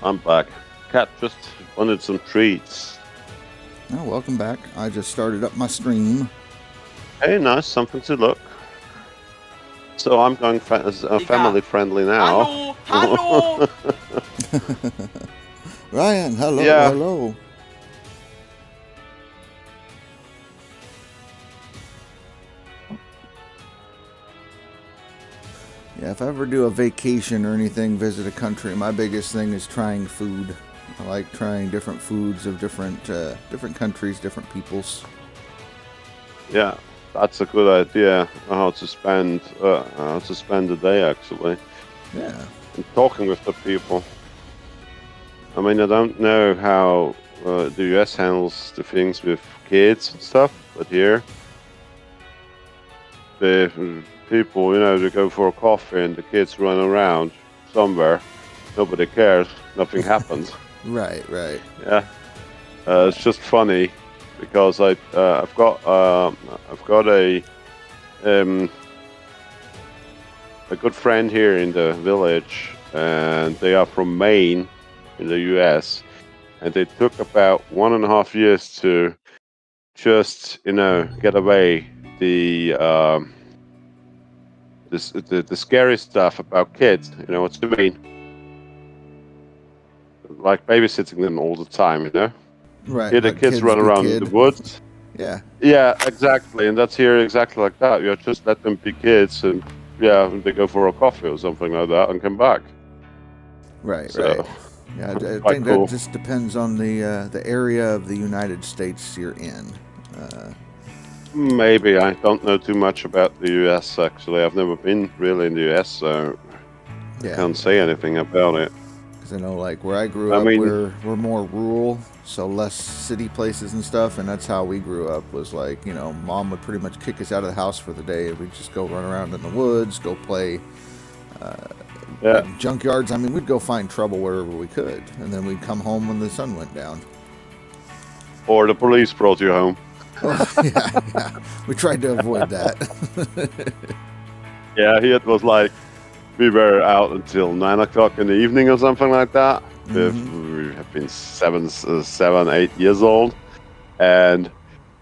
I'm back. Cat just wanted some treats. Oh, welcome back. I just started up my stream. Hey, nice, something to look. So I'm going family friendly now. Hello. Ryan, hello, Yeah. hello. Yeah, if I ever do a vacation or anything, visit a country, my biggest thing is trying food. I like trying different foods of different countries, different peoples. Yeah, that's a good idea. How to spend the day actually. Yeah. And talking with the people. I mean, I don't know how the US handles the things with kids and stuff, but here the people, they go for a coffee and the kids run around somewhere. Nobody cares. Nothing happens. Right. Yeah, it's just funny because I've got a good friend here in the village, and they are from Maine in the US, and they took about 1.5 years to just get away the scary stuff about kids. You know what I mean? Like babysitting them all the time, Right. Here the kids run around in the woods. Yeah. Yeah, exactly. And that's here exactly like that. You just let them be kids, and they go for a coffee or something like that and come back. Right. So, Yeah, I quite think cool. that just depends on the area of the United States you're in. Maybe. I don't know too much about the US, actually. I've never been really in the US, so I can't say anything about it. Because I know, like, where I grew up, we're more rural, so less city places and stuff, and that's how we grew up, was like, Mom would pretty much kick us out of the house for the day, and we'd just go run around in the woods, go play junkyards. I mean, we'd go find trouble wherever we could, and then we'd come home when the sun went down. Or the police brought you home. Yeah. We tried to avoid that. Yeah, here it was like we were out until 9 o'clock in the evening or something like that. Mm-hmm. We have been 8 years old, and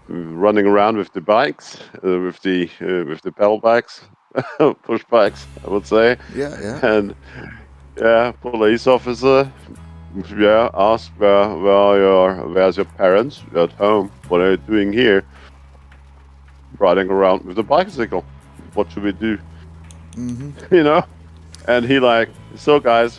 running around with the bikes, with the pedal bikes, push bikes, I would say. Yeah. And police officer, asked where's your parents? At home. What are you doing here? Riding around with a bicycle. What should we do? Mm-hmm. And he so guys,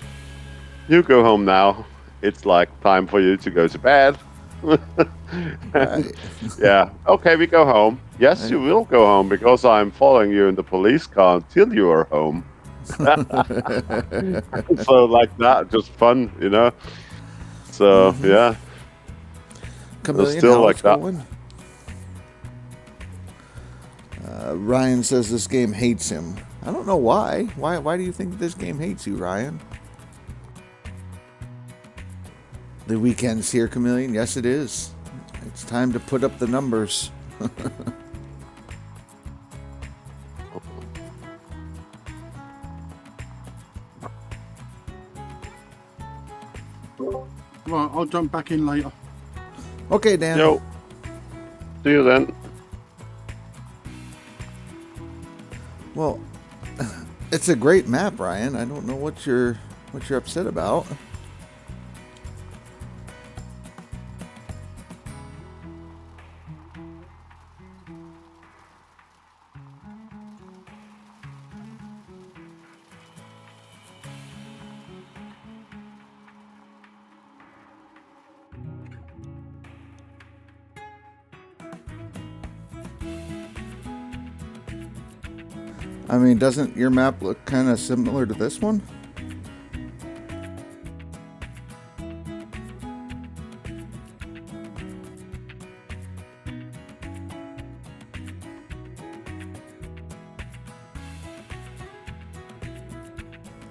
you go home now. It's like time for you to go to bed. Right. Yeah, okay, we go home. Yes, you will go home because I'm following you in the police car until you are home. So like that, just fun, So yeah, Chameleon, still how like it's that. going? Ryan says this game hates him. I don't know why. Why do you think this game hates you, Ryan? The weekend's here, Chameleon. Yes, it is. It's time to put up the numbers. Right, I'll jump back in later. Okay, Dan. Yo, see you then. Well, it's a great map, Ryan. I don't know what you're upset about. I mean, doesn't your map look kind of similar to this one?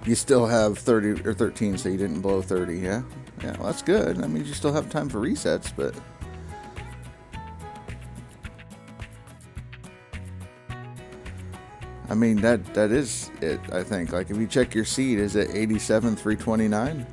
You still have 30 or 13, so you didn't blow 30, yeah? Yeah, well, that's good. I mean, you still have time for resets, but... I mean, that is it, I think. Like, if you check your seed, is it 87,329?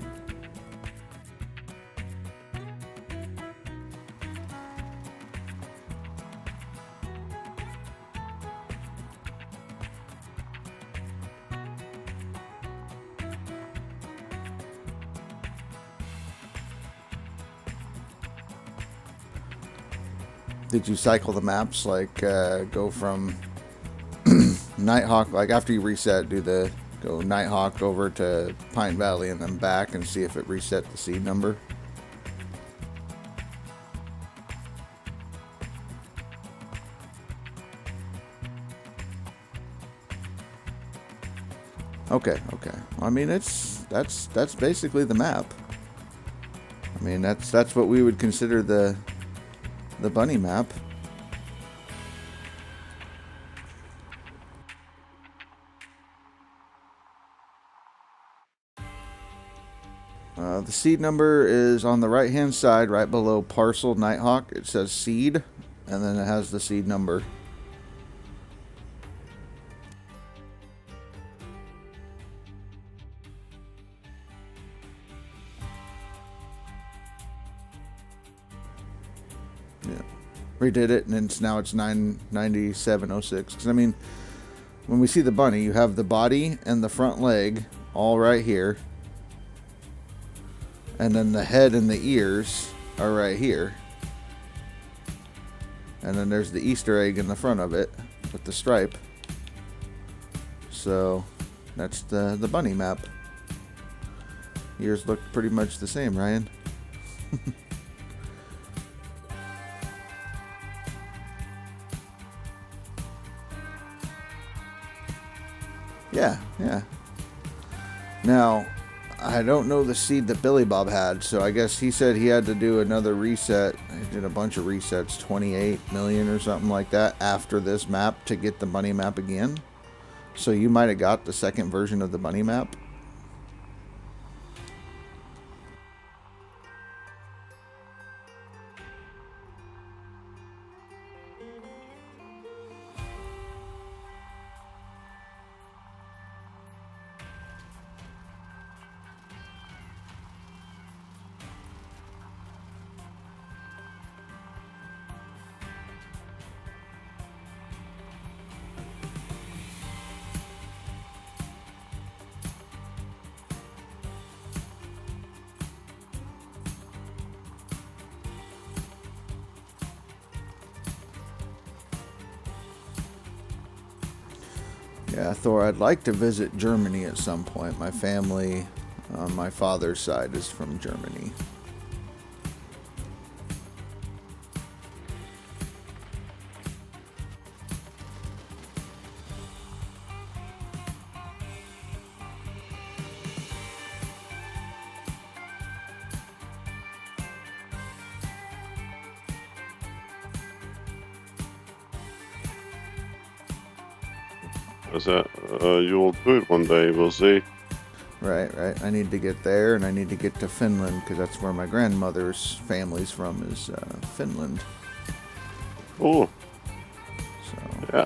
Did you cycle the maps, like go from Nighthawk, like after you reset, go Nighthawk over to Pine Valley and then back and see if it reset the seed number? Okay. I mean, that's basically the map. I mean, that's what we would consider the bunny map. The seed number is on the right hand side, right below parcel Nighthawk. It says seed, and then it has the seed number. Yeah, redid it, and now it's 99706. Because I mean, when we see the bunny, you have the body and the front leg all right here. And then the head and the ears are right here. And then there's the Easter egg in the front of it with the stripe. So that's the bunny map. Ears look pretty much the same, Ryan. Yeah. Now, I don't know the seed that Billy Bob had, so I guess he said he had to do another reset. He did a bunch of resets, 28 million or something like that, after this map to get the bunny map again. So you might have got the second version of the bunny map. Yeah, Thor, I'd like to visit Germany at some point. My family on my father's side is from Germany. You'll do it one day, we'll see. Right. I need to get there, and I need to get to Finland, because that's where my grandmother's family's from, is Finland. Oh. So. Yeah.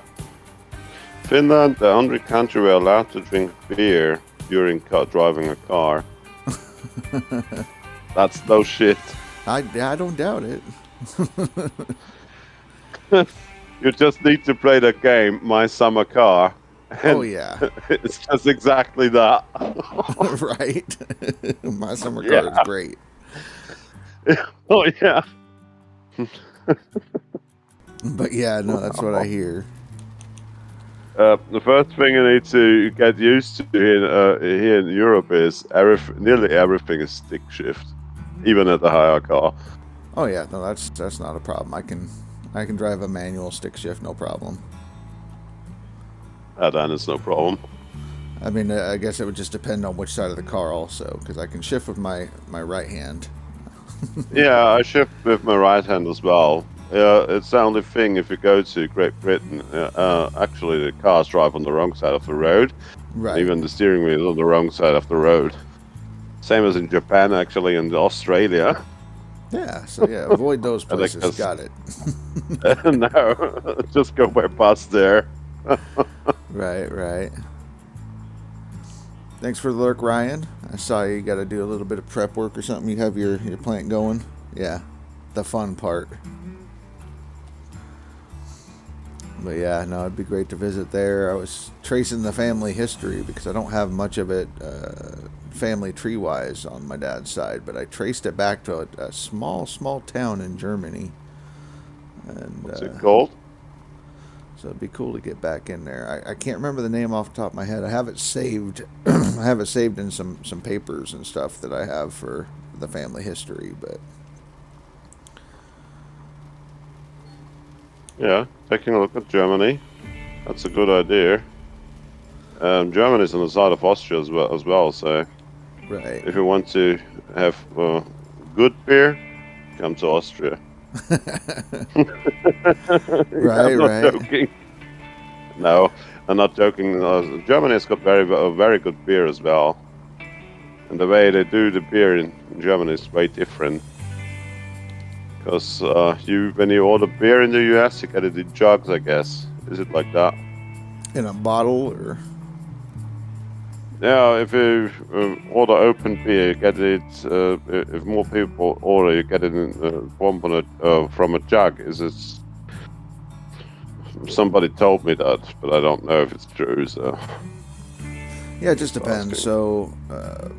Finland, the only country we're allowed to drink beer during driving a car. That's no shit. I don't doubt it. You just need to play the game, My Summer Car. Oh, yeah. It's just exactly that. Right. My Summer Car is great. Oh, yeah. But yeah, no, that's what I hear. The first thing you need to get used to here in Europe is nearly everything is stick shift, even at the higher car. Oh yeah, no, that's not a problem. I can drive a manual stick shift, no problem. Then it's no problem. I mean, I guess it would just depend on which side of the car also, because I can shift with my right hand. Yeah, I shift with my right hand as well. It's the only thing if you go to Great Britain, actually the cars drive on the wrong side of the road. Right. Even the steering wheel is on the wrong side of the road. Same as in Japan, actually, and Australia. Yeah, so yeah, avoid those places. Got it. No, just go by bus there. Right. Thanks for the lurk, Ryan. I saw you got to do a little bit of prep work or something. You have your plant going. Yeah, the fun part. But yeah, no, it'd be great to visit there. I was tracing the family history because I don't have much of it family tree-wise on my dad's side, but I traced it back to a small town in Germany. And what's it called? So it'd be cool to get back in there. I can't remember the name off the top of my head. I have it saved. I have it saved in some papers and stuff that I have for the family history. But yeah, taking a look at Germany. That's a good idea. Germany's on the side of Austria as well. So right. if you want to have good beer, come to Austria. Right, I'm not joking. No, I'm not joking. Germany has got very good beer as well, and the way they do the beer in Germany is way different. Because when you order beer in the US, you get it in jugs, I guess. Is it like that? In a bottle, or? Yeah, if you order open beer, you get it. If more people order, you get it in from a jug. Is it? Somebody told me that, but I don't know if it's true. So. Yeah, it just depends. So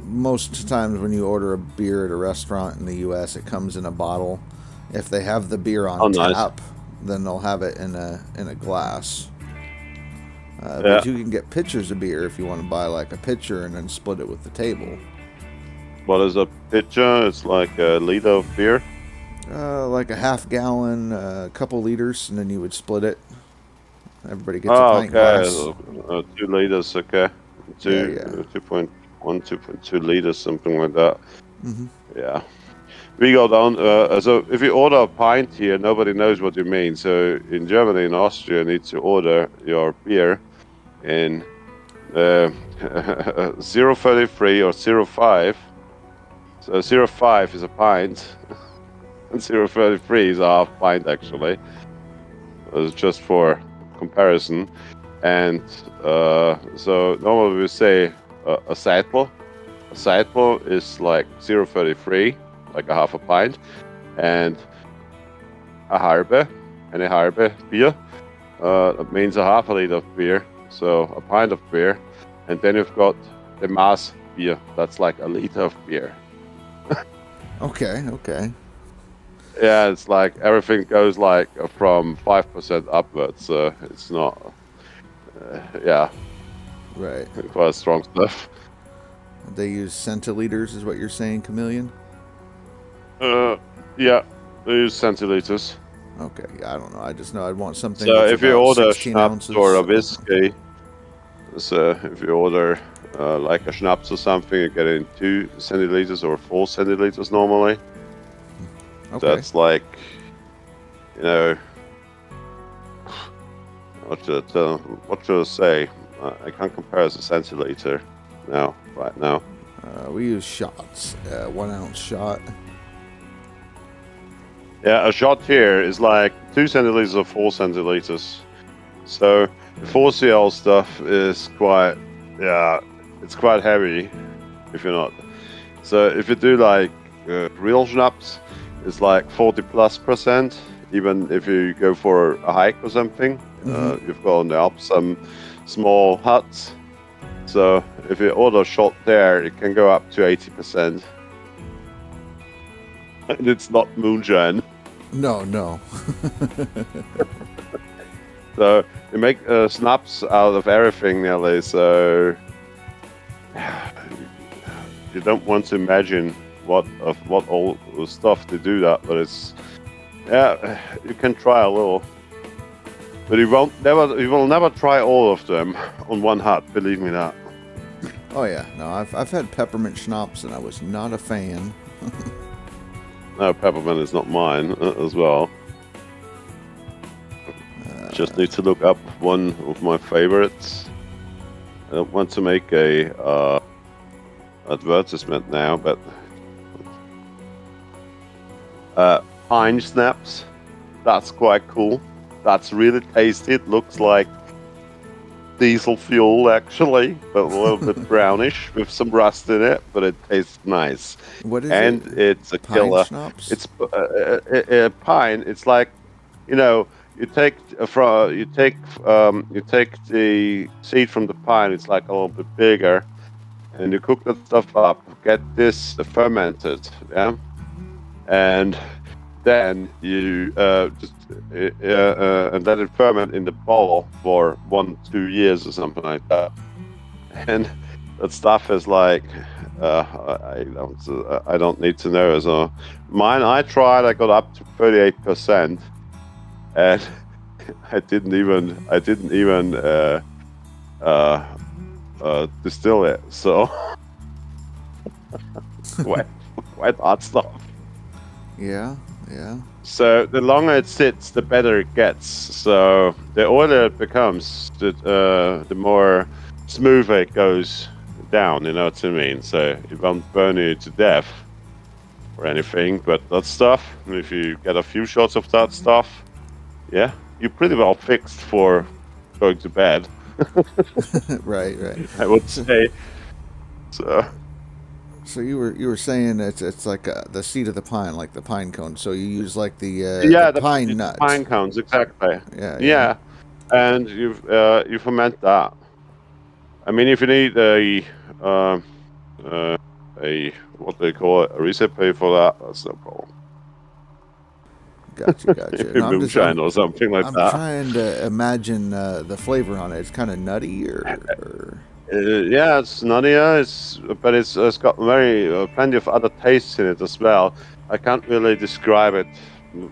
most times when you order a beer at a restaurant in the U.S., it comes in a bottle. If they have the beer on tap, then they'll have it in a glass. But you can get pitchers of beer if you want to buy like a pitcher and then split it with the table. What is a pitcher? It's like a liter of beer? Like a half gallon, a couple liters, and then you would split it. Everybody gets a pint glass. 2 liters, okay. 2.1, 2.2 liters, something like that. Mm-hmm. Yeah. We go down, so if you order a pint here, nobody knows what you mean. So in Germany and Austria, you need to order your beer in 0.33 or 0.5. So 0.5 is a pint, and 0.33 is a half pint, actually. It's just for comparison. And so normally we say a Seidel. A Seidel is like 0.33, like a half a pint, and a halbe beer. That means a half a liter of beer, so a pint of beer. And then you've got the Maß beer. That's like a liter of beer. Okay. Yeah, it's like everything goes like from 5% upwards. So it's not. Right. Quite strong stuff. They use centiliters, is what you're saying, Chameleon? Yeah, they use centiliters. Okay, I don't know. I just know I'd want something. So if you order a schnapps or a whiskey, so if you order like a schnapps or something, you get it in 2 centiliters or 4 centiliters normally. Okay. That's like, what should I say? I can't compare as a centiliter right now. We use shots, 1 ounce shot. Yeah, a shot here is like 2 centiliters or 4 centiliters. So the 4CL stuff is quite heavy if you're not. So if you do like real schnapps, it's like 40+%. Even if you go for a hike or something, you've got on the Alps some small huts. So if you order a shot there, it can go up to 80%. And it's not moonshine. No. So you make snaps out of everything nearly, so you don't want to imagine what all the stuff to do that, but it's you can try a little, but you will never try all of them on one hut. Believe me that. Oh yeah, no, I've had peppermint schnapps and I was not a fan. No, peppermint is not mine as well. Just need to look up one of my favorites. I don't want to make a advertisement now, but pine snaps, that's quite cool. That's really tasty. It looks like diesel fuel actually, but a little bit brownish with some rust in it, but it tastes nice. What is and it? It's a Pine killer. schnapps? It's pine. It's like, you take the seed from the pine. It's like a little bit bigger, and you cook that stuff up. Get this fermented, yeah, and then you just and let it ferment in the bottle for 1-2 years or something like that. And that stuff is like I don't need to know. So mine, I tried. I got up to 38%, and I didn't even distill it. So quite hard stuff. Yeah. So the longer it sits, the better it gets. So the oilier it becomes, the more smoother it goes down. You know what I mean? So it won't burn you to death or anything. But that stuff, if you get a few shots of that stuff, yeah, you're pretty well fixed for going to bed. Right. I would say. So you were saying it's like the seed of the pine, like the pine cone. So you use like the pine nuts. Pine cones, exactly. Yeah. And you ferment that. I mean, if you need a what they call it, a recipe for that, that's no problem. Gotcha. No, Moonshine or something like that. I'm trying to imagine the flavor on it. It's kind of nutty, or... Yeah, it's nuttier. But it's got plenty of other tastes in it as well. I can't really describe it.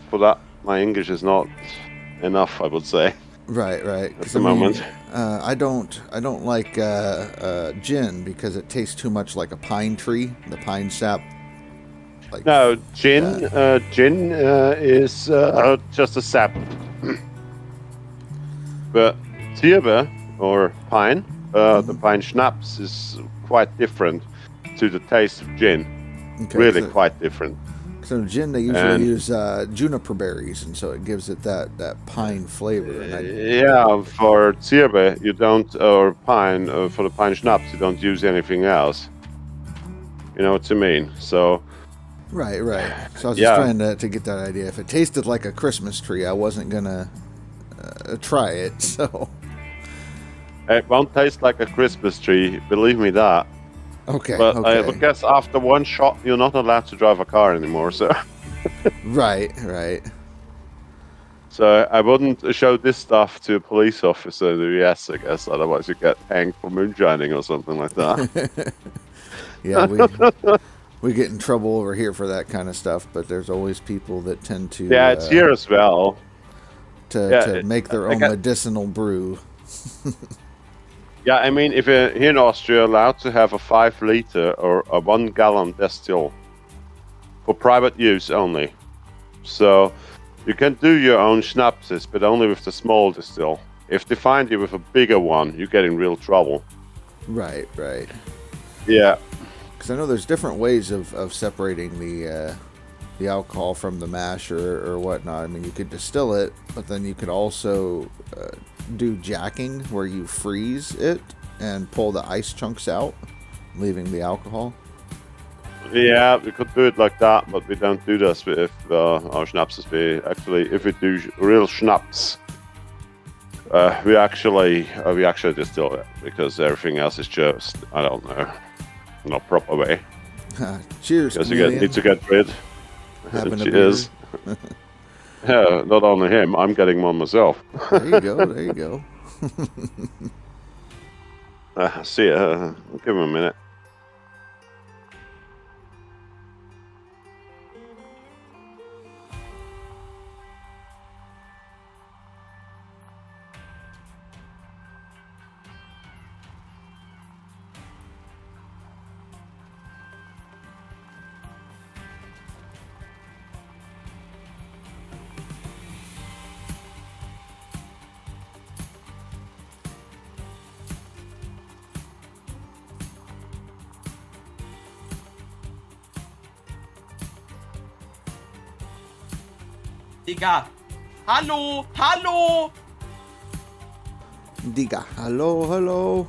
For that, my English is not enough, I would say. Right. At the moment, I don't like gin because it tastes too much like a pine tree, the pine sap. Like, no, gin is just a sap. But Tierbe or pine, the pine schnapps is quite different to the taste of gin. Okay, really quite different. So gin, they usually use juniper berries, and so it gives it that pine flavor. Yeah, for Tierbe you don't, or pine, for the pine schnapps you don't use anything else. You know what I mean? So. Right. So I was just trying to get that idea. If it tasted like a Christmas tree, I wasn't gonna try it. So it won't taste like a Christmas tree, believe me that. Okay. But I would guess after one shot, you're not allowed to drive a car anymore. So. Right. So I wouldn't show this stuff to a police officer in the US, I guess. Otherwise, you get hanged for moonshining or something like that. Yeah, we get in trouble over here for that kind of stuff, but there's always people that tend to... Yeah, it's here as well. To make their own medicinal brew. Yeah, I mean, if you're here in Austria, allowed to have a 5-liter or a 1-gallon distill for private use only. So you can do your own schnapses, but only with the small distill. If they find you with a bigger one, you get in real trouble. Right. Yeah. Because I know there's different ways of separating the alcohol from the mash or whatnot. I mean, you could distill it, but then you could also do jacking, where you freeze it and pull the ice chunks out, leaving the alcohol. Yeah, we could do it like that, but we don't do this with our schnapses. If we do real schnapps, we actually distill it, because everything else is just, I don't know, not proper way. Cheers, because you need to get rid. Cheers. Yeah, not only him, I'm getting one myself. There you go. See ya. Give him a minute. Digga! Hallo! Digga, hello.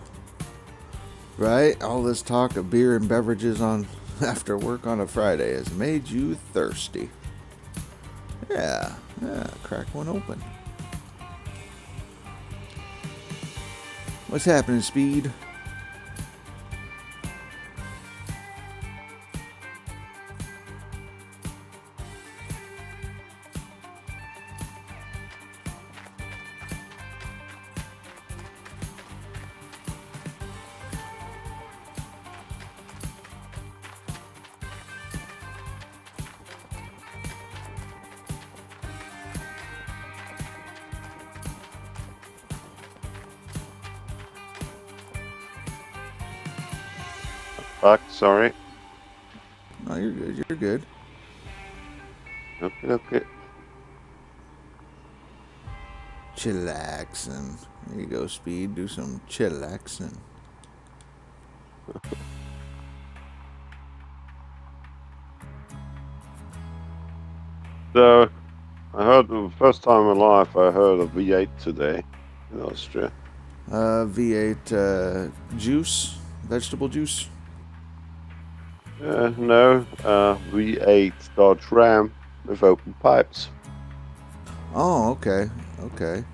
Right? All this talk of beer and beverages on after work on a Friday has made you thirsty. Yeah, crack one open. What's happening, Speed? Fuck, sorry. No, you're good. You're good. Okay. Chillaxing. There you go, Speed. Do some chillaxing. So, I heard the first time in life I heard of V8 today in Austria. V8 juice, vegetable juice. No, V8 Dodge Ram with open pipes. Oh, okay. Okay.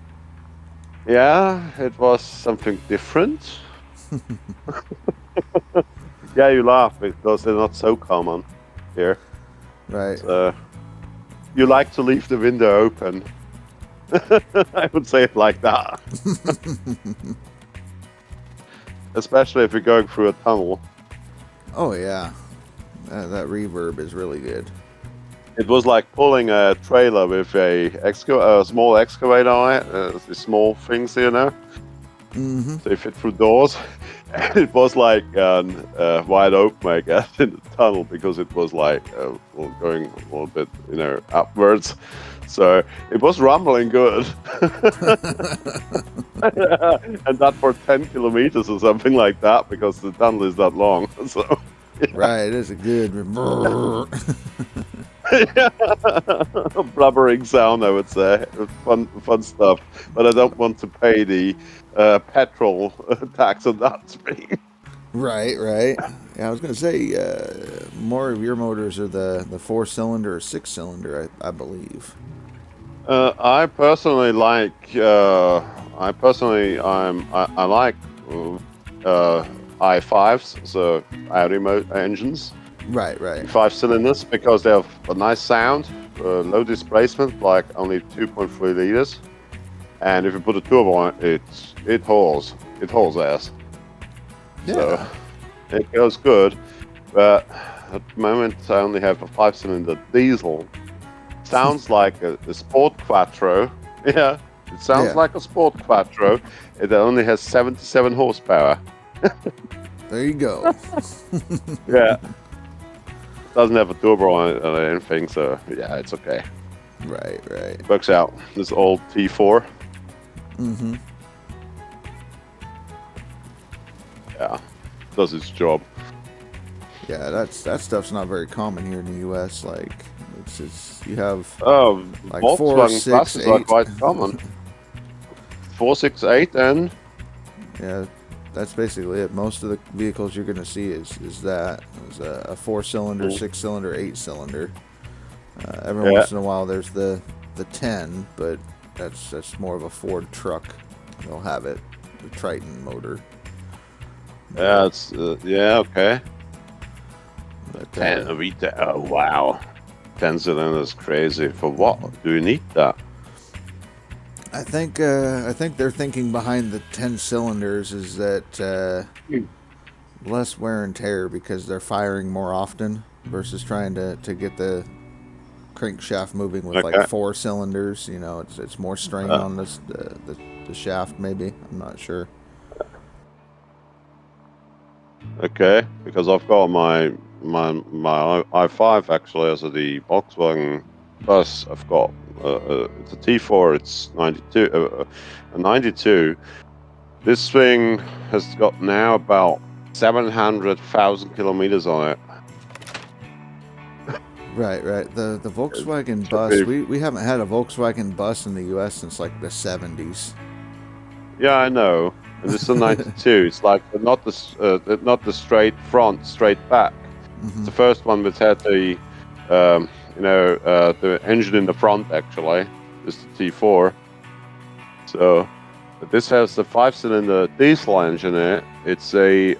Yeah, it was something different. Yeah, you laugh because they're not so common here. Right. So, you like to leave the window open. I would say it like that. Especially if you're going through a tunnel. Oh, yeah. That reverb is really good. It was like pulling a trailer with a small excavator on it. The small things, you know. Mm-hmm. They fit through doors. And it was like wide open, I guess, in the tunnel because it was like going a little bit, upwards. So it was rumbling good. And that for 10 kilometers or something like that because the tunnel is that long. So. Yeah. Right, it is a good blubbering sound, I would say. Fun stuff. But I don't want to pay the petrol tax on that thing. Right. Yeah, I was gonna say more of your motors are the 4-cylinder or 6-cylinder, I believe. I personally like. I like i5s, so Audi engines. Right. 5 cylinders because they have a nice sound, low displacement, like only 2.3 liters. And if you put a turbo on it, it hauls ass. Yeah. So it goes good, but at the moment I only have a 5-cylinder diesel. Sounds like a Sport Quattro. Yeah, it sounds like a Sport Quattro. It only has 77 horsepower. There you go. Yeah. Doesn't have a turbo on it or anything, so yeah, it's okay. Right. Works out. This old T4. Mm-hmm. Yeah, does its job. Yeah, that stuff's not very common here in the U.S. Like, it's you have like Volkswagen 4, 6, classes 8. are quite common. 4, 6, 8, and Yeah, that's basically it. Most of the vehicles you're going to see is a 4-cylinder, 6-cylinder, 8-cylinder. Every once in a while, there's the 10, but that's more of a Ford truck. They'll have it, the Triton motor. Yeah, it's okay. But, 10 oh wow, 10 cylinders, crazy. For what do you need that? I think they're thinking behind the 10 cylinders is that less wear and tear because they're firing more often versus trying to get the crankshaft moving with like 4 cylinders. You know, it's more strain on the shaft. Maybe, I'm not sure. Okay, because I've got my i5 actually as the Volkswagen bus. I've got it's a T4. It's 92. A 92. This thing has got now about 700,000 kilometers on it. Right. The Volkswagen bus. We haven't had a Volkswagen bus in the U.S. since like the 70s. Yeah, I know. And this is a 92. It's like not the straight front, straight back. Mm-hmm. It's the first one which had the the engine in the front. Actually, is the T4. So this has the 5-cylinder diesel engine in it. It's a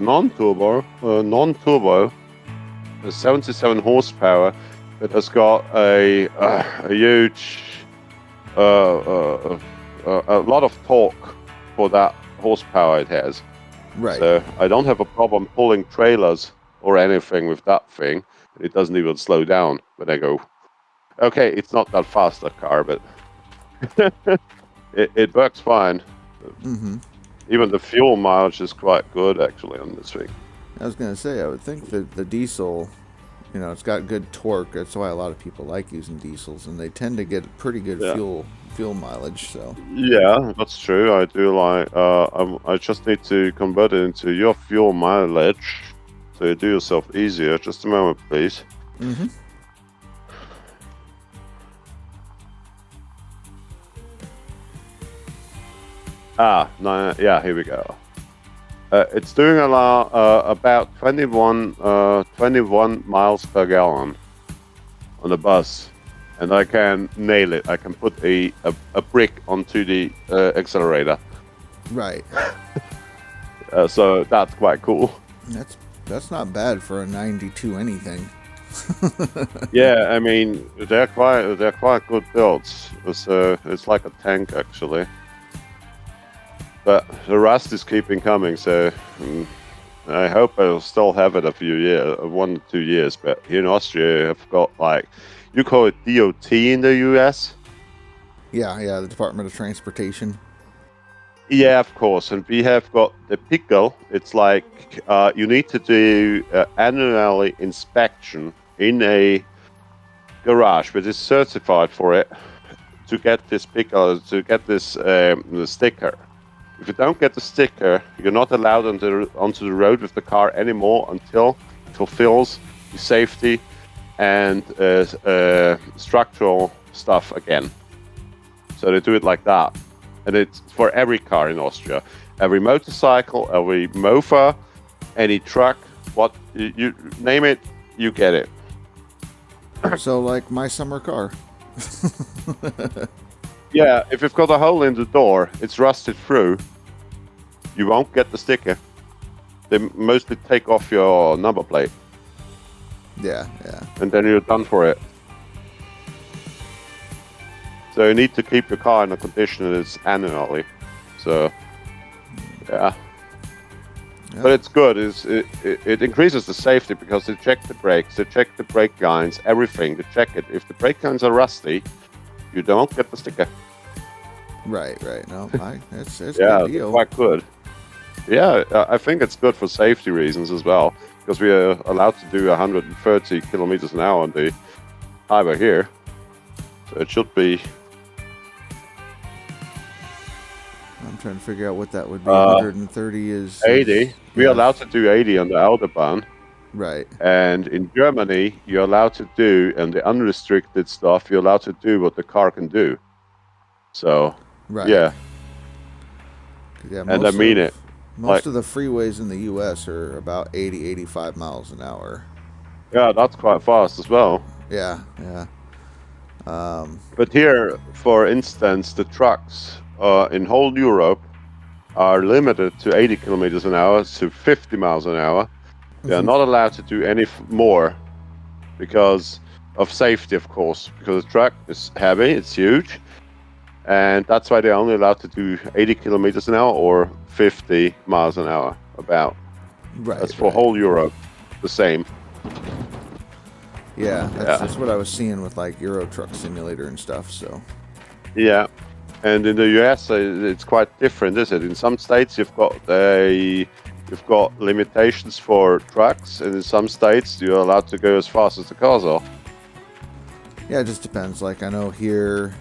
non-turbo, a 77 horsepower. It has got a huge, a lot of torque for that horsepower it has. Right. So I don't have a problem pulling trailers or anything with that thing. It doesn't even slow down when I go. Okay, it's not that fast, that car, but it works fine. Mm-hmm. Even the fuel mileage is quite good actually on this thing. I was gonna say, I would think that the diesel, it's got good torque. That's why a lot of people like using diesels, and they tend to get pretty good fuel mileage. So Yeah, that's true. I do like. I just need to convert it into your fuel mileage, so you do yourself easier. Just a moment, please. Mm-hmm. No, yeah, here we go. It's doing about 21 miles per gallon on the bus, and I can nail it. I can put a brick onto the accelerator. Right. So that's quite cool. That's not bad for a 92 anything. Yeah, I mean they're quite good builds. It's like a tank actually. But the rust is keeping coming, so I hope I'll still have it a few years, 1 or 2 years. But here in Austria, I've got you call it DOT in the US? Yeah, the Department of Transportation. Yeah, of course. And we have got the pickle. It's like you need to do annually inspection in a garage that is certified for it to get this pickle, to get this the sticker. If you don't get the sticker, you're not allowed onto the road with the car anymore until it fulfills the safety and structural stuff again. So they do it like that. And it's for every car in Austria. Every motorcycle, every mofa, any truck, what you name it, you get it. So like my summer car. Yeah, if you've got a hole in the door, it's rusted through, you won't get the sticker. They mostly take off your number plate. Yeah. And then you're done for it. So you need to keep your car in a condition that is annually. So, yeah. But it's good. It increases the safety because they check the brakes, they check the brake lines, everything. They check it. If the brake lines are rusty, you don't get the sticker. Right. No, it's yeah, good deal. Quite good. Yeah, I think it's good for safety reasons as well, because we are allowed to do 130 kilometers an hour on the highway here. So it should be. I'm trying to figure out what that would be. 130 is 80. We're allowed to do 80 on the Autobahn. Right. And in Germany, you're allowed to do, and the unrestricted stuff, you're allowed to do what the car can do. So, right. Yeah. And I mean it. Most of the freeways in the U.S. are about 80, 85 miles an hour. Yeah, that's quite fast as well. Yeah. But here, for instance, the trucks in whole Europe are limited to 80 kilometers an hour to 50 miles an hour. They are not allowed to do any more because of safety, of course, because the truck is heavy, it's huge, and that's why they're only allowed to do 80 kilometers an hour or 50 miles an hour, about. Right. That's for whole Europe, the same. Yeah, that's what I was seeing with like Euro Truck Simulator and stuff, so. Yeah, and in the US, it's quite different, isn't it? In some states, you've got limitations for trucks, and in some states, you're allowed to go as fast as the cars are. Yeah, it just depends. Like I know here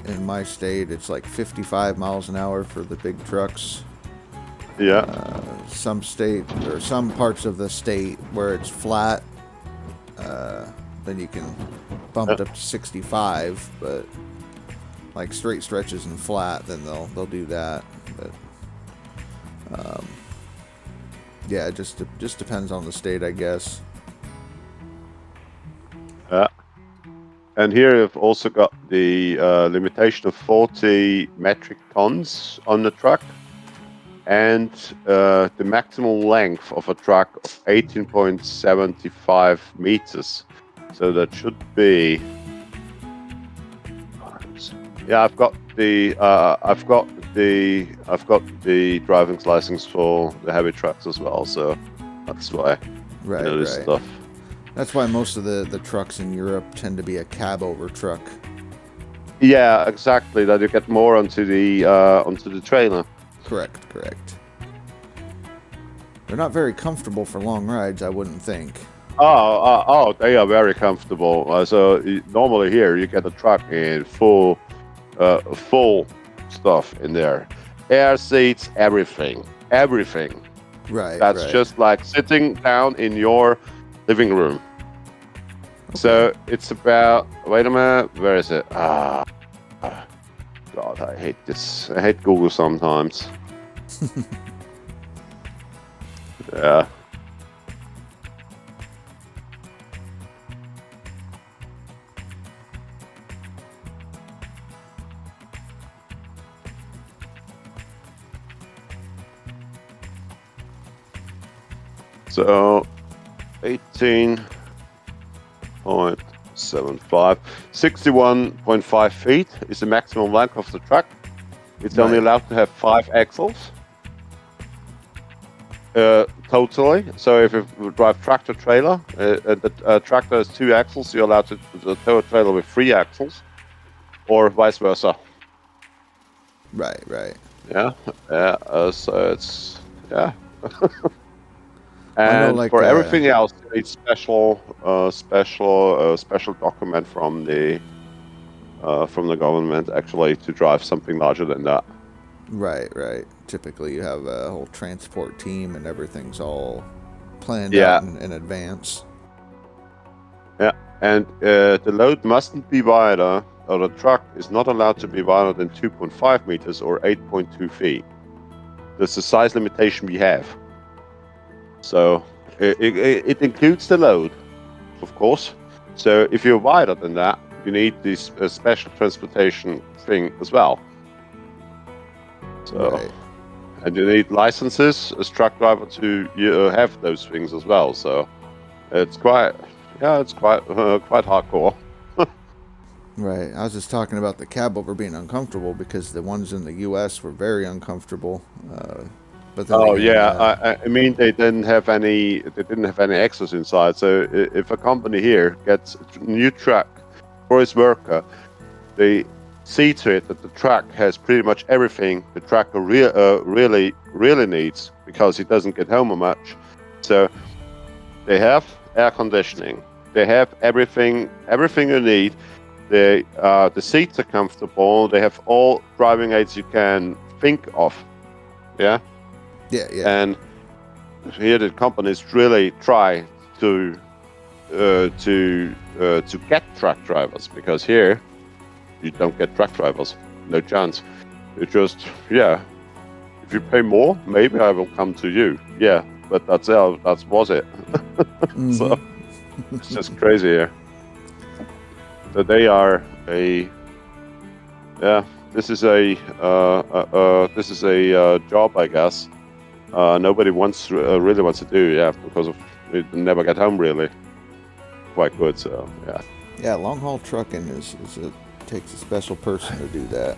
in my state, it's like 55 miles an hour for the big trucks. Yeah. Some state or some parts of the state where it's flat, then you can bump it up to 65. But like straight stretches and flat, then they'll do that. But yeah, it just depends on the state, I guess. Yeah. And here you've also got the limitation of 40 metric tons on the truck, and the maximum length of a truck of 18.75 meters. So that should be. Yeah, I've got the driving license for the heavy trucks as well. So that's why Right. this stuff. That's why most of the trucks in Europe tend to be a cab over truck. Yeah, exactly. That you get more onto the trailer. Correct. They're not very comfortable for long rides, I wouldn't think. Oh, they are very comfortable. Normally here you get a truck in full stuff in there, air seats, everything. Right. That's just like sitting down in your living room. Okay. So it's about. Wait a minute. Where is it? God, I hate this. I hate Google sometimes. Yeah. So 18.75, 61.5 feet is the maximum length of the truck. It's only allowed to have 5 axles. Totally. So if you drive tractor trailer, the tractor has 2 axles, you're allowed to tow a trailer with 3 axles, or vice versa. Right. Yeah. So it's and for everything else, it's special document from the government actually to drive something larger than that. Right. Typically, you have a whole transport team, and everything's all planned out in advance. Yeah, and the load mustn't be wider, or the truck is not allowed to be wider than 2.5 meters or 8.2 feet. That's the size limitation we have. So it includes the load, of course. So if you're wider than that, you need this special transportation thing as well. So, and you need licenses as truck driver to have those things as well. So it's quite hardcore. Right. I was just talking about the cab over being uncomfortable because the ones in the U.S. were very uncomfortable. But then I mean they didn't have any extras inside. So if a company here gets a new truck for its worker, they see to it that the truck has pretty much everything the trucker really needs, because he doesn't get home much. So they have air conditioning, they have everything you need. The seats are comfortable. They have all driving aids you can think of. Yeah. And here the companies really try to get truck drivers, because here you don't get truck drivers. No chance. It just if you pay more, maybe I will come to you. Yeah, but that was it. Mm-hmm. So it's just crazy here. So they are this is a job, I guess. Nobody really wants to do, because of they never get home really. Quite good, so yeah. Yeah, long haul trucking takes a special person to do that.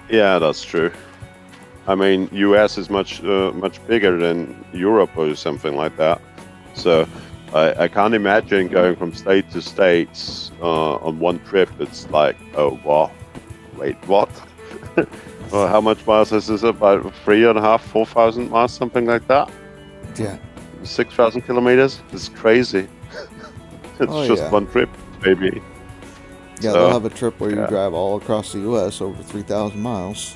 Yeah, that's true. I mean, US is much bigger than Europe or something like that. So I can't imagine going from state to state on one trip. It's like, oh wow, wait, what? Well, how much miles is this? About 3,500, 4,000 miles, something like that. Yeah. 6,000 kilometers. It's crazy. It's just one trip, maybe. Yeah, they'll have a trip where you drive all across the U.S. over 3,000 miles.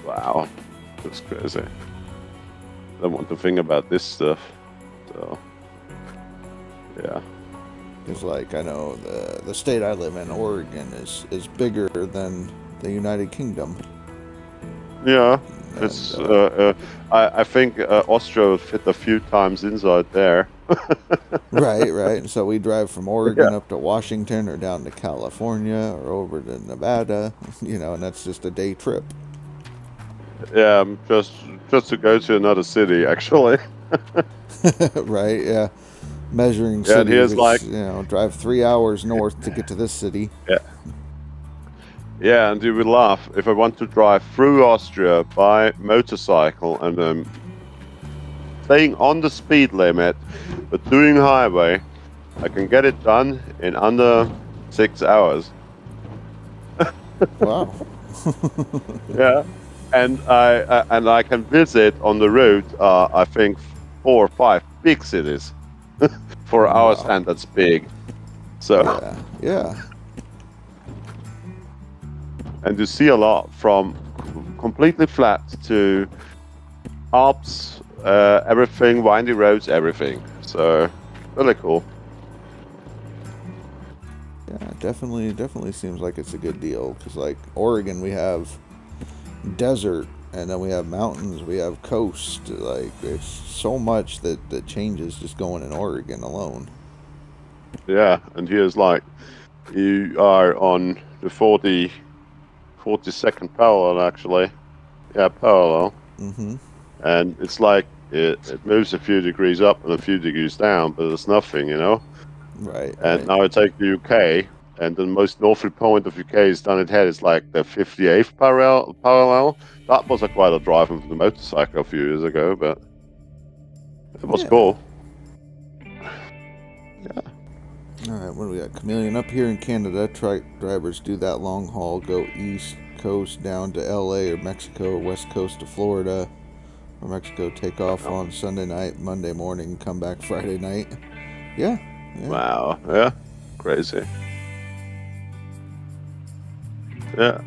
Wow, that's crazy. I don't want to think about this stuff. So, yeah. It's like, I know the state I live in, Oregon, is bigger than the United Kingdom. Yeah, and, it's. I think Austria would fit a few times inside there. Right. So we drive from Oregon up to Washington, or down to California, or over to Nevada, and that's just a day trip. Yeah, just to go to another city, actually. Right, yeah. Measuring cities, and here's drive 3 hours north to get to this city. Yeah, and you will laugh. If I want to drive through Austria by motorcycle and staying on the speed limit, but doing highway, I can get it done in under 6 hours. Wow. Yeah. and I can visit on the route. I think 4 or 5 big cities. For our standards, big. So yeah. And you see a lot from completely flat to Alps, everything, windy roads, everything. So really cool. Yeah, definitely seems like it's a good deal. Because like Oregon, we have desert, and then we have mountains, we have coast. Like there's so much that changes just going in Oregon alone. Yeah, and here's like you are on the 42nd parallel actually. Yeah, parallel. Mm-hmm. And it's like it moves a few degrees up and a few degrees down, but it's nothing, you know. Right. And now I take the UK, and the most northerly point of UK is down its head. It's like the 58th parallel. That was quite a drive from the motorcycle a few years ago, but it was cool. Yeah. All right, what do we got? Chameleon. Up here in Canada, truck drivers do that long haul, go east coast down to LA or Mexico, or west coast to Florida or Mexico, take off on Sunday night, Monday morning, come back Friday night. Yeah. Wow. Yeah. Crazy. Yeah.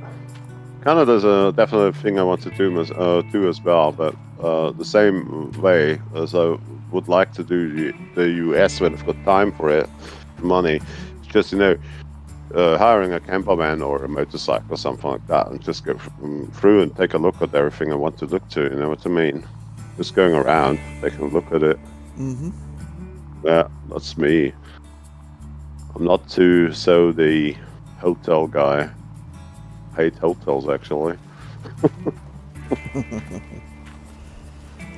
Canada's definitely a thing I want to do as well, but the same way as I would like to do the US when I've got time for it, money. It's just, hiring a camper van or a motorcycle or something like that and just go through and take a look at everything I want to look to, you know what I mean? Just going around, taking a look at it. Mm-hmm. Yeah, that's me. I'm not too the hotel guy. Hate hotels, actually.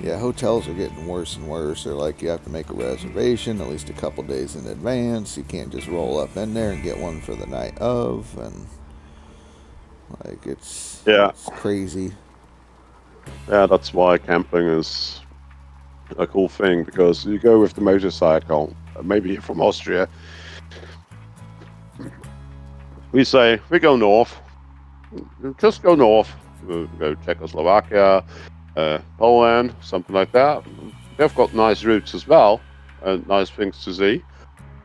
Yeah, hotels are getting worse and worse. They're like you have to make a reservation at least a couple days in advance. You can't just roll up in there and get one for the night of, and like it's crazy. Yeah, that's why camping is a cool thing, because you go with the motorcycle. Maybe you're from Austria. We say we go north. Just go north. We'll go Czechoslovakia, Poland, something like that. They've got nice routes as well, and nice things to see.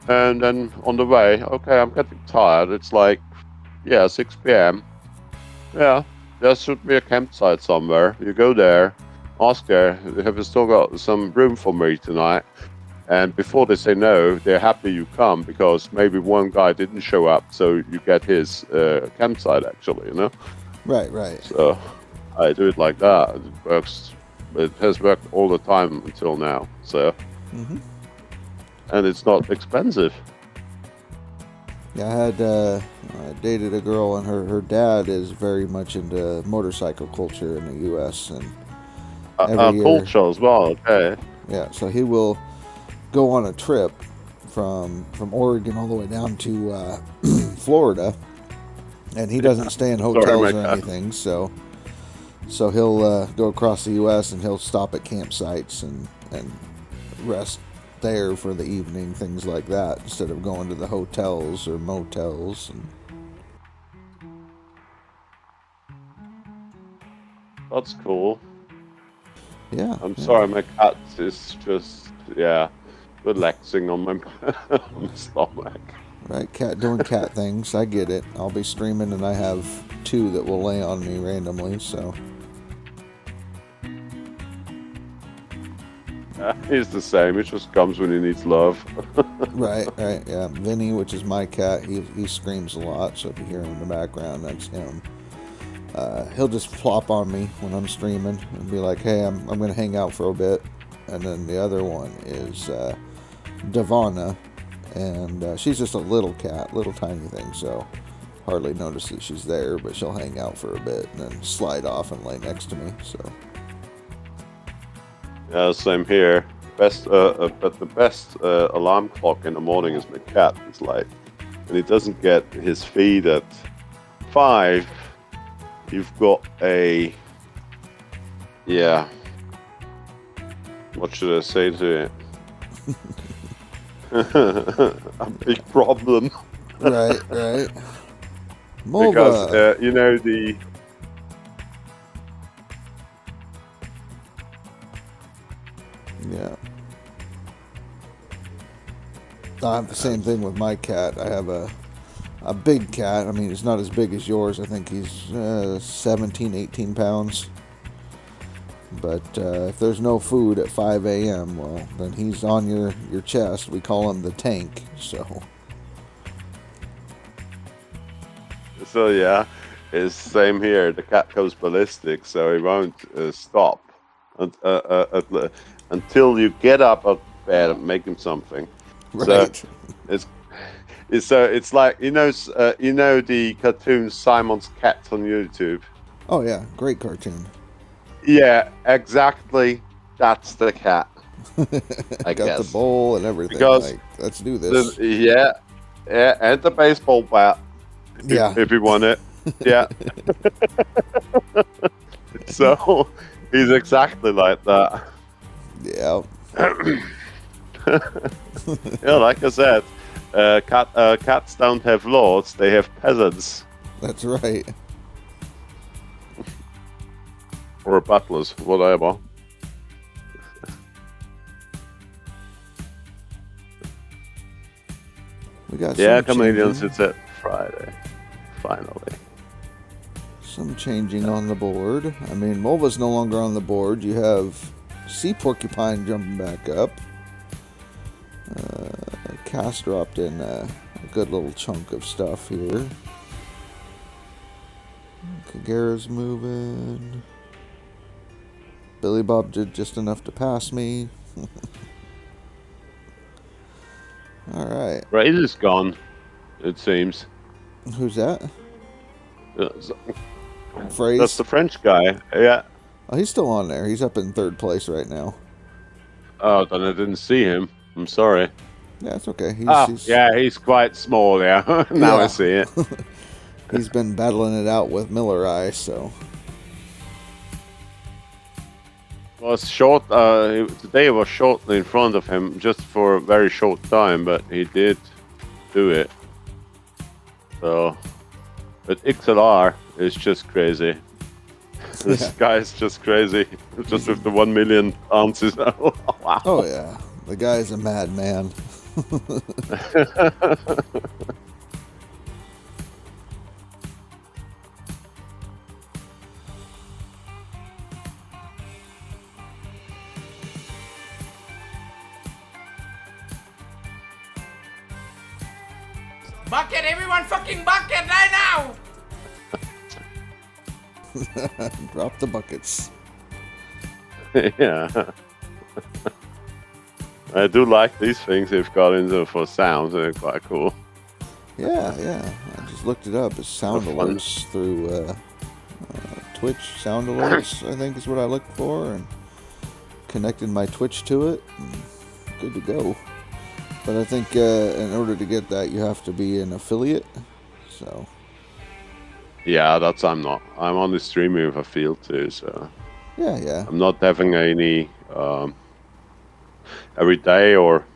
And then on the way, okay, I'm getting tired. It's like, 6 p.m. Yeah, there should be a campsite somewhere. You go there, ask there, have you still got some room for me tonight? And before they say no, they're happy you come, because maybe one guy didn't show up, so you get his campsite, actually, you know? Right. So I do it like that. It works. It has worked all the time until now. So, and it's not expensive. Yeah, I dated a girl, and her dad is very much into motorcycle culture in the U.S. and every year, culture as well. Okay. Yeah, so he will go on a trip from Oregon all the way down to Florida, and he doesn't stay in hotels or anything. So he'll go across the U.S. and he'll stop at campsites and rest there for the evening, things like that, instead of going to the hotels or motels. And that's cool. Yeah. I'm sorry, my cat is just relaxing on my on my stomach. Right, cat doing cat things. I get it. I'll be streaming, and I have 2 that will lay on me randomly. So. He's the same. He just comes when he needs love. Right. Yeah, Vinny, which is my cat, he screams a lot. So if you hear him in the background, that's him. He'll just flop on me when I'm streaming and be like, "Hey, I'm going to hang out for a bit." And then the other one is Devana, and she's just a little cat, little tiny thing, so hardly notice that she's there, but she'll hang out for a bit and then slide off and lay next to me. So. Yeah, same here. But the best alarm clock in the morning is my cat. It's like, when he doesn't get his feed at 5, you've got a what should I say to it? A big problem. Right. Because I have the same thing with my cat. I have a big cat. I mean, he's not as big as yours. I think he's 17, 18 pounds. But if there's no food at 5 a.m., well, then he's on your chest. We call him the tank. So yeah, it's same here. The cat goes ballistic, so he won't stop until you get up out of bed and make him something. Right. So it's like you know the cartoon Simon's Cat on YouTube. Oh yeah, great cartoon. Yeah, exactly. That's the cat. I Got guess. the bowl and everything. Because like, let's do this. Yeah, and the baseball bat. If you want it. Yeah. So he's exactly like that. Yeah. Yeah, like I said, cats don't have lords; they have peasants. That's right. Or butlers, whatever. We got comedians. It's at Friday. Finally. Some changing on the board. I mean, Mulva's no longer on the board. You have Sea Porcupine jumping back up. Cass dropped in a good little chunk of stuff here. Kagera's moving. Billy Bob did just enough to pass me. All right. Ray is gone, it seems. Who's that? Phrase? That's the French guy. Yeah. Oh, he's still on there. He's up in third place right now. Oh, then I didn't see him. I'm sorry. Yeah, it's okay. He's quite small. Yeah. Now I see it. He's been battling it out with Miller Eye, so. Was short. Today I was shortly in front of him, just for a very short time, but he did do it. So, but XLR is just crazy. This guy is just crazy. Just with the 1 million ounces. Wow. Oh yeah, the guy is a madman. Bucket, everyone fucking bucket right now! Drop the buckets. Yeah. I do like these things they've got into for sounds. They're quite cool. Yeah. I just looked it up. It's sound alerts through Twitch. Sound alerts, I think, is what I looked for, and connected my Twitch to it. And good to go. But I think in order to get that, you have to be an affiliate. So. Yeah, I'm not. I'm only streaming if I feel to. So. Yeah. I'm not having any every day or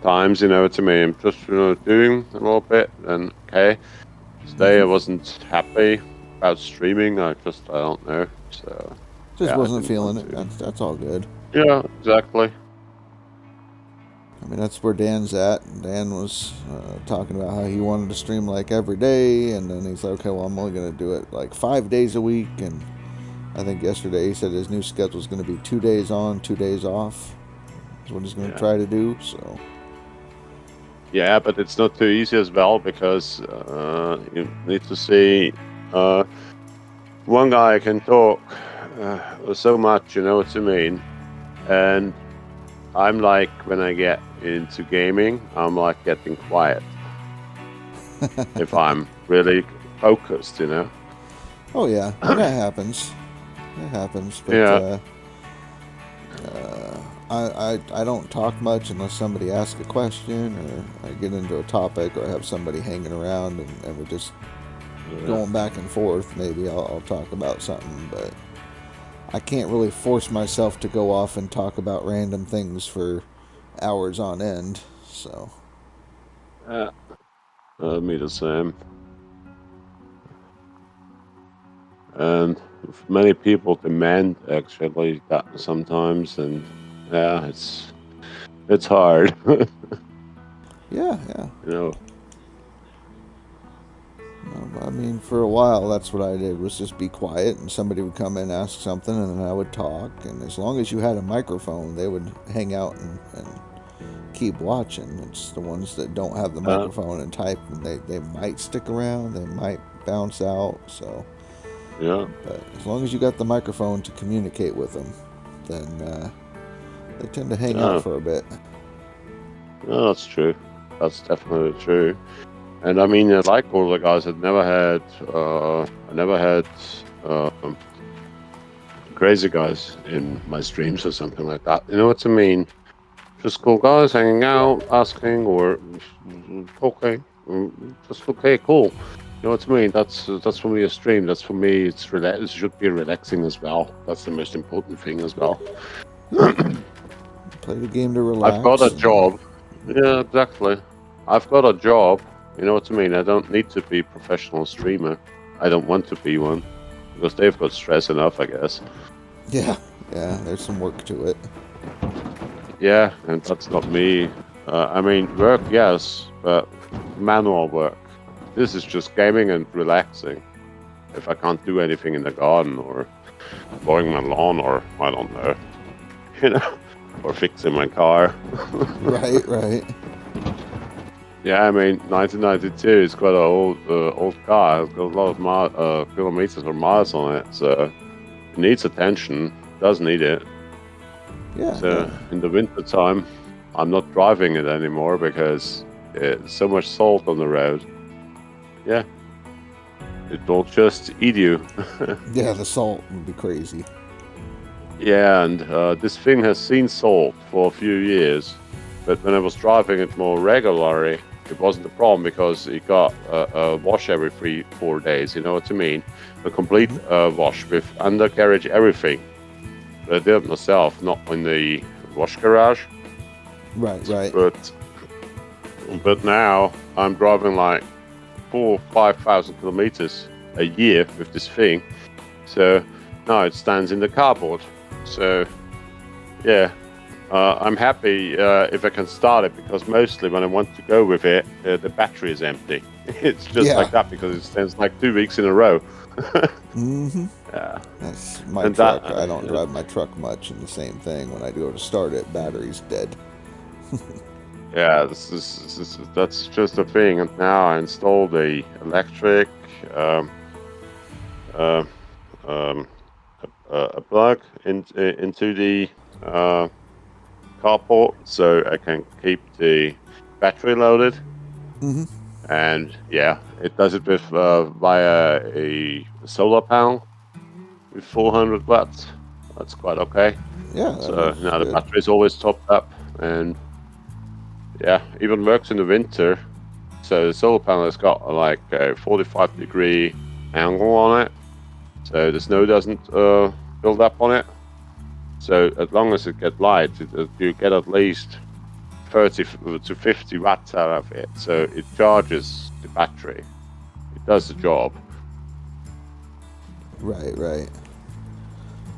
times, to me. I'm just doing a little bit, and okay. Today I wasn't happy about streaming. I don't know. So. Just wasn't feeling it. That's all good. Yeah, exactly. I mean, that's where Dan's at. Dan was talking about how he wanted to stream like every day, and then he's like, okay, well, I'm only going to do it like 5 days a week. And I think yesterday he said his new schedule is going to be 2 days on, 2 days off. That's what he's going to try to do. So. Yeah, but it's not too easy as well, because you need to see one guy can talk so much, you know what I mean? And I'm like, when I get into gaming, I'm like getting quiet. If I'm really focused, Oh yeah, that happens. It happens. But, yeah. I don't talk much unless somebody asks a question, or I get into a topic, or I have somebody hanging around, and we're just going back and forth. Maybe I'll talk about something, but I can't really force myself to go off and talk about random things for hours on end. So. Me the same. And many people demand actually that sometimes, and yeah, it's It's hard. Yeah. You know. I mean, for a while, that's what I did, was just be quiet, and somebody would come in and ask something, and then I would talk. And as long as you had a microphone, they would hang out and keep watching. It's the ones that don't have the microphone and type, and they might stick around, they might bounce out. So, Yeah. but as long as you got the microphone to communicate with them, then they tend to hang out for a bit. No, that's true. That's definitely true. And I mean, like all the guys, I never had crazy guys in my streams or something like that. You know what I mean? Just cool guys hanging out, asking or talking. Just okay, cool. You know what I mean? That's for me a stream. That's for me. It should be relaxing as well. That's the most important thing as well. Play the game to relax. I've got a job. Yeah, exactly. I've got a job. You know what I mean? I don't need to be a professional streamer. I don't want to be one because they've got stress enough, I guess. Yeah. There's some work to it. Yeah, and that's not me. I mean, work, yes, but manual work. This is just gaming and relaxing. If I can't do anything in the garden or mowing my lawn or I don't know, you know, or fixing my car. Right. Yeah, I mean, 1992 is quite an old car. It's got a lot of kilometers or miles on it, so it needs attention. It does need it. Yeah. So in the winter time, I'm not driving it anymore because it's so much salt on the road. Yeah, it will just eat you. Yeah, the salt would be crazy. Yeah, and this thing has seen salt for a few years, but when I was driving it more regularly, it wasn't a problem because it got a wash every 3-4 days. You know what I mean? A complete wash with undercarriage, everything. But I did it myself, not in the wash garage. Right. But now I'm driving like 4,000 or 5,000 kilometers a year with this thing. So now it stands in the cardboard. So yeah. I'm happy if I can start it because mostly when I want to go with it, the battery is empty. It's just like that because it stands like 2 weeks in a row. Yeah. That's my truck. I don't drive my truck much, and the same thing. When I go to start it, battery's dead. Yeah, that's just a thing. And now I installed the electric a plug into the carport so I can keep the battery loaded. And yeah, it does it with via a solar panel with 400 watts. That's quite okay. Yeah. So now the battery is always topped up, and yeah, even works in the winter. So the solar panel has got like a 45-degree angle on it, so the snow doesn't build up on it. So as long as it gets light, you get at least 30 to 50 watts out of it. So it charges the battery. It does the job. Right.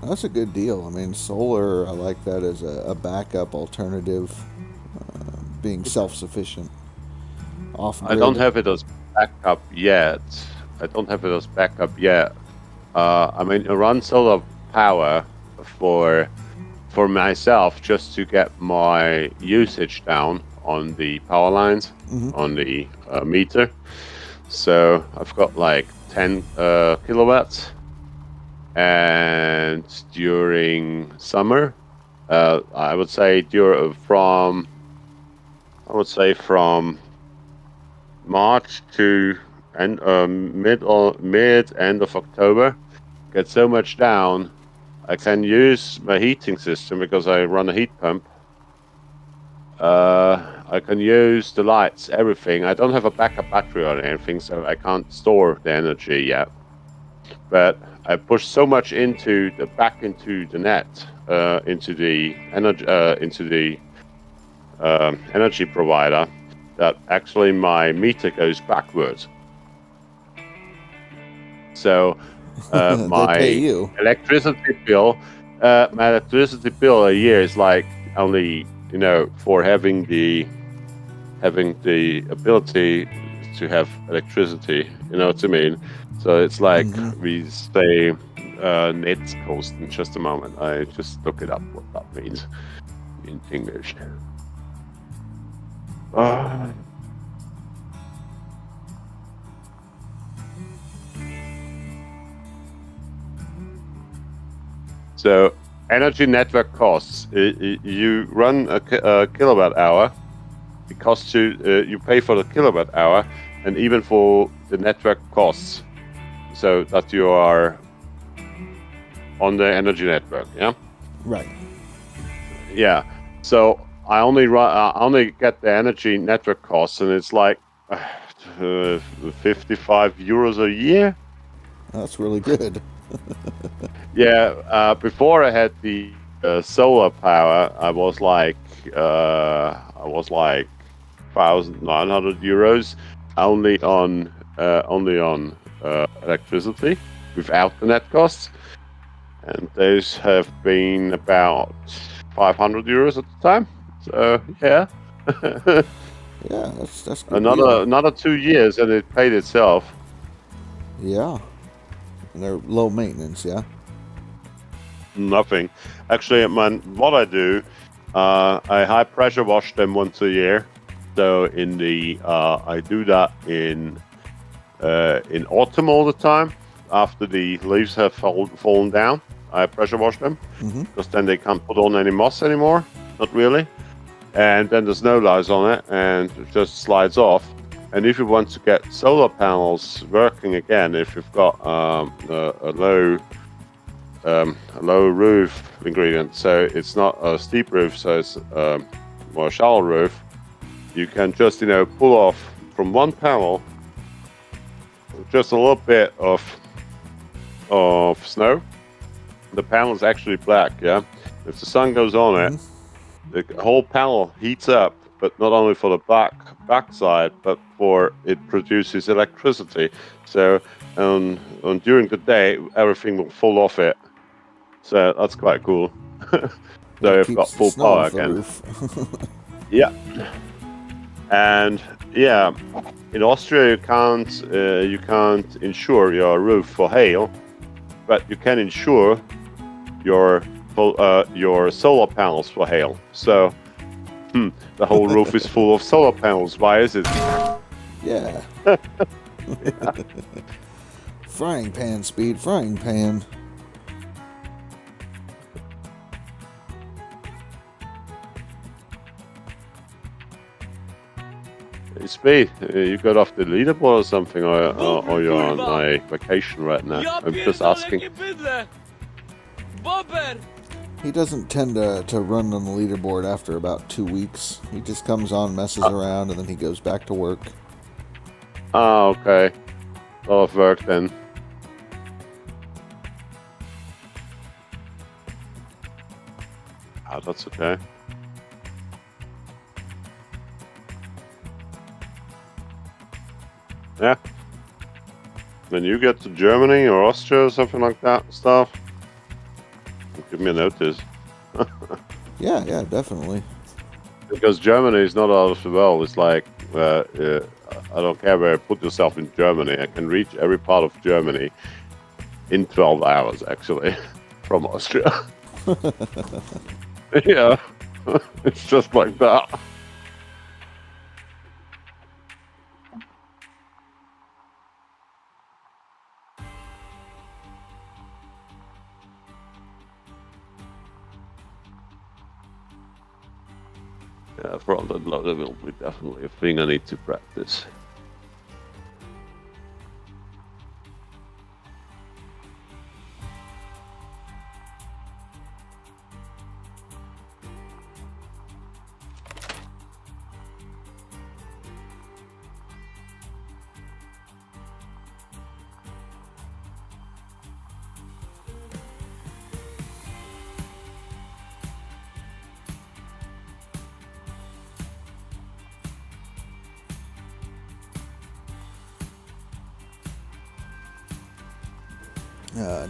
That's a good deal. I mean, solar, I like that as a backup alternative, being self-sufficient. Off-grid. I don't have it as backup yet. I mean, I run solar power for myself just to get my usage down on the power lines, on the meter. So I've got like 10 kilowatts, and during summer, I would say from March to mid end of October, get so much down. I can use my heating system because I run a heat pump. I can use the lights, everything. I don't have a backup battery or anything, so I can't store the energy yet. But I push so much back into the net, into the energy provider, that actually my meter goes backwards. So my electricity bill a year is like only for having the ability to have electricity. You know what I mean? So it's like we say netkost in just a moment. I just look it up what that means in English. So energy network costs. You run a kilowatt hour. It costs you pay for the kilowatt hour and even for the network costs, so that you are on the energy network. Yeah. Right. Yeah. So I only get the energy network costs, and it's like 55 euros a year. That's really good. Yeah. Before I had the solar power, I was like 1,900 euros only on electricity without the net costs, and those have been about 500 euros at the time. So yeah. Yeah, that's good. Another 2 years and it paid itself. Yeah, and they're low maintenance. Yeah. Nothing. Actually, what I do, I high pressure wash them once a year. So I do that in autumn all the time. After the leaves have fallen down, I pressure wash them because then they can't put on any moss anymore. Not really. And then the snow lies on it and it just slides off. And if you want to get solar panels working again, if you've got a low roof ingredient, so it's not a steep roof, so it's more shallow roof, you can just pull off from one panel just a little bit of snow. The panel is actually black. Yeah, if the sun goes on it, the whole panel heats up, but not only for the back side, but for it produces electricity. So during the day, everything will fall off it. So that's quite cool. So you've got full power again. Yeah. And yeah, in Austria you can't insure your roof for hail, but you can insure your solar panels for hail. So the whole roof is full of solar panels. Why is it? Yeah. Frying pan speed, frying pan. Speed, you got off the leaderboard or something, or you're on a vacation right now? I'm just asking. He doesn't tend to run on the leaderboard after about 2 weeks. He just comes on, messes around, and then he goes back to work. Oh, okay. A lot of work then. Oh, that's okay. Yeah. When you get to Germany or Austria or something like that stuff, give me a notice. Yeah, definitely. Because Germany is not out of the world. It's like, I don't care where you put yourself in Germany. I can reach every part of Germany in 12 hours, actually, from Austria. Yeah, it's just like that. Yeah, front-end loader will be definitely a thing I need to practice.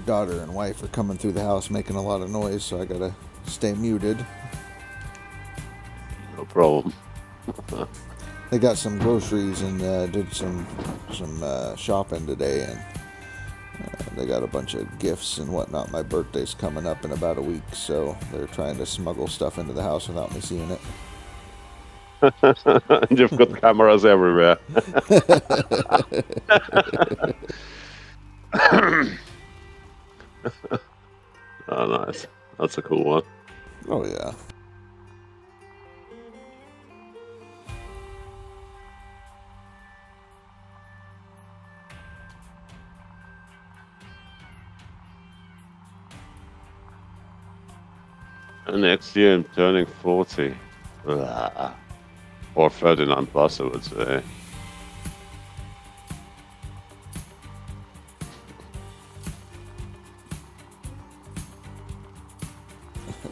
Daughter and wife are coming through the house making a lot of noise, so I gotta stay muted. problem. They got some groceries and did some shopping today, and they got a bunch of gifts and whatnot. My birthday's coming up in about a week, so they're trying to smuggle stuff into the house without me seeing it. You've got cameras everywhere. Oh, nice. That's a cool one. Oh, yeah. And next year I'm turning 40. Blah. Or 39 plus, I would say.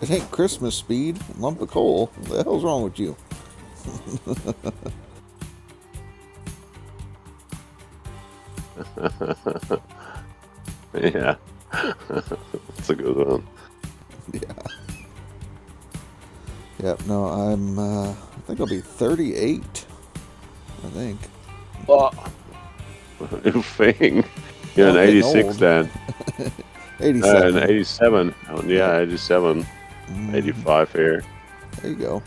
It ain't Christmas, Speed. Lump of coal. What the hell's wrong with you? Yeah. That's a good one. Yeah. Yep, no, I think I'll be 38. I think. What? You think? You're an 86 then. 87. An 87. Oh, yeah, 87. 85 here. There you go.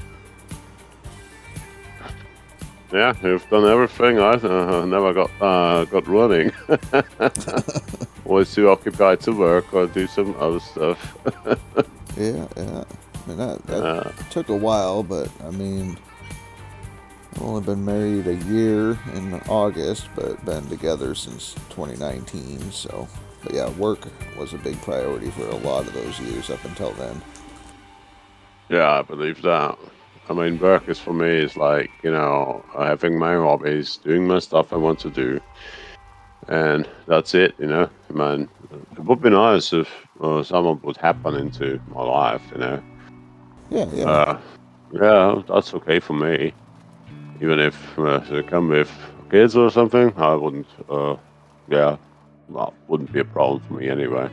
Yeah, you've done everything. I never got running. Always too occupied to work or do some other stuff. Yeah. I mean, that took a while, but I mean, I've only been married a year in August, but been together since 2019. So, but yeah, work was a big priority for a lot of those years up until then. Yeah, I believe that. I mean, work is for me is like, having my hobbies, doing my stuff I want to do, and that's it. I mean, it would be nice if someone would happen into my life. Yeah. Yeah, that's okay for me. Even if they come with kids or something, I wouldn't. Wouldn't be a problem for me anyway.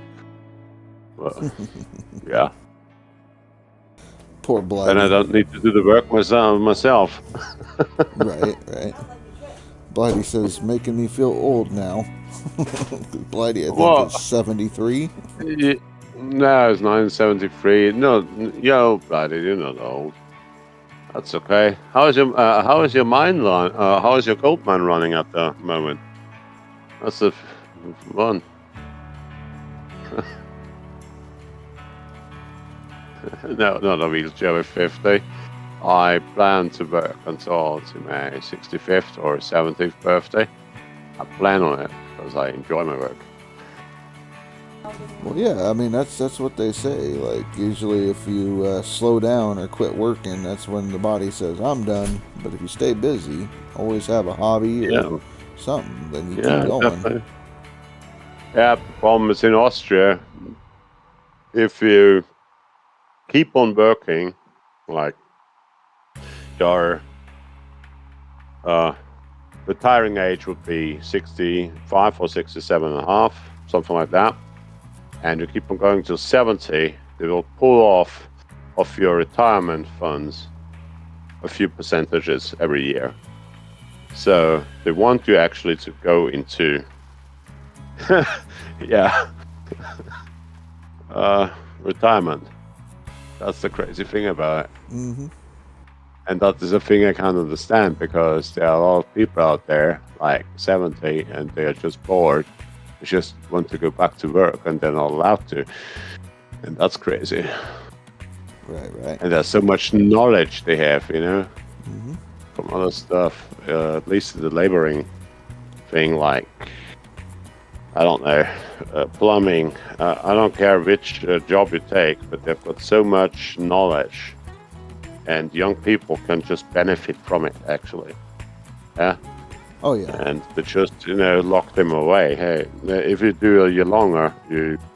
But yeah. Poor Blighty. And I don't need to do the work myself. Right. Blighty says, making me feel old now. Blighty, I think, is 73. No, it's 973. No, Blighty, you're not old. That's okay. How is your mine run? How is your gold mine running at the moment? That's the one. No, not a wheelchair with 50. I plan to work until to my 65th or 70th birthday. I plan on it because I enjoy my work. Well, yeah, I mean, that's what they say. Like, usually if you slow down or quit working, that's when the body says, I'm done. But if you stay busy, always have a hobby or something, then you keep going. Definitely. Yeah, the problem is in Austria, if you keep on working, like your retiring age would be 65 or 67 and a half, something like that, and you keep on going till 70, they will pull off of your retirement funds a few percentages every year. So they want you actually to go into retirement. That's the crazy thing about it. Mm-hmm. And that is a thing I can't understand, because there are a lot of people out there, like 70, and they are just bored. They just want to go back to work, and they're not allowed to. And that's crazy. Right. And there's so much knowledge they have, mm-hmm. from other stuff, at least the laboring thing, like, I don't know, plumbing. I don't care which job you take, but they've got so much knowledge, and young people can just benefit from it, actually. Yeah. Oh yeah. And they just, lock them away. Hey, if you do a year longer,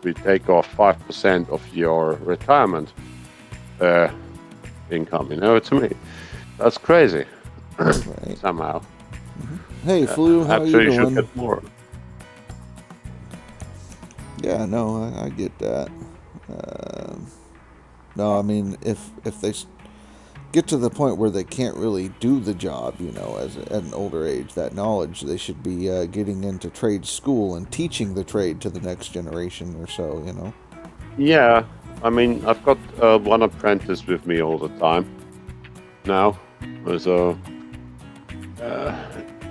we take off 5% of your retirement income. To me, that's crazy. Right. Somehow. Mm-hmm. Hey, Flu, how are you doing? Should get more. Yeah, no, I get that. No, I mean, if they get to the point where they can't really do the job, at an older age, that knowledge, they should be getting into trade school and teaching the trade to the next generation or so. Yeah, I mean, I've got one apprentice with me all the time now. So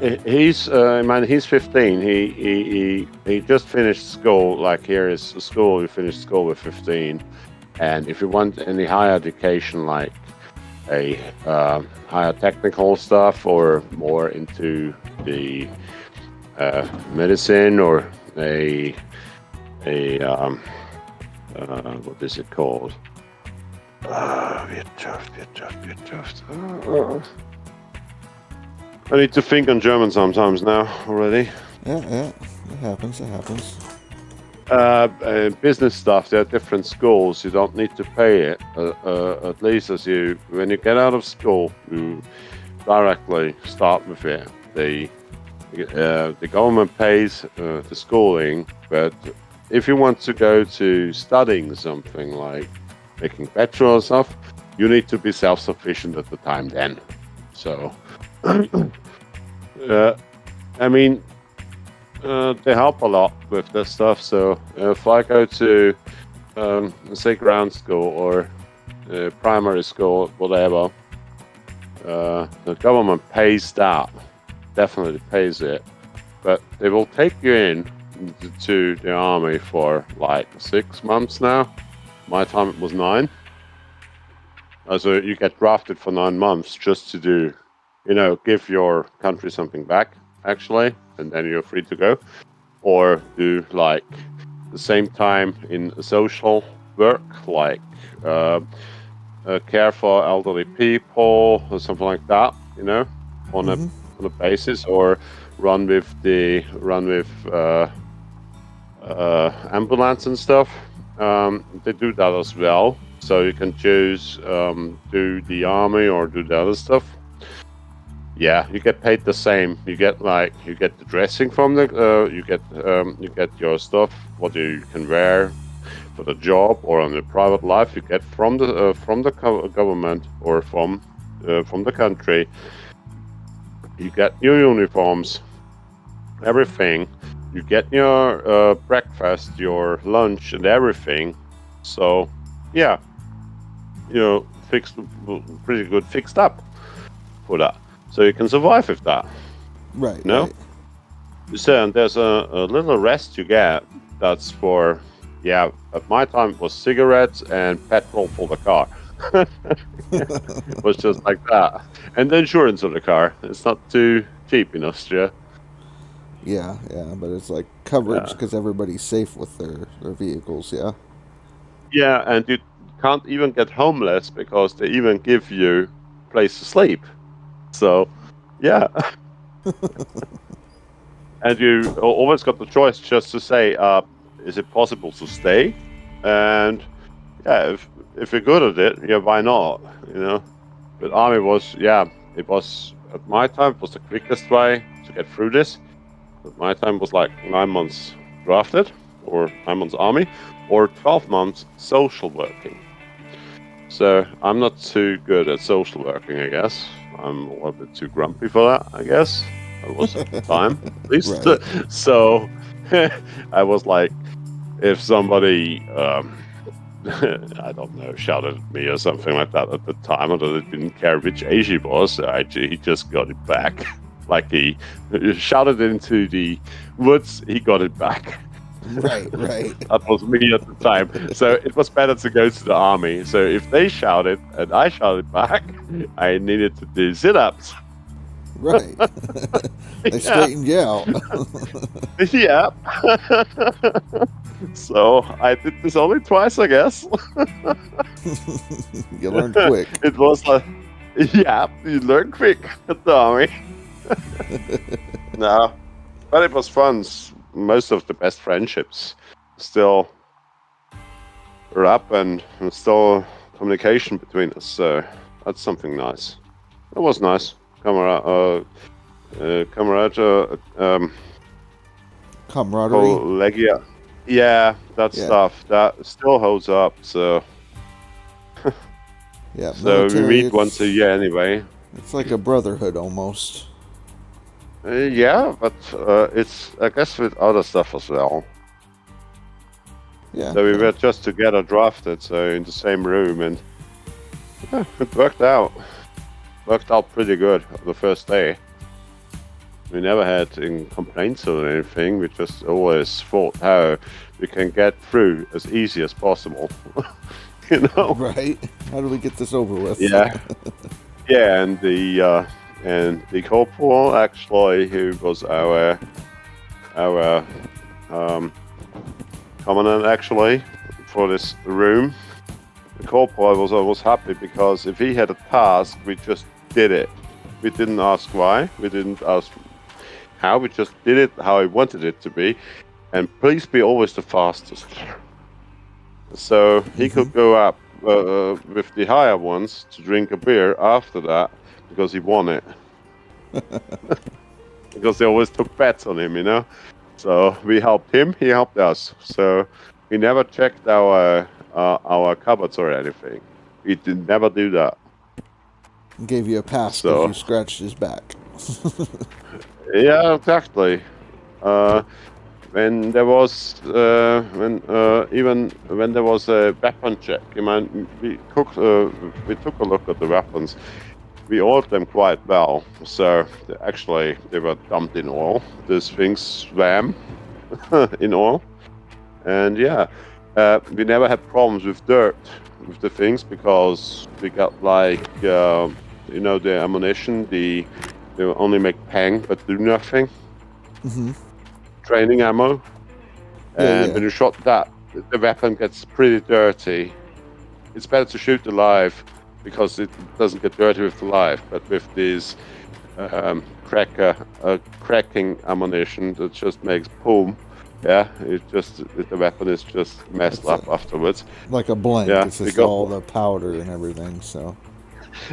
he's 15. He just finished school. Like, here is school. He finished school with 15. And if you want any higher education, like a higher technical stuff or more into the medicine or a what is it called? Wirtschaft. I need to think on German sometimes now already. Yeah, it happens. Business stuff, there are different schools. You don't need to pay it. At least when you get out of school, you directly start with it. The government pays the schooling, but if you want to go to studying something like making petrol or stuff, you need to be self-sufficient at the time then. So, I mean, they help a lot with this stuff. So if I go to, say, ground school or primary school, whatever, the government pays that, definitely pays it. But they will take you in to the army for like 6 months now. My time it was 9. So you get drafted for 9 months just to do, give your country something back, actually, and then you're free to go. Or do like the same time in social work, like care for elderly people or something like that, on a basis, or run with ambulance and stuff. They do that as well. So you can choose do the army or do the other stuff. Yeah, you get paid the same. You get the dressing from you get your stuff, what you can wear for the job or on your private life. You get from the government or from the country. You get your uniforms, everything. You get your breakfast, your lunch, and everything. So, yeah, pretty good fixed up for that. So you can survive with that. Right. Right. So, and there's a little rest you get. That's for, at my time it was cigarettes and petrol for the car. It was just like that. And the insurance of the car. It's not too cheap in Austria. Yeah, but it's like coverage because everybody's safe with their vehicles, yeah? Yeah, and you can't even get homeless because they even give you a place to sleep. So, yeah. And you always got the choice just to say, is it possible to stay? And, yeah, if you're good at it, why not, But army was, it was, at my time, it was the quickest way to get through this. At my time was like 9 months drafted, or 9 months army, or 12 months social working. So I'm not too good at social working, I guess. I'm a little bit too grumpy for that, I guess. I was at the time, at least. Right. So I was like, if somebody, I don't know, shouted at me or something like that at the time, or that didn't care which age he was, he just got it back. Like he shouted into the woods, he got it back. Right. That was me at the time. So it was better to go to the army. So if they shouted and I shouted back, I needed to do sit-ups. Right. They straightened you out. Yeah. So I did this only twice, I guess. You learned quick. It was like, you learn quick at the army. No, but it was fun. Most of the best friendships still are up, and still communication between us. So that's something nice. It was nice. Camaraderie. Collegia. Yeah, that stuff that still holds up. So Yeah, So we military, meet once a year anyway. It's like a brotherhood almost. Yeah, but it's, I guess, with other stuff as well. Yeah. So we were just together drafted, so in the same room, and yeah, it worked out. Worked out pretty good the first day. We never had any complaints or anything. We just always thought how we can get through as easy as possible. You know? Right. How do we get this over with? Yeah. Yeah, and the corporal actually, who was our commandant actually for this room. The corporal was always happy because if he had a task, we just did it. We didn't ask why. We didn't ask how. We just did it how he wanted it to be. And please be always the fastest. So he could go up with the higher ones to drink a beer after that because he won it. Because they always took bets on him, you know. So we helped him, he helped us. So we never checked our cupboards or anything. We did never do that. Gave you a pass because you scratched his back. Yeah, exactly. When there was even when there was a weapon check, I mean, we took a look at the weapons. We oiled them quite well, so they were dumped in oil. These things swam in oil, and yeah, we never had problems with dirt with the things because we got like the ammunition. They only make pang but do nothing. Mm-hmm. Training ammo, and when you shot that, the weapon gets pretty dirty. It's better to shoot the live because it doesn't get dirty with the live, but with these cracking ammunition that just makes boom. Yeah, the weapon is just messed up afterwards. Like a blank. Yeah, it's just all the powder and everything. So.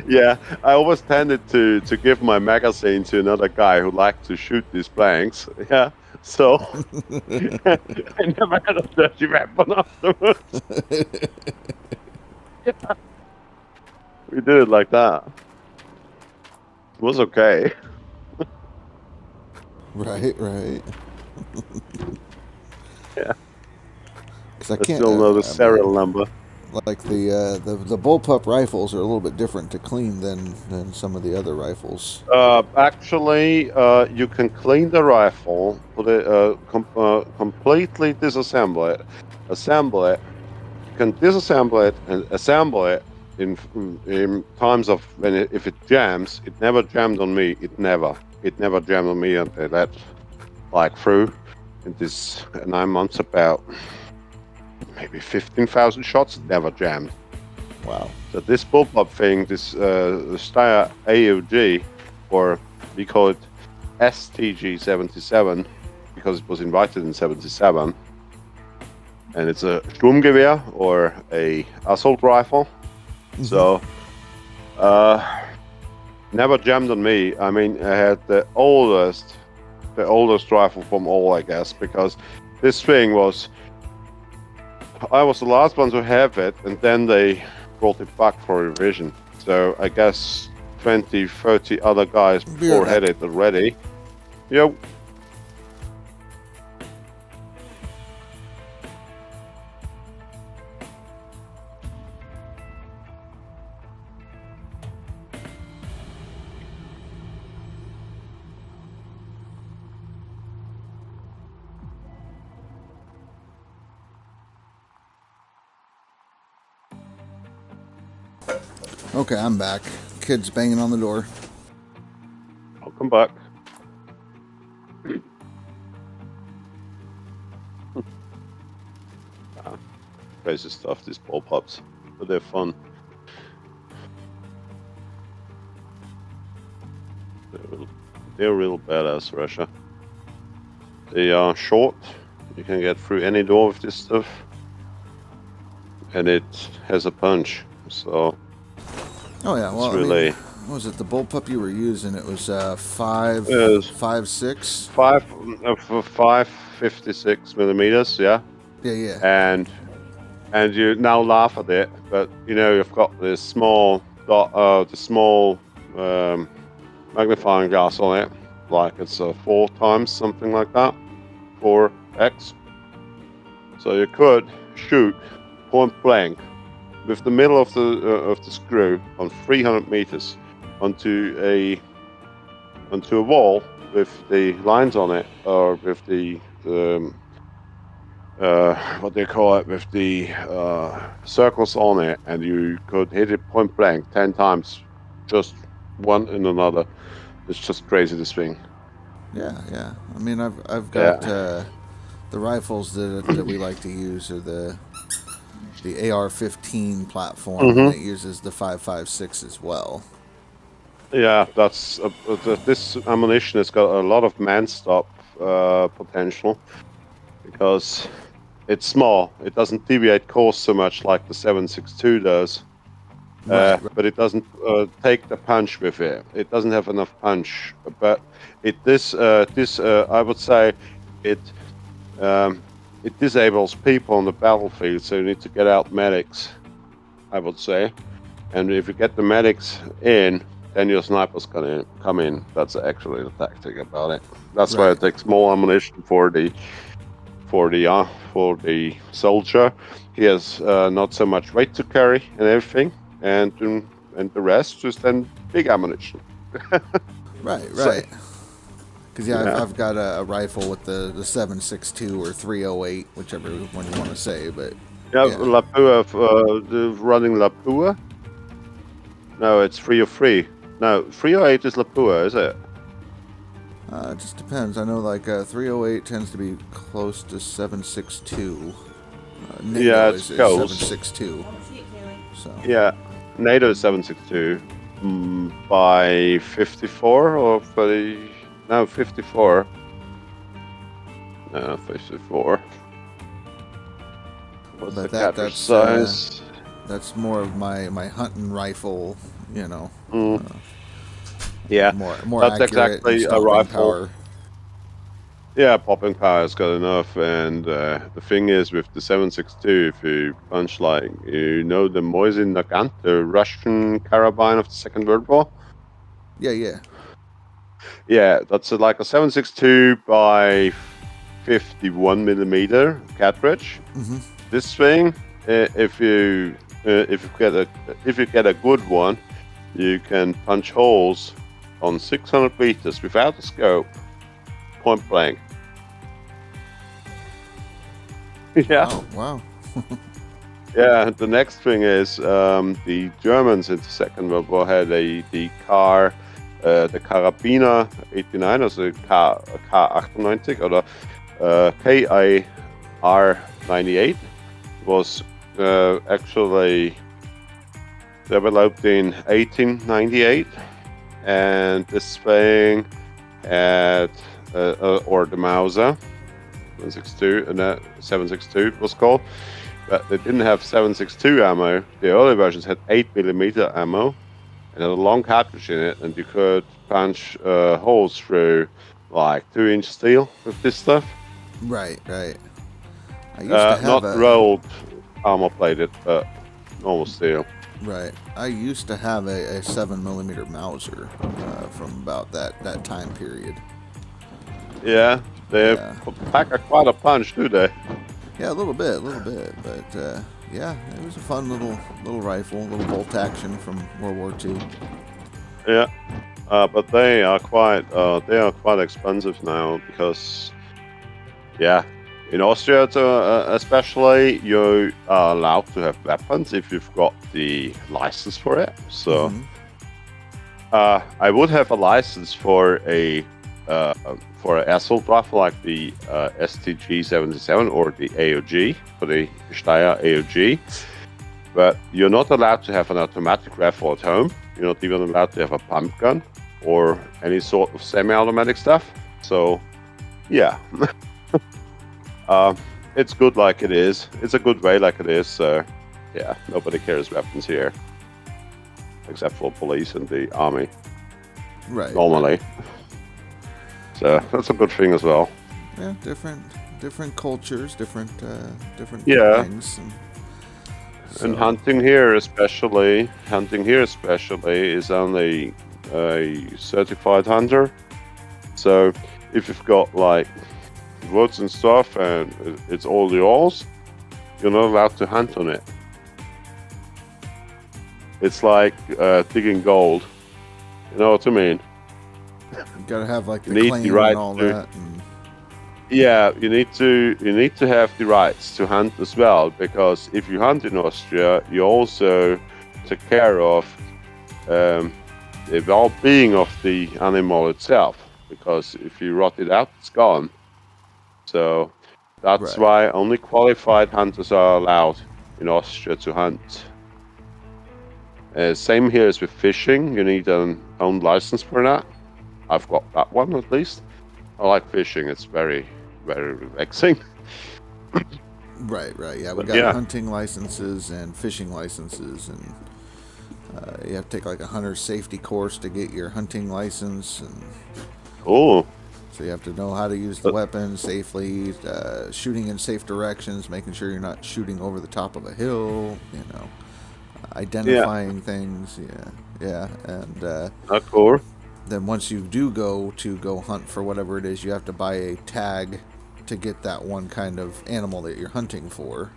Yeah, I always tended to give my magazine to another guy who liked to shoot these blanks. Yeah, so I never had a dirty weapon afterwards. Yeah. We did it like that. It was okay. Right. Yeah. Because I still know the serial number. Like the bullpup rifles are a little bit different to clean than some of the other rifles. Actually, you can clean the rifle, put it completely disassemble it, assemble it. You can disassemble it and assemble it in times of if it jams. It never jammed on me. It never jammed on me until that like through in this 9 months about. Maybe 15,000 shots, never jammed. Wow. So this bullpup thing, this Steyr AUG, or we call it STG-77, because it was invited in 77. And it's a Sturmgewehr, or a assault rifle. Mm-hmm. So, never jammed on me. I mean, I had the oldest rifle from all, I guess, because this thing was... I was the last one to have it, and then they brought it back for revision. So I guess 20, 30 other guys before had it already. Yep. Okay, I'm back. Kids banging on the door. I'll come back. Crazy stuff, these bullpups, but they're fun. They're real badass, Russia. They are short. You can get through any door with this stuff, and it has a punch. So. Oh yeah, well, really... what was it? The bullpup you were using? It was 5.56. 5.56 millimeters. Yeah. Yeah. and you now laugh at it, but you've got this small magnifying glass on it, like it's 4 times something like that, 4x. So you could shoot point blank with the middle of the screw on 300 meters onto a wall with the lines on it, or with the what they call it, with the circles on it, and you could hit it point blank 10 times, just one in another. It's just crazy, this thing. Yeah. I mean, I've got the rifles that we like to use are the AR-15 platform, and it uses the 5.56 as well. Yeah, that's this ammunition has got a lot of man-stop potential, because it's small. It doesn't deviate course so much like the 7.62 does, but it doesn't take the punch with it. It doesn't have enough punch. But I would say it disables people on the battlefield. So you need to get out medics, I would say. And if you get the medics in, then your snipers can come in. That's actually the tactic about it. That's why it takes more ammunition for the soldier. He has not so much weight to carry and everything, and the rest just then big ammunition. Right. Because I've got a rifle with the 7.62 or 308, whichever one you want to say, but Lapua, running Lapua. No, it's 303. No, 308 is Lapua, is it? It just depends. I know, like, 308 tends to be close to 7.62. NATO it's is close. 7.62. So. Yeah, NATO is 7.62 by 54 or 30. No, 54. No, 54. What's the cartridge size? That's more of my hunting rifle, Yeah, more that's accurate, exactly a rifle. Power. Yeah, popping power is good enough, and the thing is with the 7.62, if you punch like the Mosin Nagant, the Russian carabine of the Second World War. Yeah. Yeah, that's like a 7.62 by 51 millimeter cartridge. This thing, if you get a good one, you can punch holes on 600 meters without a scope, point blank. Yeah. Wow. Yeah. The next thing is the Germans in the Second World War had the Karabiner 89, also K98 oder KIR 98 was actually developed in 1898, and this thing had or the Mauser 7.62, and that 7.62 was called, but they didn't have 7.62 ammo. The early versions had 8mm ammo and had a long cartridge in it, and you could punch holes through like 2-inch steel with this stuff. Right. I used to have not rolled armor plated, but normal steel. Right. I used to have a 7mm Mauser from about that time period. Yeah, they pack quite a punch, do they? Yeah, a little bit, but yeah, it was a fun little rifle, little bolt action from World War II. Yeah, but they are quite expensive now, because in Austria, especially, you are allowed to have weapons if you've got the license for it. So, I would have a license for an assault rifle like the STG-77 or the AOG, for the Steyr AOG. But you're not allowed to have an automatic rifle at home. You're not even allowed to have a pump gun or any sort of semi-automatic stuff. So, yeah. It's good like it is. It's a good way like it is. So, yeah, nobody carries weapons here, except for police and the army. Right. Normally. So that's a good thing as well. Yeah, different cultures, different Yeah. things. And So, And hunting here especially is only a certified hunter. So if you've got like woods and stuff and it's all yours, you're not allowed to hunt on it. It's like digging gold. You know what I mean? you gotta have like the need claim the right and all to- that. And, Yeah, you need to have the rights to hunt as well, because if you hunt in Austria, you also take care of the well-being of the animal itself. Because if you rot it out, it's gone. So that's Right. why only qualified hunters are allowed in Austria to hunt. Same here as with fishing. You need an own license for that. I've got that one at least. I like fishing. It's very, very relaxing. right. Yeah, we But got yeah. hunting licenses and fishing licenses, and you have to take like a hunter safety course to get your hunting license, and Oh, so you have to know how to use the weapon safely, shooting in safe directions, making sure you're not shooting over the top of a hill, identifying things, and cool. then once you do go hunt for whatever it is, you have to buy a tag to get that one kind of animal that you're hunting for.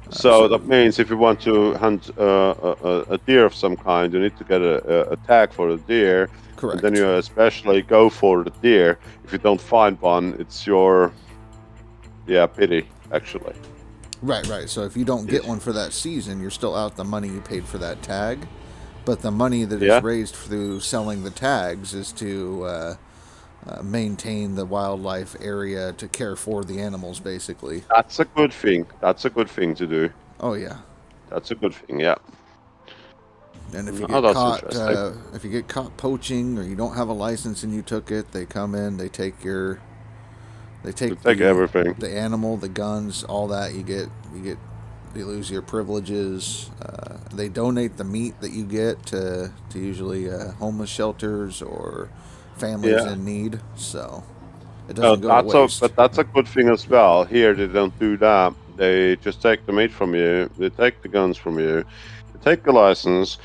So that means if you want to hunt a deer of some kind, you need to get a tag for the deer. Correct. And then you especially go for the deer. If you don't find one, it's your pity, actually. Right. So if you don't get one for that season, you're still out the money you paid for that tag. But the money that is raised through selling the tags is to maintain the wildlife area, to care for the animals, basically. That's a good thing. That's a good thing to do. Oh yeah. That's a good thing. Yeah. And if you that's get caught poaching, or you don't have a license and you took it, they come in, they take everything. the animal, the guns, all that. You lose your privileges. They donate the meat that you get to usually homeless shelters or families in need. So it doesn't go to waste. But that's a good thing as well. Here they don't do that. They just take the meat from you. They take the guns from you. They take the license,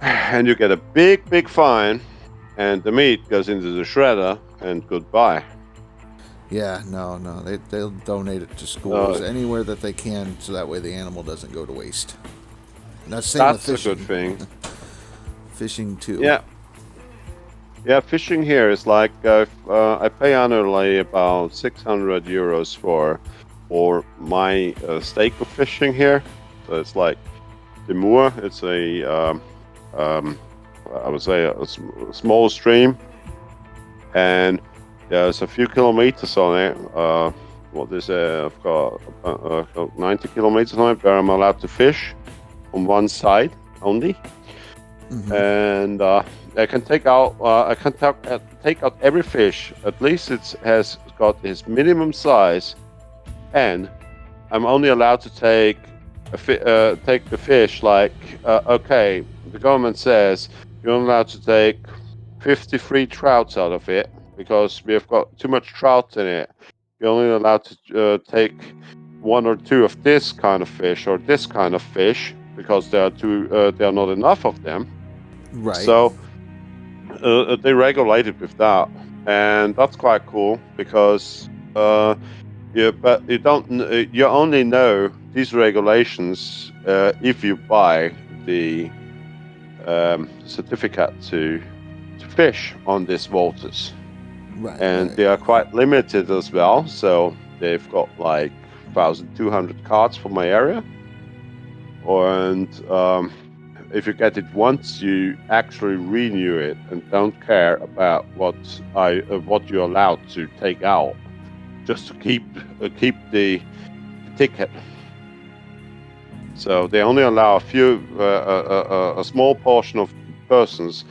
and you get a big fine, and the meat goes into the shredder, and goodbye. Yeah, no, they'll donate it to schools, anywhere that they can, so that way the animal doesn't go to waste. And that's same with fishing. A good thing. Fishing too. Yeah, fishing here is like I pay annually about 600 euros for my stake of fishing here. So it's like the moor. It's a I would say a small stream, and there's a few kilometers on it. I've got 90 kilometers on it where I'm allowed to fish on one side only. Mm-hmm. And I can take out every fish. At least it has got its minimum size, and I'm only allowed to take the fish. Like the government says you're only allowed to take 53 trouts out of it because we have got too much trout in it. You're only allowed to take one or two of this kind of fish or this kind of fish because there are not enough of them. Right. So they regulate it with that, and that's quite cool because you only know these regulations if you buy the certificate to fish on these waters. Right. And they are quite limited as well, so they've got like 1,200 cards for my area, and if you get it once, you actually renew it and don't care about what you're allowed to take out, just to keep the ticket. So they only allow a small portion of persons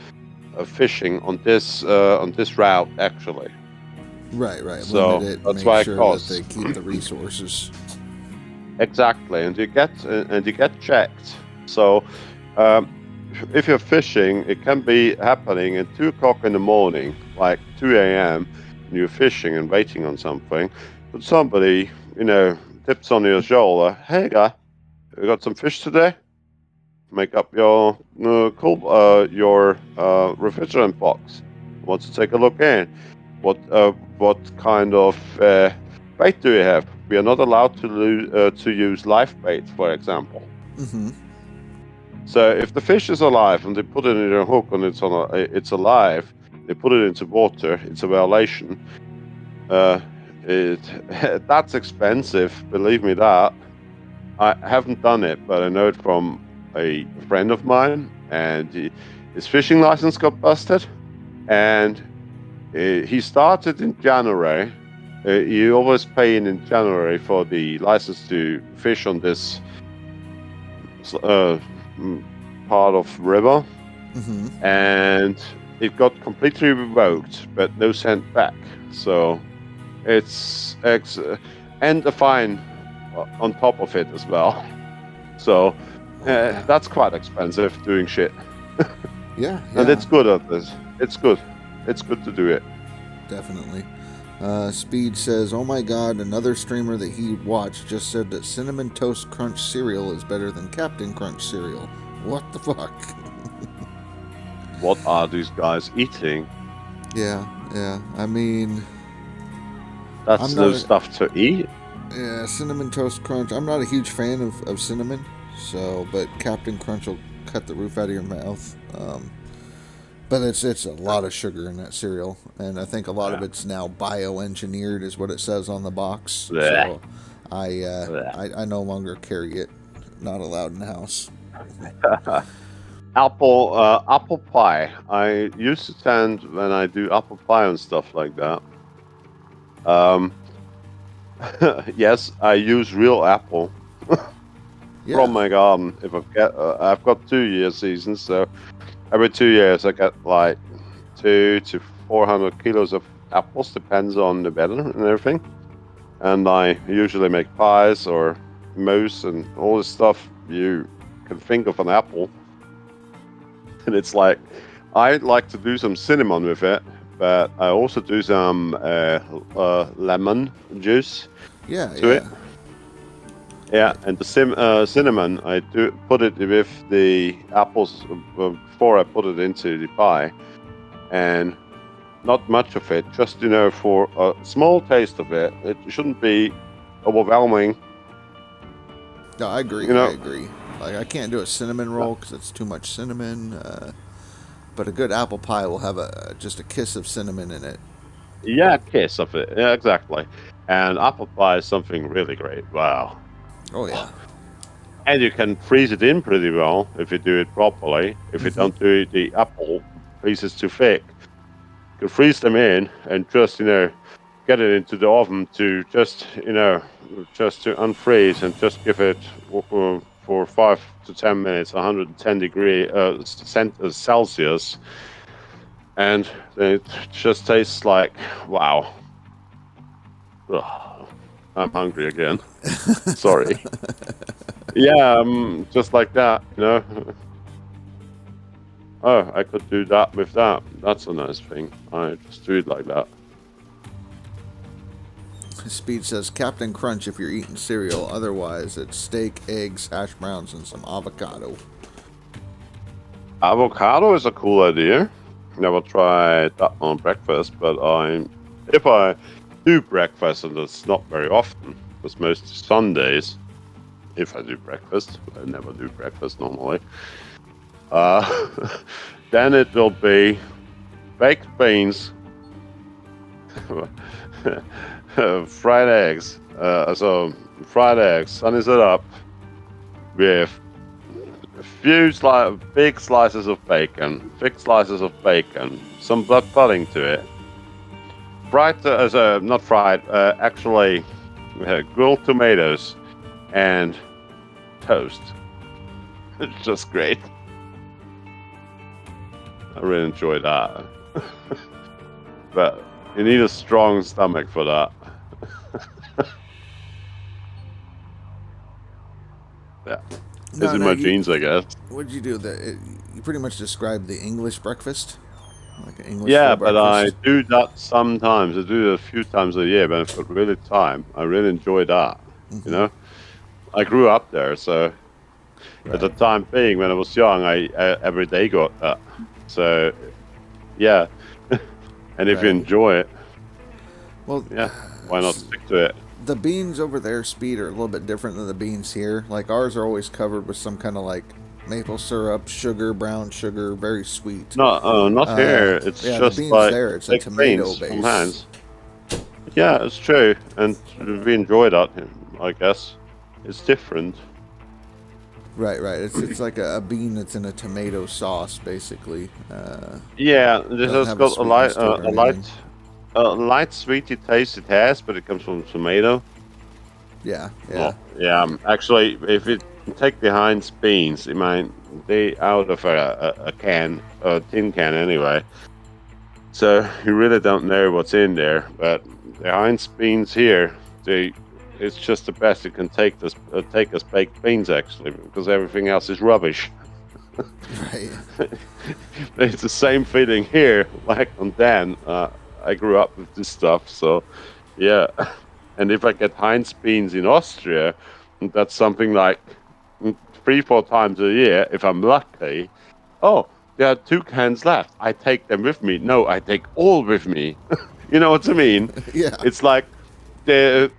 fishing on this route actually. Right. So limit it, that's make why it sure costs. that they keep the resources. Exactly, and you get checked. So if you're fishing, it can be happening at 2 o'clock in the morning, like 2 a.m. and you're fishing and waiting on something, but somebody tips on your shoulder, "Hey guy, you got some fish today? Make up your refrigerant box. Want to take a look in? What kind of bait do you have? We are not allowed to use live bait, for example. Mm-hmm. So if the fish is alive and they put it in a hook and it's alive, they put it into water. It's a violation. That's expensive. Believe me that. I haven't done it, but I know it from a friend of mine, and his fishing license got busted, and he started in January. You always pay in January for the license to fish on this part of river, and it got completely revoked, but no cent back. So it's and a fine on top of it as well. So that's quite expensive doing shit. Yeah. And it's good at this. It's good. It's good to do it. Definitely. Speed says, "Oh my God, another streamer that he watched just said that Cinnamon Toast Crunch cereal is better than Captain Crunch cereal. What the fuck?" What are these guys eating? Yeah. I mean, that's no stuff to eat. Yeah, Cinnamon Toast Crunch. I'm not a huge fan of cinnamon, but Captain Crunch will cut the roof out of your mouth. But it's a lot of sugar in that cereal, and I think a lot of it's now bioengineered, is what it says on the box. Blech. So I no longer carry it. Not allowed in the house. Apple pie. I used to tend when I do apple pie and stuff like that. Yes, I use real apple from my garden. If I've got 2-year seasons, so every 2 years I get like 200 to 400 kilos of apples, depends on the weather and everything. And I usually make pies or mousse and all this stuff you can think of an apple. And it's like, I like to do some cinnamon with it, but I also do some lemon juice to it. Yeah, and the cinnamon, I do put it with the apples before I put it into the pie, and not much of it, just for a small taste of it. It shouldn't be overwhelming. No, I agree. I agree. Like, I can't do a cinnamon roll because it's too much cinnamon. But a good apple pie will have just a kiss of cinnamon in it. Yeah, a kiss of it. Yeah, exactly. And apple pie is something really great. Wow. Oh, yeah. And you can freeze it in pretty well if you do it properly. If you don't do the apple pieces too thick, you can freeze them in and just, get it into the oven to just to unfreeze and just give it for 5 to 10 minutes, 110 degrees Celsius. And it just tastes like, wow. Ugh. I'm hungry again. Sorry. Yeah, just like that, Oh, I could do that with that. That's a nice thing. I just do it like that. Speed says, "Captain Crunch if you're eating cereal. Otherwise, it's steak, eggs, hash browns, and some avocado." Avocado is a cool idea. Never tried that on breakfast, but if I do breakfast, and it's not very often, it's mostly Sundays. If I do breakfast, I never do breakfast normally. Then it will be baked beans, fried eggs. Fried eggs, sunnies it up with a few big slices of bacon, thick slices of bacon, some blood pudding to it. Not fried, actually grilled tomatoes and toast. It's just great. I really enjoy that. But you need a strong stomach for that. Yeah. It's in my genes, I guess. What'd you do? You pretty much described the English breakfast? Like an English but breakfast. I do that sometimes. I do it a few times a year, but I've got really time. I really enjoy that. I grew up there, so at the time being, when I was young, I every day got that. So, yeah. And if you enjoy it, well, yeah, why not stick to it? The beans over there, Speed, are a little bit different than the beans here. Like, ours are always covered with some kind of like maple syrup, sugar, brown sugar, very sweet. No, not here. It's just the beans like there. It's a tomato base. From hands. Yeah, it's true, and we enjoy that. I guess it's different. Right. It's like a bean that's in a tomato sauce, basically. Yeah, this has got a light sweety taste. It has, but it comes from tomato. Yeah. Yeah. Actually, if you take the Heinz beans, they out of a tin can anyway. So you really don't know what's in there. But the Heinz beans here, it's just the best you can take as baked beans, actually, because everything else is rubbish. Right. It's the same feeling here, like on Dan. I grew up with this stuff, so yeah. And if I get Heinz beans in Austria, that's something like 3-4 times a year, if I'm lucky. Oh, there are 2 cans left. I take them with me. No, I take all with me. You know what I mean? Yeah. It's like, they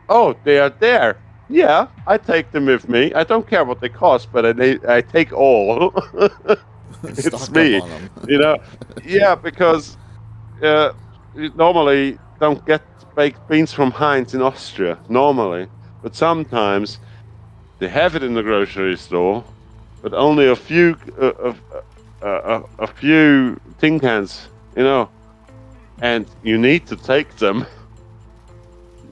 are there. Yeah, I take them with me. I don't care what they cost, but I take all. It's me. You know? Yeah, because you normally don't get baked beans from Heinz in Austria, normally. But sometimes they have it in the grocery store, but only a few tin cans, you know, and you need to take them.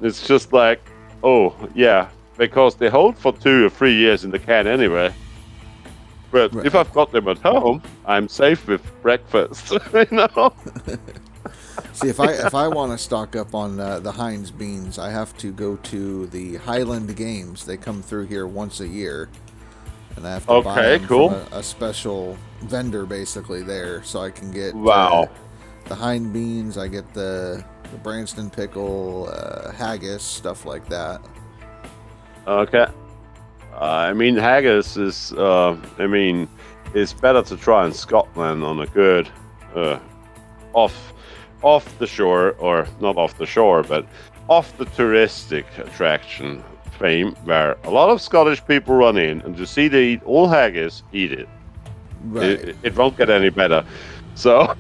It's just like, oh yeah, because they hold for 2 or 3 years in the can anyway. But if I've got them at home, I'm safe with breakfast. You know. See, if I want to stock up on the Heinz beans, I have to go to the Highland Games. They come through here once a year, and I have to buy them from a special vendor basically there, so I can get the Heinz beans. I get the Branston pickle, haggis, stuff like that. Okay. Haggis is, it's better to try in Scotland on a good off the shore, or not off the shore, but off the touristic attraction fame, where a lot of Scottish people run in, and to see they eat all haggis, eat it. Right. It won't get any better. So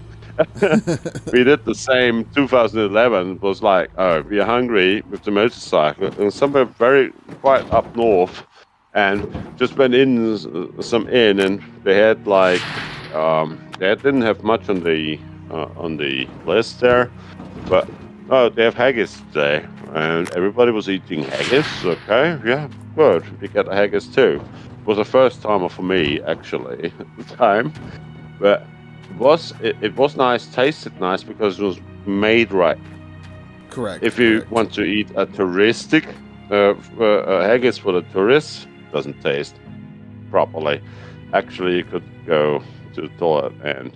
we did the same 2011. It was like, oh, we're hungry with the motorcycle, and somewhere quite up north, and just went in some inn, and they had like they didn't have much on the list there, but they have haggis today, and everybody was eating haggis. Okay, yeah, good. We get haggis too. It was the first time for me actually at the time, but it was nice, tasted nice because it was made right. Correct. If you want to eat a touristic haggis for the tourists, doesn't taste properly. Actually, you could go to the toilet and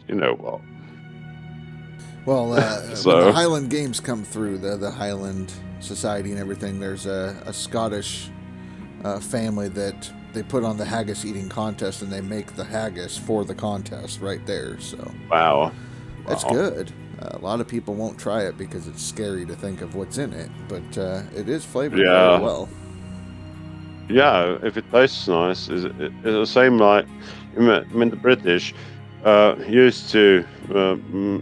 Well, when the Highland Games come through, the Highland Society and everything, there's a Scottish family that they put on the haggis eating contest, and they make the haggis for the contest right there. So wow. It's good. A lot of people won't try it because it's scary to think of what's in it, but it is flavored very well. Yeah, if it tastes nice, it's the same like the British used to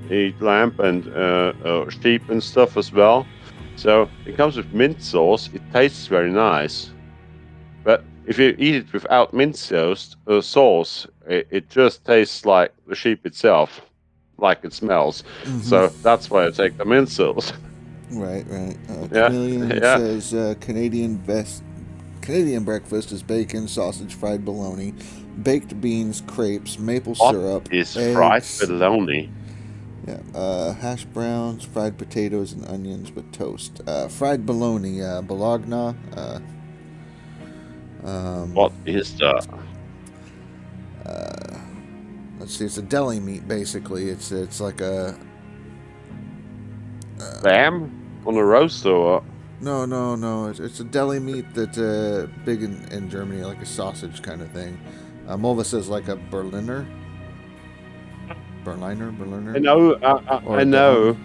eat lamb and sheep and stuff as well. So it comes with mint sauce. It tastes very nice, but if you eat it without mint sauce, it just tastes like the sheep itself, like it smells. Mm-hmm. So that's why I take the mint sauce. Right. Chameleon says Canadian breakfast is bacon, sausage, fried bologna, baked beans, crepes, maple syrup. What is eggs, fried bologna? Yeah, hash browns, fried potatoes, and onions with toast. Fried bologna, bologna. What is that? Let's see. It's a deli meat, basically. It's like a lamb on a roast or what? No. It's a deli meat that's big in Germany, like a sausage kind of thing. Mulva says like a Berliner. Berliner. I know. Or I know.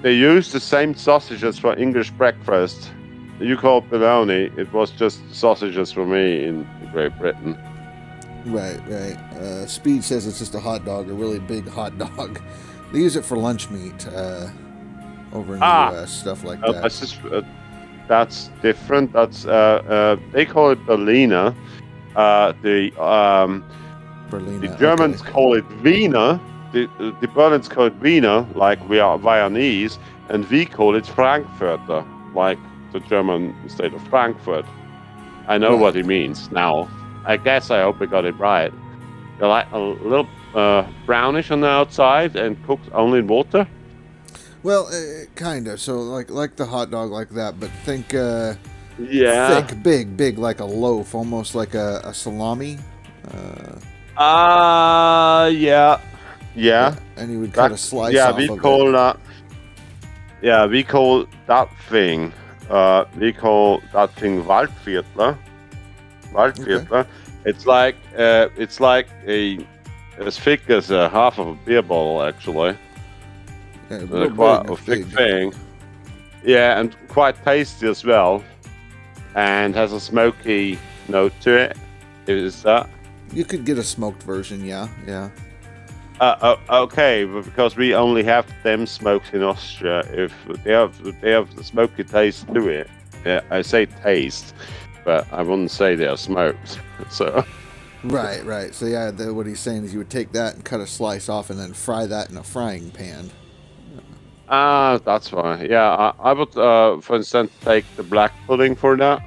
They use the same sausages for English breakfast. You call it bologna. It was just sausages for me in Great Britain. Right. Speed says it's just a hot dog, a really big hot dog. They use it for lunch meat over in the U.S. Stuff like that. That's different. That's they call it Berliner. Berliner. The Germans call it Wiener. The Berlins call it Wiener, like we are Viennese, and we call it Frankfurter, like the German state of Frankfurt. I know what he means now. I hope I got it right. They're like a little brownish on the outside and cooked only in water. Well, kind of. So like the hot dog like that, but think thick, big, like a loaf, almost like a salami. Yeah. And you would cut a slice off of it. We call that thing. We call that thing Waldviertler. Okay. It's like as thick as half of a beer bottle, actually. Yeah, quite a thick thing. Yeah, and quite tasty as well, and has a smoky note to it. Is that? You could get a smoked version, yeah. Okay, but because we only have them smoked in Austria, if they have the smoky taste to it. Yeah, I say taste, but I wouldn't say they are smoked. So. Right. So yeah, what he's saying is you would take that and cut a slice off, and then fry that in a frying pan. That's fine. Yeah, I would, for instance, take the black pudding for that.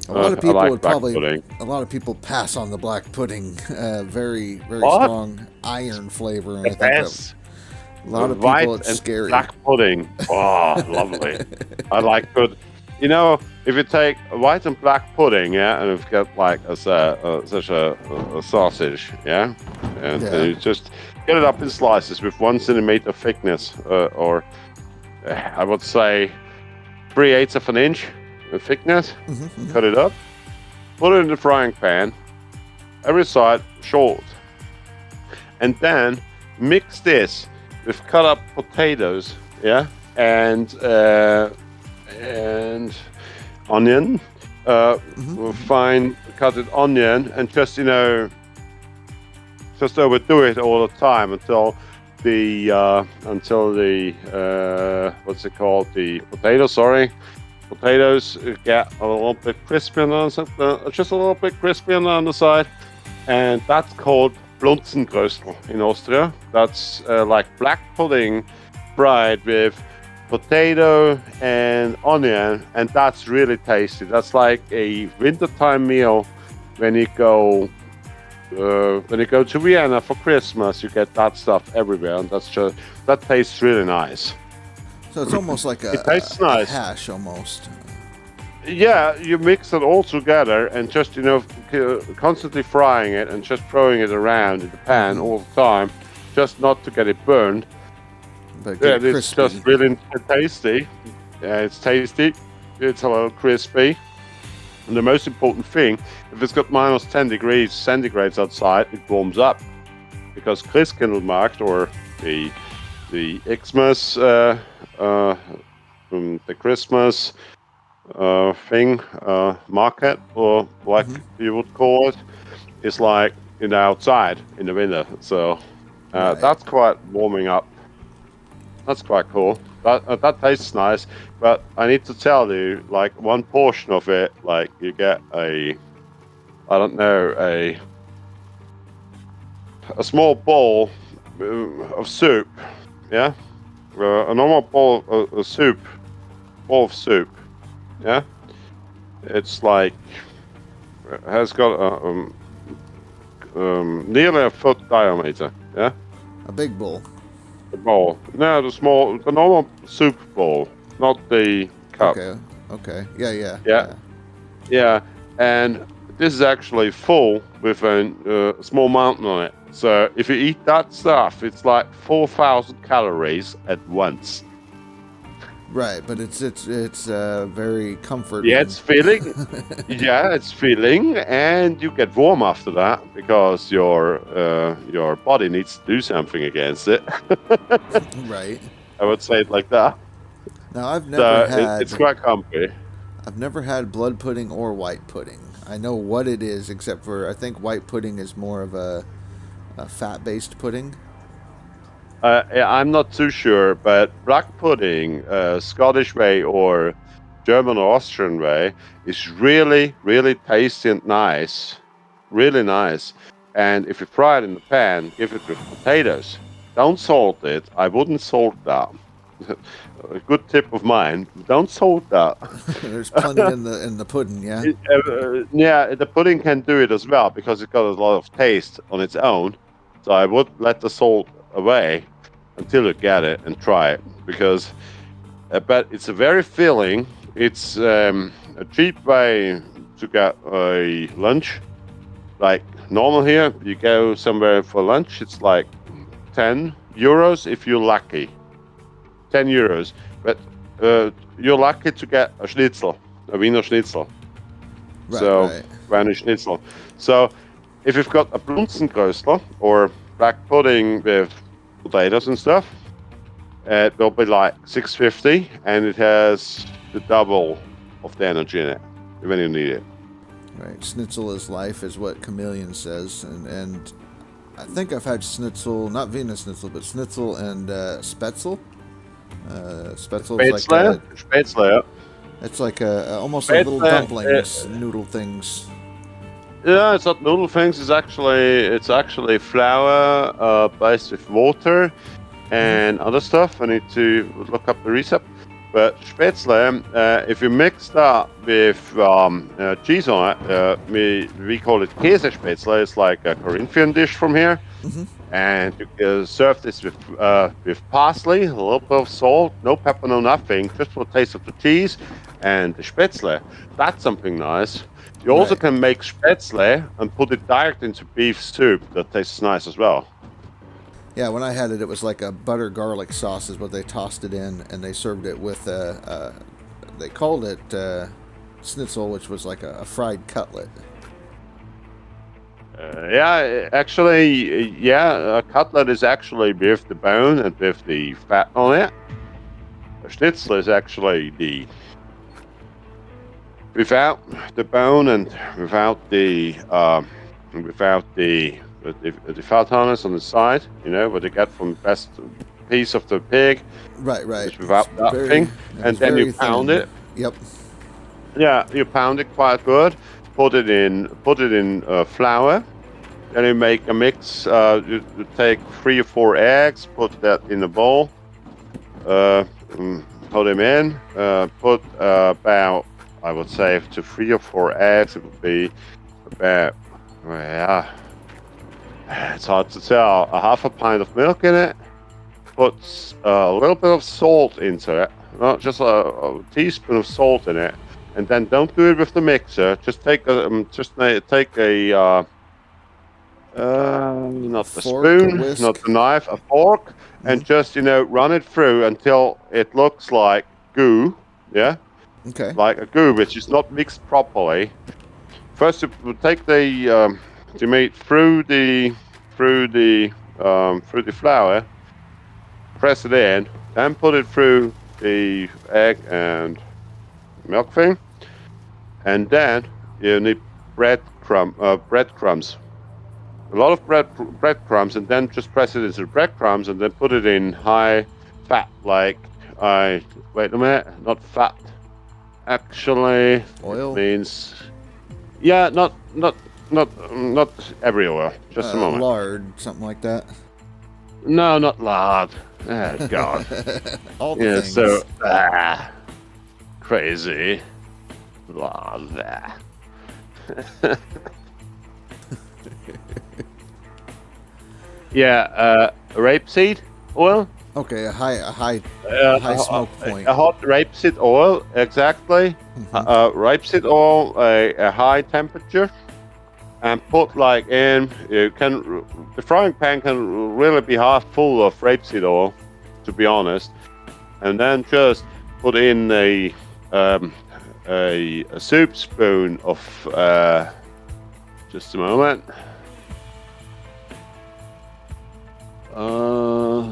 A lot of people like pudding. A lot of people pass on the black pudding. Very strong iron flavor, and I think that a lot of people it's scary. Black pudding. Oh, lovely. I like good. You know, if you take white and black pudding, yeah, and you've got like such a sausage, yeah, and you just get it up in slices with 1 centimeter thickness, or I would say 3/8 of an inch in thickness. Mm-hmm. Cut it up, put it in the frying pan, every side short, and then mix this with cut up potatoes, yeah, and onion, fine cutted onion, and just overdo it all the time until the what's it called, the potatoes get a little bit crispy on just a little bit crispy on the underside, and that's called Blunzengröstel in Austria. That's like black pudding fried with potato and onion, and that's really tasty. That's like a wintertime meal. When you go to Vienna for Christmas, you get that stuff everywhere, and that tastes really nice. So it's almost like it tastes nice. A hash almost. Yeah, you mix it all together and just constantly frying it and just throwing it around in the pan all the time, just not to get it burned. But it's just really tasty. Yeah, it's tasty. It's a little crispy. And the most important thing, if it's got minus 10 degrees centigrade outside, it warms up. Because Christkindlmarkt, or the Xmas, the Christmas thing, market, or like you would call it, is like outside in the winter. So that's quite warming up. That's quite cool. That tastes nice, but I need to tell you, like, one portion of it, like, you get a small bowl of soup, yeah, a normal bowl of soup, yeah. It's like has got nearly a foot diameter, yeah. A big bowl. The bowl. No, the normal soup bowl, not the cup. Okay. Yeah. And this is actually full with a small mountain on it. So if you eat that stuff, it's like 4,000 calories at once. Right, but it's very comforting. Yeah, it's filling. Yeah, it's filling, and you get warm after that because your body needs to do something against it. Right. I would say it like that. Now It's quite comfy. I've never had blood pudding or white pudding. I know what it is, except for I think white pudding is more of a fat-based pudding. I'm not too sure, but black pudding, Scottish way or German or Austrian way, is really, really tasty and nice. Really nice. And if you fry it in the pan, give it with potatoes. Don't salt it. I wouldn't salt that. A good tip of mine: don't salt that. There's plenty in the pudding, yeah. Yeah, the pudding can do it as well because it's got a lot of taste on its own. So I would let the salt away until you get it and try it, because but it's a very filling. It's a cheap way to get a lunch. Like normal here, you go somewhere for lunch, it's like 10 euros if you're lucky. 10 euros, but you're lucky to get a schnitzel, a Wiener Schnitzel. Wiener Schnitzel. So if you've got a Blunzengrösler or black pudding with potatoes and stuff, it will be like 6.50, and it has the double of the energy in it when you need it. Right, schnitzel is life, is what Chameleon says, and I think I've had schnitzel, not Wiener Schnitzel, but schnitzel and spätzle. Spätzle is like Spätzle. It's like almost like little dumplings, noodle things. Yeah, it's not noodle things. It's actually flour based with water and other stuff. I need to look up the recipe. But Spätzle, if you mix that with cheese on it, we call it Käsespätzle. It's like a Corinthian dish from here. Mm-hmm. And you serve this with parsley, a little bit of salt, no pepper, no nothing, just for the taste of the cheese and the Spätzle. That's something nice. You also can make Spätzle and put it direct into beef soup. That tastes nice as well. Yeah, when I had it, it was like a butter garlic sauce is what they tossed it in, and they served it with they called it schnitzel, which was like a fried cutlet. A cutlet is actually with the bone and with the fat on it. A schnitzel is actually without the bone and without the fat harness on the side, what you get from the best piece of the pig. Right. Just without that thing. And then you pound it. Yep. Yeah, you pound it quite good. Put it in flour. Then you make a mix. You take 3 or 4 eggs. Put that in a bowl. Put them in. Put about, I would say, to 3 or 4 eggs. It would be about, it's hard to tell. A half a pint of milk in it. Put a little bit of salt into it. Not just a teaspoon of salt in it. And then don't do it with the mixer. Just take a not the spoon, not the knife, a fork, and just run it through until it looks like goo. Yeah. Okay. Like a goo, which is not mixed properly. First, you take the meat through the flour, press it in, then put it through the egg and milk thing, and then you need breadcrumbs. A lot of breadcrumbs, and then just press it into the breadcrumbs, and then put it in high fat. Wait a minute, not fat. Actually, oil means not every oil. Just a moment. Lard, something like that. No, not lard. Oh God. All the things. So crazy. Lard. Rapeseed oil. Okay, a high smoke point. A hot rapeseed oil, exactly. Mm-hmm. Rapeseed oil, a high temperature, and put the frying pan can really be half full of rapeseed oil, to be honest, and then just put in a soup spoon of just a moment.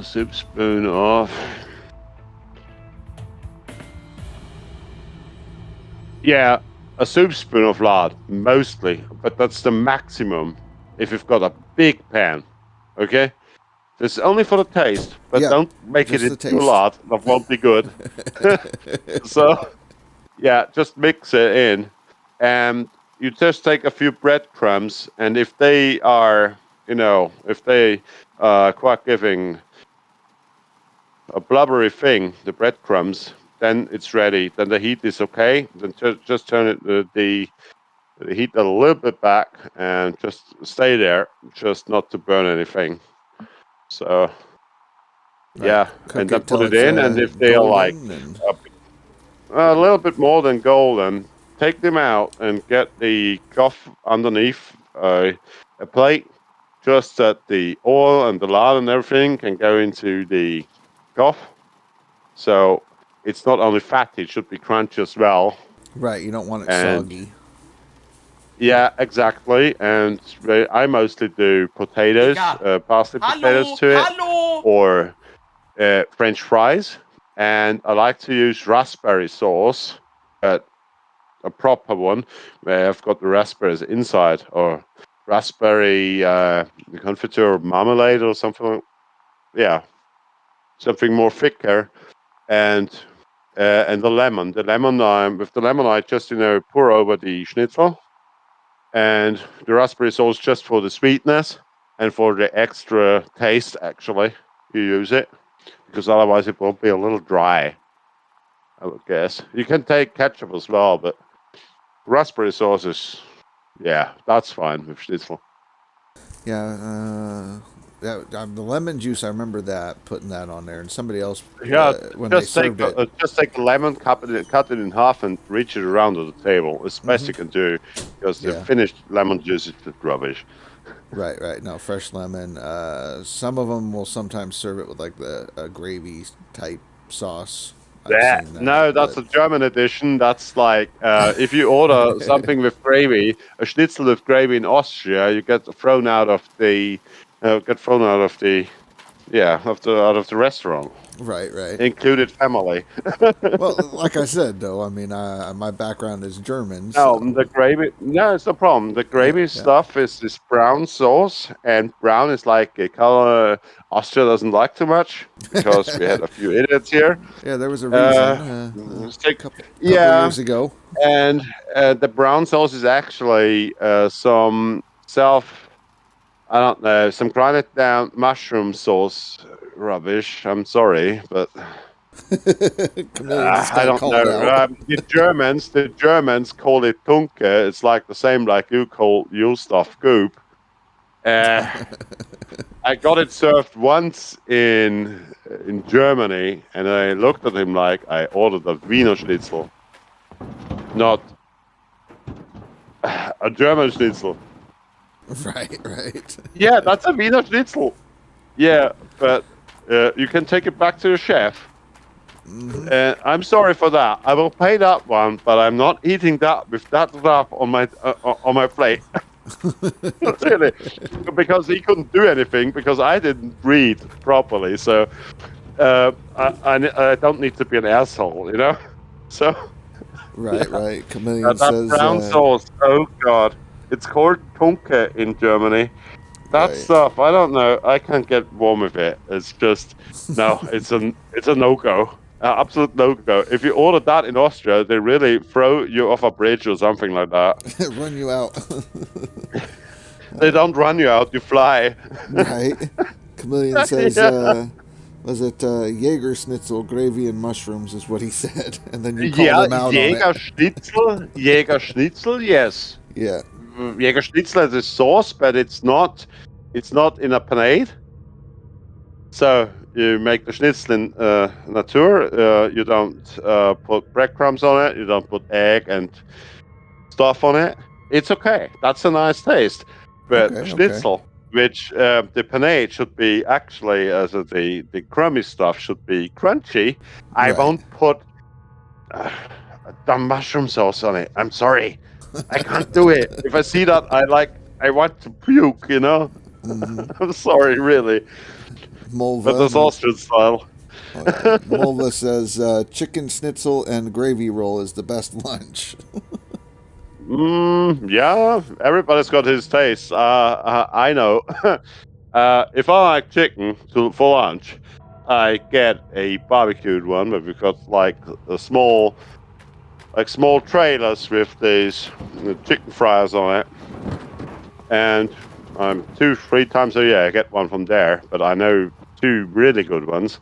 Soup spoon of a soup spoon of lard mostly, but that's the maximum if you've got a big pan. Okay. This is only for the taste, but don't make it into lard. That won't be good. So, just mix it in. And you just take a few breadcrumbs, and if they are, quite giving a blubbery thing, the breadcrumbs, then it's ready. Then the heat is okay. Then just turn it the heat a little bit back and just stay there, just not to burn anything. So, and then put it in, and if they are like a little bit more than golden, take them out and get the cloth underneath a plate, just that the oil and the lard and everything can go into the cloth. So it's not only fatty, it should be crunchy as well. Right, you don't want it soggy. Yeah, exactly. And I mostly do potatoes, parsley potatoes to it, or French fries. And I like to use raspberry sauce, a proper one, where I've got the raspberries inside, or raspberry confiture marmalade or something. Yeah, something more thicker. And the lemon. With the lemon, I just pour over the schnitzel. And the raspberry sauce just for the sweetness and for the extra taste, actually, you use it. Because otherwise it will be a little dry, I would guess. You can take ketchup as well, but raspberry sauce is, that's fine with schnitzel. Yeah, the lemon juice, I remember putting that on there, and somebody else, when just they served it. Just take a lemon, cut it in half, and reach it around to the table. It's the best you can do, because the finished lemon juice is just rubbish. Right. No, fresh lemon. Some of them will sometimes serve it with like a gravy type sauce. That's a German edition. That's like if you order something with gravy, a schnitzel with gravy in Austria, you get thrown out of the restaurant. Right. Included family. Well, like I said, though, I mean, my background is German. No, the gravy. No, it's no problem. The gravy stuff is this brown sauce, and brown is like a color Austria doesn't like too much because we had a few idiots here. Yeah, there was a reason. A couple years ago. And the brown sauce is actually some some grinded down mushroom sauce rubbish. I'm sorry, but I don't know. The Germans call it Tunke. It's like the same like you call your stuff goop. I got it served once in Germany, and I looked at him like I ordered a Wiener Schnitzel, not a German Schnitzel. Right. Yeah, that's a Wiener Schnitzel. Yeah, but you can take it back to the chef. I'm sorry for that. I will pay that one, but I'm not eating that with that stuff on my plate. Really, because he couldn't do anything because I didn't read properly. So I don't need to be an asshole, So right. Chameleon says brown sauce. Oh God, it's called Tunke in Germany. That stuff, I don't know. I can't get warm with it. It's just no. It's a no-go. Absolute no-go. If you order that in Austria, they really throw you off a bridge or something like that. Run you out. They don't run you out. You fly. Right. Chameleon says, was it Jaeger Schnitzel, gravy and mushrooms is what he said. And then you called him out on it. Jaeger Schnitzel, yes. Yeah. Jaeger Schnitzel is a sauce, but it's not in a panade. So you make the schnitzel in nature. You don't put breadcrumbs on it. You don't put egg and stuff on it. It's okay. That's a nice taste. But schnitzel, which the panade should be actually, the crummy stuff should be crunchy. I won't put Dumb mushroom sauce on it. I'm sorry, I can't do it. If I see that, I want to puke. You know. I'm sorry, really. Mulva, But that's Austrian style. Mulva says chicken schnitzel and gravy roll is the best lunch. Yeah, everybody's got his taste. I know. If I like chicken for lunch, I get a barbecued one, but we've got like small trailers with these chicken fryers on it, and 2-3 times a year I get one from there. But I know 2 really good ones,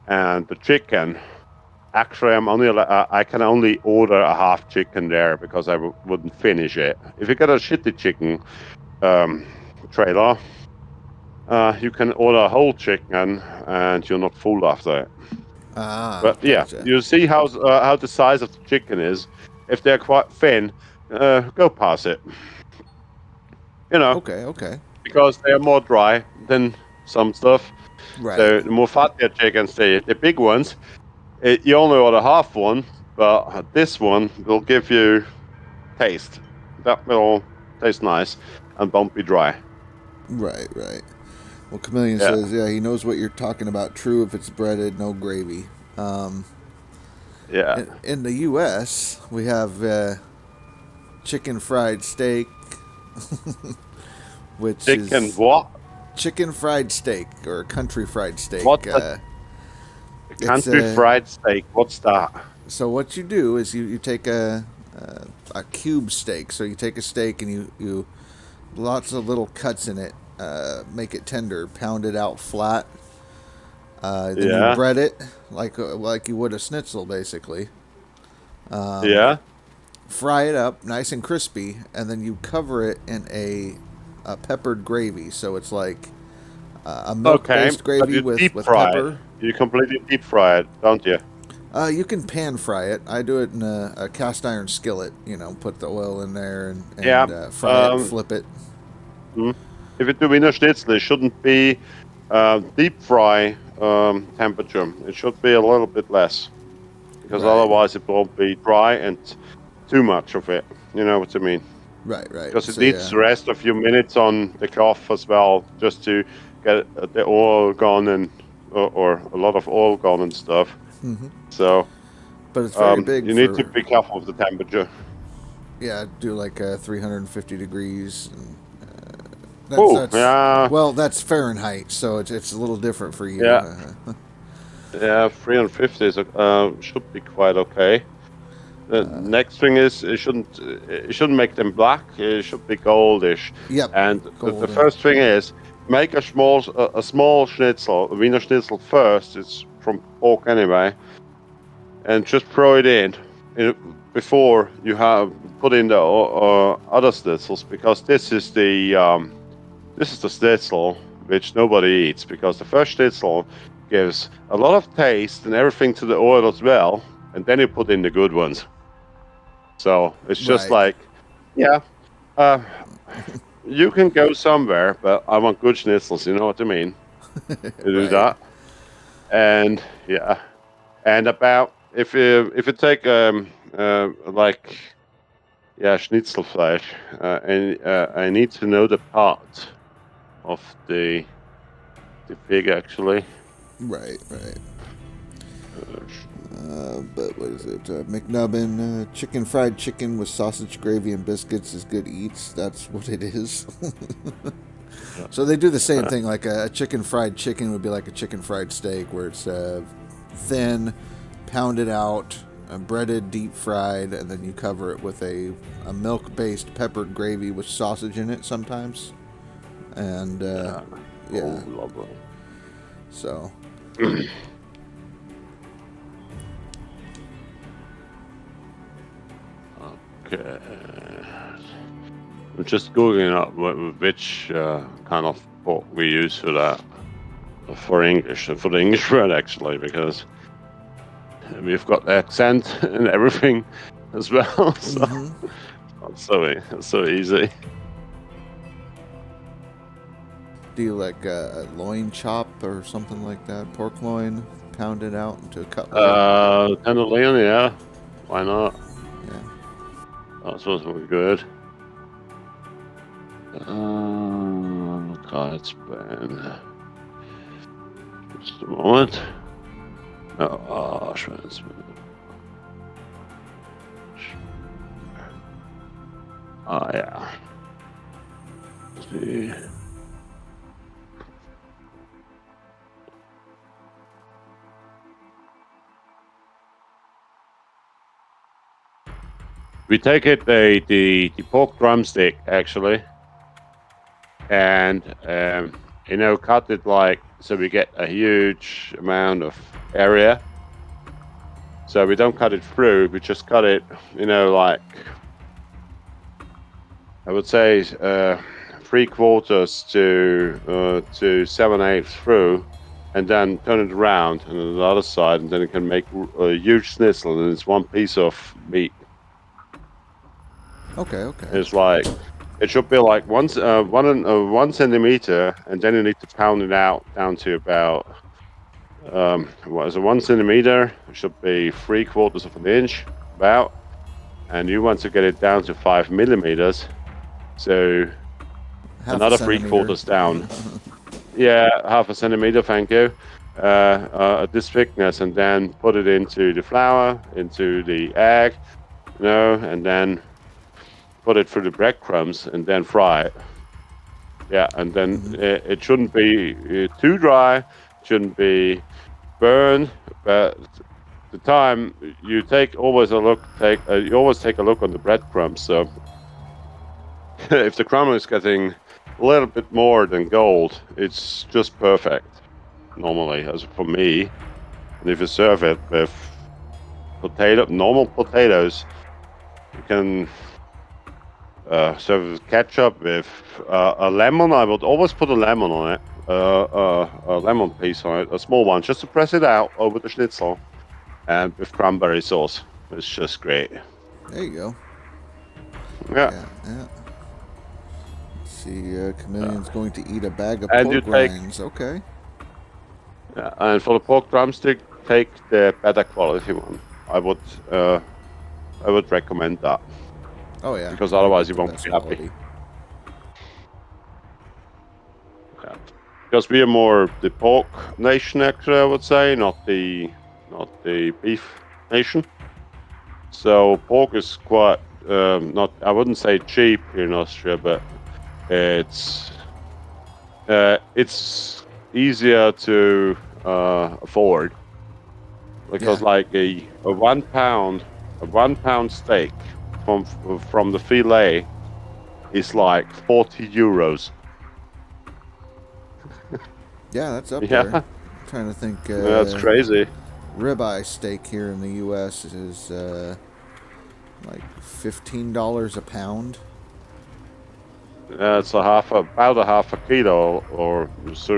and the chicken. Actually, I can only order a half chicken there because I wouldn't finish it. If you get a shitty chicken trailer, you can order a whole chicken and you're not full after it. But yeah, gotcha. you see how the size of the chicken is. If they're quite thin, go past it. You know. Okay. Because they are more dry than some stuff. Right. So the more fattier chickens, the big ones. You only order half one, but this one will give you taste. That will taste nice and won't be dry. Right. Well, Chameleon says, he knows what you're talking about. True, if it's breaded, no gravy. Yeah. In the U.S., we have chicken fried steak, which chicken is... what? Chicken fried steak, or country fried steak. What? Country fried steak. What's that? So what you do is you take a cube steak. So you take a steak and you lots of little cuts in it. Make it tender. Pound it out flat. Then you bread it like you would a schnitzel, basically. Fry it up nice and crispy, and then you cover it in a peppered gravy. So it's like a milk-based gravy with pepper. You completely deep fry it, don't you? You can pan fry it. I do it in a cast iron skillet. Put the oil in there and fry it, flip it. If you do Wiener Schnitzel, it shouldn't be deep fry temperature. It should be a little bit less, because otherwise it won't be dry and too much of it. You know what I mean? Right. Because it needs to rest a few minutes on the cloth as well, just to get the oil gone and or a lot of oil gone and stuff. Mm-hmm. So, but it's very big. You need to be careful of the temperature. Yeah, do like 350 degrees. Yeah. Well, that's Fahrenheit, so it's a little different for you. Yeah. Yeah, 350 is should be quite okay. The next thing is it shouldn't make them black. It should be goldish. Yep. And the first thing is make a small schnitzel, a Wiener Schnitzel first. It's from pork anyway, and just throw it in before you have put in the other schnitzels, because this is the schnitzel which nobody eats, because the first schnitzel gives a lot of taste and everything to the oil as well, and then you put in the good ones. So it's just like, you can go somewhere, but I want good schnitzels, you know what I mean? You do that. And about if you take schnitzel flesh, and I need to know the part of the pig actually. Right. But what is it? McNubbin, fried chicken with sausage gravy and biscuits is good eats. That's what it is. So they do the same thing. Like a fried chicken would be like a chicken fried steak, where it's thin, pounded out, breaded, deep fried, and then you cover it with a milk-based peppered gravy with sausage in it sometimes. And lovely. So. Okay. I'm just googling up which kind of pork we use for that, for the English word actually, because we've got the accent and everything as well. So it's so easy. Do you like a loin chop or something like that? Pork loin, pound it out into a cutlet? Tenderloin, yeah. Why not? Yeah. That's also good. God, it's been just a moment. Oh, transfer. Oh, yeah. Let's see. We take it the pork drumstick actually, and cut it like so we get a huge amount of area. So we don't cut it through, we just cut it, like I would say 3/4 to 7/8 through, and then turn it around and on the other side, and then it can make a huge schnitzel, and it's one piece of meat. Okay. It's like it should be like 1 centimeter, and then you need to pound it out down to about 1 centimeter. It should be 3/4 of an inch about, and you want to get it down to 5 millimeters. So another 3/4 down. Yeah, 1/2 centimeter. Thank you. At this thickness, and then put it into the flour, into the egg, and then put it through the breadcrumbs and then fry it. Yeah, and then it shouldn't be too dry, shouldn't be burned, but the time you always take a look on the breadcrumbs. So if the crumb is getting a little bit more than gold, it's just perfect normally, as for me. And if you serve it with normal potatoes, you can serve with ketchup, with a lemon. I would always put a lemon on it, a lemon piece on it, a small one, just to press it out over the schnitzel, and with cranberry sauce. It's just great. There you go. Yeah. Let's see, Chameleon's going to eat a bag of pork rinds. Okay. Yeah, and for the pork drumstick, take the better quality one. I would recommend that. Oh yeah. Because otherwise you won't be happy. Yeah. Because we are more the pork nation, actually, I would say, not the beef nation. So pork is quite I wouldn't say cheap here in Austria, but it's easier to afford, because like a 1 pound steak from the fillet is like 40 euros. Yeah, that's up there. I'm trying to think. That's crazy. Ribeye steak here in the U.S. is like $15 a pound. It's about a half a kilo, or it's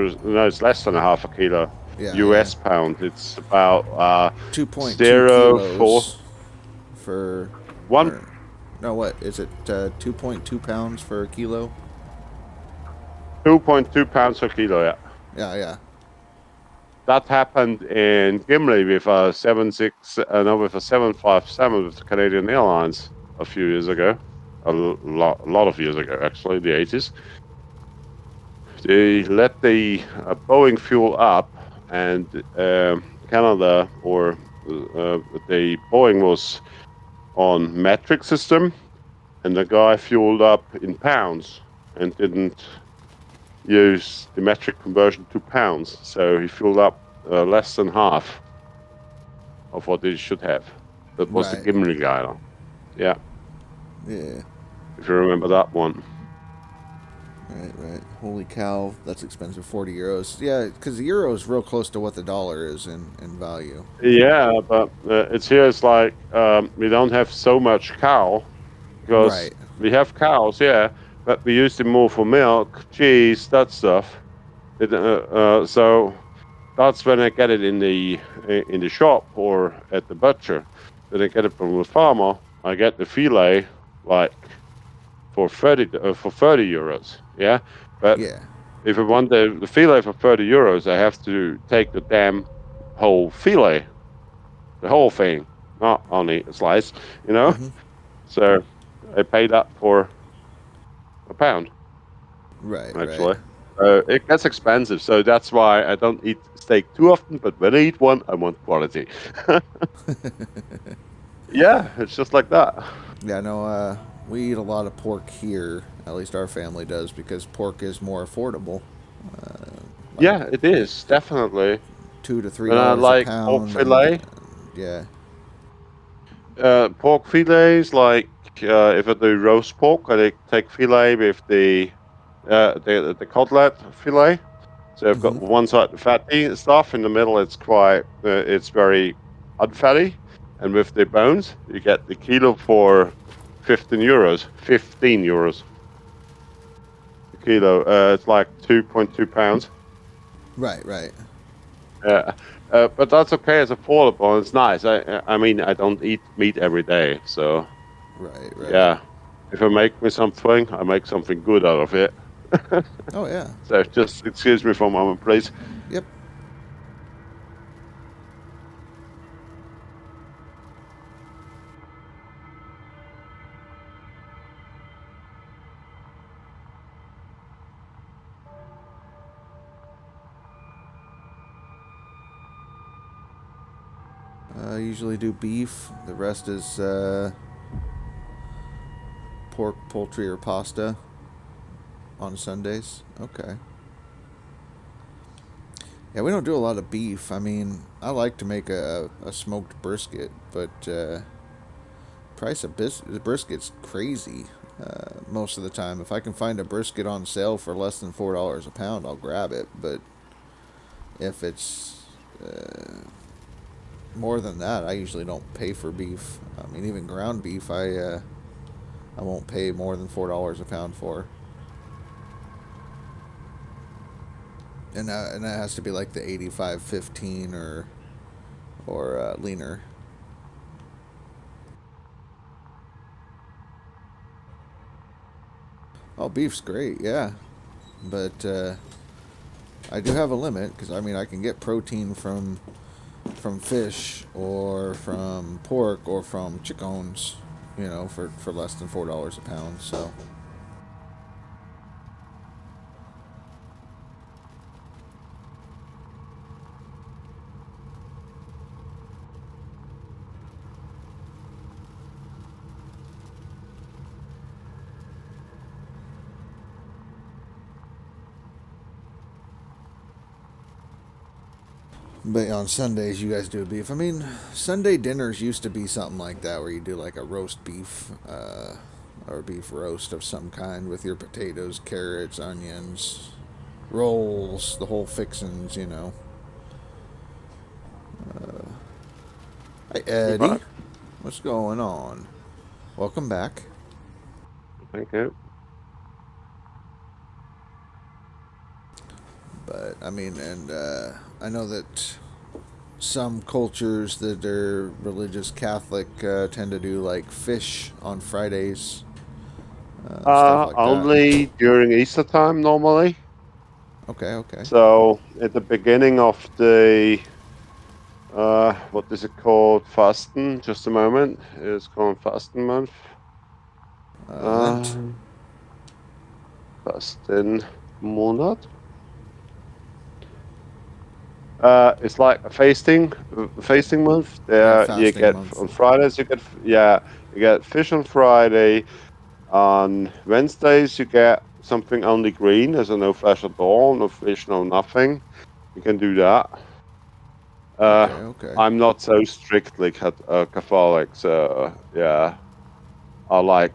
less than a half a kilo. US pound. It's about 2.2 kilos for one. No, what is it? 2.2 pounds for a kilo. 2.2 pounds per kilo. Yeah. Yeah. That happened in Gimli with a 757 with the Canadian Airlines a few years ago. A lot of years ago, actually, the 80s. They let the Boeing fuel up, and Canada, or the Boeing was on metric system, and the guy fueled up in pounds and didn't use the metric conversion to pounds, so he fueled up less than half of what he should have. That was the Gimli guy. Yeah. If you remember that one. Right. Holy cow, that's expensive. 40 euros. Yeah, because the euro is real close to what the dollar is in value. Yeah, but it's like we don't have so much cow, because we have cows, but we use them more for milk, cheese, that stuff. So that's when I get it in the shop or at the butcher. Then I get it from the farmer. I get the fillet like for 30 euros. Yeah, but if I want the fillet for 30 euros, I have to take the damn whole fillet, the whole thing, not only a slice, you know. Mm-hmm. So I paid that for £1, Right, actually. It gets expensive, so that's why I don't eat steak too often. But when I eat one, I want quality. Yeah, it's just like that. Yeah, no, we eat a lot of pork here. At least our family does, because pork is more affordable. Like Yeah, it is definitely. $2 to And I $3 a like pork pound, and fillet. yeah. Pork fillets, like if I do roast pork, I take fillet with the cutlet fillet. So I've got Mm-hmm. one side the fatty stuff, in the middle it's quite it's very unfatty, and with the bones you get the kilo for €15. €15 a kilo. It's like 2.2 pounds. Right, right. But that's okay. It's affordable. It's nice. I mean, I don't eat meat every day, so Right, right. yeah. If I make me something, I make something good out of it. Oh, yeah. So just excuse me for a moment, please. Yep. I usually do beef. The rest is pork, poultry, or pasta on Sundays. Okay. Yeah, we don't do a lot of beef. I mean, I like to make a smoked brisket, but price of brisket's crazy most of the time. If I can find a brisket on sale for less than $4 a pound, I'll grab it. But if it's more than that, I usually don't pay for beef. I mean, even ground beef, I won't pay more than $4 a pound for. And that has to be like the 85-15 or leaner. Oh, beef's great, yeah. But I do have a limit, because I mean, I can get protein from fish or from pork or from chickens, you know, for less than $4 a pound. So but on Sundays, you guys do beef. I mean, Sunday dinners used to be something like that, where you do like a roast beef, or beef roast of some kind with your potatoes, carrots, onions, rolls, the whole fixins, you know. Hey, Eddie. What's going on? Welcome back. Thank you. But, I mean, and I know that some cultures that are religious Catholic tend to do like fish on Fridays, stuff like that. Only during Easter time normally. Okay, okay. So at the beginning of the what is it called? Fasten. Just a moment. It's called Fasten month. Lent. Fasten Monat. It's like a fasting month. There you get month. on Fridays you get fish on Friday. On Wednesdays you get something only green. There's no flesh at all, no fish, no nothing. You can do that. Okay. I'm not so strictly Catholic, so yeah. I like,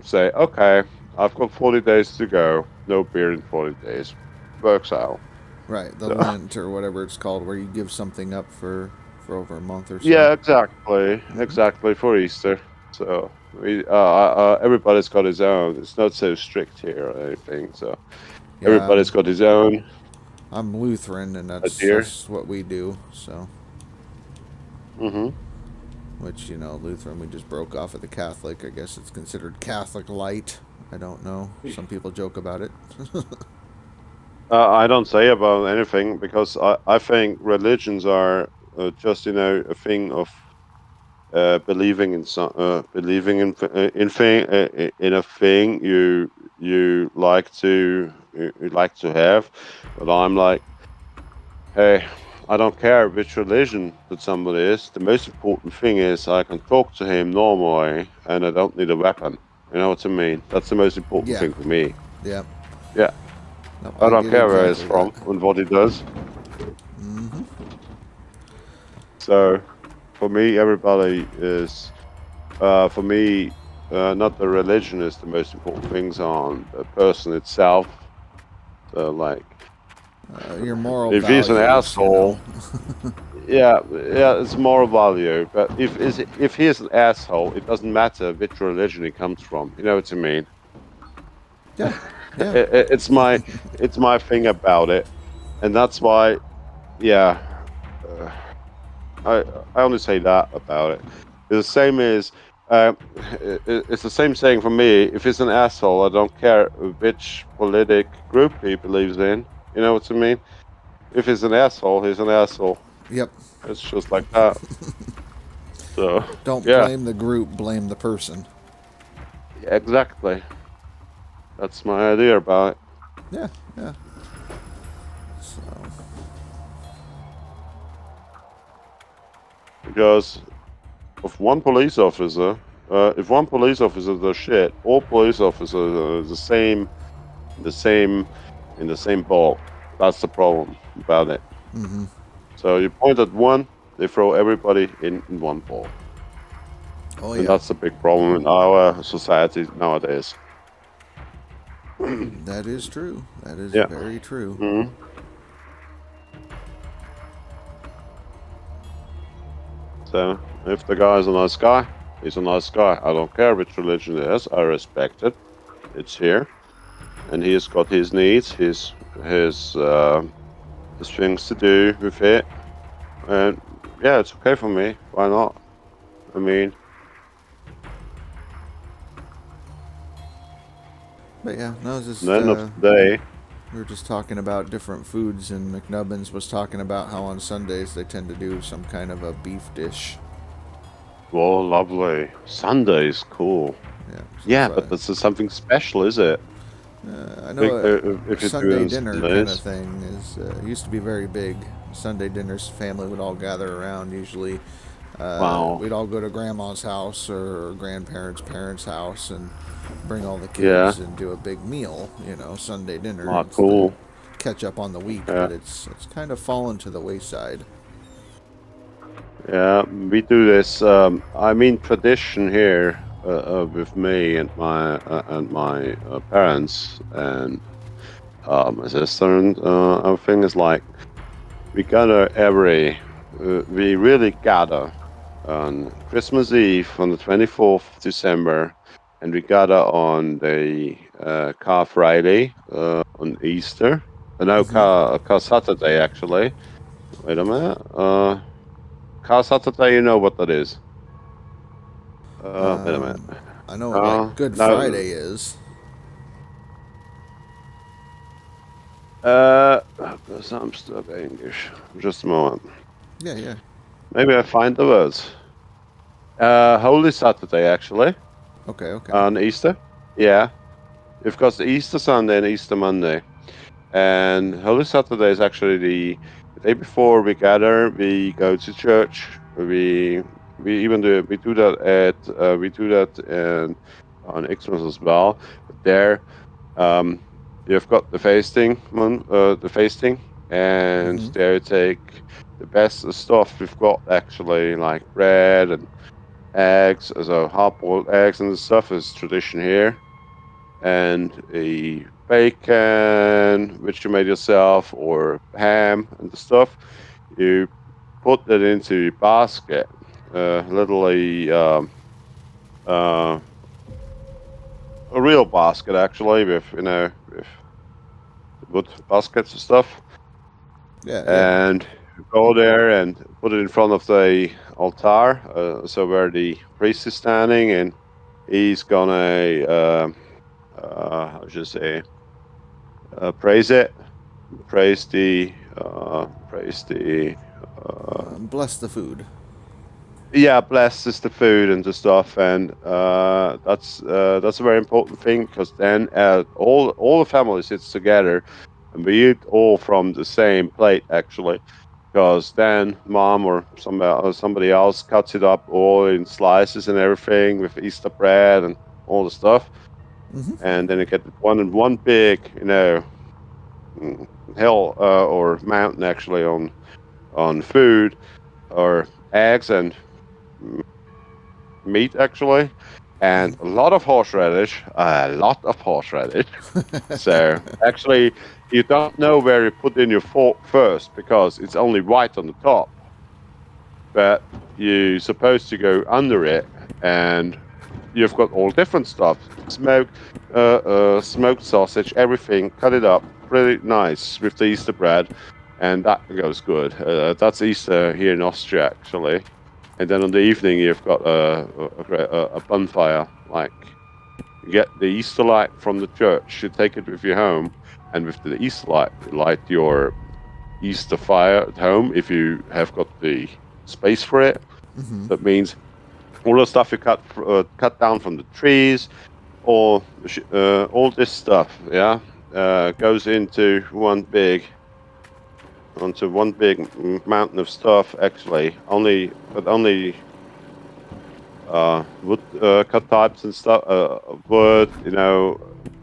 say, okay, I've got 40 days to go. No beer in 40 days. Works out. Right, the Lent or whatever it's called, where you give something up for over a month or so. Yeah, exactly for Easter. So everybody's got his own. It's not so strict here or anything. So yeah, everybody's got his own. I'm Lutheran, and that's what we do. So. Which, Lutheran, we just broke off of the Catholic. I guess it's considered Catholic light. I don't know. Some people joke about it. I don't say about anything because I think religions are just a thing of believing in believing in a thing you like to have, but I'm like, hey, I don't care which religion that somebody is. The most important thing is I can talk to him normally and I don't need a weapon. You know what I mean? That's the most important Yeah. thing for me. Yeah. Yeah, No, I I don't get care where he's exactly from that. and what he does. Mm-hmm. So for me, everybody is. For me, not the religion is the most important things on the person itself. So like, Your moral if he's an values, you know. asshole, yeah, it's moral value. But if he is an asshole, it doesn't matter which religion he comes from. You know what I mean? Yeah. Yeah. It's my thing about it, and that's why, yeah, uh, I I only say that about it. It's the same as it's the same saying for me. If he's an asshole, I don't care which politic group he believes in. You know what I mean? If he's an asshole, he's an asshole. Yep. It's just like that. So Don't yeah, blame the group, blame the person. exactly. That's my idea about it. Yeah. Yeah. So. Because of one police officer, if one police officer does shit, all police officers are the same, in the same ball. That's the problem about it. Mm-hmm. So you point at one, they throw everybody in one ball, Oh and yeah. that's a big problem in our society nowadays. That is true. That is Yeah. very true. hmm So if the guy is a nice guy, he's a nice guy. I don't care which religion it is. I respect it. It's here, and he's got his needs, his things to do with it, and yeah, it's okay for me. Why not? I mean, But yeah, no, it's at just the end of the day, we were just talking about different foods, and McNubbins was talking about how on Sundays they tend to do some kind of a beef dish. well, lovely. Sunday is cool. Yeah. So Yeah, but this is something special, is it? I know If you do it Sunday on dinner kind of Sundays. thing is used to be very big. Sunday dinners, family would all gather around. Usually, Wow. we'd all go to grandma's house or grandparents' parents' house and bring all the Yeah. kids and do a big meal. You know, Sunday dinner. Ah, It's the cool. catch up on the week, Yeah. but it's kind of fallen to the wayside. Yeah, we do this. I mean, tradition here with me and my parents and my sister and everything is like we gather we really gather on Christmas Eve on the 24th of December, and we gather on the Car Friday on Easter. No, Hmm. Car Saturday actually. Wait a minute. Car Saturday, you know what that is? Wait a minute. Um, I know what like Good No. Friday is. Because I'm stuck English. Just a moment. Yeah, yeah. Maybe I find the words. Holy Saturday, actually, Okay, okay. on Easter. Yeah, we've got the Easter Sunday and Easter Monday, and Holy Saturday is actually the day before we gather. We go to church. We do that on Xmas as well. But there, um, you've got the fasting, and Hmm. there you take the best stuff we've got actually, like bread and eggs, so hard-boiled eggs and stuff is tradition here, and a bacon which you made yourself, or ham and the stuff. You put that into a basket, literally uh, a real basket actually, with with wood baskets and stuff, Yeah, yeah. and go there and put it in front of the altar, so where the priest is standing, and he's gonna how should I say, praise it, praise the bless the food. Yeah, blesses the food and the stuff, and that's a very important thing, because then all the family sits together and we eat all from the same plate, actually, because then mom or somebody else cuts it up all in slices and everything with Easter bread and all the stuff, and then you get one big, mm, hill or mountain, actually, on food or eggs and meat, actually, and a lot of horseradish, So actually, you don't know where you put in your fork first, because it's only white on the top, but you're supposed to go under it, and you've got all different stuff: smoked sausage, everything. Cut it up pretty nice with the Easter bread, and that goes good. That's Easter here in Austria, actually. And then on the evening, you've got a bonfire. Like, you get the Easter light from the church, you take it with you home, and with the Easter light, you light your Easter fire at home if you have got the space for it. That means all the stuff you cut down from the trees, all this stuff, goes into one big mountain of stuff, actually. Only wood cut types and stuff, wood,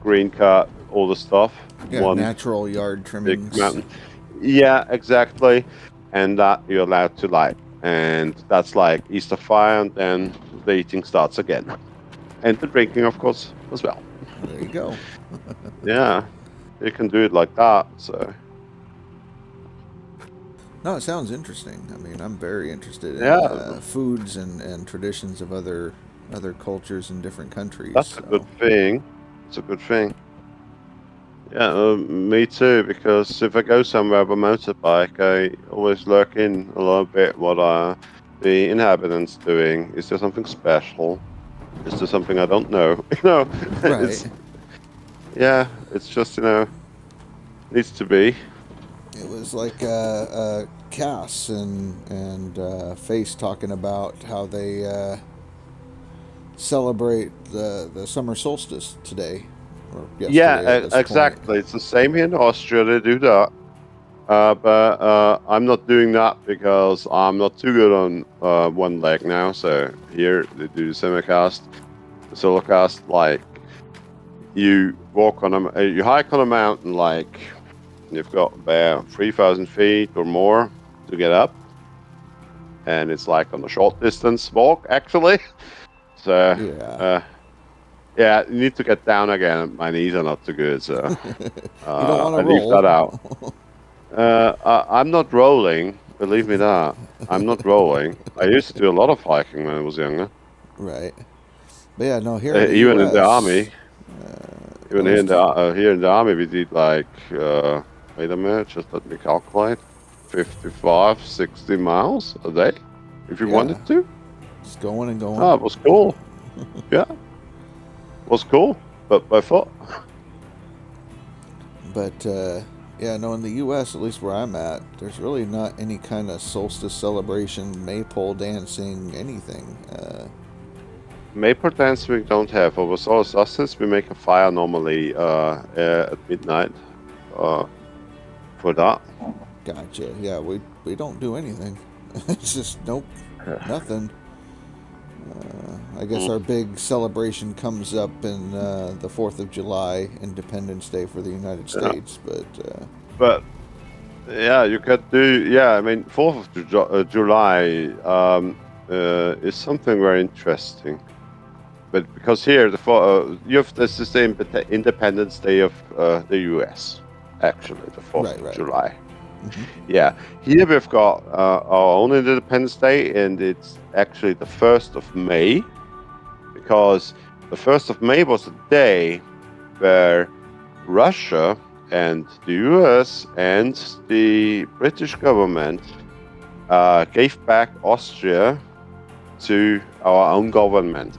green cut, all the stuff. Yeah, one natural yard trimmings. big mountain. Yeah, exactly. And that you're allowed to light. And that's like Easter fire, and then the eating starts again. And the drinking, of course, as well. There you go. Yeah, you can do it like that, so... No, it sounds interesting. I mean, I'm very interested in foods and traditions of other cultures in different countries. That's a good thing. It's a good thing. Yeah, me too, because if I go somewhere with a motorbike, I always lurk in a little bit what are the inhabitants doing. Is there something special? Is there something I don't know? Right. It's just, needs to be. It was like Cass and Face talking about how they celebrate the summer solstice today. Or Exactly. Point. It's the same here in Austria. They do that, but I'm not doing that because I'm not too good on one leg now. So here they do the semicast, the solo cast. Like, you you hike on a mountain, like. You've got about 3,000 feet or more to get up, and it's like on a short distance walk, actually. So you need to get down again. My knees are not too good, so I leave that out. I'm not rolling, believe me that. I'm not rolling. I used to do a lot of hiking when I was younger. Right. But yeah, no, here even US, in the army. Even here in the army, we did like. Wait a minute, just let me calculate. 55, 60 miles a day, if you wanted to. Just going and going. Oh, it was cool. Yeah. It was cool, but by foot. But, in the U.S., at least where I'm at, there's really not any kind of solstice celebration, maypole dancing, anything. Maypole dance we don't have. Over solstice, we make a fire normally at midnight. For that. Gotcha. Yeah, we don't do anything. It's just nothing. I guess our big celebration comes up in the 4th of July, Independence Day for the United States. But you could do. Yeah, I mean, 4th of July is something very interesting. But because here you have this is the Independence Day of the U.S. Actually, the 4th of July. Mm-hmm. Yeah, here we've got our own Independence Day, and it's actually the 1st of May, because the 1st of May was the day where Russia and the US and the British government gave back Austria to our own government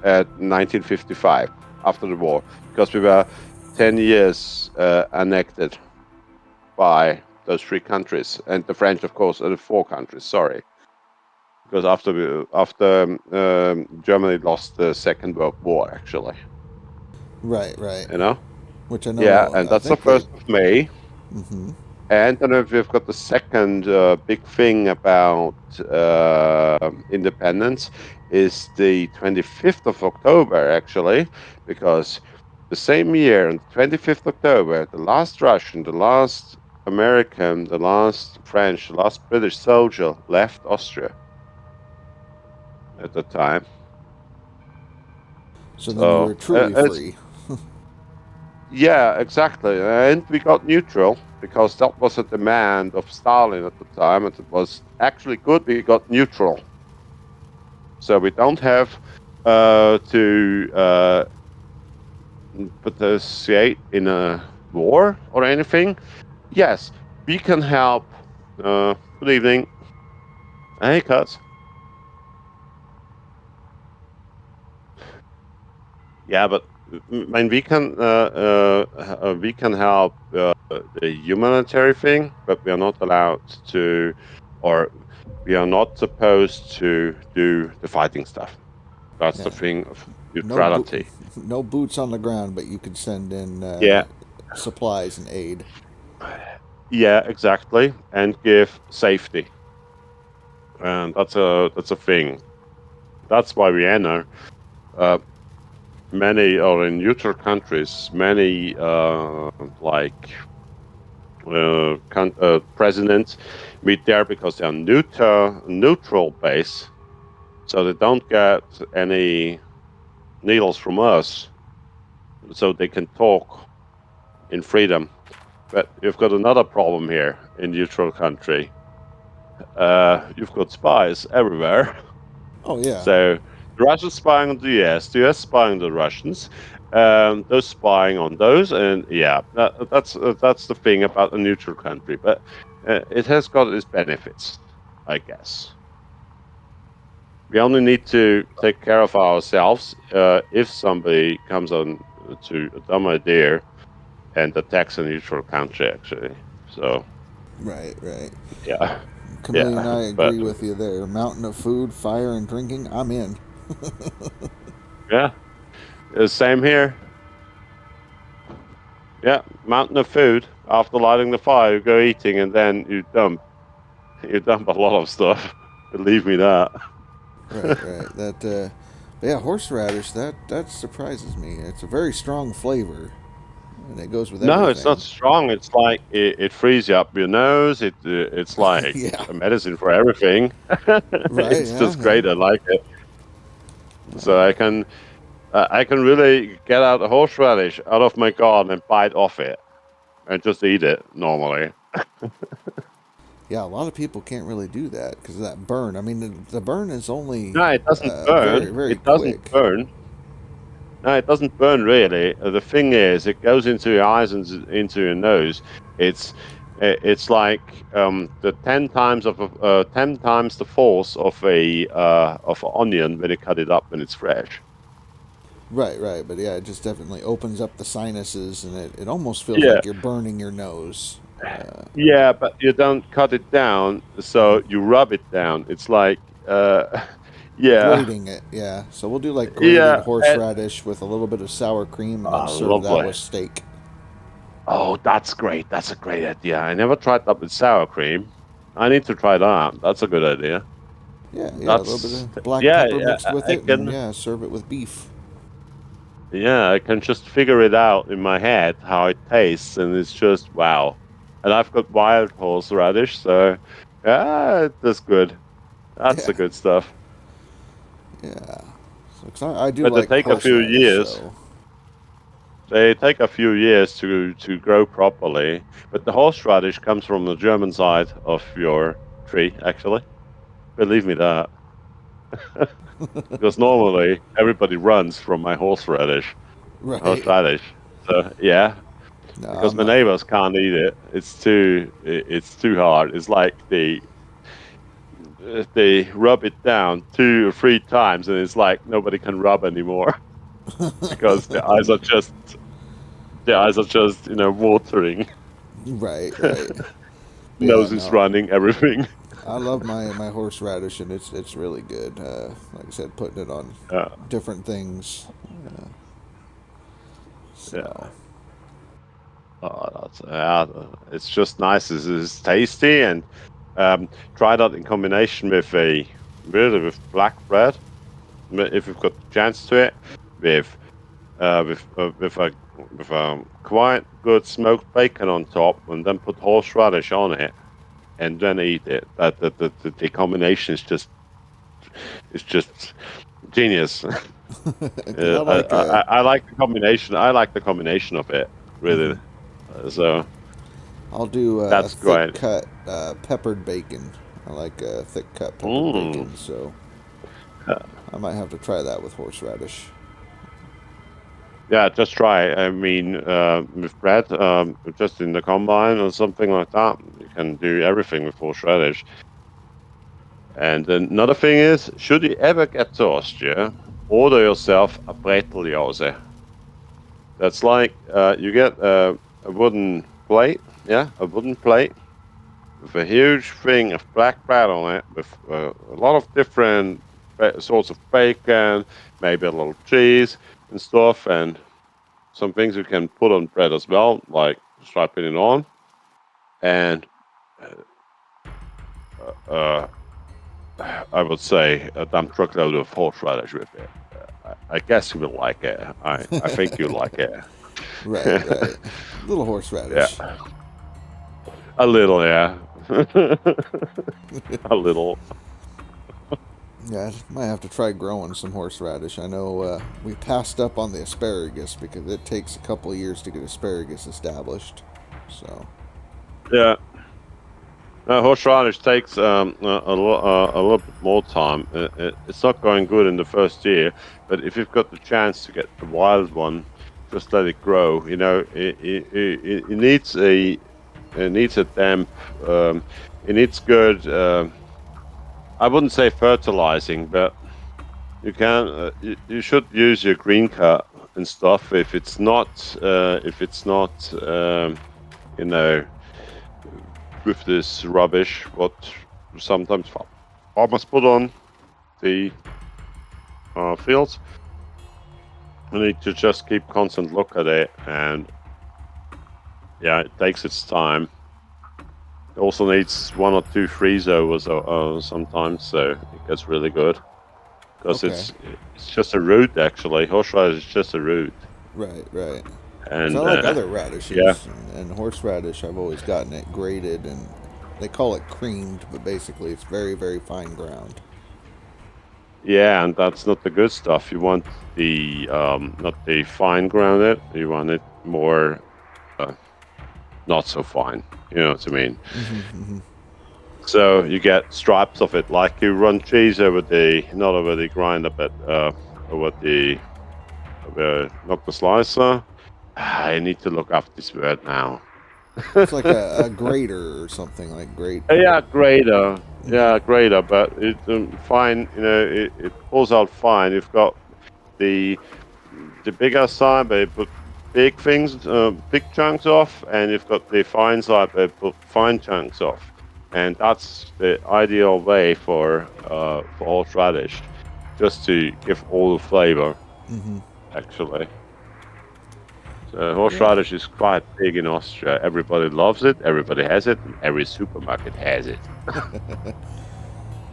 at 1955, after the war, because we were 10 years annexed by those 3 countries, and the French, of course, are the 4 countries. Sorry, because after Germany lost the Second World War, actually. Right. You know. Which I know. Yeah, and that's the 1st of May. Mm-hmm. And then we've got the second big thing about independence is the 25th of October, actually, because the same year, on the 25th October, the last Russian, the last American, the last French, the last British soldier left Austria at the time. So then you were truly free. Yeah, exactly. And we got neutral because that was a demand of Stalin at the time, and it was actually good we got neutral. So we don't have to participate in a war or anything. Yes, we can help. Good evening. Hey, Cuz. Yeah, but I mean, we can help the humanitarian thing, but we are not allowed to, or we are not supposed to do the fighting stuff. That's the thing of neutrality. No boots on the ground, but you could send in supplies and aid. Yeah, exactly, and give safety, and that's a thing. That's why Vienna. Many are in neutral countries. Many presidents meet there because they are neutral base, so they don't get any needles from us, so they can talk in freedom. But you've got another problem here in neutral country. You've got spies everywhere. Oh yeah. So the Russians spying on the US spying on the Russians, those spying on those, and yeah, that's the thing about a neutral country. But it has got its benefits, I guess. We only need to take care of ourselves if somebody comes on to a dumb idea and attacks a neutral country, actually. So. Right. Yeah. Camille and I agree with you there. Mountain of food, fire, and drinking, I'm in. Yeah. Same here. Yeah, mountain of food. After lighting the fire, you go eating, and then you dump a lot of stuff. Believe me that. Right. That, yeah, horseradish. That surprises me. It's a very strong flavor, and it goes with everything. No, it's not strong. It's like it frees you up your nose. It's like a medicine for everything. It's just great. I like it. So I can really get out the horseradish out of my garden and bite off it, and just eat it normally. Yeah, a lot of people can't really do that because of that burn. I mean, the burn is only no, it doesn't burn. Very it doesn't quick. burn. No, it doesn't burn really. The thing is, it goes into your eyes and into your nose. It's like the 10 times the force of an onion when you cut it up when it's fresh. Right. But yeah, it just definitely opens up the sinuses, and it almost feels like you're burning your nose. Yeah, but you don't cut it down, so you rub it down. It's like, grating it, yeah. So we'll do like grated horseradish with a little bit of sour cream, and then serve that with steak. Oh, that's great. That's a great idea. I never tried that with sour cream. I need to try that. That's a good idea. Yeah, a little bit of black pepper mixed with it, and serve it with beef. Yeah, I can just figure it out in my head how it tastes, and it's just wow. And I've got wild horseradish, so yeah, that's good. That's the good stuff. Yeah, so I do but like. They take a few years. So. They take a few years to grow properly. But the horseradish comes from the German side of your tree, actually. Believe me that. Because normally everybody runs from my horseradish. Right. Horseradish. So yeah. No, because my neighbors can't eat it. It's too hard. It's like they rub it down 2 or 3 times, and it's like nobody can rub anymore because the eyes are just watering. Right, right. Knows Yeah, he's no. running everything. I love my horseradish, and it's really good. Like I said, putting it on Yeah, different things. yeah. So It's just nice. It's tasty, and try that in combination with with black bread. If you've got the chance to it, with with quite good smoked bacon on top, and then put horseradish on it, and then eat it. The combination is just genius. because I like I like the combination. I like the combination of it, really. mhm. So I'll do that's thick great. cut peppered bacon. I like thick cut peppered Mm. bacon, so Uh, I might have to try that with horseradish. Yeah, just try. I mean, with bread, just in the combine or something like that, you can do everything with horseradish. And another thing is, should you ever get to Austria, order yourself a Breteljause. That's like you get a wooden plate, yeah, a wooden plate with a huge thing of black bread on it, with a lot of different sorts of bacon, maybe a little cheese and stuff, and some things you can put on bread as well, like striping it on, and uh, I would say a damn truckload of horseradish with it. I guess you will like it. I think you like it. Right, right. Little Yeah, horseradish. a little, yeah, a little. Yeah, I might have to try growing some horseradish. I know we passed up on the asparagus because it takes a couple of years to get asparagus established. So, Yeah. Horseradish takes a little bit more time. It's not going good in the first year, but if you've got the chance to get the wild one, just let it grow. You know, it needs it needs a damp. It needs good. I wouldn't say fertilizing, but you should use your green cut and stuff if it's not you know, with this rubbish what sometimes farmers put on the fields. You need to just keep constant look at it, and yeah, it takes its time. It also needs 1 or 2 freeze overs sometimes, so it gets really good because okay. it's just a root actually. Horseradish is just a root, Right, right. Because I and like other yeah. radishes, and horseradish, I've always gotten it grated, and they call it creamed, but basically it's very, very fine ground. Yeah, and that's not the good stuff. You want the not the fine grounded. You want it more not so fine. You know what I mean? Mm-hmm. So you get stripes of it, like you run cheese over the not over the grinder, but over the not the slicer. I need to look up this word now. It's like a grater or something like grate. Yeah, grater. Mm-hmm. Yeah, grater, but it fine. You know, it pulls out fine. You've got the bigger side, they put big things, big chunks off, and you've got the fine side, they put fine chunks off, and that's the ideal way for horseradish, just to give all the flavor. Mm-hmm. Actually, so Yeah. horseradish is quite big in Austria. Everybody loves it. Everybody has it. And every supermarket has it.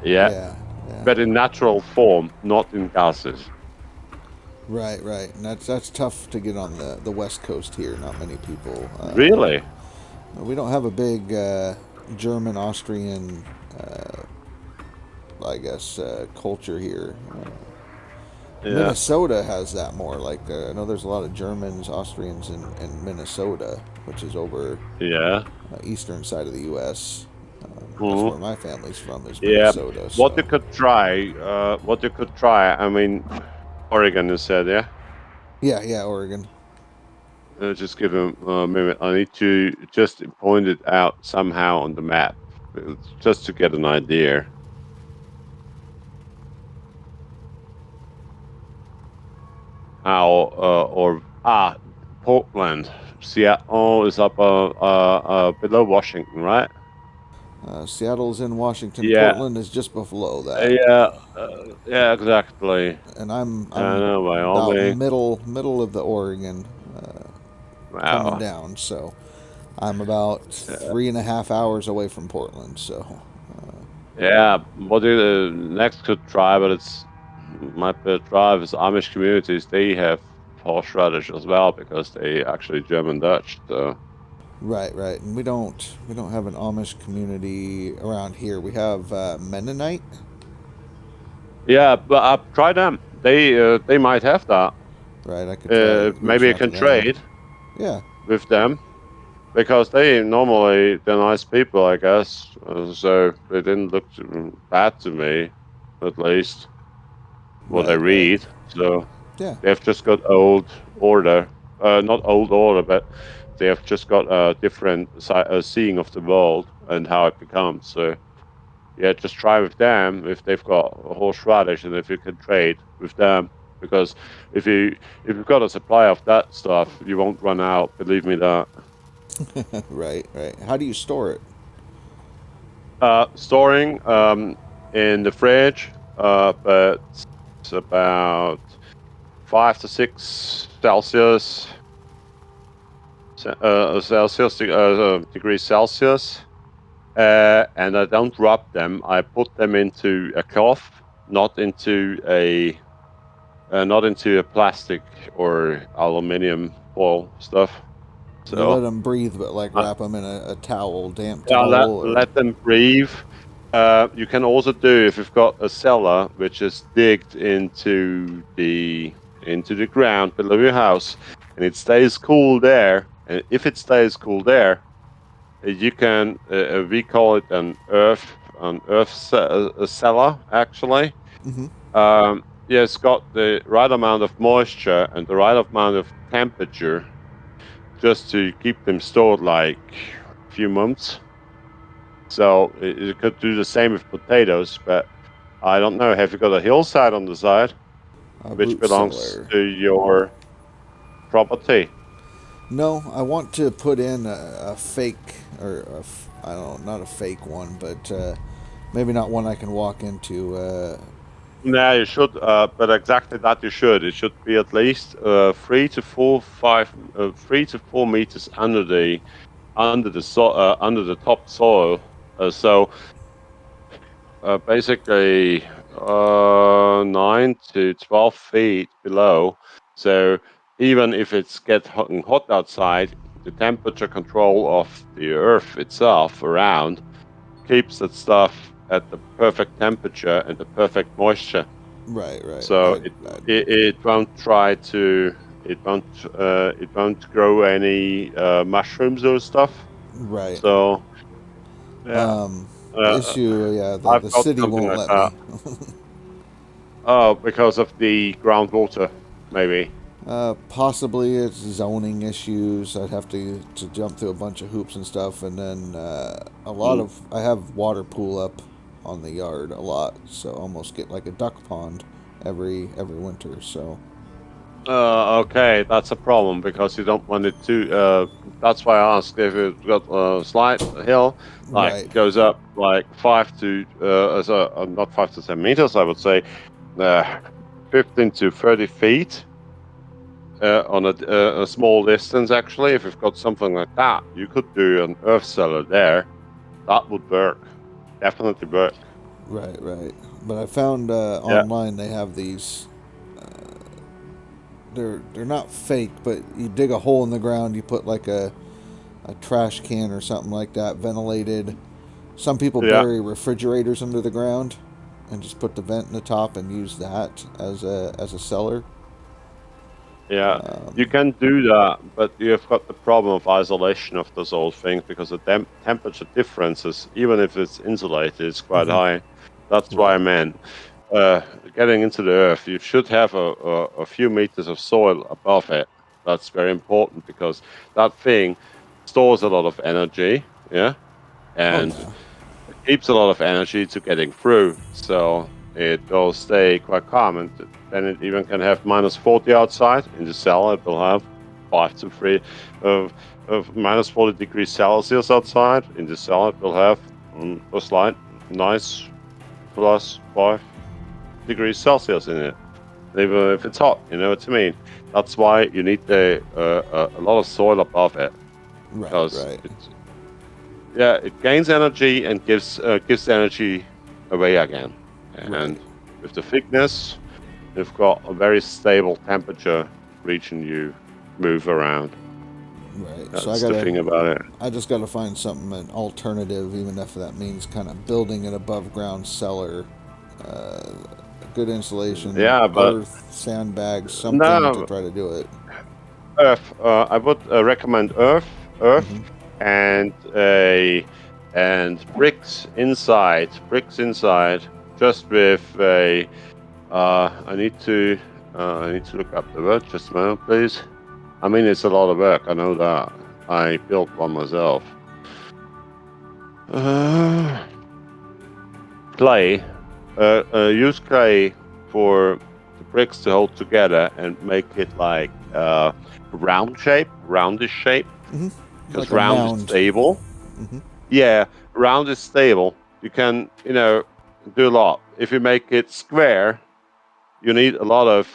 Yeah, Yeah. Yeah. but in natural form, not in gases. Right, right. And that's tough to get on the West Coast here. Not many people. Really? We don't have a big German, Austrian, I guess, culture here. Yeah. Minnesota has that more. Like I know there's a lot of Germans, Austrians in Minnesota, which is over Yeah. eastern side of the U.S. That's Mhm. where my family's from, is Yeah, Minnesota. what you So could try, I mean, Oregon is said, yeah. yeah, yeah, Oregon. Just give him a minute. I need to just point it out somehow on the map, just to get an idea. How Portland. Seattle is up below Washington, right? Seattle's in Washington. Yeah. Portland is just below that. Yeah, exactly. And I'm know, about Wyoming. middle of the Oregon coming Wow. down. So I'm about 3.5 hours away from Portland. So yeah, what the next could try, but it's might be a drive is Amish communities. They have horseradish as well because they actually German Dutch. So right. And we don't have an Amish community around here. We have Mennonite. yeah, but try them. They might have that. Right, I could try. Maybe you reaching out to can them. trade Yeah. with them because they're nice people, I guess. So they didn't look bad to me, at least what I Right. read. So Yeah. they've just got old order, not old order, but they have just got a different seeing of the world and how it becomes. So yeah, just try with them if they've got a horseradish and if you can trade with them. Because if you've got a supply of that stuff, you won't run out. Believe me that. Right. How do you store it? Storing in the fridge, but it's about 5 to 6 Celsius. Degrees Celsius, and I don't rub them. I put them into a cloth, not into a plastic or aluminium foil stuff. You let So them breathe, but like uh, wrap them in a towel, damp yeah, towel. let them breathe. You can also do if you've got a cellar which is digged into the ground below your house, and it stays cool there. And if it stays cool there, you can we call it an earth cellar actually. Mm-hmm. Yeah, it's got the right amount of moisture and the right amount of temperature just to keep them stored like a few months. So it could do the same with potatoes, but I don't know. Have you got a hillside on the side A which root belongs cellar. to your property? No, I want to put in a fake, I don't know, not a fake one, but maybe not one I can walk into. No, you should, but exactly that you should. It should be at least 3 to 4 meters under the under the top soil. So basically 9 to 12 feet below. So even if it's getting hot outside, the temperature control of the earth itself around keeps that stuff at the perfect temperature and the perfect moisture. Right. So it won't try to it won't grow any mushrooms or stuff. Right. So yeah, The issue, I've the got city something won't like let that. me. Oh, because of the groundwater, maybe. Possibly it's zoning issues. I'd have to jump through a bunch of hoops and stuff, and then a lot of I have water pool up on the yard a lot, so almost get like a duck pond every winter. So Okay, that's a problem because you don't want it to. That's why I asked if you've got a slight hill, like right, goes up like not 5 to 10 meters, I would say, 15 to 30 feet on a small distance. Actually, if you've got something like that, you could do an earth cellar there. That would work. Definitely work. right. But I found online they have these. They're not fake, but you dig a hole in the ground, you put like a trash can or something like that, ventilated. Some people bury refrigerators under the ground and just put the vent in the top and use that as a cellar. Yeah, you can do that, but you've got the problem of isolation of those old things because the temperature differences, even if it's insulated, is quite high. That's why I meant getting into the earth. You should have a few meters of soil above it. That's very important because that thing stores a lot of energy, and it keeps a lot of energy to getting through. So it will stay quite calm, and then it even can have -40 outside in the cell. It will have 5 to 3 of minus 40 degrees Celsius outside. In the cellar, it will have a slight nice plus 5 degrees Celsius in it. Even if it's hot, you know what I mean. That's why you need a lot of soil above it, because it gains energy and gives energy away again. And with the thickness, you've got a very stable temperature region you move around. Right. That's so the thing about it. I just got to find something, an alternative, even if that means kind of building an above ground cellar. Good insulation, but earth, sandbags, something to try to do it. Earth. I would recommend earth, and bricks inside. Just with a. I need to look up the word. Just a moment, please. I mean, it's a lot of work. I know that. I built one myself. Clay. Use clay for the bricks to hold together and make it like roundish shape. Because like round is stable. Yeah, round is stable. You can, do a lot. If you make it square, you need a lot of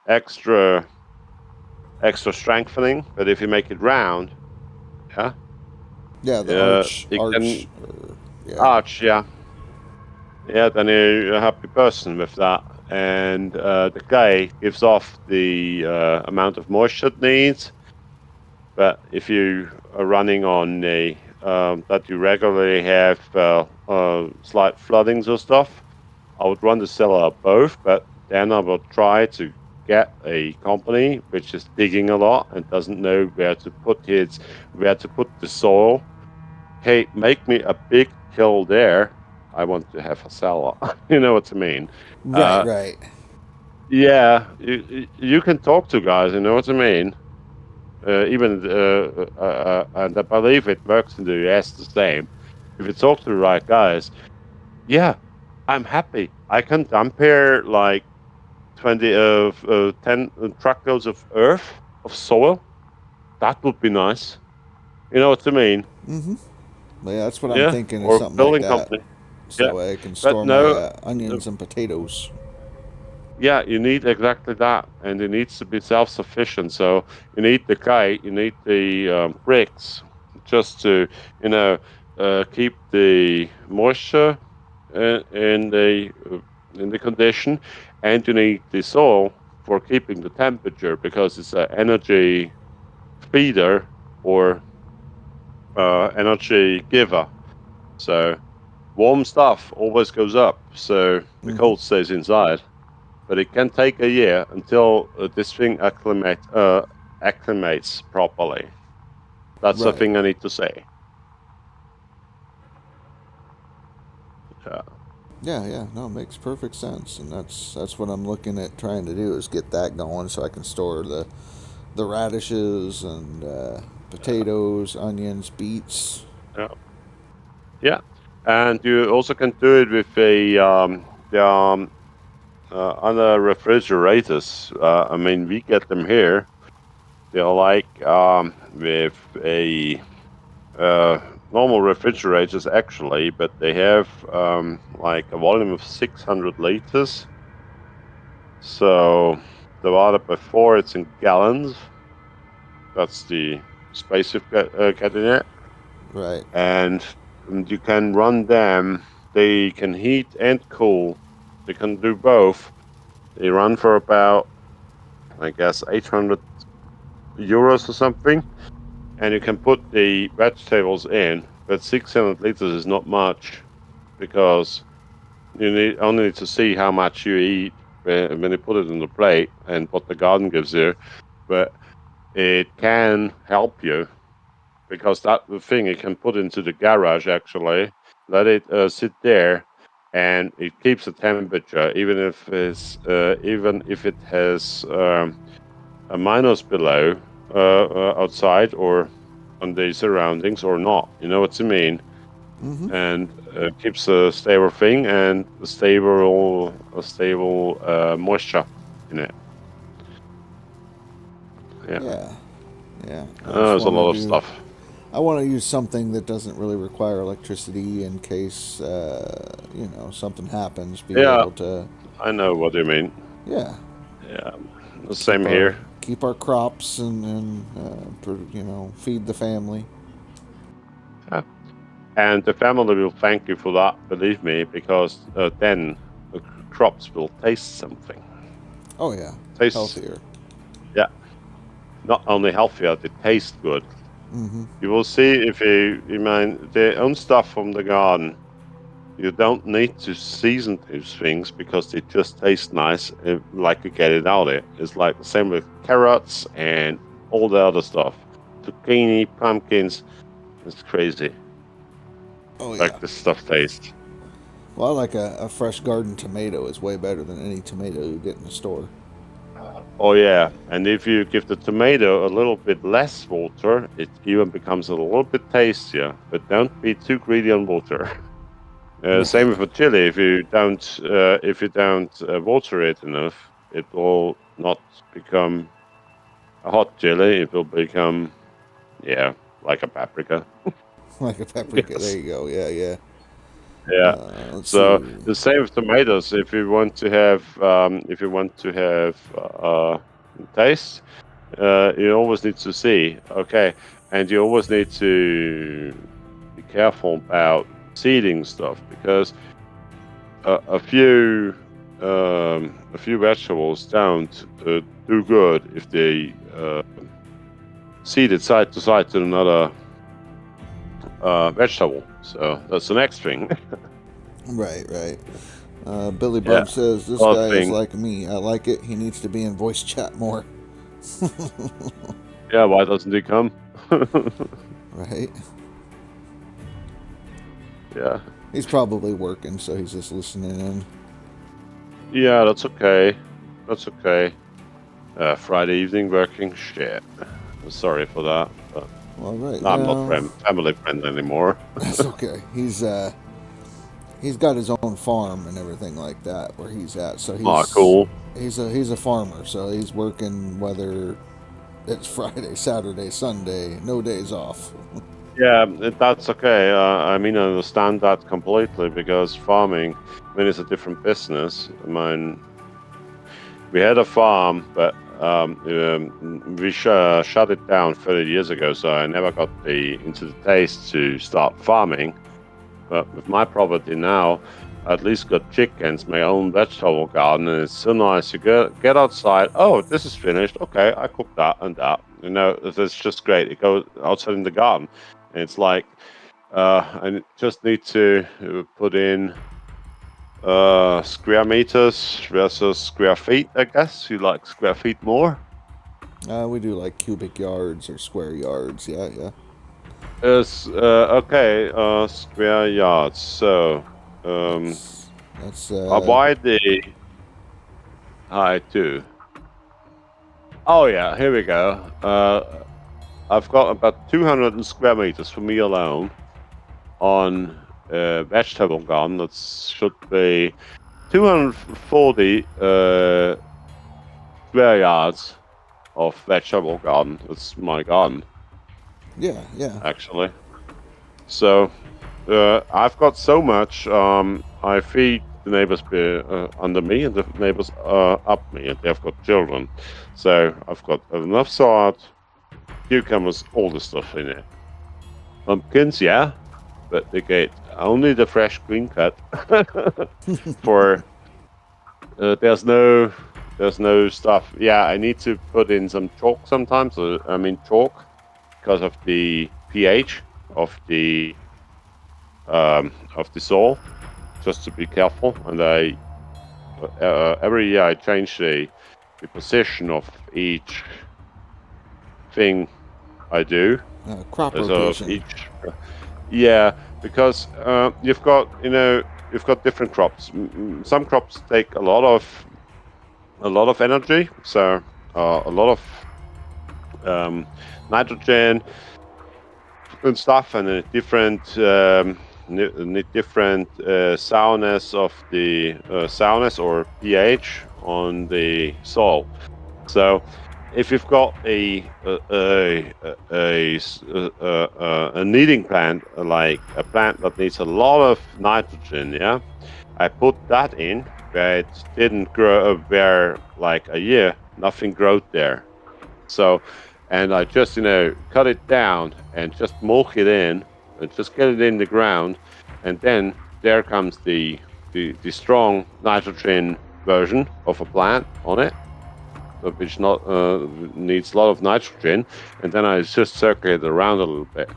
extra strengthening. But if you make it round, arch, yeah, then you're a happy person with that. And the clay gives off the amount of moisture it needs. But if you are running on that you regularly have slight floodings or stuff, I would run the cellar both. But then I will try to get a company which is digging a lot and doesn't know where to put the soil. Hey, make me a big hill there. I want to have a cellar. You know what I mean? Right. Yeah, you can talk to guys. You know what I mean? And I believe it works in the US the same. If you talk to the right guys, yeah, I'm happy. I can dump here like 10 truckloads of earth, of soil. That would be nice. You know what I mean? Well, yeah, that's what I'm thinking, is or something building like that. company. So I can store my onions and potatoes. Yeah, you need exactly that, and it needs to be self-sufficient. So you need the clay, you need the bricks, just to keep the moisture in the condition, and you need the soil for keeping the temperature, because it's an energy feeder or energy giver. So warm stuff always goes up, so the cold stays inside. But it can take a year until this thing acclimates properly. That's the thing I need to say. Yeah. No, it makes perfect sense, and that's what I'm looking at trying to do, is get that going so I can store the radishes and potatoes, onions, beets. Yeah, and you also can do it with other refrigerators. I mean, we get them here. They're like with a normal refrigerators actually, but they have like a volume of 600 liters. So divided by 4, it's in gallons. That's the space you've got in it. Right. And you can run them. They can heat and cool. They can do both. They run for about, I guess, 800 euros or something. And you can put the vegetables in, but 600 liters is not much, because you only need to see how much you eat when you put it on the plate and what the garden gives you. But it can help you, because that the thing you can put into the garage actually, let it sit there, and it keeps the temperature even if it has a minus below outside or on the surroundings or not. You know what I mean? And keeps a stable thing and a stable moisture in it. Yeah. There's a lot of stuff. I want to use something that doesn't really require electricity in case, something happens. Be able to. I know what you mean. Yeah. Yeah. The same here. Keep our crops and feed the family. Yeah. And the family will thank you for that, believe me, because then the crops will taste something. Oh, yeah. Healthier. Yeah. Not only healthier, they taste good. Mm-hmm. You will see if you mind their own stuff from the garden. You don't need to season these things because they just taste nice, like you get it out of it. It's like the same with carrots and all the other stuff. Zucchini, pumpkins, it's crazy. Oh, yeah. Like this stuff tastes. Well, I like a fresh garden tomato is way better than any tomato you get in the store. Oh yeah, and if you give the tomato a little bit less water, it even becomes a little bit tastier. But don't be too greedy on water. Same with a chili. If you don't water it enough, it will not become a hot chili. It will become, like a paprika. Like a paprika. Yes. There you go. Yeah. Yeah. So the same with tomatoes. If you want to have taste, you always need to see. Okay, and you always need to be careful about seeding stuff because a few vegetables don't do good if they seed it side to side to another vegetable. So that's the next thing. Right. Billy Bob says this guy is like me. I like it. He needs to be in voice chat more. Yeah, why doesn't he come? Right. Yeah. He's probably working, so he's just listening in. Yeah, that's okay. Friday evening working. Shit. I'm sorry for that. But well, right. I'm not family friend anymore. That's okay. He's got his own farm and everything like that where he's at. So he's cool. He's a farmer, so he's working whether it's Friday, Saturday, Sunday, no days off. Yeah, that's okay. I understand that completely because farming, it's a different business. We had a farm, but we shut it down 30 years ago, so I never got into the taste to start farming. But with my property now, I at least got chickens, my own vegetable garden, and it's so nice. You get outside. Oh, this is finished. Okay, I cooked that and that. It's just great. You go outside in the garden. And it's like I just need to put in square meters versus square feet, I guess. You like square feet more? We do like cubic yards or square yards. Yeah. Okay, square yards. So that's I'll buy the height too. Oh yeah, here we go. I've got about 200 square meters for me alone on vegetable garden. That should be 240 square yards of vegetable garden. That's my garden. Yeah. Actually. So I've got so much. I feed the neighbors under me and the neighbors up me, and they've got children. So I've got enough salt, cucumbers, all the stuff in it. Pumpkins, yeah, but they get only the fresh green cut. For there's no stuff. Yeah, I need to put in some chalk sometimes. Chalk because of the pH of the soil, just to be careful. And I every year I change the position of each thing I do. Crop rotation. Yeah, because you've got different crops. Some crops take a lot of energy, so a lot of nitrogen and stuff, and a different sourness of the sourness or pH on the soil. So if you've got a kneading plant, like a plant that needs a lot of nitrogen, yeah, I put that in where it didn't grow, where like a year nothing growed there. So, and I just cut it down and just mulch it in, and just get it in the ground, and then there comes the strong nitrogen version of a plant on it, which not needs a lot of nitrogen, and then I just circle it around a little bit.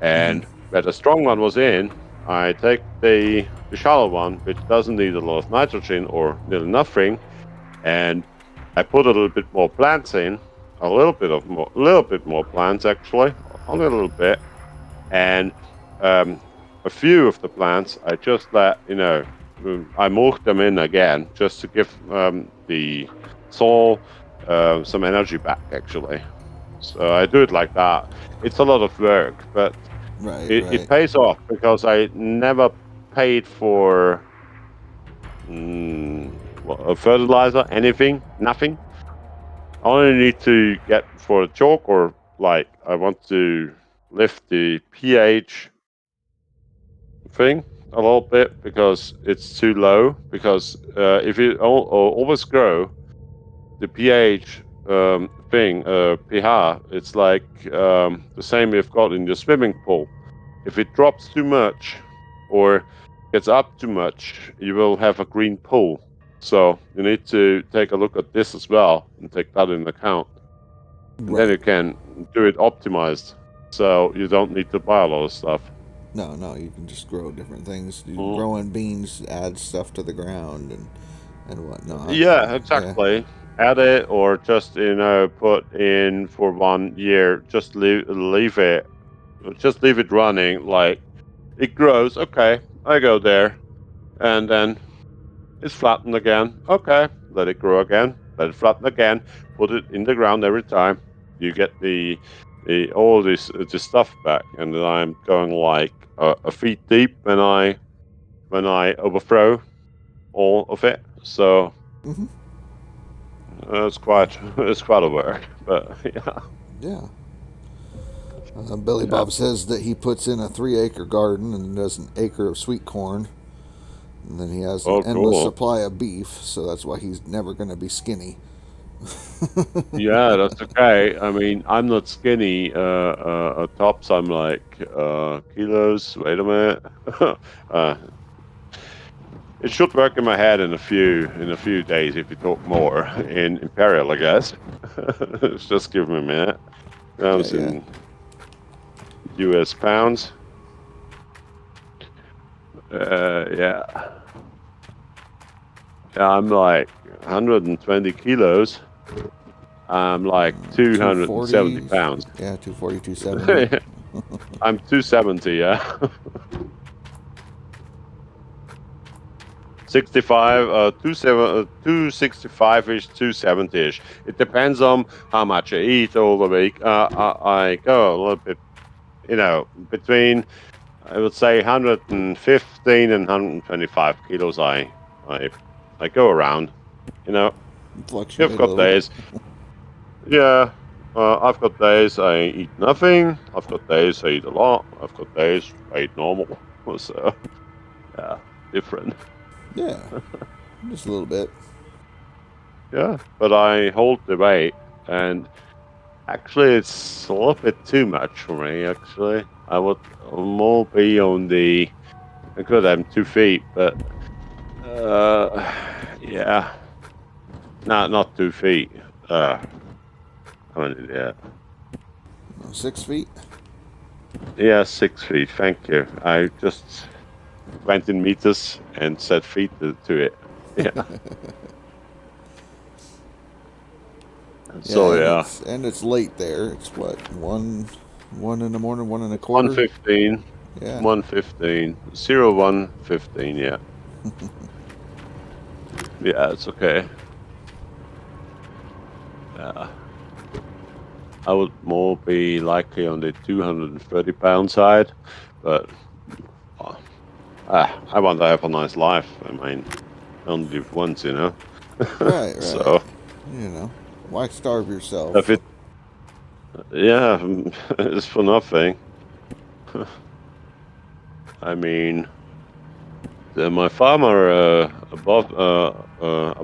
And where the strong one was in, I take the shallow one, which doesn't need a lot of nitrogen or nearly nothing, and I put a little bit more plants in, a little bit more plants actually, only a little bit, and a few of the plants I just let I mulch them in again just to give the soil some energy back actually. So I do it like that. It's a lot of work, but it pays off because I never paid for a fertilizer, nothing. I only need to get for a chalk, or like I want to lift the pH thing a little bit because it's too low. Because if you always grow the pH pH, it's like the same you've got in your swimming pool. If it drops too much or gets up too much, you will have a green pool. So you need to take a look at this as well and take that into account. And then you can do it optimized, so you don't need to buy a lot of stuff. No, you can just grow different things. Growing beans adds stuff to the ground and whatnot. Yeah, exactly. Yeah. Add it, or just put in for 1 year. Just leave it running. Like it grows. Okay, I go there, and then it's flattened again. Okay, let it grow again. Let it flatten again. Put it in the ground every time. You get all this stuff back, and then I'm going like a feet deep when I overthrow all of it. So it's quite a work, but yeah. Yeah. Billy Bob says that he puts in a 3-acre garden and does an acre of sweet corn. And then he has an endless supply of beef, so that's why he's never going to be skinny. Yeah, that's okay. I mean, I'm not skinny. Tops, I'm like kilos. Wait a minute. It should work in my head in a few days if you talk more in imperial, I guess. Just give me a minute. Pounds in US pounds. Yeah, I'm like 120 kilos. I'm like 270 pounds. Yeah, 240, 270. I'm 270, yeah. 65, 265-ish, 270-ish. It depends on how much I eat all the week. I go a little bit, between, I would say 115 and 125 kilos. I go around, I've got days. Yeah, I've got days I eat nothing. I've got days I eat a lot. I've got days I eat normal. So, yeah, different. Yeah, just a little bit. Yeah, but I hold the weight, and actually it's a little bit too much for me, actually. I would more be on the... I could have 2 feet, but... yeah. No, not 2 feet. I'm an idiot. 6 feet? Yeah, 6 feet, thank you. I just went in meters and said feet to it. Yeah. So, yeah. And it's late there. It's what, 1 in the morning, 1 1/4? 1:15. Yeah. 1:15. 01:15, yeah. Yeah, it's okay. Yeah. I would more be likely on the 230-pound side, but I want to have a nice life. I mean, I only live once, Right. So, Why starve yourself? If it, yeah, it's for nothing. I mean, my farmer up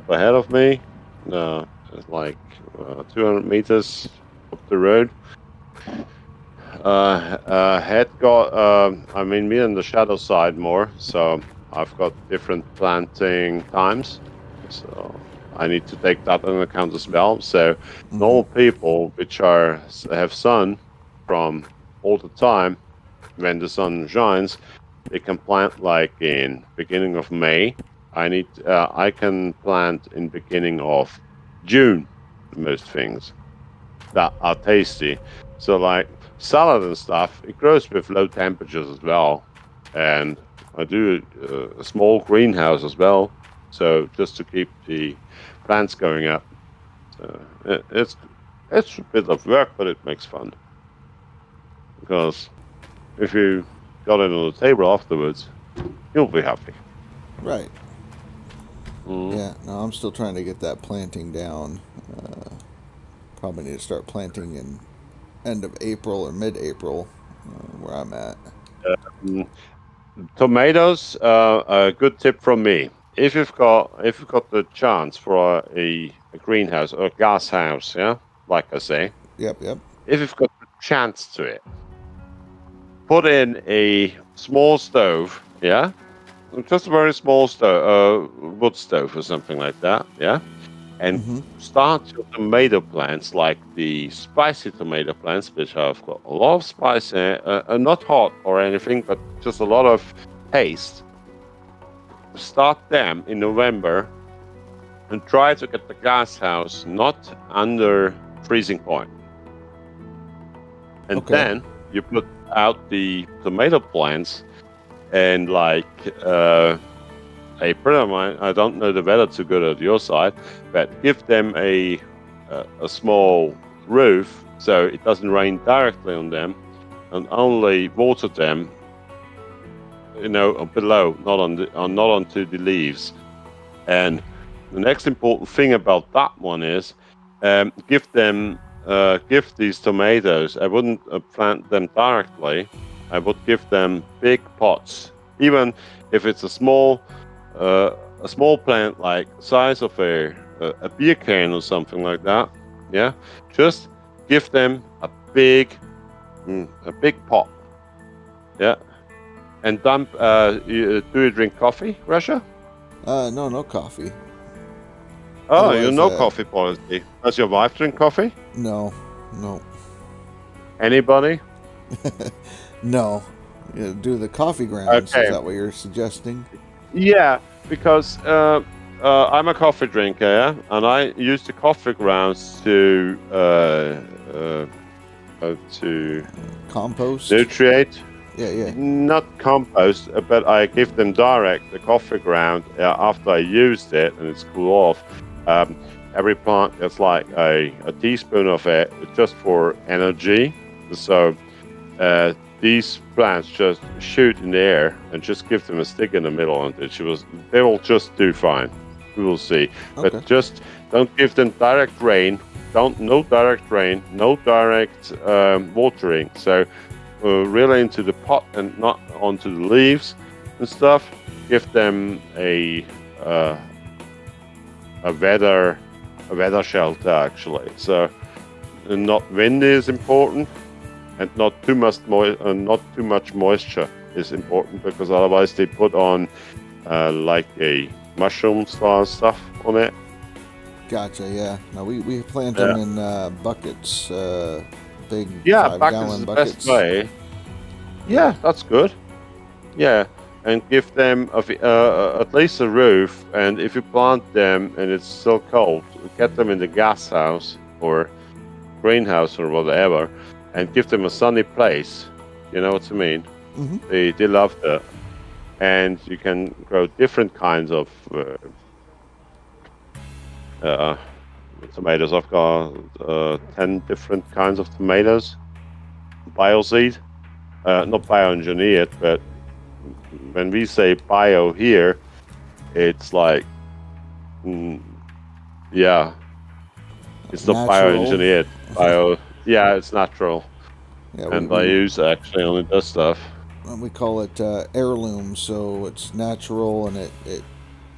ahead of me, is like 200 meters up the road. Had got, I mean, me on the shadow side more, so I've got different planting times. So I need to take that into account as well. So normal people which have sun from all the time when the sun shines, they can plant like in beginning of May. I can plant in beginning of June most things that are tasty. So like salad and stuff, it grows with low temperatures as well. And I do a small greenhouse as well, so just to keep the plants going up. So it's a bit of work, but it makes fun. Because if you got it on the table afterwards, you'll be happy. Right. Yeah, no, I'm still trying to get that planting down. Probably need to start planting in end of April or mid-April, where I'm at. Tomatoes, a good tip from me. If you've got the chance for a greenhouse or a glass house, yeah, like I say. Yep. If you've got the chance to it, put in a small stove, yeah, just a very small stove, wood stove or something like that, yeah, and start your tomato plants like the spicy tomato plants, which have got a lot of spice in it, not hot or anything, but just a lot of taste. Start them in November and try to get the glass house not under freezing point. And then you put out the tomato plants and like a friend of mine, I don't know the weather too good at your side, but give them a small roof so it doesn't rain directly on them, and only water them, below, not onto the leaves. And the next important thing about that one is give these tomatoes. I wouldn't plant them directly. I would give them big pots, even if it's a small plant like size of a beer can or something like that. Yeah, just give them a big pot. Yeah, and dump. Do you drink coffee, Russia? No coffee. Oh, Otherwise, you know coffee policy. Does your wife drink coffee? No. Anybody? No. Do the coffee grounds. Okay. Is that what you're suggesting? Yeah, because I'm a coffee drinker, yeah? And I use the coffee grounds to compost, nutrient. Yeah. Not compost, but I give them direct the coffee ground after I used it and it's cool off. Every plant gets like a teaspoon of it just for energy. So these plants just shoot in the air and just give them a stick in the middle, and they will just do fine. We will see. Okay. But just don't give them direct rain. No direct rain, no direct watering. So really into the pot and not onto the leaves and stuff. Give them a weather shelter actually. So not windy is important, and not too much moisture is important, because otherwise they put on like a mushroom style stuff on it. Gotcha. Yeah. No, we plant them in buckets, big 5-gallon buckets is the buckets. best way. Yeah, that's good. Yeah, and give them at least a roof. And if you plant them and it's still cold, get them in the gas house or greenhouse or whatever, and give them a sunny place. You know what I mean? Mm-hmm. They love that. And you can grow different kinds of tomatoes. I've got 10 different kinds of tomatoes. Bioseed, not bioengineered, but when we say bio here, it's like, yeah. It's not Natural. bioengineered. Yeah, it's natural. Yeah, And I use actually only does stuff. we call it heirloom, so it's natural, and it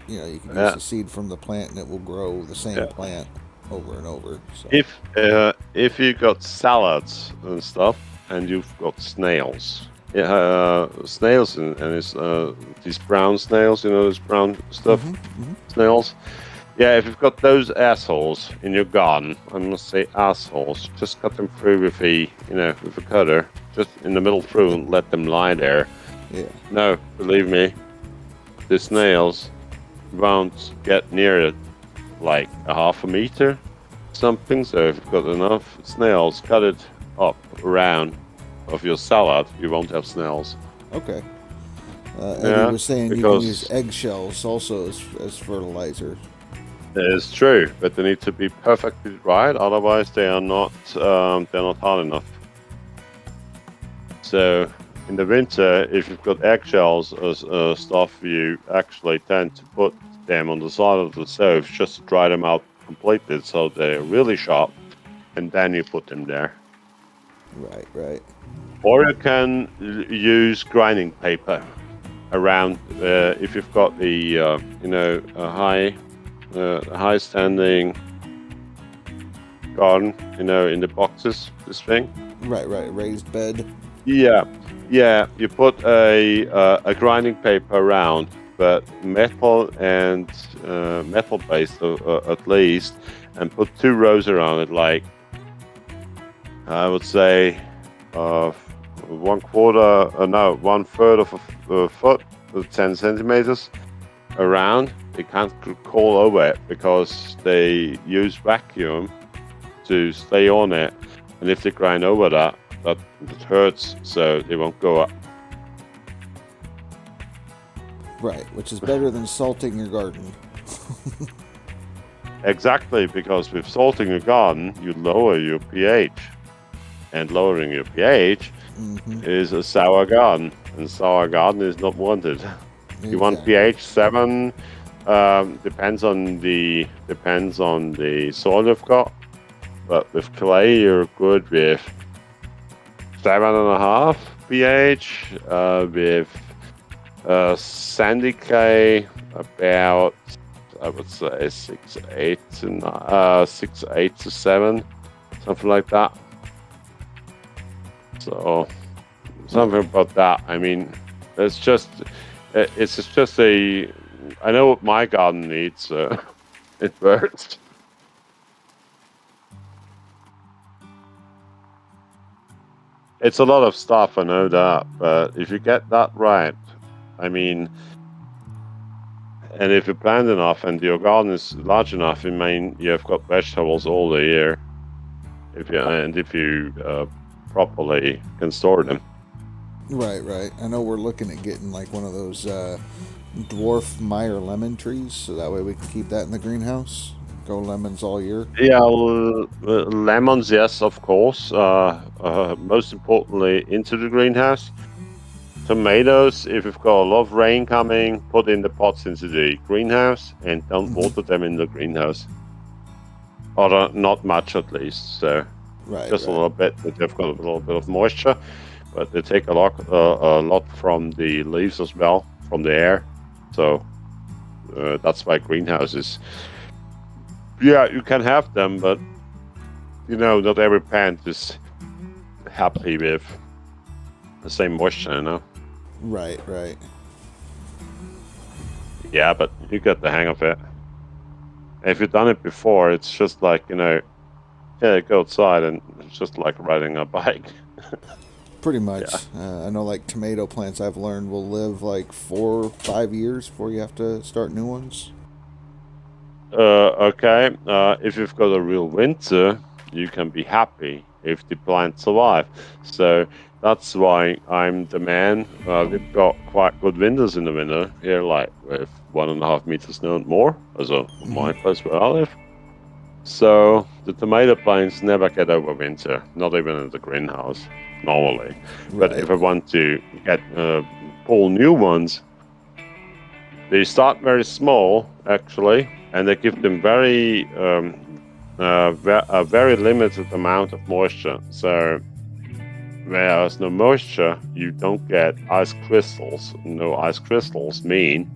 you can use the seed from the plant and it will grow the same plant over and over. So. If you got salads and stuff, and you've got snails, snails and it's these brown snails, this brown stuff, snails. Yeah, if you've got those assholes in your garden, I must say assholes, just cut them through with with a cutter, just in the middle through, and let them lie there. Yeah. No, believe me, the snails won't get near it like a half a meter, something. So if you've got enough snails, cut it up around of your salad, you won't have snails. Okay. Eddie was saying you can use eggshells also as fertilizer. It's true, but they need to be perfectly right. Otherwise, they are not hard enough. So in the winter, if you've got eggshells or stuff, you actually tend to put them on the side of the stove just to dry them out completely, so they're really sharp, and then you put them there. Right. Or you can use grinding paper around if you've got the high standing garden, in the boxes, this thing. Right, raised bed. Yeah. You put a grinding paper around, but metal and metal based at least, and put 2 rows around it, like I would say 1/3 of a foot, 10 centimeters around. They can't crawl over it because they use vacuum to stay on it, and if they grind over that it hurts, so they won't go up. Right, which is better than salting your garden. Exactly, because with salting your garden, you lower your pH, and lowering your pH is a sour garden, and sour garden is not wanted. Exactly. You want pH 7. Depends on the soil you've got, but with clay you're good with 7.5 pH. With sandy clay, about, I would say 6.8 to 7, something like that. So something about that. I mean, it's just a. I know what my garden needs. It works. It's a lot of stuff, I know that, but if you get that right, I mean, and if you plant enough and your garden is large enough, I mean, you've got vegetables all the year. If you properly can store them. Right. I know we're looking at getting like one of those dwarf Meyer lemon trees, so that way we can keep that in the greenhouse. Go lemons all year. Yeah, lemons, yes, of course. Most importantly, into the greenhouse. Tomatoes, if you've got a lot of rain coming, put in the pots into the greenhouse and don't water them in the greenhouse. Or not much, at least. So just a little bit, but they've got a little bit of moisture, but they take a lot from the leaves as well, from the air. So that's why greenhouses. Yeah, you can have them, but not every plant is happy with the same moisture, Right. Yeah, but you get the hang of it. If you've done it before, it's just like, go outside and it's just like riding a bike. Pretty much. Yeah. I know like tomato plants I've learned will live like 4 or 5 years before you have to start new ones. Okay. If you've got a real winter, you can be happy if the plants survive. So that's why I'm the man. We've got quite good winters in the winter here, like with 1.5 meters snow and more, as a my place where I live. So the tomato plants never get over winter, not even in the greenhouse normally. But if I want to get pull new ones, they start very small actually, and they give them very a very limited amount of moisture. So where there's no moisture, you don't get ice crystals. No ice crystals mean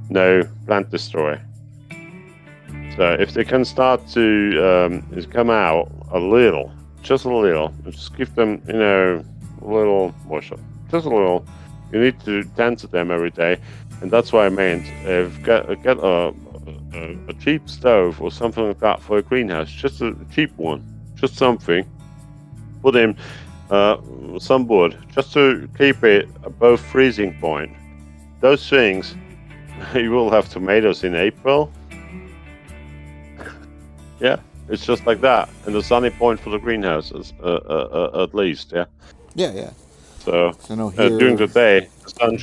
no plant destroy. So if they can start to come out a little, just a little, just give them, a little moisture, just a little. You need to tend to them every day, and that's what I meant. Get a cheap stove or something like that for a greenhouse, just a cheap one, just something. Put in some wood, just to keep it above freezing point. Those things, you will have tomatoes in April. Yeah, it's just like that, and the sunny point for the greenhouses, at least. Yeah. So during the day, the sun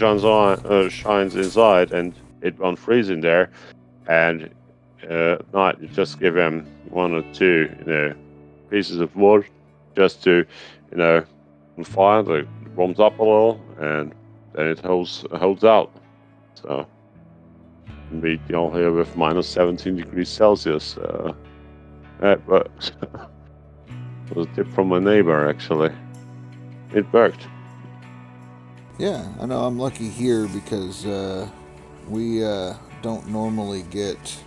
shines inside, and it won't freeze in there. And at night, you just give them one or two, pieces of wood, just to, on fire. It warms up a little, and then it holds out. So we all here with minus 17 degrees Celsius. That works. It was a tip from my neighbor, actually. It worked. Yeah, I know I'm lucky here because we don't normally get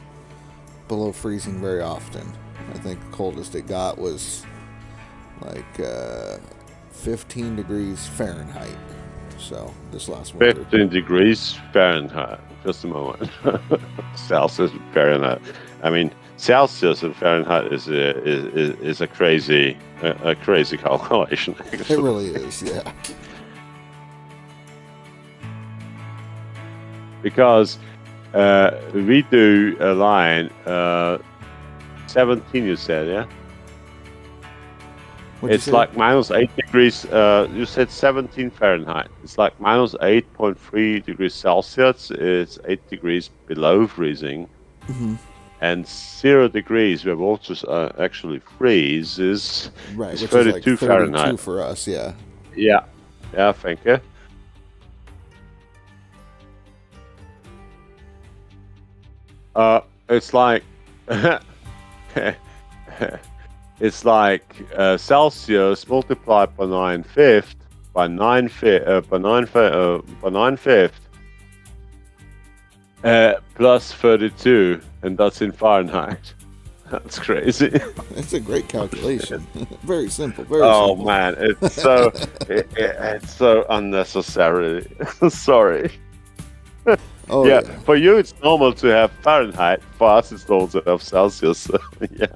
below freezing very often. I think the coldest it got was like 15 degrees Fahrenheit. So this last winter. 15 degrees Fahrenheit. Just a moment. Celsius and Fahrenheit. I mean, Celsius and Fahrenheit is a crazy calculation. It really is, yeah. Because we do a line 17. You said, yeah. It's like minus 8 degrees. You said 17 Fahrenheit. It's like minus 8.3 degrees Celsius. It's 8 degrees below freezing. Mm-hmm. And 0 degrees where water actually freeze is 32 Fahrenheit. 32 for us, yeah. Yeah, thank you. It's like it's like Celsius multiplied by 9/5 by 9/5 plus 32, and that's in Fahrenheit. That's crazy. It's a great calculation. Very simple. Very simple. Oh man, it's so it's so unnecessary. Sorry. Oh yeah, for you it's normal to have Fahrenheit. For us it's also have Celsius. So, yeah.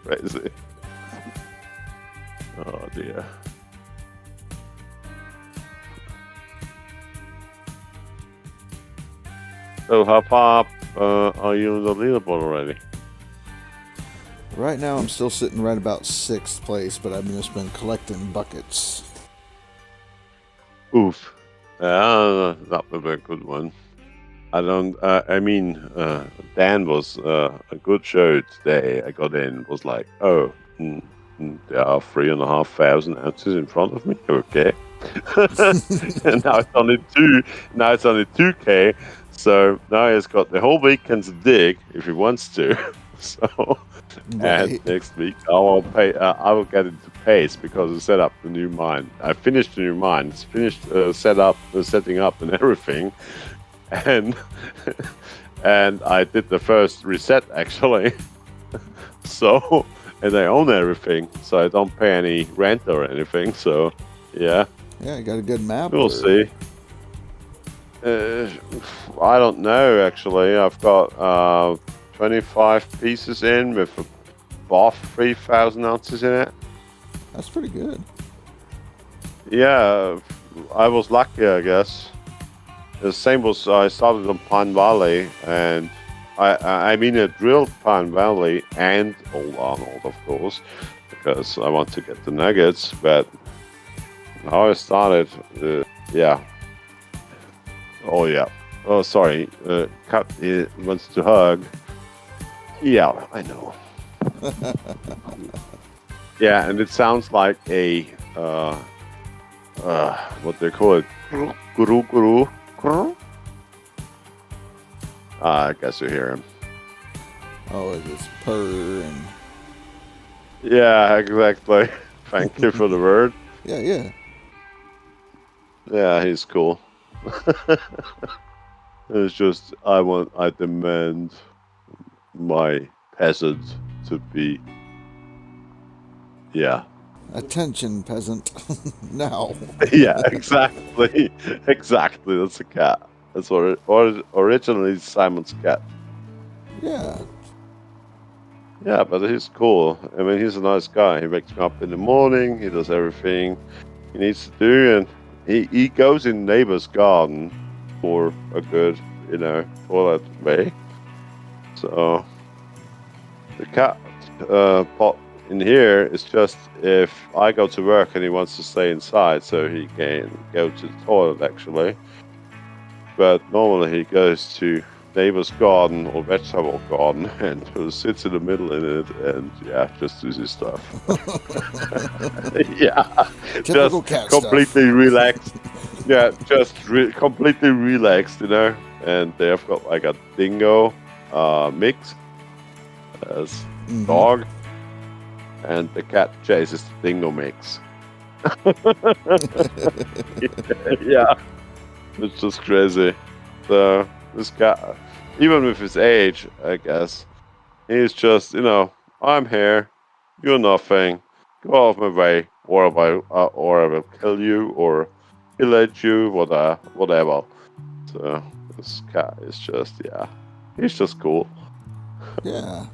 Crazy. Oh dear. So how far up are you in the leaderboard already? Right now I'm still sitting right about 6th place, but I've just been collecting buckets. Oof. That was a good one. Dan was a good show today. I got in, was like, there are 3,500 ounces in front of me. Okay. And now it's only 2K. So now he's got the whole weekend to dig if he wants to. So, and next week I will get into pace because I set up the new mine. I finished the new mine. It's finished setting up and everything, and I did the first reset actually. So, and I own everything, so I don't pay any rent or anything. So, yeah. Yeah, you got a good map. We'll see. I don't know actually. I've got 25 pieces in with above 3,000 ounces in it. That's pretty good. Yeah, I was lucky, I guess. The same was I started on Pine Valley, and I drilled Pine Valley and Old Arnold, of course, because I want to get the nuggets. But how I started, yeah. Oh yeah. Oh sorry. Cat wants to hug. Yeah, I know. Yeah, and it sounds like a what they call it, guru. I guess you hear him. Oh, it's purr and... Yeah, exactly. Thank you for the word. Yeah. Yeah, he's cool. It's just I demand my peasant to be. Yeah. Attention, peasant. Now. Yeah, exactly. Exactly. That's a cat. That's what originally Simon's cat. Yeah. Yeah, but he's cool. I mean, he's a nice guy. He wakes me up in the morning. He does everything he needs to do, and he goes in neighbor's garden for a good, toilet way. So the cat pot in here is just if I go to work and he wants to stay inside, so he can go to the toilet actually. But normally he goes to neighbor's garden or vegetable garden and sits in the middle in it and just does his stuff. Typical just cat completely stuff. Relaxed. Yeah, just completely relaxed, And they have got like a dingo mix as dog, and the cat chases the dingo mix. Yeah, it's just crazy. So this cat, even with his age, I guess, he's just, I'm here, you're nothing, go off my way, or I will kill you, or pillage you, whatever. So this cat is just, he's just cool. Yeah.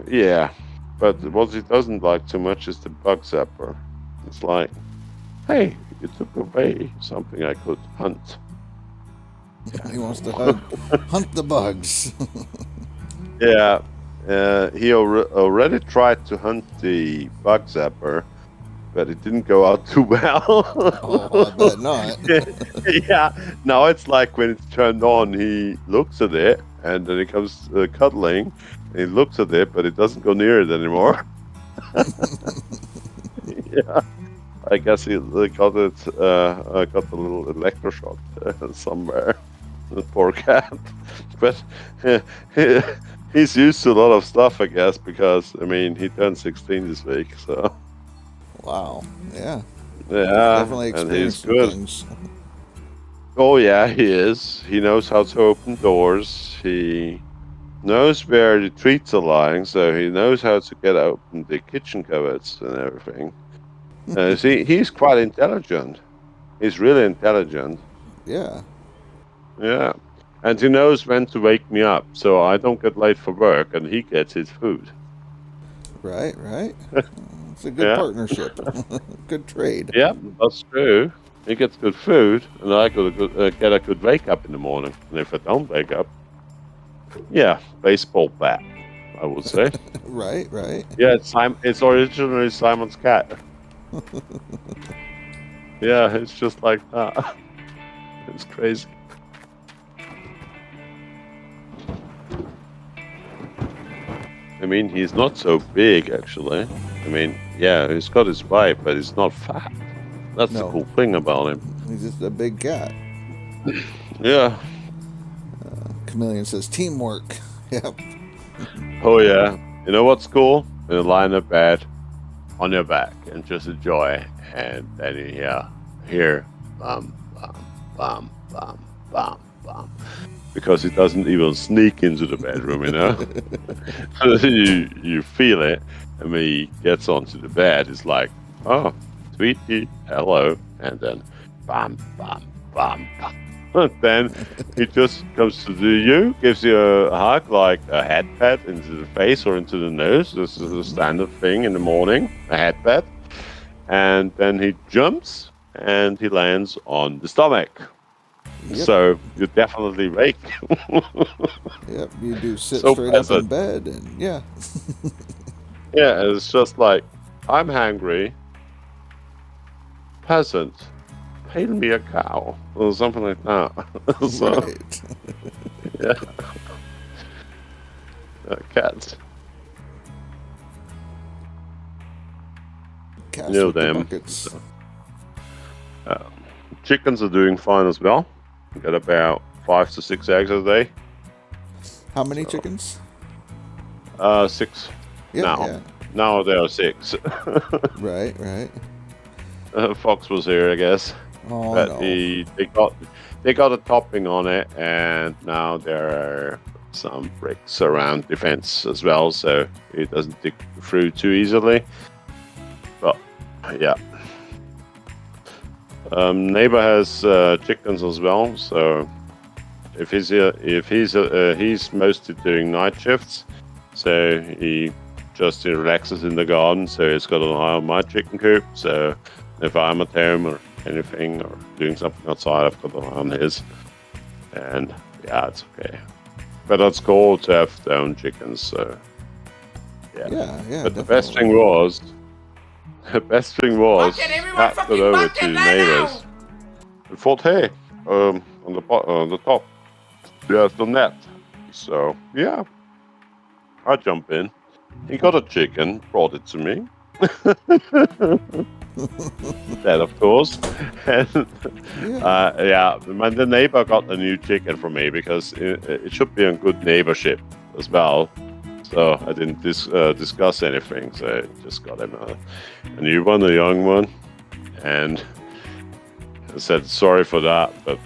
Yeah, but what he doesn't like too much is the bug zapper. It's like, hey, you took away something I could hunt. He wants to hunt the bugs. Yeah, he already tried to hunt the bug zapper, but it didn't go out too well. Oh, I bet not. Yeah, now it's like when it's turned on, he looks at it, and then it comes cuddling, and he looks at it, but it doesn't go near it anymore. Yeah. I guess he got it. Got a little electroshock somewhere. The poor cat, but he's used to a lot of stuff, I guess, because he turned 16 this week. So wow, yeah, definitely, and he's good. Things. Oh yeah, he is. He knows how to open doors. He knows where the treats are lying, so he knows how to get open the kitchen cupboards and everything. See, he's quite intelligent. He's really intelligent. Yeah. Yeah. And he knows when to wake me up, so I don't get late for work, and he gets his food. Right. It's a good partnership. Good trade. Yeah, that's true. He gets good food, and I get a good wake up in the morning. And if I don't wake up, baseball bat, I would say. Right. Yeah, it's originally Simon's cat. Yeah, it's just like that. It's crazy. He's not so big, actually. He's got his weight, but he's not fat. That's the cool thing about him. He's just a big cat. Yeah. Chameleon says teamwork. Yep. Oh, yeah. You know what's cool? You lie in a bed on your back and just enjoy, and then you hear bam, bam, bam, bam, bam, bam. Because it doesn't even sneak into the bedroom, you feel it, and when he gets onto the bed, it's like, oh, sweetie, hello, and then bam, bam, bam, bam. And then he just comes to you, gives you a hug, like a head pat into the face or into the nose. This is a standard thing in the morning, a head pat. And then he jumps and he lands on the stomach. Yep. So you're definitely awake. Yep, you do sit straight up in bed, and yeah, it's just like, I'm hungry, peasant, pay me a cow, or something like that. So, right. Cats. Cats with the buckets. So, chickens are doing fine as well. We get about 5 to 6 eggs a day. How many chickens? 6 Yeah, now. yeah. Now there are 6. Right. Fox was here, I guess. Oh But no. they got a topping on it, and now there are some bricks around the fence as well, so it doesn't dig through too easily. But yeah, neighbor has chickens as well. So if he's mostly doing night shifts, so he just relaxes in the garden. So he's got an eye on my chicken coop. So if I'm at home or anything or doing something outside, I've got an eye on his. And yeah, it's okay. But it's cool to have their own chickens. So yeah. But the best thing was, Bucket, everyone Cat got fucking over bucket to right neighbors and thought, hey, on the top, there's the net. So yeah, I jump in. He got a chicken, brought it to me. That, of course. And the neighbor got a new chicken from me because it should be on good neighborship as well. So I didn't discuss anything. So I just got him a new one, a young one, and I said sorry for that. But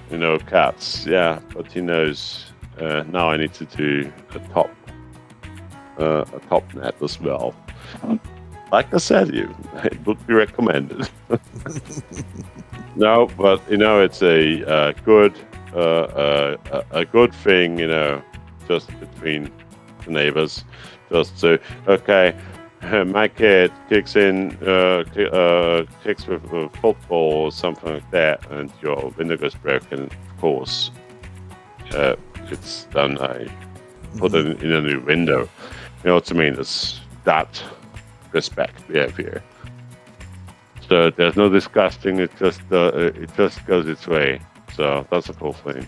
cats, yeah. But he knows now I need to do a top net as well. Like I said, it would be recommended. No, but it's a good thing, just between the neighbors. Just to my kid kicks with a football or something like that, and your window goes broken. Of course, it's done. I put it in a new window. You know what I mean? It's that respect we have here. So there's no disgusting. It just goes its way. So that's a cool thing.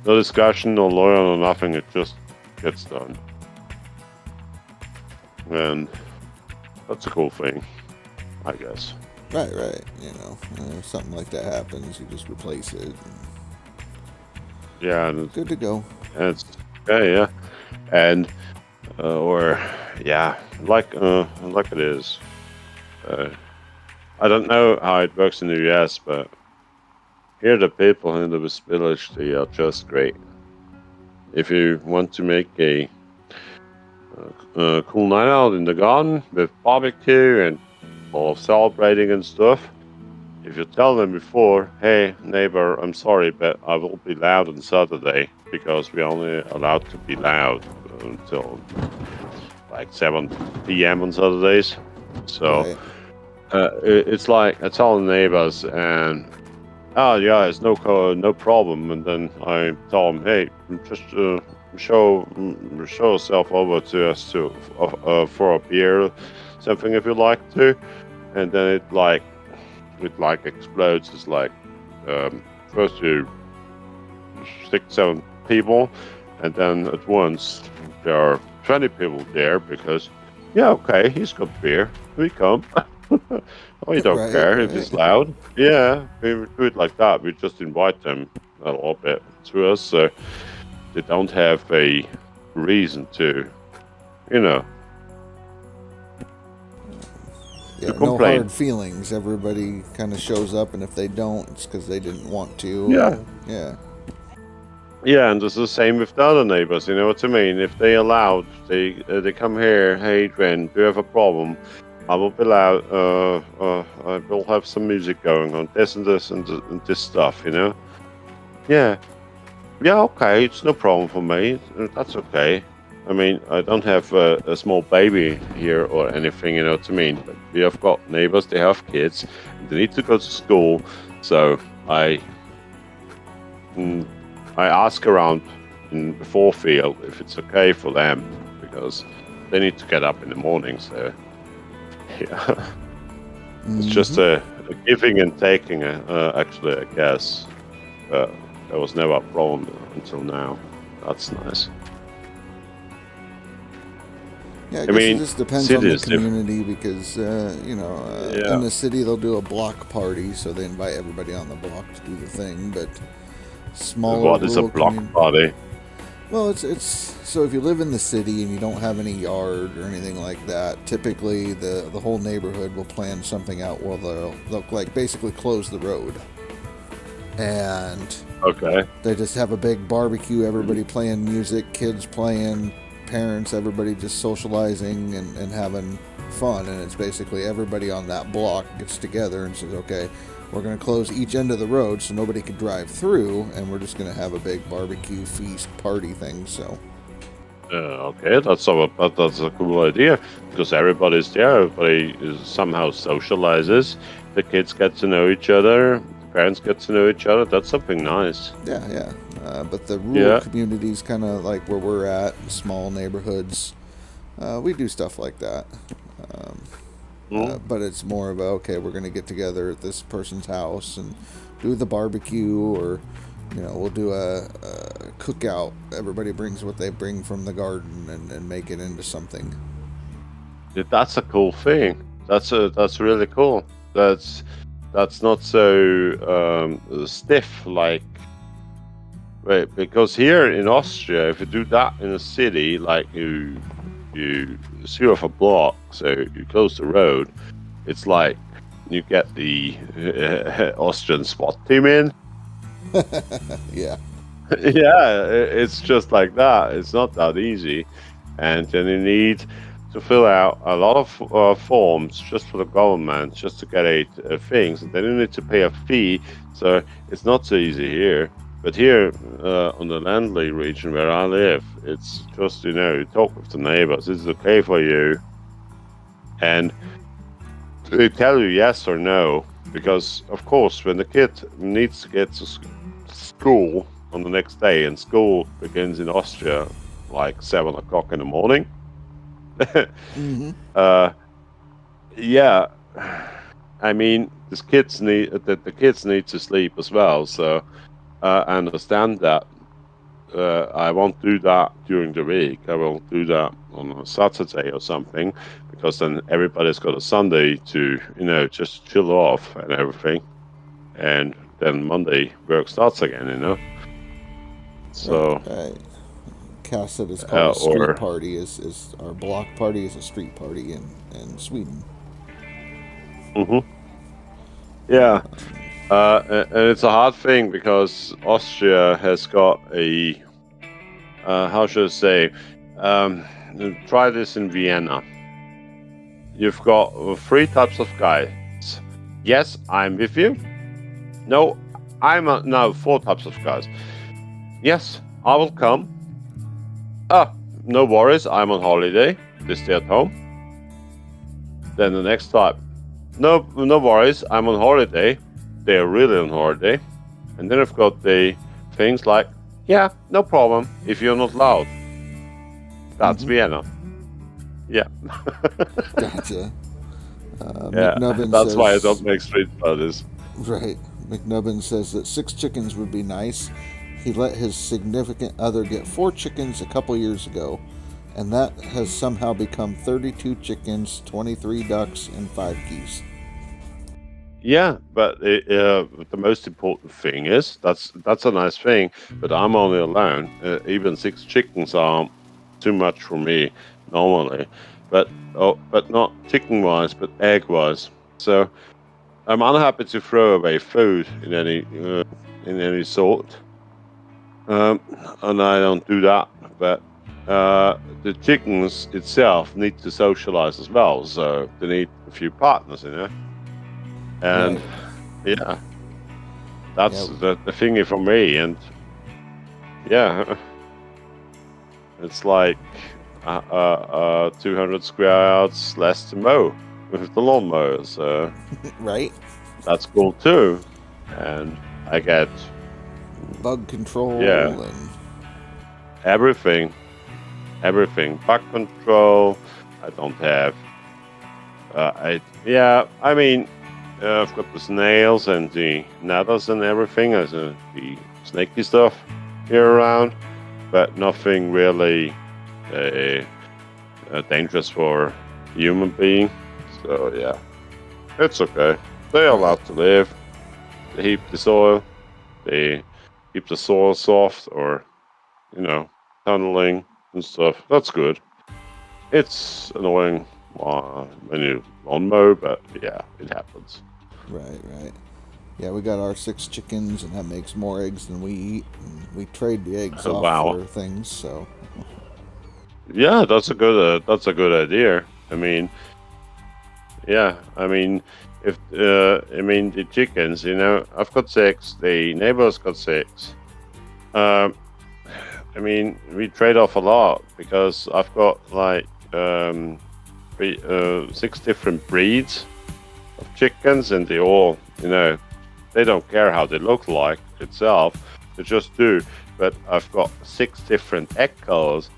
No discussion, no lawyer, no nothing. It just gets done, and that's a cool thing, I guess. Right. If something like that happens, you just replace it. Yeah, and Good to go. And it's yeah, and like it is. I don't know how it works in the US, but here the people in this village, they are just great. If you want to make a cool night out in the garden with barbecue and all of celebrating and stuff, if you tell them before, hey neighbor, I'm sorry, but I will be loud on Saturday because we're only allowed to be loud until like 7 p.m. on Saturdays. So Right. It's like I tell the neighbors, and it's no problem. And then I tell them, hey, just show yourself over to us for a beer, something if you like to. And then it explodes. It's like first you 6-7 people, and then at once there are 20 people there because he's got beer, we come. We don't care if it's loud. Yeah, we do it like that. We just invite them a little bit to us, so they don't have a reason to no complain. hard feelings. Everybody kind of shows up, and if they don't, it's because they didn't want to. Yeah. Yeah, and it's the same with the other neighbors. You know what I mean? If they allowed, they come here. Hey, Adrian, do you have a problem? I will be loud. I will have some music going on. This and this and this stuff. Yeah. Okay, it's no problem for me. That's okay. I mean, I don't have a small baby here or anything. You know what I mean? But we have got neighbors. They have kids. They need to go to school. So I ask around in the forefield if it's okay for them because they need to get up in the morning. So yeah, it's just a giving and taking. Actually, I guess there was never a problem until now. That's nice. Yeah, I guess it just depends on the community because, in the city they'll do a block party, so they invite everybody on the block to do the thing. But smaller. What is a block party? Well, it's so if you live in the city and you don't have any yard or anything like that, typically the whole neighborhood will plan something out where they'll like basically close the road. And they just have a big barbecue, everybody playing music, kids playing, parents, everybody just socializing and having fun. And it's basically everybody on that block gets together and says, okay, we're going to close each end of the road so nobody can drive through, and we're just going to have a big barbecue feast party thing. So okay, that's a cool idea, because everybody's there, everybody somehow socializes, the kids get to know each other, parents get to know each other. That's something nice. Yeah. But the rural communities, kind of like where we're at, small neighborhoods, we do stuff like that. But it's more of okay, we're going to get together at this person's house and do the barbecue, or we'll do a cookout. Everybody brings what they bring from the garden and make it into something. That's a cool thing. That's really cool. That's not so stiff like. Right, because here in Austria, if you do that in a city, like you seal off a block, so you close the road, it's like you get the Austrian SWAT team in. Yeah. Yeah, it's just like that. It's not that easy. And then you need to fill out a lot of forms just for the government, just to get things. And then you need to pay a fee, so it's not so easy here. But here on the Landley region where I live, it's just, you talk with the neighbors. Is it okay for you? And they tell you yes or no. Because, of course, when the kid needs to get to school on the next day, and school begins in Austria like 7 o'clock in the morning. Mm-hmm. Yeah. I mean, the kids need to sleep as well, so... I understand that. I won't do that during the week. I will do that on a Saturday or something, because then everybody's got a Sunday to, just chill off and everything. And then Monday work starts again, So. Right. Cass said it's called a street party. Is our block party is a street party in Sweden. Mm-hmm. Yeah. And it's a hard thing, because Austria has got a, how should I say, try this in Vienna. You've got 3 types of guys. Yes, I'm with you. No, now 4 types of guys. Yes, I will come. No worries, I'm on holiday. They stay at home. Then the next type. No worries, I'm on holiday. They're really on holiday. And then I've got the things like, yeah, no problem if you're not loud. That's Vienna. Yeah. Gotcha. Yeah, that's why I don't make street parties. Right. McNubbin says that 6 chickens would be nice. He let his significant other get 4 chickens a couple years ago, and that has somehow become 32 chickens, 23 ducks, and 5 geese. Yeah, but the most important thing is that's a nice thing. But I'm only alone. Even 6 chickens are too much for me normally. But not chicken wise, but egg wise. So I'm unhappy to throw away food in any sort. And I don't do that. But the chickens itself need to socialize as well. So they need a few partners, And yeah, that's the thingy for me. And yeah, it's like 200 square yards less to mow with the lawnmower. So right, that's cool too. And I get bug control. Yeah, and everything. Bug control. I don't have. I mean. I've got the snails and the nettles and everything, as the snaky stuff here around, but nothing really dangerous for human being. So yeah, it's okay. They're allowed to live. They heap the soil. They keep the soil soft or, tunneling and stuff. That's good. It's annoying when you lawn mow, but yeah, it happens. Right. Yeah, we got our 6 chickens, and that makes more eggs than we eat. And we trade the eggs off for things, so. Yeah, that's a good idea. I mean, yeah, if the chickens, I've got 6. The neighbor's got 6. We trade off a lot because I've got like 6 different breeds of chickens, and they all, they don't care how they look like itself. They just do. But I've got 6 different egg colors.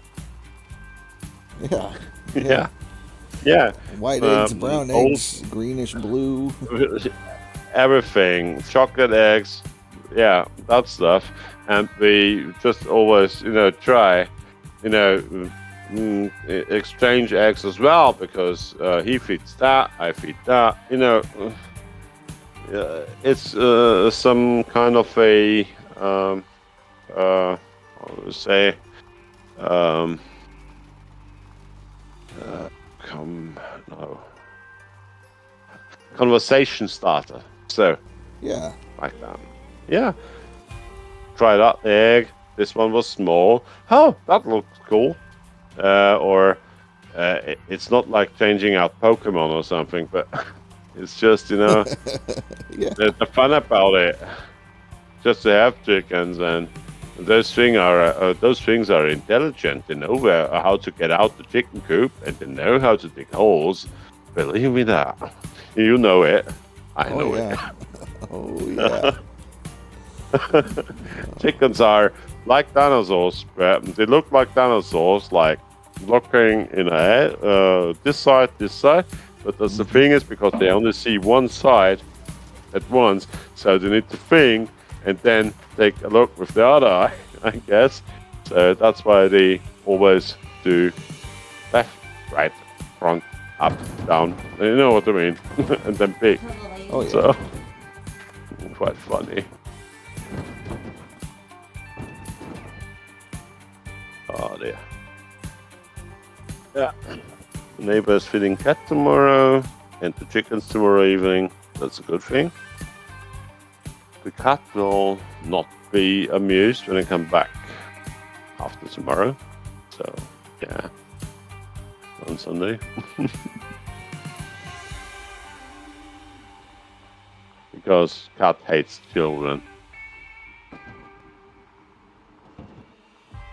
Yeah. Yeah. White eggs, brown eggs, greenish blue. Everything. Chocolate eggs. Yeah, that stuff. And we just always, try, exchange eggs as well, because he feeds that, I feed that. It's some kind of a, conversation starter. So, yeah, like that. Yeah. Try that egg. This one was small. Oh, that looks cool. It's not like changing out Pokemon or something, but it's just, yeah. the fun about it. Just to have chickens, and those things are intelligent. They know how to get out the chicken coop, and they know how to dig holes. Believe me that. You know it. I know it. Oh yeah. Chickens are like dinosaurs, but they look like dinosaurs, like looking in a head, this side. But that's the thing is, because they only see one side at once, so they need to think and then take a look with the other eye, I guess. So that's why they always do left, right, front, up, down. You know what I mean? And then pick. Oh yeah. So quite funny. Oh dear. Yeah. The neighbor's feeding cat tomorrow and the chickens tomorrow evening. That's a good thing. The cat will not be amused when I come back after tomorrow. So yeah. On Sunday. Because cat hates children.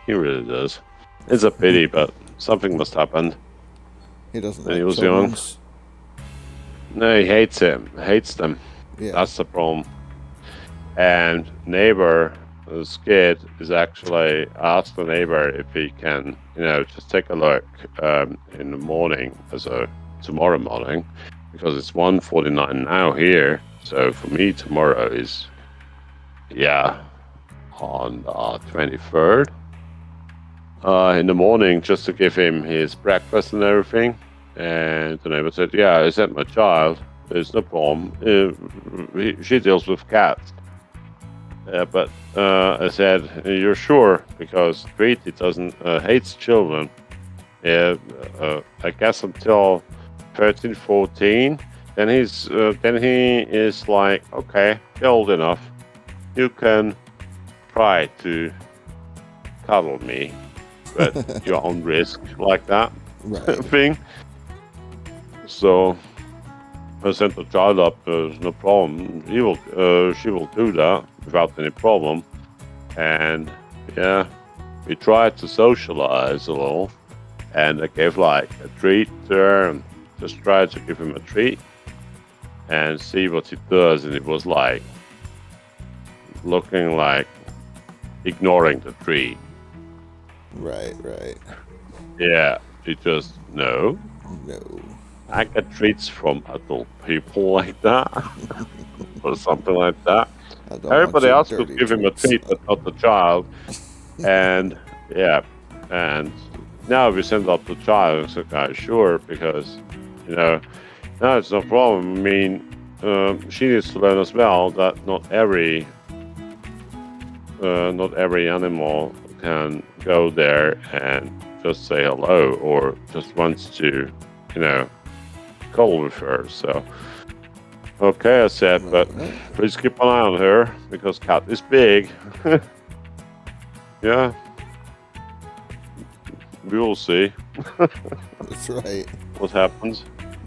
He really does. It's a pity, but something must happen. He doesn't when like he was children's. young. No, he hates them. Yeah. That's the problem. And neighbor, this kid, is actually asked the neighbor if he can, just take a look in the morning, tomorrow morning, because it's 1:49 now here. So for me, tomorrow is, on the 23rd. In the morning, just to give him his breakfast and everything. And the neighbor said, yeah, I sent my child. There's no problem. She deals with cats. But I said, you're sure? Because Tweety doesn't hates children. I guess until 13, 14. Then he is like, okay, you're old enough. You can try to cuddle me, but your own risk, like that thing. So I sent the child up. There's no problem. She will do that without any problem. And we tried to socialize a little, and I gave like a treat there, and just tried to give him a treat and see what he does. And it was like looking like ignoring the treat. Right. Yeah, he just no. I get treats from adult people like that, or something like that. Everybody else could give him a treat, but not the child. And and now we send up the child. It's okay, sure, because no, it's no problem. I mean, she needs to learn as well that not every not every animal can go there and just say hello or just wants to, cuddle with her. So, okay, I said, but please keep an eye on her because cat is big. Yeah, we will see. That's right. What happens?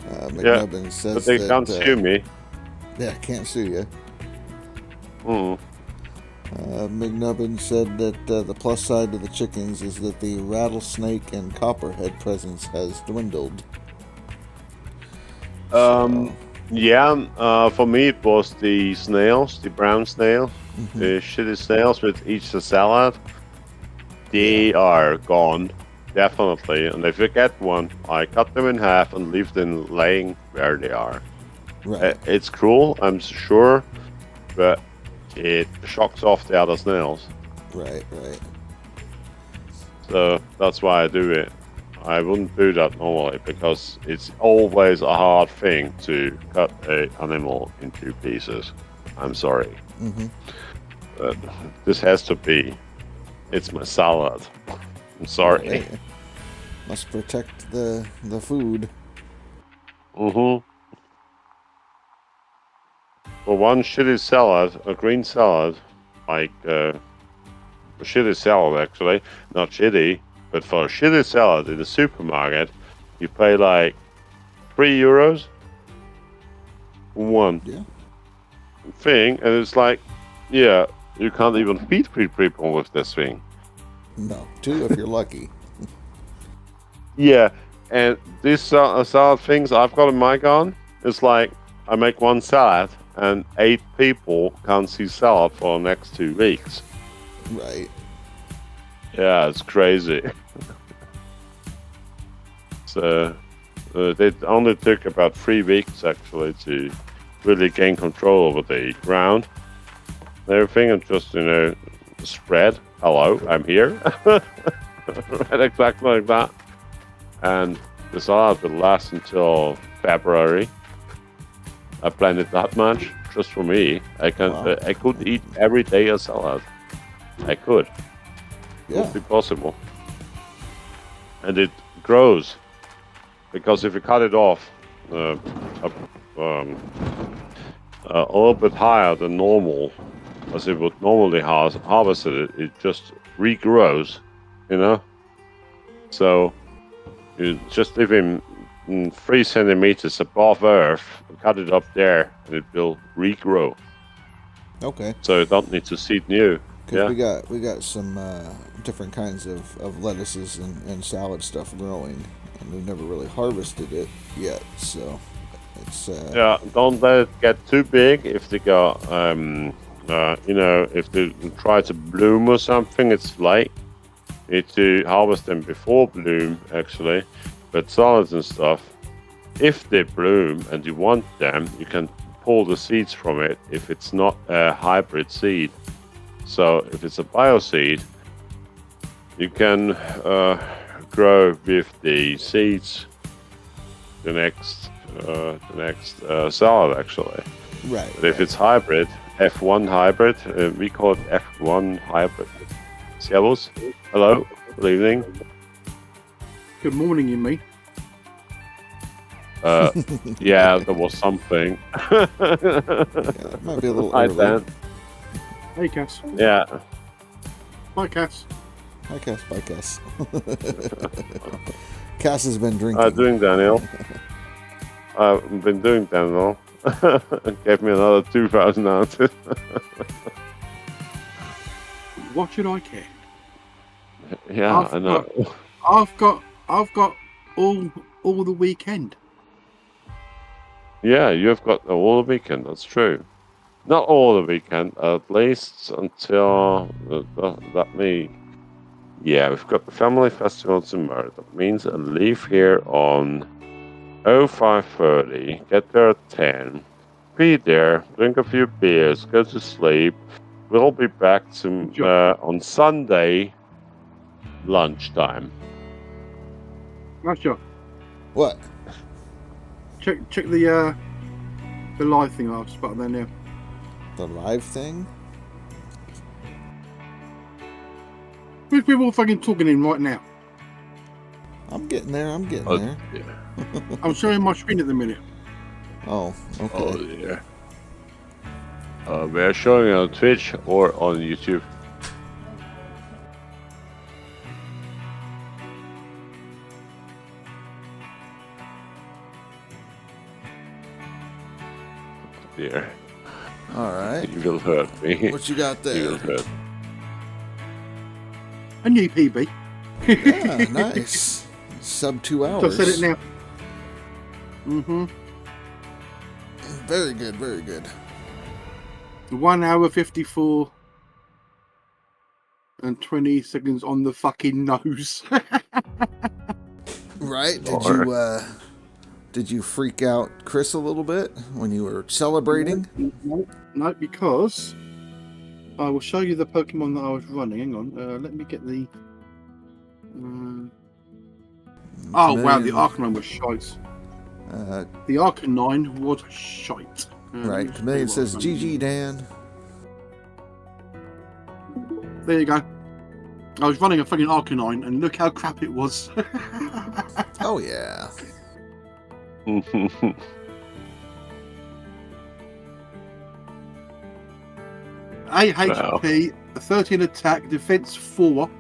McNubbin says but they can't sue me. Yeah, can't sue you. Mm. McNubbin said that the plus side to the chickens is that the rattlesnake and copperhead presence has dwindled. Yeah, for me it was the snails, the brown snail, the shitty snails with each a salad. They are gone, definitely. And if you get one, I cut them in half and leave them laying where they are. Right. It's cruel, I'm sure, but it shocks off the other snails. Right. So that's why I do it. I wouldn't do that normally because it's always a hard thing to cut an animal in two pieces. I'm sorry. But this has to be. It's my salad. I'm sorry. Right. Must protect the food. For one shitty salad, a green salad, like a shitty salad actually, not shitty, but for a shitty salad in the supermarket, you pay like €3 for one thing, and it's like, yeah, you can't even feed 3 people with this thing. No, 2 if you're lucky. Yeah, and these salad things I've got in my garden, it's like I make one salad and 8 people can't see salad for the next 2 weeks. Right. Yeah, it's crazy. So they only took about 3 weeks actually to really gain control over the ground. Everything and just spread. Hello, I'm here. Right, exactly like that. And the salad will last until February. I planned it that much just for me. I could eat every day a salad. I could. It would be possible. And it grows because if you cut it off a little bit higher than normal, as it would normally harvest it, it just regrows, So you just leave him 3 centimeters above earth, cut it up there, and it will regrow. Okay. So you don't need to seed new. Because we got some different kinds of lettuces and salad stuff growing, and we've never really harvested it yet. So it's don't let it get too big. If they go, if they try to bloom or something, it's late. You need to harvest them before bloom, actually. But salads and stuff, if they bloom and you want them, you can pull the seeds from it if it's not a hybrid seed. So if it's a bioseed, you can grow with the seeds the next salad actually. Right. But if it's hybrid, F1 hybrid, we call it F1 hybrid. Servus. Hello. Good evening. Good morning, you mean? Yeah, there was something. It might be a little Hi, early. Dan. Hey, Cass. Yeah. Bye, Cass. Bye, Cass. Cass has been drinking. Doing Daniel. I've been doing Daniel. Gave me another 2,000 ounces. What should I care? Yeah, I know. I've got all the weekend. Yeah, you've got all the weekend. That's true. Not all the weekend, at least until Yeah, we've got the family festival tomorrow. That means I leave here on 05:30, get there at 10, be there, drink a few beers, go to sleep. We'll be back on Sunday lunchtime. Nice job. What? Check the live thing. I'll spot there now. The live thing? We're all fucking talking in right now. I'm getting there. Yeah. I'm showing my screen at the minute. Oh, okay. Oh, yeah. We're showing on Twitch or on YouTube. Dear. All right. You will hurt me. What you got You there? will hurt. A new PB. Yeah, nice. Sub 2 hours. So I said it now. Mm-hmm. Very good, very good. 1 hour 54 and 20 seconds on the fucking nose. Right? Did you freak out Chris a little bit when you were celebrating? No, because I will show you the Pokemon that I was running. Hang on, let me get the. Oh wow, the Arcanine was shite. The Arcanine was shite. Right, Chameleon says, GG, Dan. There you go. I was running a fucking Arcanine, and look how crap it was. Oh, yeah. AHP, 13 attack, defense 4,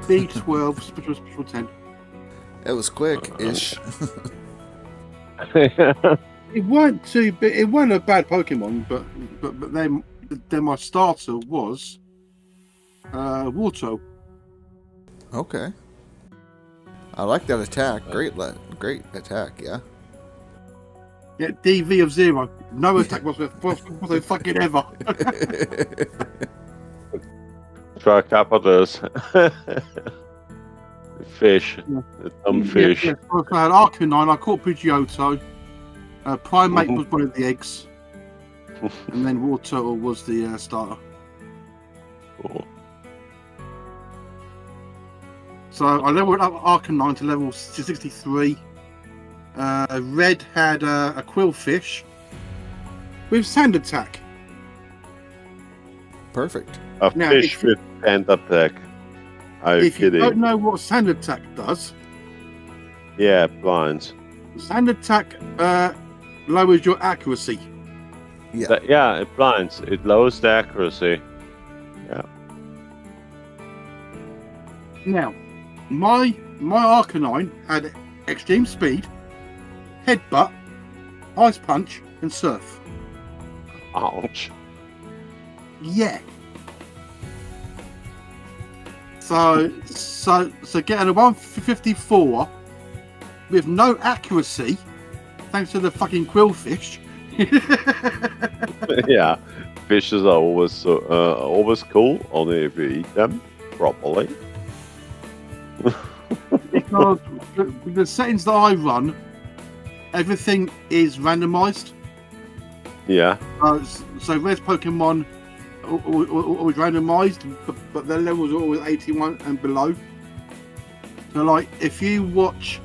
B12, special 10. It was quick-ish. It weren't too big. It weren't a bad Pokemon, but then my starter was Warto. Okay. I like that attack. Great attack, yeah. Yeah, DV of 0. No attack whatsoever fucking ever. Try a couple of those. Fish. The dumb fish. Yeah, so I had Arcanine, I caught Pidgeotto. Primate was one of the eggs. And then Wartortle was the starter. Cool. So I leveled up Arcanine to level 63. Red had a Quillfish with Sand Attack. Perfect. A fish with Sand Attack. Are you If kidding? you don't know what Sand Attack does, Yeah, blinds. Sand Attack lowers your accuracy. Yeah. Yeah, it blinds. It lowers the accuracy. Yeah. Now, my Arcanine had Extreme Speed, Headbutt, Ice Punch, and Surf. Ouch. Yeah. So getting a 154 with no accuracy, thanks to the fucking Quillfish. Yeah, fishes are always cool, only if you eat them properly. Because the settings that I run, everything is randomized. Yeah. So Red's Pokemon always randomized, but their levels are always 81 and below. So, like, if you watch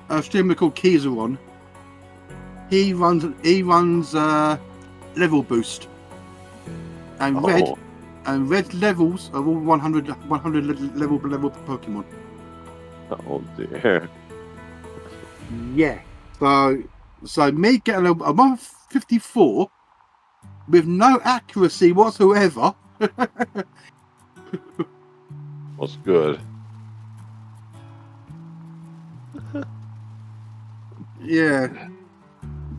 a streamer called Keyzeron, he runs level boost, and Red's levels are all 100 level Pokemon. Oh dear. Yeah. So me getting a 154 with no accuracy whatsoever Was good. Yeah,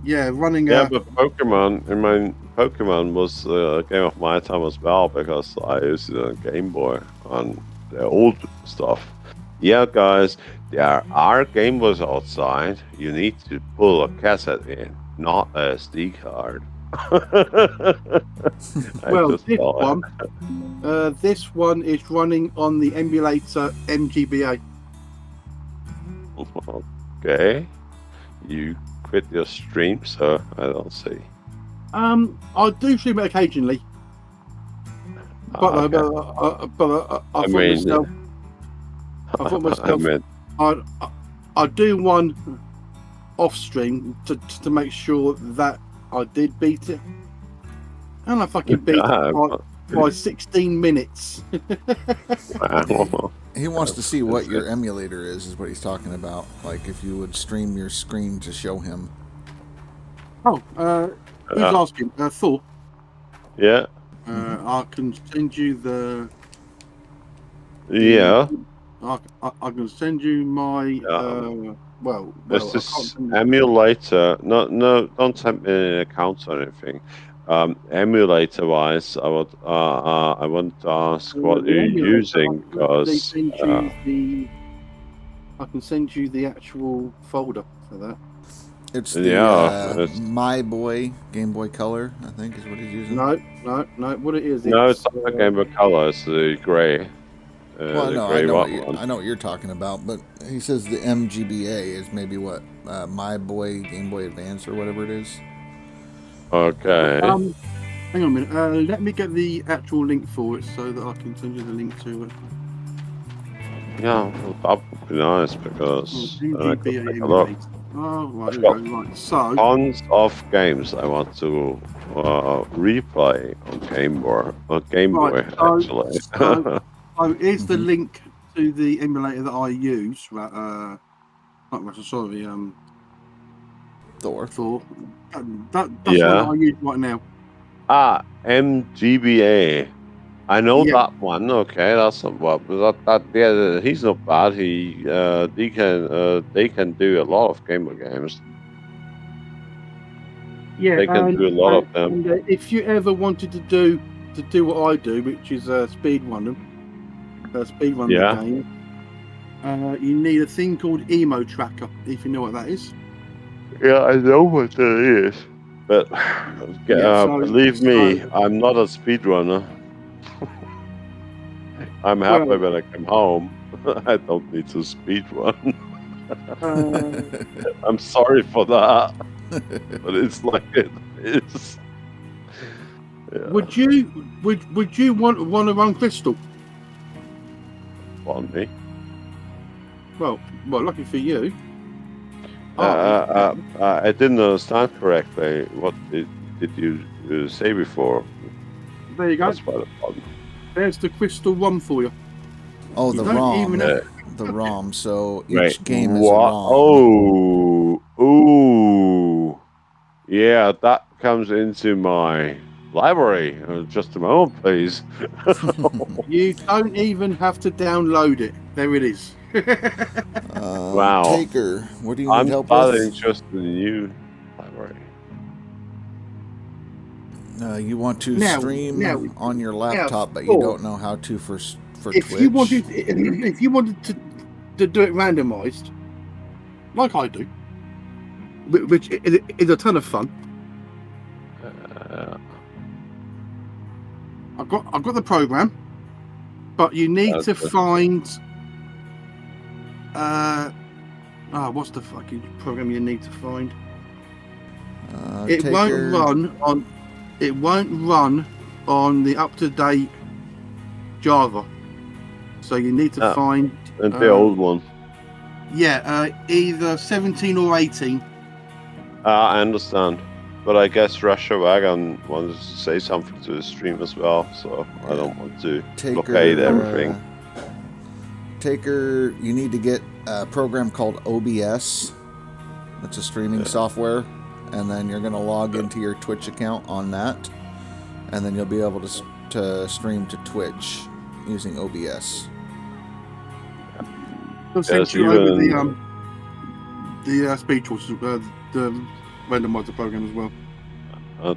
running. Yeah, but Pokemon was a game of my time as well, because I used it on Game Boy on the old stuff. Yeah, guys, there are Game Boys outside. You need to pull a cassette in, not a SD card. Well, this one is running on the emulator MGBA. Okay, you quit your stream, so I don't see. I do stream it occasionally, but I thought myself, I'd do one off stream to make sure that I did beat it, and I fucking beat it. by 16 minutes. Wow. He wants to see what your emulator is what he's talking about. Like if you would stream your screen to show him. Oh, who's asking? Thor. Yeah. I can send you the. Yeah. I can send you my. This I is can't send you- emulator. No, don't send me an account or anything. Emulator wise, I want to ask what the you're emulator, using because I can send you the actual folder for that. It's the My Boy Game Boy Color, I think, is what he's using. No. What it is? No, it's not the Game Boy Color. It's the grey. Well, no, I know what you're talking about, but he says the MGBA is maybe what My Boy Game Boy Advance or whatever it is. Okay. Hang on a minute. Let me get the actual link for it so that I can send you the link to it. Yeah, that would be nice because I could take a look. Oh, right, right. So tons of games I want to replay on Game Boy. Actually. So here's the link to the emulator that I use. Not Russia, sorry. Thor. That's one that I use right now. MGBA. I know that one. Okay, that's not bad. Yeah, he's not bad. They can do a lot of Game Boy games. Yeah, they can do a lot of them. And, if you ever wanted to do what I do, which is speedrun the game, you need a thing called Emo Tracker, if you know what that is. Yeah, I know what that is, but believe me, I'm not a speedrunner. I'm happy when I come home. I don't need to speedrun. I'm sorry for that, but it's like it is. Yeah. Would you want to run Crystal? On me? Well, lucky for you. I didn't understand correctly. What did you say before? There you go. That's quite a fun. There's the Crystal ROM for you. Oh, the ROM. The ROM. So each game is a ROM. Oh, yeah. That comes into my library. Just a moment, please. You don't even have to download it. There it is. Wow. Taker, what do you need help with? I'm not interested in you library. You want to stream on your laptop, but you don't know how to for if Twitch. If you wanted to do it randomized, like I do, which is a ton of fun. I've got the program, but you need to find. What's the fucking program you need to find? It won't run on the up-to-date Java. So you need to find the old one. Yeah, either 17 or 18. I understand, but I guess Russia Wagon wants to say something to the stream as well, so I don't want to blockade everything. Taker, you need to get a program called OBS. That's a streaming software, and then you're going to log into your Twitch account on that, and then you'll be able to stream to Twitch using OBS. They'll send you over the speed choices, the randomizer program as well.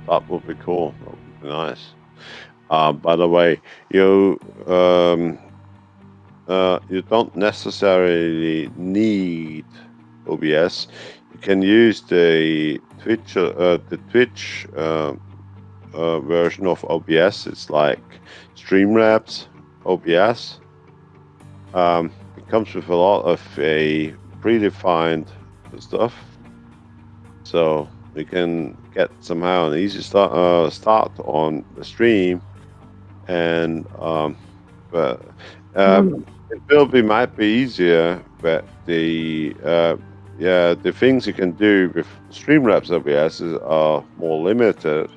That would be cool. That would be nice. By the way, you don't necessarily need OBS. You can use the Twitch version of OBS. It's like Streamlabs OBS. It comes with a lot of predefined stuff, so we can get somehow an easy start on the stream, and it might be easier, but the things you can do with Streamlabs OBS are more limited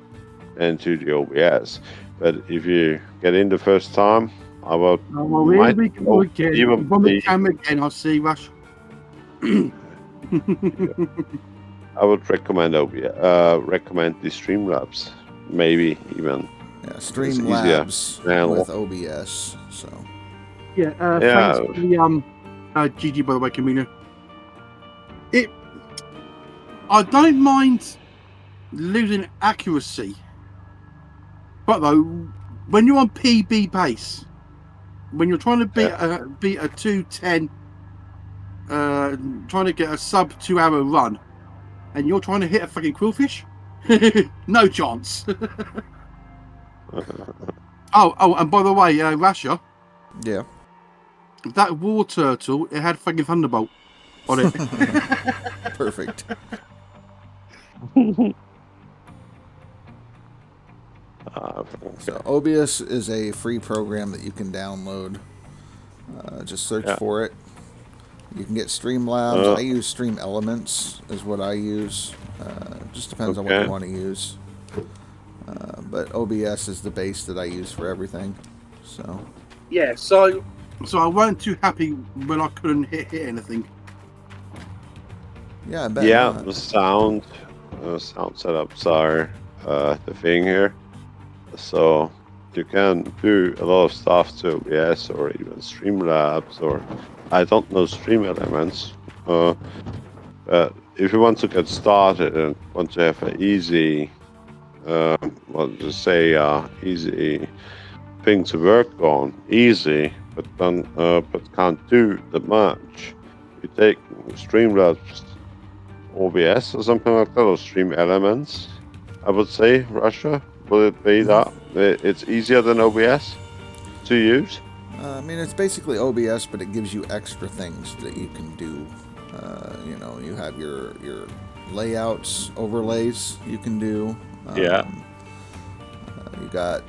than to the OBS. but if you get in the first time, I would Here we go again. From the camera again, I see Rush. I would recommend recommend the Streamlabs, maybe even. Yeah, Streamlabs with OBS. So. Yeah. Thanks for the GG by the way, Camino. I don't mind losing accuracy, but though when you're on PB pace, when you're trying to beat a 2:10, trying to get a sub 2 hour run, and you're trying to hit a fucking quillfish, no chance. Oh, and by the way, Rasha. Yeah. That war turtle, it had fucking Thunderbolt on it. Perfect. So OBS is a free program that you can download. Just search for it. You can get Streamlabs. I use Stream Elements is what I use. Just depends on what you want to use. But OBS is the base that I use for everything. So. Yeah. So I weren't too happy when I couldn't hit anything. Yeah, I bet. Yeah, the sound setups are the thing here. So you can do a lot of stuff to OBS or even Streamlabs or I don't know Stream Elements. But if you want to get started and want to have an easy, easy thing to work on, but can't do that much, you take Streamlabs OBS or something like that, or Stream Elements, I would say, Russia. Will it be that? It's easier than OBS to use? I mean, it's basically OBS, but it gives you extra things that you can do. You have your layouts, overlays you can do. You got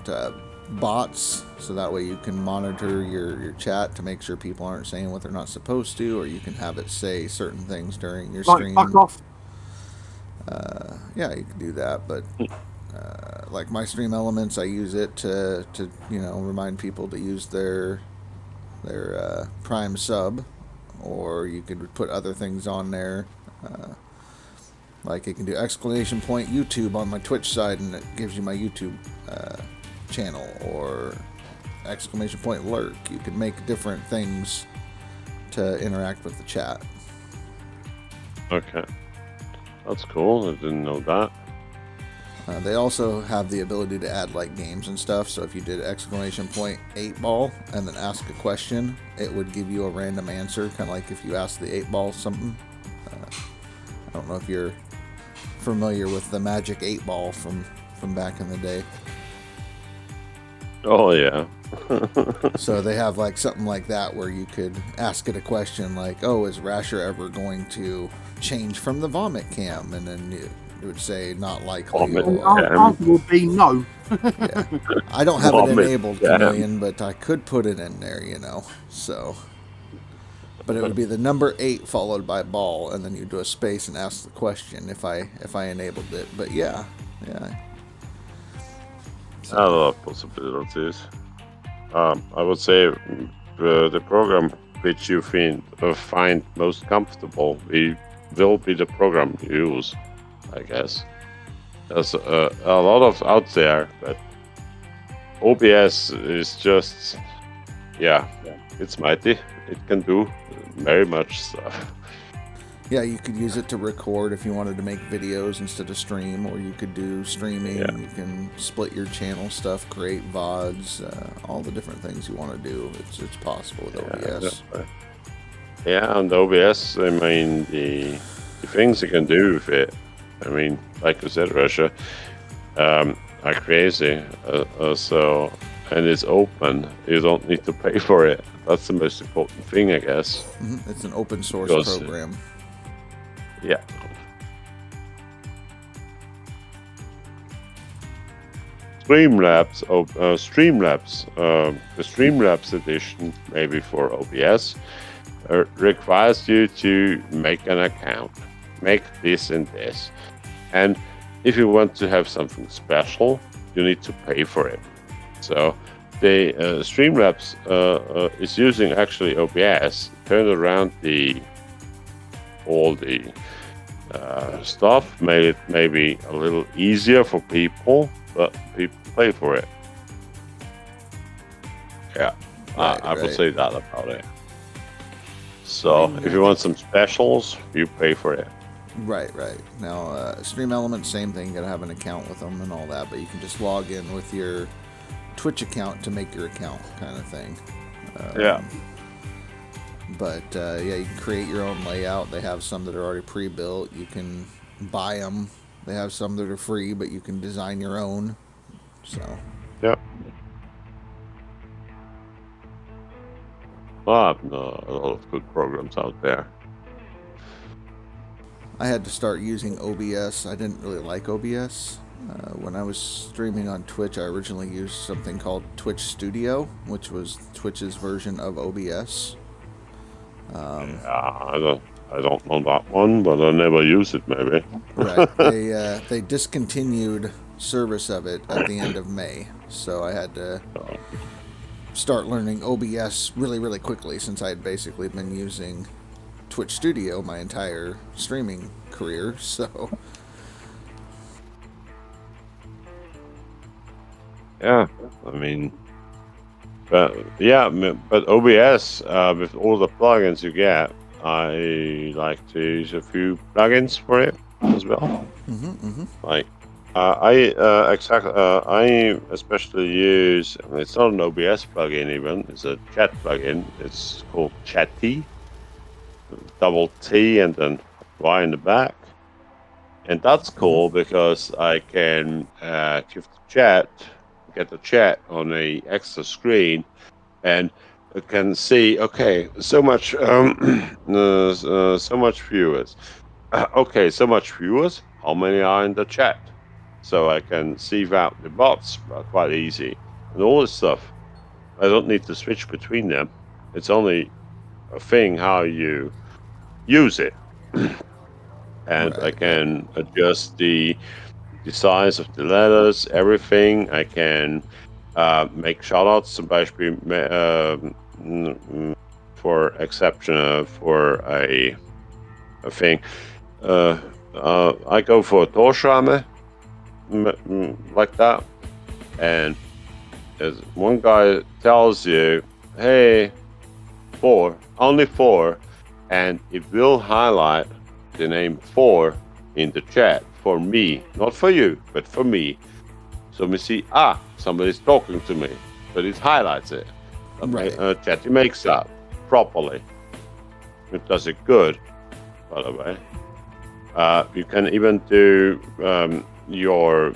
bots, so that way you can monitor your chat to make sure people aren't saying what they're not supposed to, or you can have it say certain things during your stream. Fuck off. Yeah, you can do that, but like my Stream Elements, I use it to remind people to use their Prime sub, or you could put other things on there. Like it can do ! YouTube on my Twitch side, and it gives you my YouTube channel, or ! Lurk. You can make different things to interact with the chat. Okay, that's cool. I didn't know that. They also have the ability to add like games and stuff. So if you did ! 8-ball and then ask a question, it would give you a random answer, kind of like if you asked the 8-ball something. I don't know if you're familiar with the magic 8-ball from back in the day. Oh yeah. So they have like something like that where you could ask it a question like, "Oh, is Rasher ever going to change from the vomit cam?" And then it would say not likely. Our answer will be no. Yeah. I don't have it enabled, Chameleon, but I could put it in there, So, but it would be the number 8 followed by ball, and then you do a space and ask the question if I enabled it. But yeah. So. A lot of possibilities. I would say the program which you find most comfortable will be the program you use, I guess. There's a lot of out there, but OBS is just, it's mighty. It can do very much stuff. Yeah, you could use it to record if you wanted to make videos instead of stream, or you could do streaming. Yeah. You can split your channel stuff, create VODs, all the different things you want to do. It's possible with OBS. Yeah, and OBS, I mean, the things you can do with it, I mean, like you said, Russia, are crazy. And it's open. You don't need to pay for it. That's the most important thing, I guess. Mm-hmm. It's an open source program. Yeah. Streamlabs, the Streamlabs edition, maybe for OBS, requires you to make an account, make this and this. And if you want to have something special, you need to pay for it. So the Streamlabs is using actually OBS, turned around all the stuff, made it maybe a little easier for people, but people pay for it. Yeah, I would say that about it. So if you want some specials, you pay for it. Right. Now, Stream Elements, same thing. You gotta have an account with them and all that, but you can just log in with your Twitch account to make your account, kind of thing. Yeah. But yeah, you can create your own layout. They have some that are already pre-built. You can buy them. They have some that are free, but you can design your own. So. Yeah. A lot of good programs out there. I had to start using OBS. I didn't really like OBS. When I was streaming on Twitch, I originally used something called Twitch Studio, which was Twitch's version of OBS. Yeah, I don't know that one, but I never use it. Maybe. Right. They discontinued service of it at the end of May, so I had to start learning OBS really, really quickly, since I had basically been using Twitch Studio my entire streaming career. So yeah, I mean, but OBS with all the plugins you get, I like to use a few plugins for it as well. Like I especially use. I mean, it's not an OBS plugin even. It's a chat plugin. It's called Chatty. Double T and then Y in the back, and that's cool because I can get the chat on a extra screen, and I can see so much viewers. Okay, so much viewers. How many are in the chat? So I can sieve out the bots quite easy, and all this stuff. I don't need to switch between them. It's only a thing how you use it, and I can adjust the size of the letters, everything. I can make shoutouts, zum Beispiel for exception for a thing. I go for a Torschame like that, and as one guy tells you, hey, only 4, and it will highlight the name 4 in the chat for me, not for you, but for me. So we see, somebody's talking to me, but it highlights it. Chat makes that properly. It does it good, by the way. You can even do your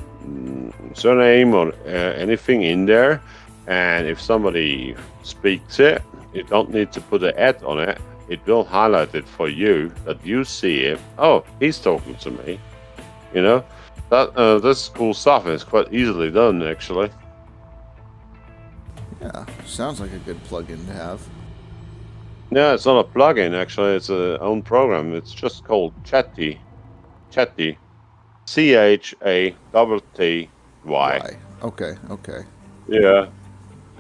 surname or anything in there, and if somebody speaks it, you don't need to put an ad on it. It will highlight it for you, that you see it. Oh, he's talking to me. You know, that's cool stuff, and it's quite easily done, actually. Yeah, sounds like a good plugin to have. Yeah, it's not a plugin, actually. It's a own program. It's just called Chatty. Chatty. ChatTy. Okay. Yeah,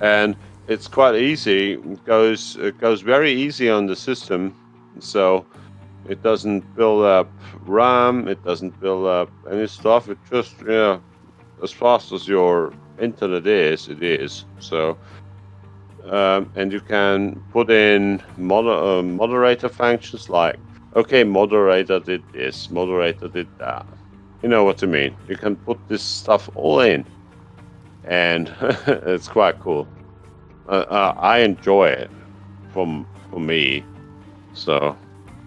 and it's quite easy. It goes very easy on the system, so it doesn't build up RAM. It doesn't build up any stuff. It just as fast as your internet is, it is. So, and you can put in moderator functions like, okay, moderator did this, moderator did that. You know what I mean? You can put this stuff all in, and it's quite cool. I enjoy it for me, so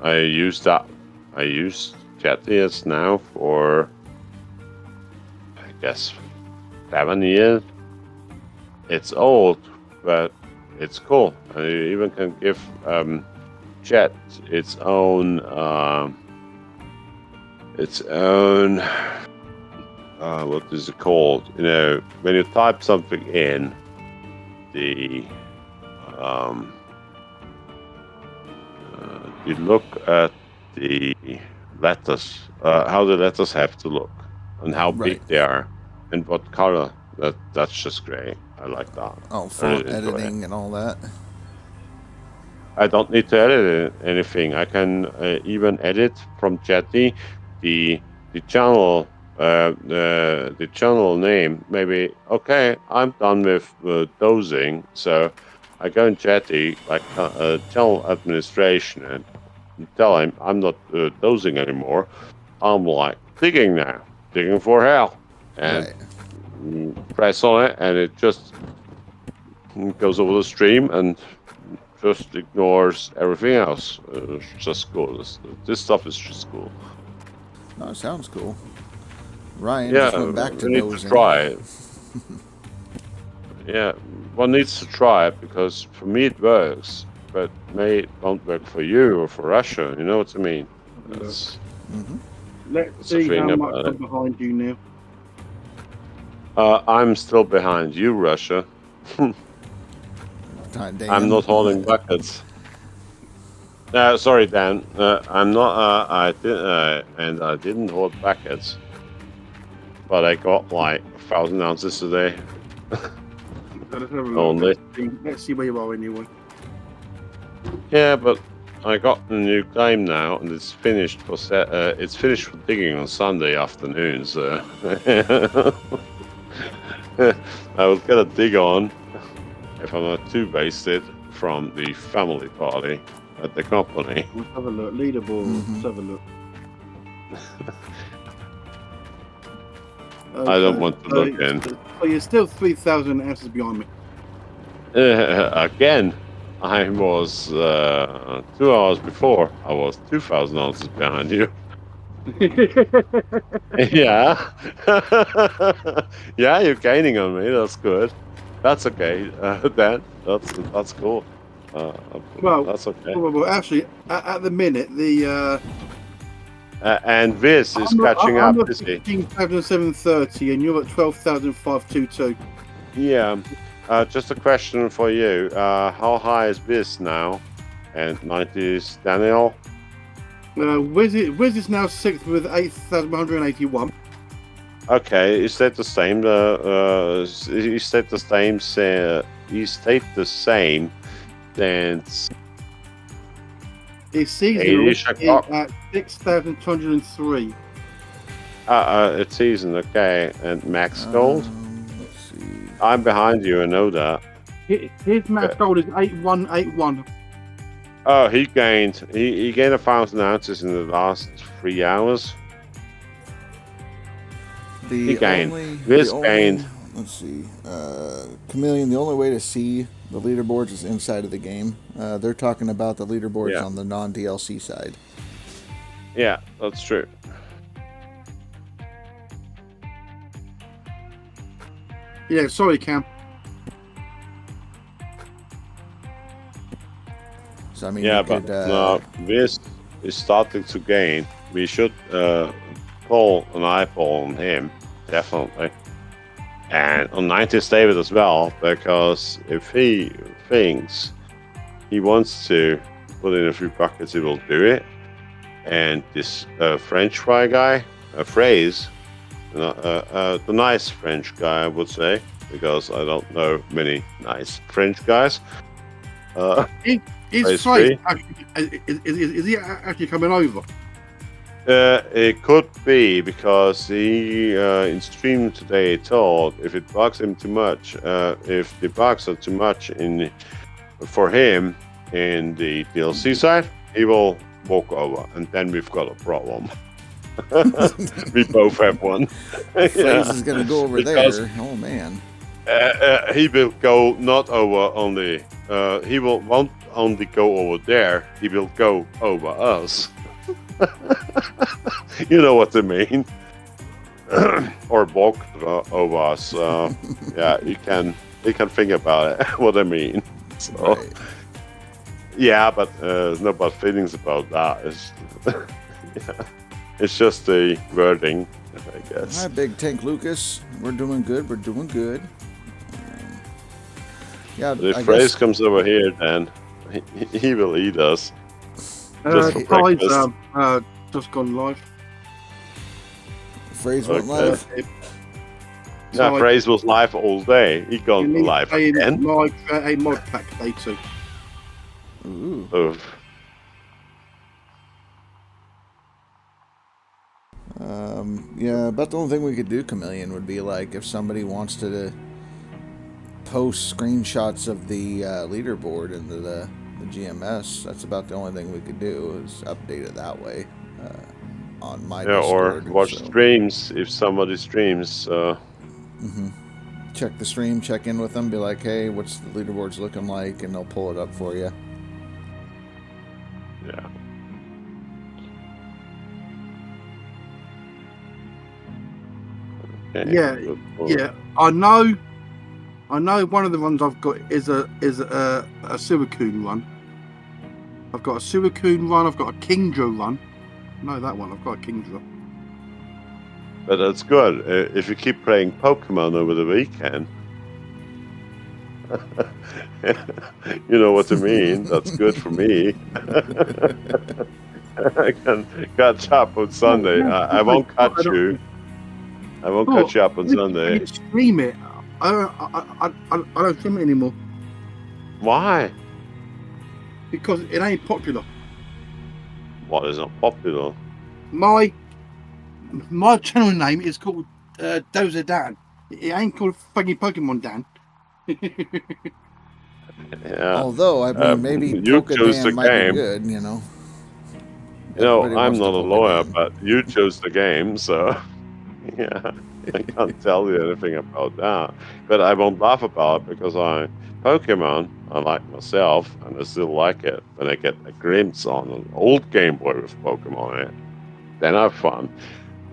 I use that. I use Chatty now for, I guess, 7 years. It's old, but it's cool. And you even can give Chat its own what is it called? You know, when you type something in, you look at the letters, how the letters have to look, and how big they are, and what color. That's just great. I like that. Oh, I for really enjoy it. editing and all that. I don't need to edit anything. I can even edit from Jetty the channel the channel name. Maybe okay, I'm done with dozing, so I go in Jetty like channel administration and tell him I'm not dozing anymore. I'm like digging now, digging for hell, and press on it, and it just goes over the stream and just ignores everything else. It's just cool. This stuff is just cool. No, it sounds cool. Ryan Yeah, just went back to we need dozing. to try it. Yeah, one needs to try it because for me it works, but may it won't work for you or for Russia. You know what I mean? That's, Let's the see thing how much about I'm it. behind you now. I'm still behind you, Russia. I'm not holding buckets. Sorry, Dan. I'm not. I didn't hold buckets, but I got like 1,000 ounces today. Let's have a look. Only. Let's see where you are anyway. Yeah, but I got a new claim now, and it's finished for it's finished for digging on Sunday afternoon. So I will get a dig on if I'm not too wasted from the family party at the company. Let's have a look. Leaderboard. Let's have a look. I don't want to look in. So you're still 3,000 ounces behind me. Again, I was 2 hours before. I was 2,000 ounces behind you. Yeah. Yeah, you're gaining on me. That's good. That's okay, Dan. That's cool. Well, that's okay. Well, actually, at the minute, the and Viz is catching up, is he? 15,730, and you're at 12,522. Yeah. Just a question for you. How high is Viz now? And 90s Daniel? Wiz is now 6th with 8,181. Okay, he stayed the same. He stayed the same. He stayed the same since. His season is at 6,203. It's season, okay. And max gold? Let's see. I'm behind you, I know that. His max gold is 8,181. Oh, he gained 1,000 ounces in the last 3 hours. He gained. Gained. Let's see. Chameleon, the only way to see the leaderboards is inside of the game. They're talking about the leaderboards on the non-DLC side. Yeah, that's true. Yeah, sorry, Cam. So I mean, yeah, but this is starting to gain. We should pull an eyeball on him, definitely. And on 90s David as well, because if he thinks he wants to put in a few buckets, he will do it. And this French fry guy, Phrase, the nice French guy, I would say, because I don't know many nice French guys. Is he actually coming over? It could be because he in stream today told if it bugs him too much, if the bugs are too much for him in the DLC side, he will walk over, and then we've got a problem. We both have one. Phrase is gonna go over there. Oh man. He will go not over only. He won't only go over there. He will go over us. You know what I mean? Or walk over us. Yeah, you can think about it. What I mean. So, right. Yeah, but there's no bad feelings about that. It's just the wording, I guess. All right, Big Tank Lucas. We're doing good. We're doing good. Yeah, If Phrase comes over here, then he will eat us. Just for breakfast. Just gone live. Phrase went live. No, Phrase was live all day. He got live again. A mod pack day 2. Ooh. Oof. Yeah, about the only thing we could do, Chameleon, would be like if somebody wants to post screenshots of the leaderboard into the GMS. That's about the only thing we could do is update it that way on my Discord. Or watch streams if somebody streams. Check the stream, check in with them, be like, hey, what's the leaderboards looking like, and they'll pull it up for you. Yeah. Okay. Yeah. I know one of the ones I've got is a Suicune run. I've got a Suicune run, I've got a Kingdra run. No, that one, I've got a Kingdra. But that's good. If you keep playing Pokemon over the weekend, you know what I mean. That's good for me. I can catch up on Sunday. I won't catch you. I won't catch you up on Sunday. I stream it. I don't stream it anymore. Why? Because it ain't popular. What is not popular? My channel name is called Dozer Dan. It ain't called fucking Pokemon Dan. Yeah. Although, I mean, maybe you chose the might game. Be good, you know. You know, I'm not a lawyer, but you chose the game, so yeah, I can't tell you anything about that. But I won't laugh about it because Pokemon, I like myself, and I still like it. When I get a glimpse on an old Game Boy with Pokemon in it, then I have fun.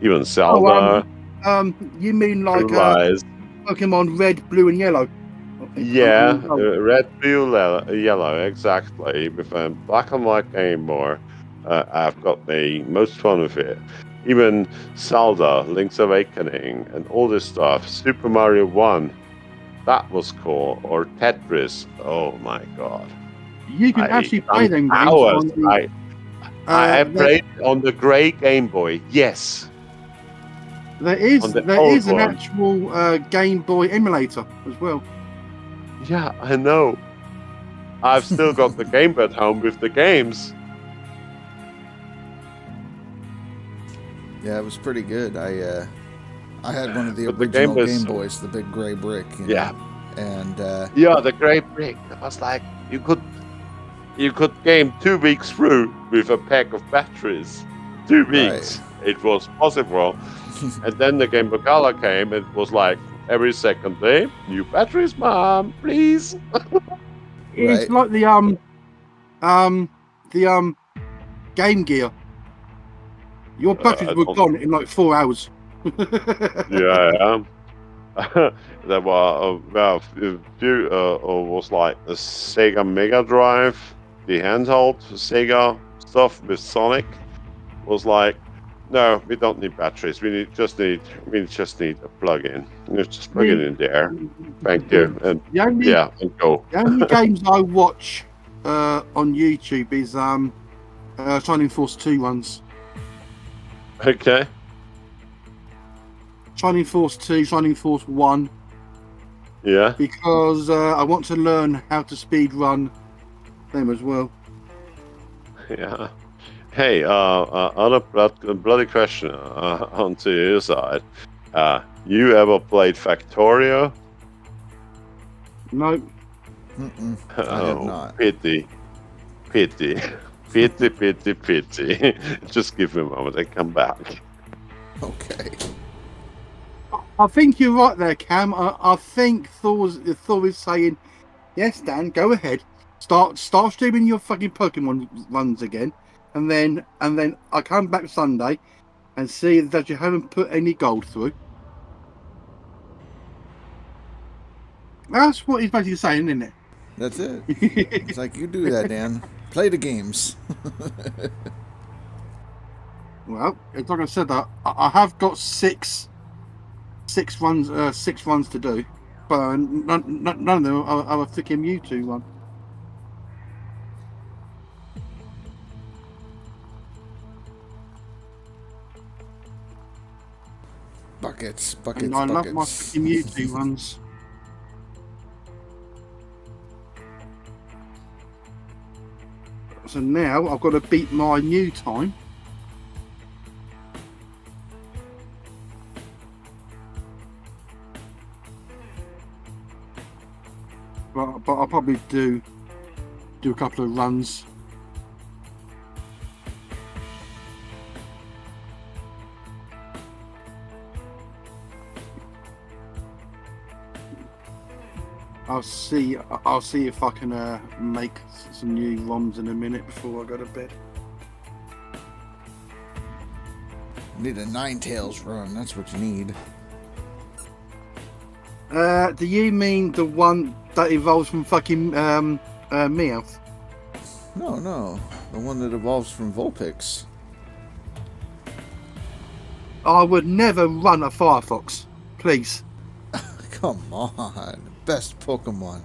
Even Zelda. You mean like Pokemon Red, Blue, and Yellow? Yeah, red, blue, yellow, exactly. With a black and white Game Boy, I've got the most fun with it. Even Zelda, Link's Awakening, and all this stuff. Super Mario 1, that was cool. Or Tetris, oh my god. You can actually play them games hours. on I played on the grey Game Boy, yes. There is an actual Game Boy emulator as well. Yeah, I know. I've still got the Game Boy at home with the games. Yeah, it was pretty good. I had one of the original Game Boys, the big gray brick. Yeah. Know? And yeah, the gray brick. It was like you could game 2 weeks through with a pack of batteries. 2 weeks. Right. It was possible. And then the Game Boy Color came. It was like every second day, new batteries, Mom, please. It's like the Game Gear. Your batteries were gone in like 4 hours. Yeah. There were was like the Sega Mega Drive, the handheld Sega stuff with Sonic. Was like, no, we don't need batteries. We just need a plug-in. You just plug it in there. Thank you. And and go. The only games I watch on YouTube is Shining Force 2 ones. Okay. Shining Force 2, Shining Force 1. Yeah. Because I want to learn how to speed run them as well. Yeah. Hey, on a bloody question onto your side. You ever played Factorio? No. I have not. Pity. Just give me a moment and come back. Okay. I think you're right there, Cam. I think Thor is saying, yes, Dan, go ahead. Start streaming your fucking Pokemon runs again. And then I come back Sunday and see that you haven't put any gold through. That's what he's basically saying, isn't it? That's it. It's like, you do that, Dan. Play the games. Well, it's like I said, that I have got six runs to do, but none of them are a freaking Mewtwo one. Buckets. And I love my fucking Mewtwo runs. So now I've got to beat my new time. But I'll probably do a couple of runs. I'll see if I can make some new ROMs in a minute before I go to bed. Need a Ninetales run. That's what you need. Do you mean the one that evolves from fucking Meowth? No. The one that evolves from Vulpix. I would never run a Firefox. Please. Come on. Best Pokemon.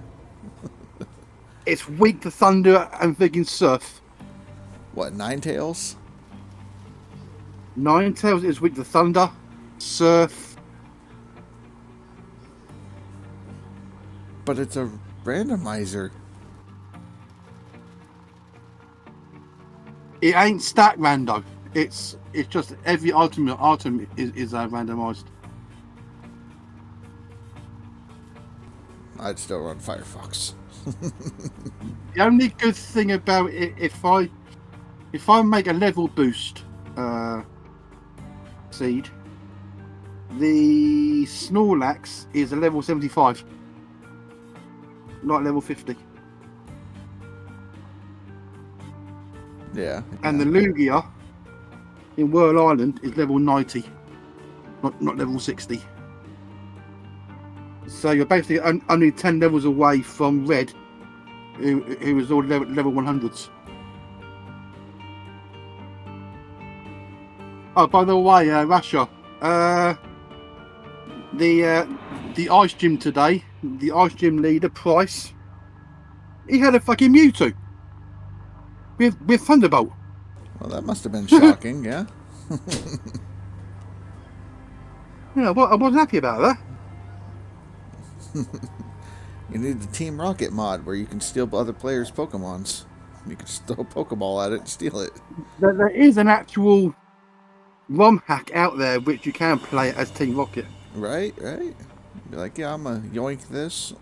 It's weak to Thunder and friggin' Surf. What, Ninetales? Ninetales is weak to Thunder, Surf. But it's a randomizer. It ain't stat rando. It's just every item is randomized. I'd still run Firefox. The only good thing about it, if I make a level boost seed, the Snorlax is a level 75, not level 50. Yeah. And the Lugia in Whirl Island is level 90, not level 60. So you're basically only 10 levels away from Red, who was all level 100s. Oh, by the way, Russia, the ice gym today, the ice gym leader, Price, he had a fucking Mewtwo with Thunderbolt. Well, that must have been shocking, yeah. Yeah, well, I wasn't happy about that. You need the Team Rocket mod where you can steal other players' Pokemons. You can throw a Pokeball at it and steal it. There is an actual ROM hack out there which you can play as Team Rocket. Right. Be like, yeah, I'm gonna yoink this.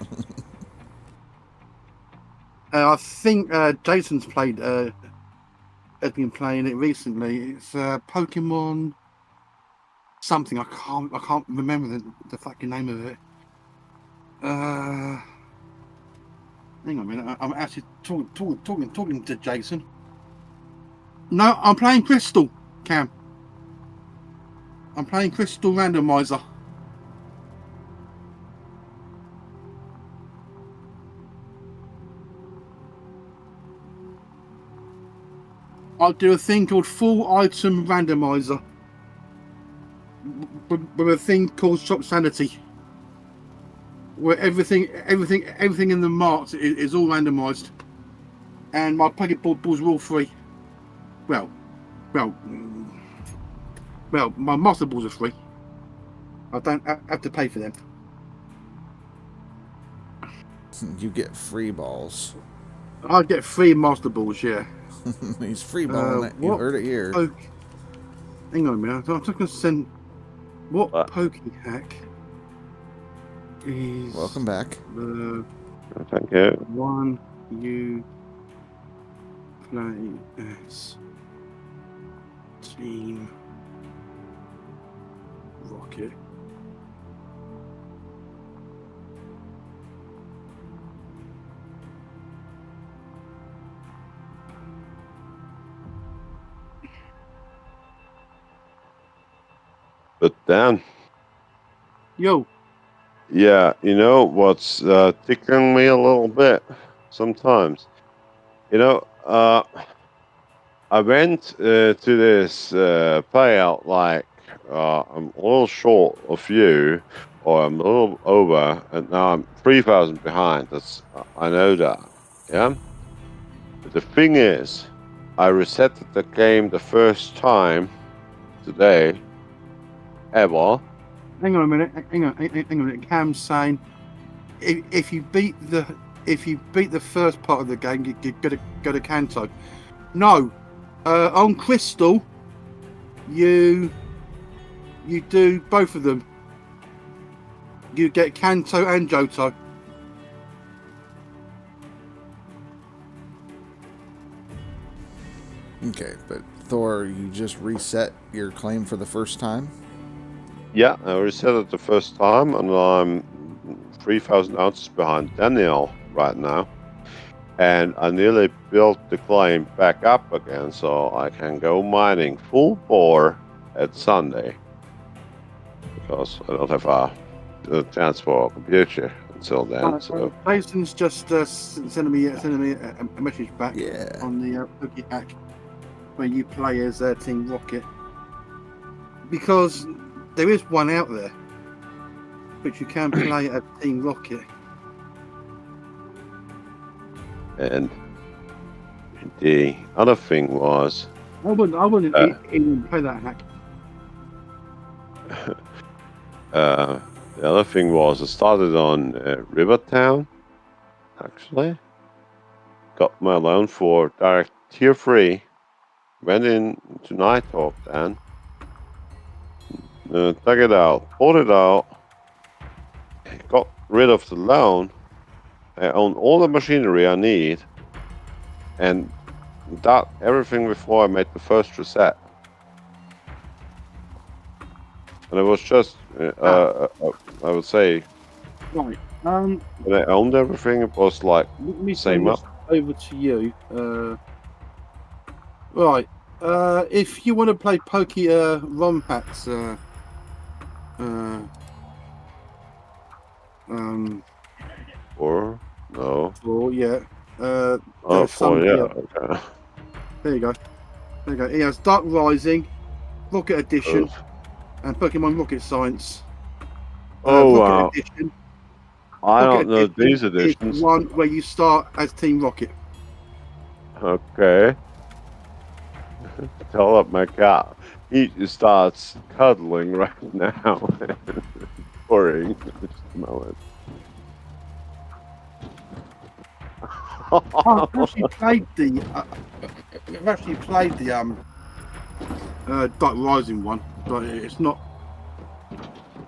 I think Jason's has been playing it recently. It's Pokemon something. I can't remember the fucking name of it. Hang on a minute. I'm actually talking to Jason. No, I'm playing Crystal, Cam. I'm playing Crystal Randomizer. I'll do a thing called Full Item Randomizer with a thing called Shop Sanity, where everything in the mart is all randomised, and my Pokeballs are all free. Well, my Master Balls are free. I don't have to pay for them. You get free balls. I get free Master Balls, yeah. He's free balling it. You heard it here. Hang on a minute. I'm just going to send. What Poke hack is. Welcome back. Thank you. One you play as Team Rocket. But Dan. Yo. Yeah, you know what's tickling me a little bit sometimes? You know, I went to this payout like I'm a little short of you, or I'm a little over, and now I'm 3,000 behind. I know that, yeah? But the thing is, I resetted the game the first time today, ever, Hang on a minute. Hang on a minute. Cam's saying if you beat the first part of the game, you go to Kanto. No, on Crystal, you do both of them. You get Kanto and Johto. Okay, but Thor, you just reset your claim for the first time? Yeah, I reset it the first time, and I'm 3,000 ounces behind Daniel right now. And I nearly built the claim back up again, so I can go mining full bore at Sunday. Because I don't have a chance for a computer until then. So Jason's just sending me a message back on the Cookie Hack where you play as Team Rocket, because there is one out there which you can play as Team Rocket. And the other thing was, I wouldn't even play that hack. The other thing was, I started on Rivertown, actually. Got my loan for direct tier 3. Went in to Nighthawk then. Dug it out, bought it out. Got rid of the loan. I own all the machinery I need. And that everything before I made the first reset. And it was just, I would say, right. When I owned everything, it was like Let me same up. over to you. Right. If you want to play Pokey Rompats, Or no. or yeah. Oh, for, yeah. Okay. There you go. There you go. He has Dark Rising, Rocket Edition, and Pokemon Rocket Science. Oh, Rocket wow. Edition. I Rocket don't know Edition these editions. is one where you start as Team Rocket. Okay. Tell up my cat. He starts cuddling right now. Purring. Just a moment. I've actually played the Dark Rising one, but it's not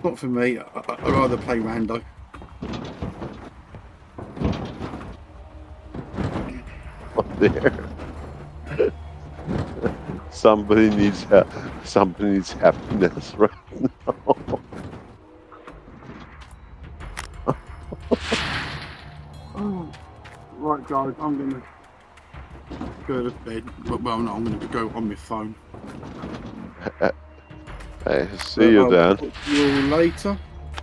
for me. I'd rather play Rando. Oh dear. Somebody needs happiness right now. Oh, right, guys, I'm gonna go to bed. Well, no, I'm gonna go on my phone. Hey, see you then. Talk to you later.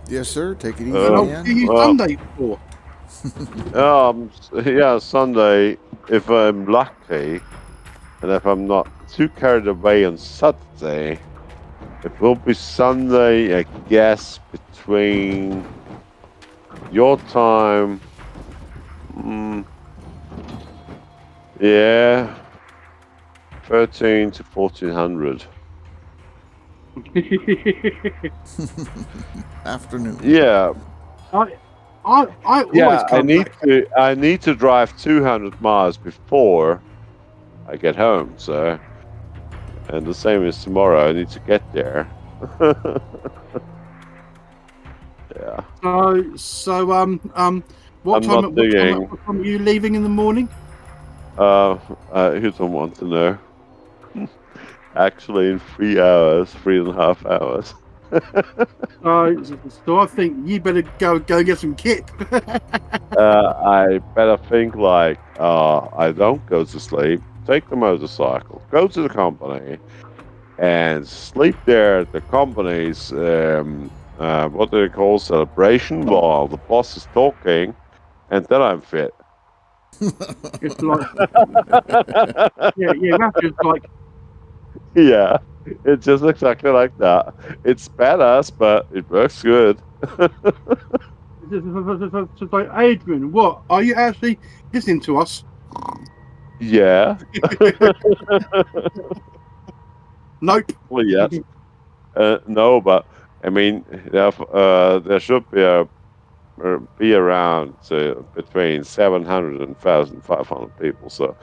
Yes, sir. Take it easy, And I'll man. see you Sunday for. Yeah, Sunday, if I'm lucky, and if I'm not too carried away on Saturday, it will be Sunday, I guess, between your time, yeah, 13 to 1400. Afternoon. Yeah. I always come back. I need to drive 200 miles before I get home, so, and the same as tomorrow, I need to get there. Yeah. So what time are you leaving in the morning? You don't want to know. Actually, in 3.5 hours. So I think you better go get some kit. I better think like, I don't go to sleep, take the motorcycle, go to the company, and sleep there at the company's, what do they call, celebration while the boss is talking, and then I'm fit. It's like, that's just like, yeah, it's just exactly like that. It's badass, but it works good. just like, Adrian, what? Are you actually listening to us? Yeah. Nope. Well, yes. No, but I mean, there should be around between 700 and 1,500 people. So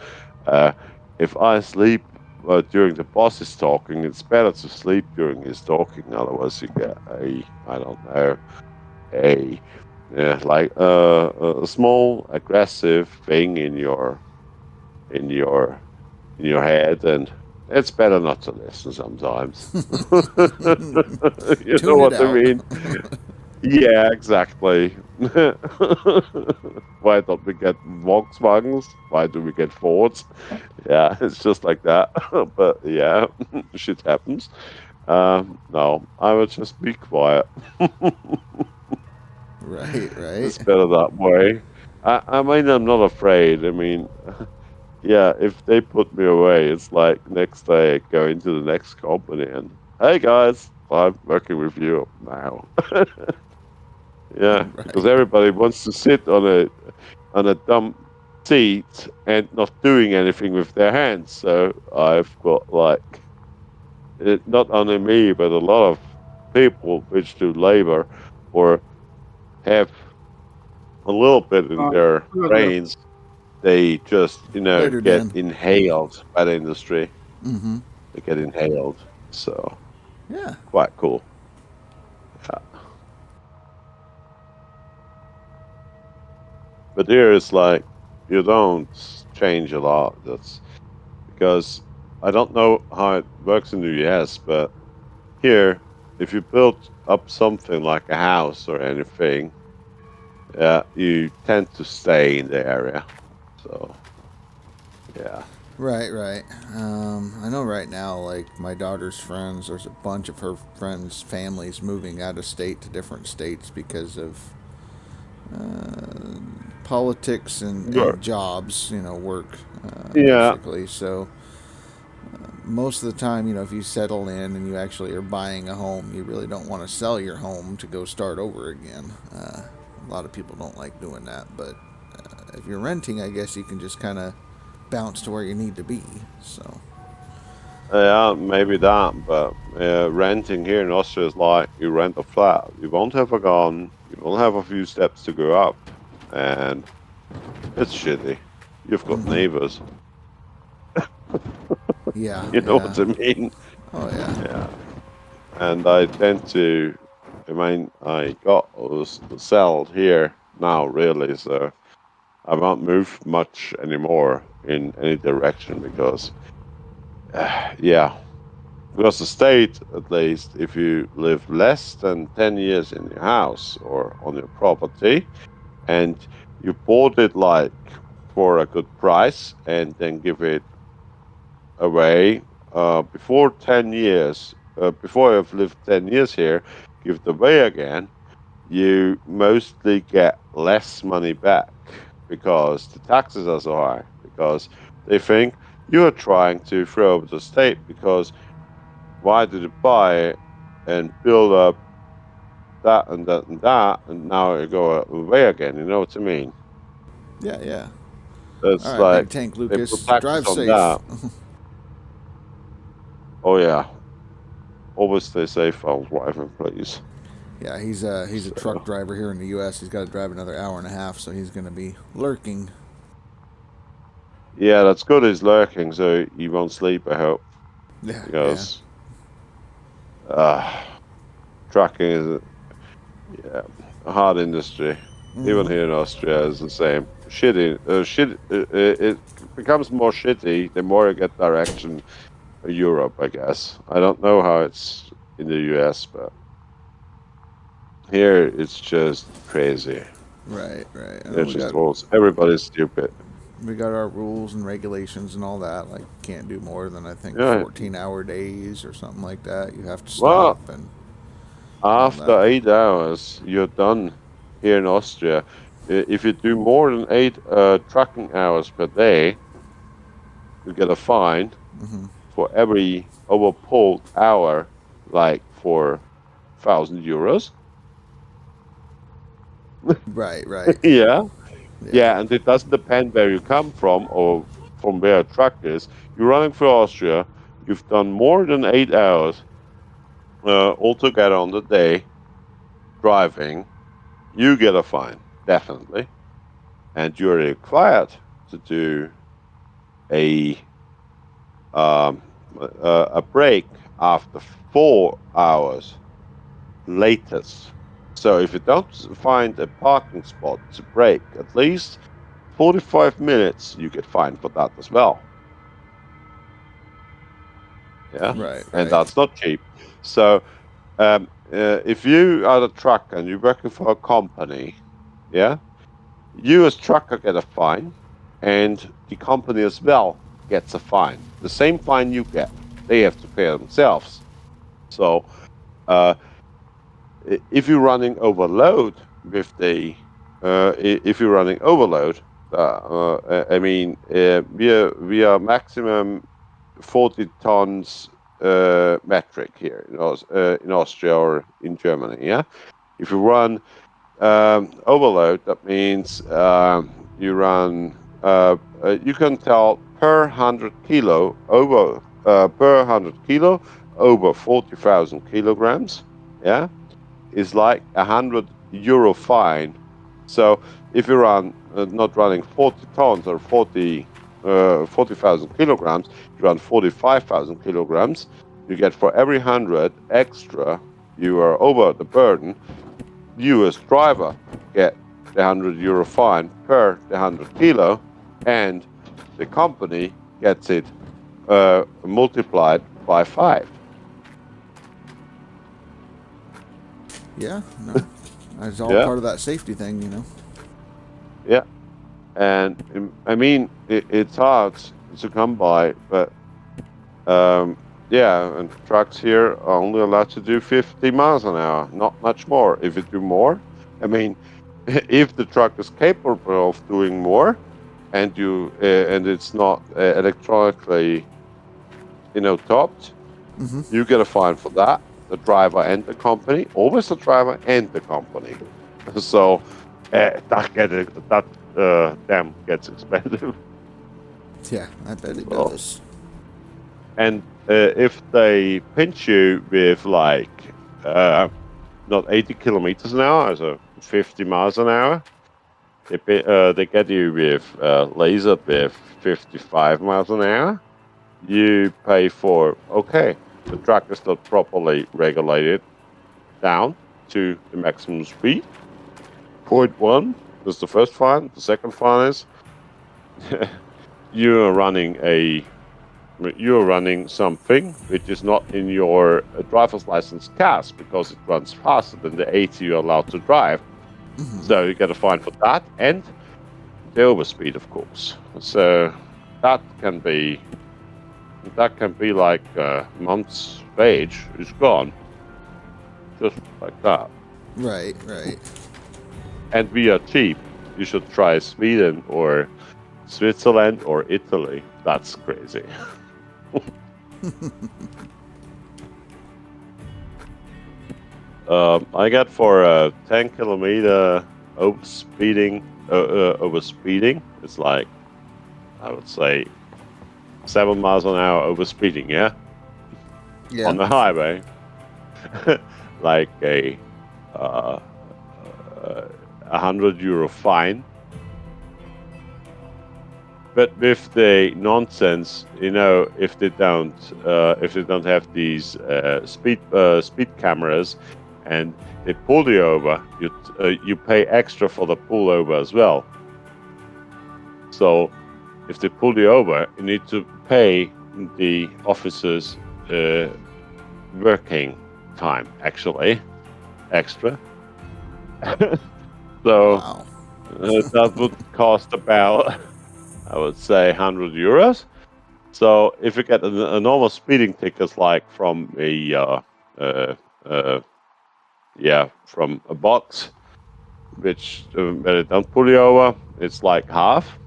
if I sleep during the boss is talking, it's better to sleep during his talking. Otherwise, you get I don't know, a small aggressive thing in your head, and it's better not to listen sometimes. You know Tune it what I out. mean? Yeah, exactly. Why don't we get Volkswagens? Why do we get Fords? Yeah, it's just like that. But yeah, shit happens. No, I would just be quiet. Right. It's better that way. I mean, I'm not afraid. I mean, yeah, if they put me away, it's like next day I go into the next company and, hey guys, I'm working with you now. Yeah, because Right. everybody wants to sit on a dumb seat and not doing anything with their hands. So I've got not only me, but a lot of people which do labor or have a little bit in their brains. They just, Later, get Dan. inhaled by the industry. Mm-hmm. They get inhaled. So Yeah. quite cool. Yeah. But here it's like you don't change a lot. That's because I don't know how it works in the US, but here, if you build up something like a house or anything, you tend to stay in the area. So, yeah. Right. I know right now, like my daughter's friends, there's a bunch of her friends' families moving out of state to different states because of politics and jobs, work, Yeah. basically. So most of the time, if you settle in and you actually are buying a home, you really don't want to sell your home to go start over again. A lot of people don't like doing that, but if you're renting, I guess you can just kind of bounce to where you need to be. So. Yeah, maybe that, but renting here in Austria is like you rent a flat. You won't have a garden, you will have a few steps to go up, and it's shitty. You've got neighbors. Yeah. You know what I mean? Oh, yeah. Yeah. And I tend to, I got settled here now, really, so I won't move much anymore in any direction because, yeah. Because the state, at least, if you live less than 10 years in your house or on your property, and you bought it like for a good price and then give it away before 10 years, before you've lived 10 years here, give it away again, you mostly get less money back because the taxes are so high, because they think you're trying to throw over the state because why did you buy it and build up that and that and that, and now you go away again? You know what I mean? Yeah. All It's right, like Big Tank they put Lucas. taxes Drive on safe. that. Oh yeah, always stay safe while driving, please. Yeah, he's a So, truck driver here in the U.S. He's got to drive another hour and a half, so he's going to be lurking. yeah, that's good. He's lurking, so he won't sleep. I hope, Yeah. because trucking is a hard industry. Even here in Austria is the same. Shitty. It becomes more shitty the more you get direction Europe, I guess. I don't know how it's in the US, but here it's just crazy. Right. I know It's just rules. Everybody's stupid. we got our rules and regulations and all that. Like, can't do more than I think Yeah. 14-hour days or something like that. You have to Well, stop and all after that. 8 hours, you're done here in Austria. If you do more than 8 trucking hours per day, you get a fine for every overpulled hour, like for 1,000 euros. Right. Yeah. Yeah, and it doesn't depend where you come from or from where a truck is. You're running for Austria. You've done more than 8 hours. altogether on the day driving, you get a fine, definitely, and you're required to do a break after 4 hours latest. So if you don't find a parking spot to break at least 45 minutes, you get fined for that as well. Yeah, Right. and that's not cheap. So if you are a trucker and you're working for a company, yeah, you as trucker get a fine, and the company as well gets a fine. The same fine you get, they have to pay themselves. So if you're running overload with the, if you're running overload, I mean, we are maximum 40 tons metric here in Austria or in Germany. Yeah, if you run overload, that means you run. You can tell per 100 kilo over per 100 kilo over 40,000 kilograms. Yeah, is like €100 fine. So if you run not running 40 tons or 40,000 kilograms, you run 45,000 kilograms. You get for every 100 extra you are over the burden. You as driver get the €100 fine per the 100 kilo, and the company gets it multiplied by 5. Yeah, no, it's all part of that safety thing, you know. Yeah, and I mean it's hard to come by, but yeah, and trucks here are only allowed to do 50 miles an hour, not much more. If you do more, I mean, if the truck is capable of doing more, and and it's not electronically, topped, you get a fine for that. The driver and the company, always the driver and the company. So that damn gets expensive. Yeah, I bet it does. And if they pinch you with like not 80 kilometers an hour, so 50 miles an hour, they get you with laser with 55 miles an hour. You pay for the truck is not properly regulated down to the maximum speed. Point 1 is the first fine. The second fine is you're running something which is not in your driver's license CAS because it runs faster than the 80 you're allowed to drive. So you get a fine for that and the overspeed, of course. So that can be like a month's wage is gone, just like that. Right. And we are cheap. You should try Sweden or Switzerland or Italy. That's crazy. I got for 10 kilometer overspeeding. It's like, I would say 7 miles an hour overspeeding. Yeah. On the highway, like a €100 fine. But with the nonsense, if they don't have these speed cameras, and they pull you over, you pay extra for the pullover as well. So if they pull you over, you need to pay the officer's working time actually extra. So wow. That would cost about, I would say, €100. So if you get a normal speeding ticket, like from from a box, which when they don't pull you over, it's like half.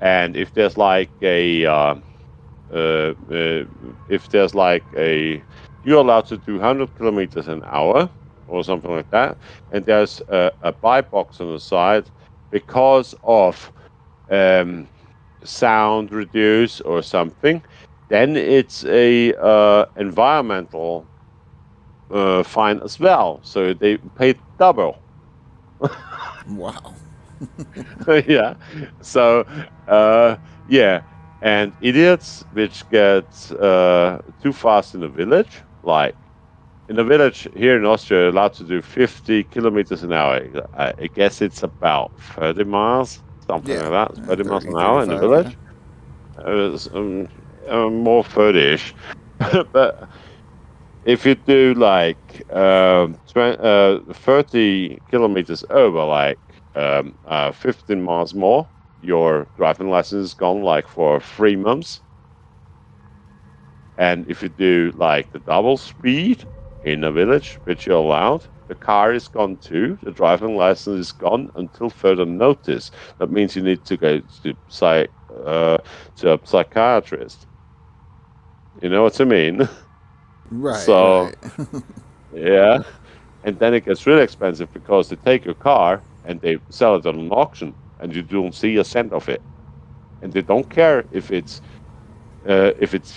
And if there's like you're allowed to do 100 kilometers an hour or something like that, and there's a buy box on the side because of sound reduce or something, then it's a environmental fine as well. So they paid double. Wow. Yeah. So yeah, and idiots which get too fast in the village, like in the village here in Austria, you're allowed to do 50 kilometers an hour. I guess it's about 30 miles, something Yeah. like that. 30 miles 30, an hour in the 35, yeah. village. It's, more 30-ish. But if you do like 30 kilometers over, like 15 miles more, your driving license is gone like for 3 months. And if you do like the double speed in a village, which you're allowed, the car is gone too. The driving license is gone until further notice. That means you need to go to a psychiatrist. You know what I mean? Right, So right. yeah, and then it gets really expensive because they take your car and they sell it on an auction, and you don't see a cent of it. And they don't care if it's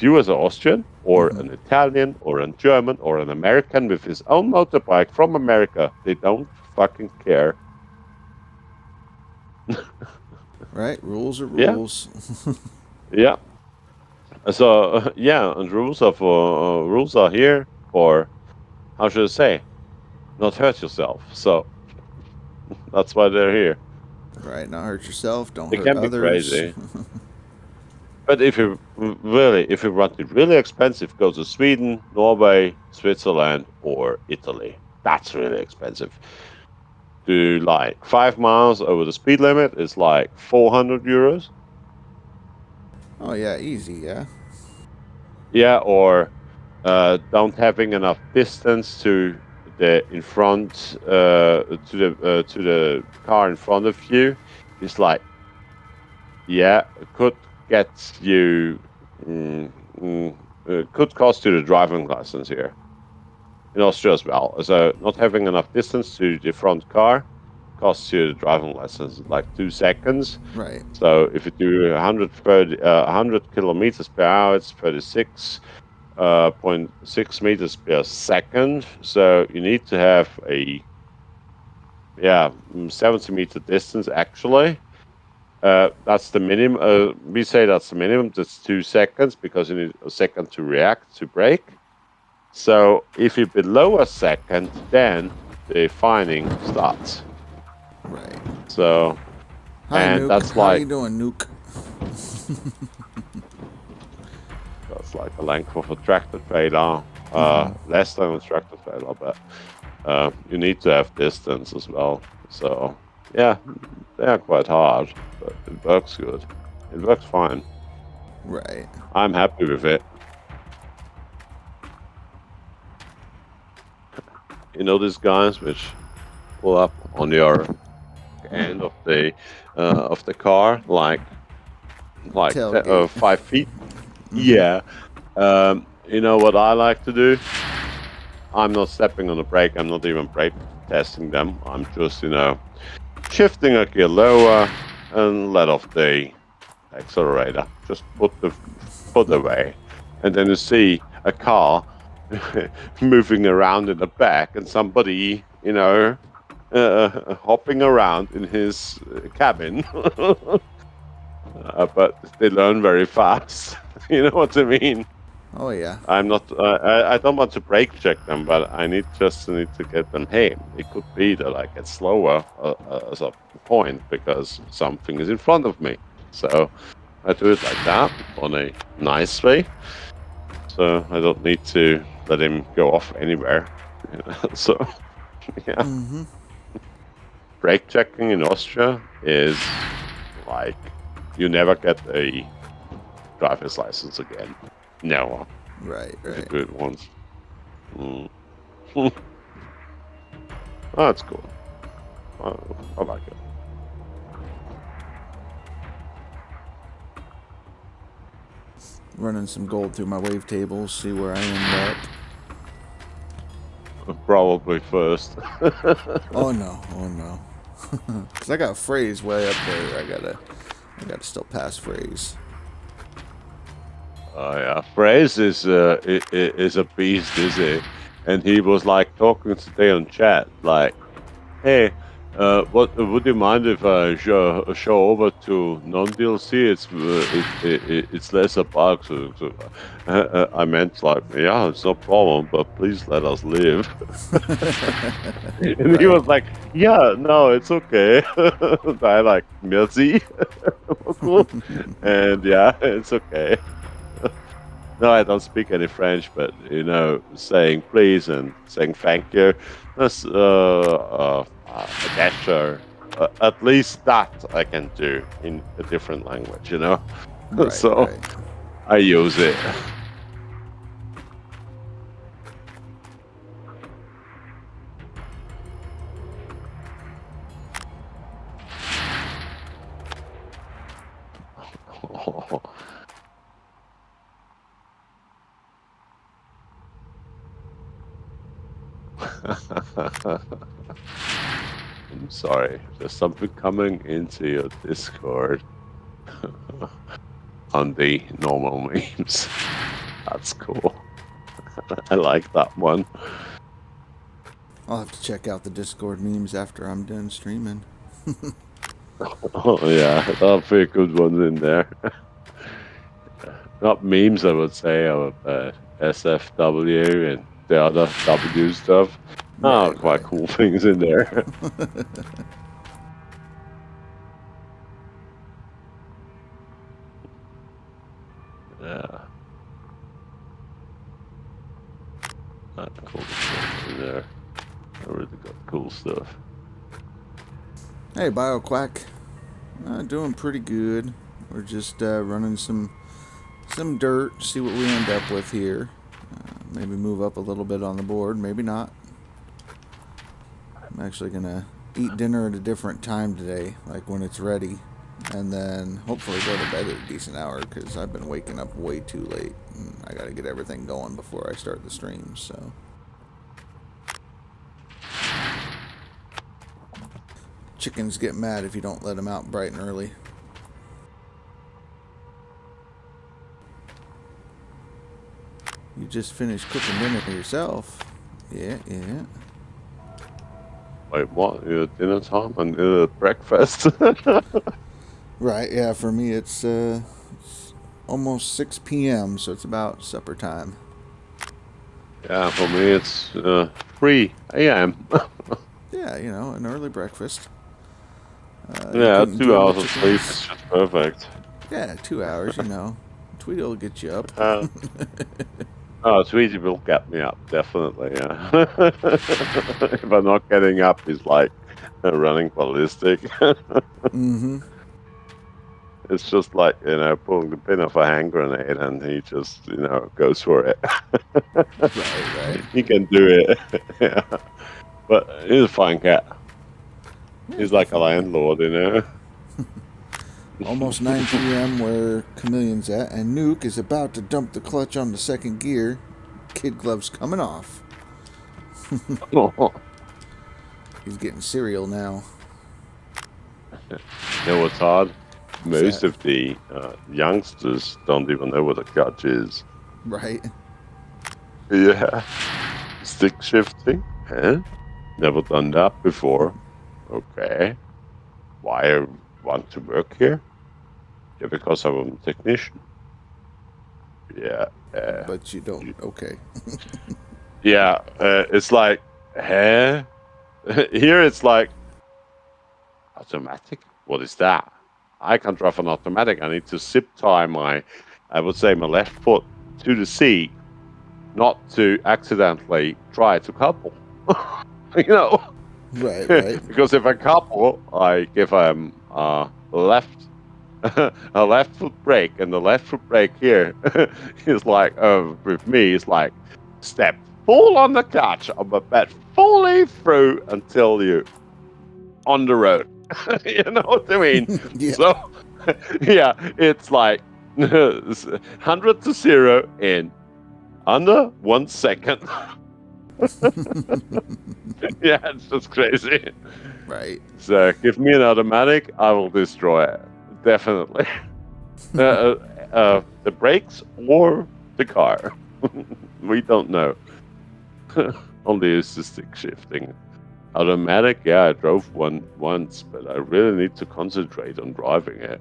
you as an Austrian or an Italian or a German or an American with his own motorbike from America. They don't fucking care. Right, rules are Yeah, rules. yeah. So yeah, and rules are here for, how should I say, not hurt yourself. So that's why they're here. Right, not hurt yourself, don't They hurt can be others. crazy. But if you want it really expensive, go to Sweden, Norway, Switzerland, or Italy. That's really expensive. Do like 5 miles over the speed limit is like 400 euros. Oh yeah, easy, yeah. Yeah, or don't having enough distance to the in front to the car in front of you is like, yeah, it could get you. Could cost you the driving license here in Austria as well. So not having enough distance to the front car costs you the driving license like 2 seconds. Right. So if you do 100 kilometers per hour, it's 36.6 meters per second. So you need to have a 70 meter distance actually. That's the minimum. We say that's the minimum. That's 2 seconds because you need a second to react to brake. So if you're below a second, then the fining starts. Right. So, Hi, and Nuke. that's How like you doing, Nuke? that's like the length of a tractor trailer, less than a tractor trailer, but you need to have distance as well. So yeah, they are quite hard, but it works good. It works fine. Right. I'm happy with it. You know these guys which pull up on your end of the car, like Tailgate. 5 feet. Yeah. You know what I like to do? I'm not stepping on the brake. I'm not even brake testing them. I'm just, shifting a gear lower and let off the accelerator. Just put the foot away. And then you see a car moving around in the back and somebody, hopping around in his cabin. But they learn very fast. You know what I mean? Oh yeah. I'm not. I don't want to brake check them, but I need to get them. Hey, it could be that I get slower as a point because something is in front of me. So I do it like that on a nice way. So I don't need to let him go off anywhere. So yeah. Brake checking in Austria is like you never get a driver's license again. No. Right. The good ones. Oh, that's cool. I like it. Running some gold through my wave tables, see where I end up. Probably first. Oh no. Cause I got phrase way up there. I gotta still pass phrase. Oh yeah, Phrase is a beast, is it? and he was like talking today on chat, like, "Hey, what would you mind if I show over to non-DLC? It's lesser bugs." I meant like, yeah, it's no problem, but please let us live. And he was like, "Yeah, no, it's okay." I like, merci, cool, and yeah, it's okay. No, I don't speak any French, but saying please and saying thank you, that's a gesture. At least that I can do in a different language, Right, so right. I use it. I'm sorry. There's something coming into your Discord on the normal memes. That's cool. I like that one. I'll have to check out the Discord memes after I'm done streaming. Oh yeah, there'll be good ones in there. Not memes, I would say, of SFW and the other W stuff. Right, Quite cool things in there. Yeah. Cool stuff in there. I really got cool stuff. Hey, BioQuack. Doing pretty good. We're just running some dirt, see what we end up with here. Maybe move up a little bit on the board, maybe not. I'm actually gonna eat dinner at a different time today, like when it's ready, and then hopefully go to bed at a decent hour, because I've been waking up way too late, and I gotta get everything going before I start the stream, so. Chickens get mad if you don't let them out bright and early. You just finished cooking dinner for yourself. Yeah, yeah. Wait, what? Dinner time and breakfast? Right, yeah, for me it's almost 6 p.m., so it's about supper time. Yeah, for me it's 3 a.m. Yeah, an early breakfast. Yeah, 2 hours of sleep is just perfect. Yeah, 2 hours, Tweety will get you up. Tweety will get me up, definitely, yeah. If I'm not getting up, he's like running ballistic. Mm-hmm. It's just like, pulling the pin off a hand grenade, and he just, goes for it. Right. He can do it. Yeah. But he's a fine cat. Yeah, he's like a landlord, Almost 9 p.m. where Chameleon's at, and Nuke is about to dump the clutch on the second gear. Kid glove's coming off. He's getting cereal now. You know what's hard? Most of the youngsters don't even know what a clutch is. Right. Yeah. Stick shifting? Huh? Never done that before. Okay. Why I want to work here? Yeah, because I'm a technician. Yeah. But you don't. Okay. Yeah. It's like, huh? Here it's like, automatic? What is that? I can't drive an automatic. I need to zip tie my left foot to the seat, not to accidentally try to couple. Right. Because if I couple, I give left a left foot brake, and the left foot brake here is like, with me, it's like step full on the clutch, but fully through until you on the road. You know what I mean? Yeah. So, yeah, it's like 100 to 0 in under 1 second. Yeah, it's just crazy. Right. So, give me an automatic, I will destroy it. Definitely. The brakes or the car. We don't know. Only use the stick shifting. Automatic, yeah, I drove one once, but I really need to concentrate on driving it.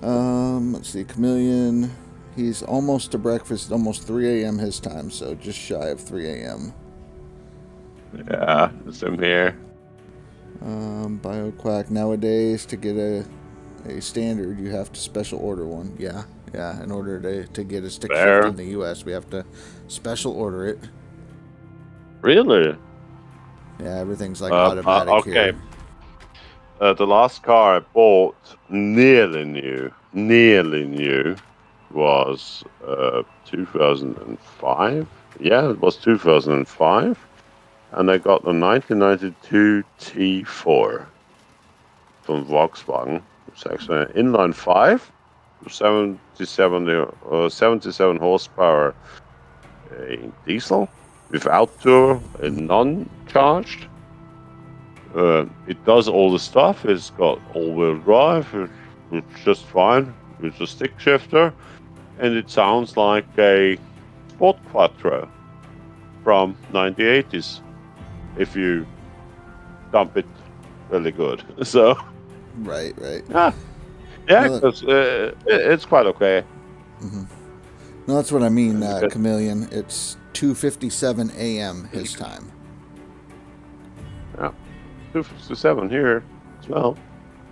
Let's see, Chameleon. He's almost to breakfast, almost 3 a.m. his time, so just shy of 3 a.m. Yeah, same here. BioQuack, nowadays to get a standard, you have to special order one. Yeah. In order to get a stick shift in the U.S., we have to special order it. Really? Yeah, everything's like automatic okay. here. The last car I bought, nearly new, was 2005. Yeah, it was 2005. And I got the 1992 T4 from Volkswagen. It's actually an inline 5, 77 horsepower in diesel, without turbo and non-charged. It does all the stuff. It's got all-wheel drive. It's just fine with a stick shifter, and it sounds like a Sport Quattro from 1980s. If you dump it really good. So right. Yeah, because it's quite okay. Mm-hmm. No, that's what I mean, Chameleon. It's 2:57 a.m. his time. Yeah, 2:57 here as well.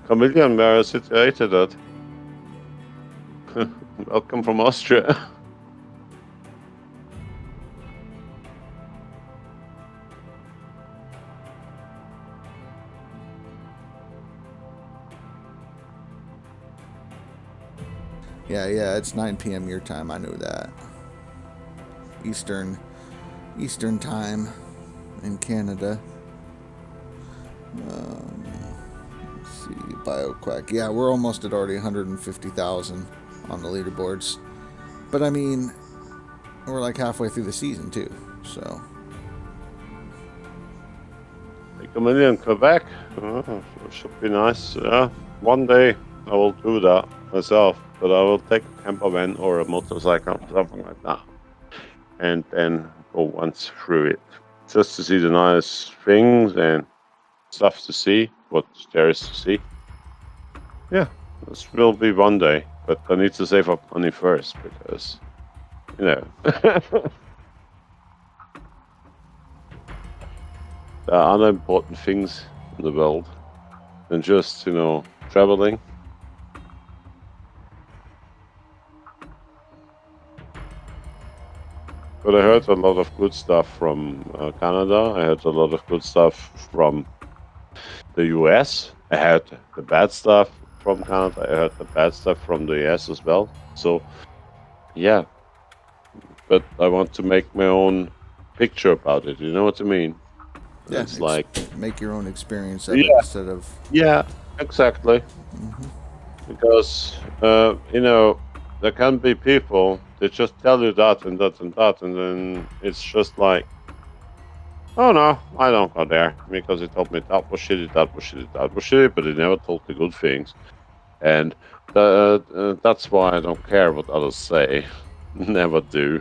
Chameleon, where are situated at? Welcome from Austria. Yeah, it's 9 p.m. your time. I knew that. Eastern time in Canada. Let's see, BioQuack. Yeah, we're almost at already 150,000 on the leaderboards. But I mean, we're like halfway through the season too, so. Chameleon, Quebec. Should be nice. Yeah, one day I will do that myself. But I will take a camper van or a motorcycle, something like that, and then go once through it, just to see the nice things and stuff to see, what there is to see. Yeah, this will be one day, but I need to save up money first, because, there are other important things in the world than just, traveling. But I heard a lot of good stuff from Canada. I heard a lot of good stuff from the US. I heard the bad stuff from Canada. I heard the bad stuff from the US as well. So, yeah. But I want to make my own picture about it. You know what I mean? Yeah, it's like make your own experience of it instead of. Yeah, exactly. Mm-hmm. Because there can be people that just tell you that and that and that, and then it's just like, oh no, I don't go there because he told me that was shitty, that was shitty, that was shitty, but he never told the good things. And that's why I don't care what others say. Never do.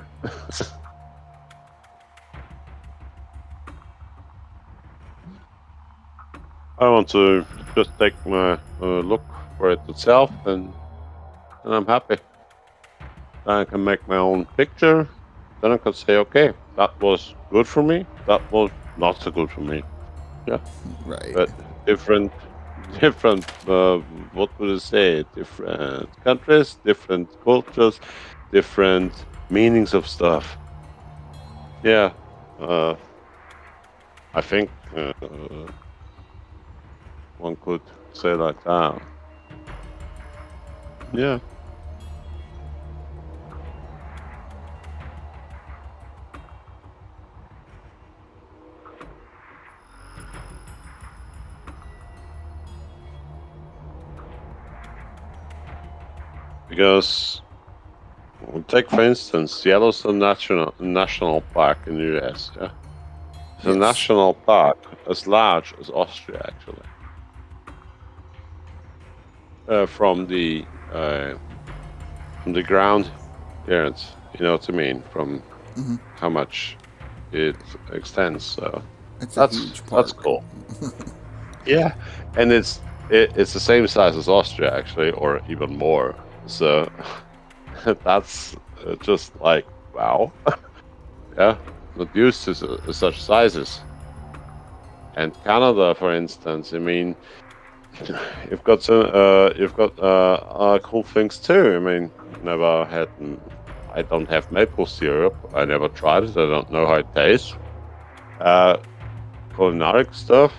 I want to just take my look for it itself, and I'm happy. Then I can make my own picture. Then I can say, okay, that was good for me. That was not so good for me. Yeah. Right. But different. What would I say? Different countries, different cultures, different meanings of stuff. Yeah. I think one could say like that. Yeah. Because, take for instance, Yellowstone National Park in the US. Yeah, it's a national park as large as Austria, actually. From the ground clearance, you know what I mean, from how much it extends. So It's a huge park. That's cool. Yeah, and it's the same size as Austria actually, or even more. So that's just like wow. Yeah, not used to such sizes. And Canada, for instance, I mean, you've got cool things too. I mean, I don't have maple syrup. I never tried it. I don't know how it tastes. Culinary stuff,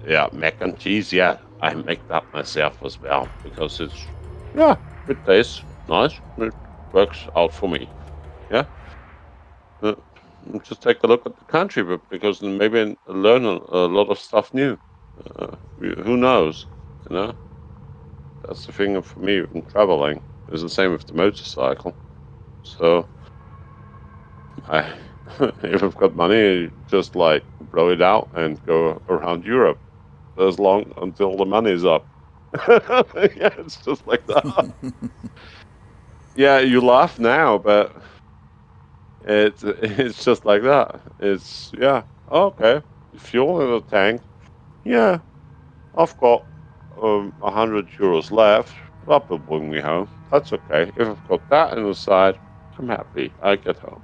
yeah, mac and cheese. Yeah, I make that myself as well because it tastes nice. It works out for me. Yeah. Just take a look at the country, but because maybe learn a lot of stuff new. Who knows? You know, that's the thing for me in traveling. It's the same with the motorcycle. So, if I've got money, just like blow it out and go around Europe as long until the money's up. Yeah, it's just like that. Yeah, you laugh now, but it's just like that. It's okay. Fuel in the tank. Yeah, I've got €100 left. That will bring me home. That's okay. If I've got that in the side, I'm happy. I get home.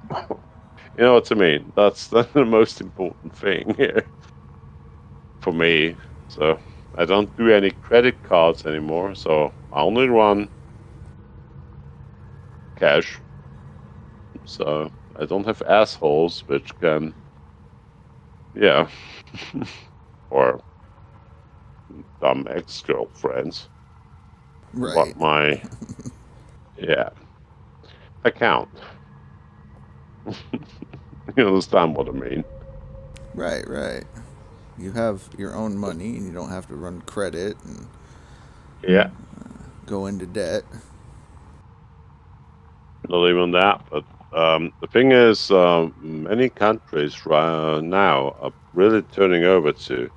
You know what I mean? That's the most important thing here for me. So I don't do any credit cards anymore. So I only run cash. So I don't have assholes which can, or dumb ex-girlfriends. Right. What my account. You understand what I mean? Right. You have your own money, and you don't have to run credit and go into debt. Not even that, but the thing is, many countries now are really turning over to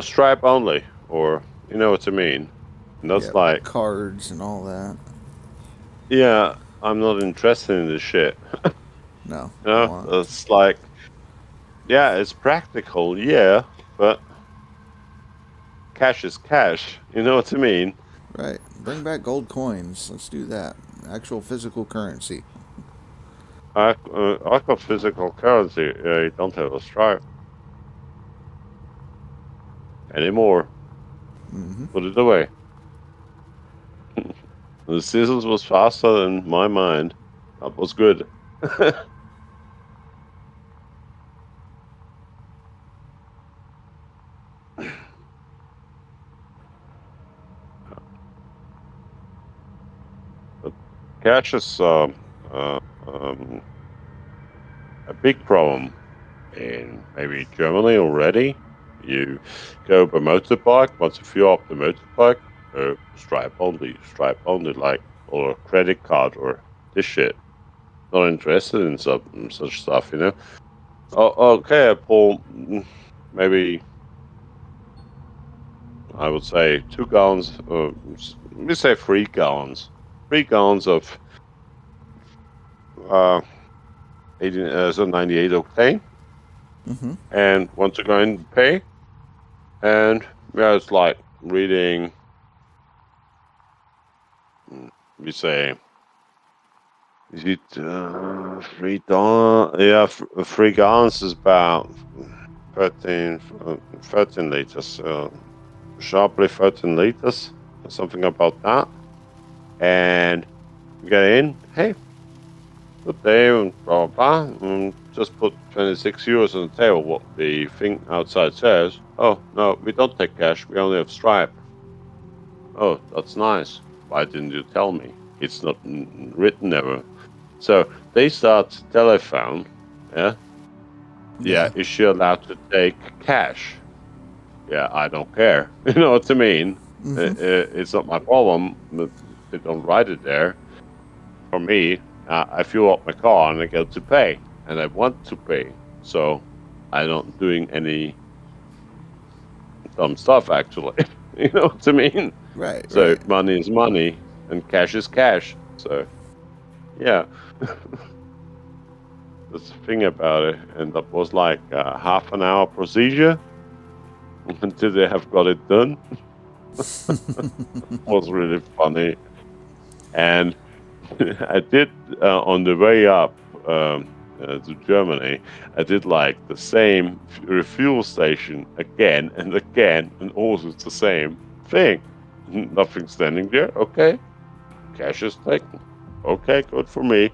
Stripe only, or you know what I mean. And that's like cards and all that. Yeah, I'm not interested in this shit. No. It's like, it's practical, but cash is cash. You know what I mean? Right. Bring back gold coins. Let's do that. Actual physical currency. I got physical currency. You don't have a Stripe anymore. Put it away. The seasons was faster than my mind. That was good. But cash is a big problem in maybe Germany already. You go by motorbike. Once you fill up the motorbike, Stripe only, like, or a credit card or this shit. Not interested in such stuff, you know. Oh, okay, I pull maybe, I would say 2 gallons. Let me say 3 gallons. 3 gallons of 98 octane. And want to go and pay, and it's like reading. We say, is it $3? Yeah, 3 gallons is about 13 liters. Sharply 13 liters, something about that. And you get in, hey, good day, and blah blah blah. And just put €26 on the table. What the thing outside says. Oh no, we don't take cash. We only have Stripe. Oh, that's nice. Why didn't you tell me? It's not written ever. So they start telephone. Yeah. Is she allowed to take cash? Yeah, I don't care. You know what I mean? It's not my problem. They don't write it there. For me, I fuel up my car and I go to pay, and I want to pay, so I'm not doing any dumb stuff. Actually, you know what I mean? Right. So right. money is money, and cash is cash. So, yeah. That's the thing about it. And that was like a half an hour procedure until they have got it done. It was really funny. And I did, on the way up to Germany, I did like the same refuel station again and again, and also it's the same thing. Nothing standing there. Okay. Cash is taken. Okay, good for me.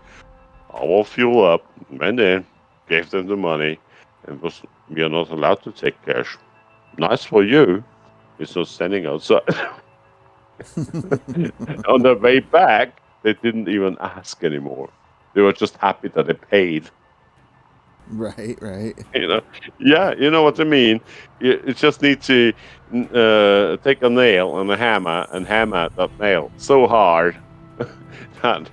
I will fuel up, went in, gave them the money, and we are not allowed to take cash. Nice for you. It's not standing outside. On the way back, they didn't even ask anymore. They were just happy that they paid. Right. Yeah, you know what I mean. You just need to take a nail and a hammer and hammer that nail so hard that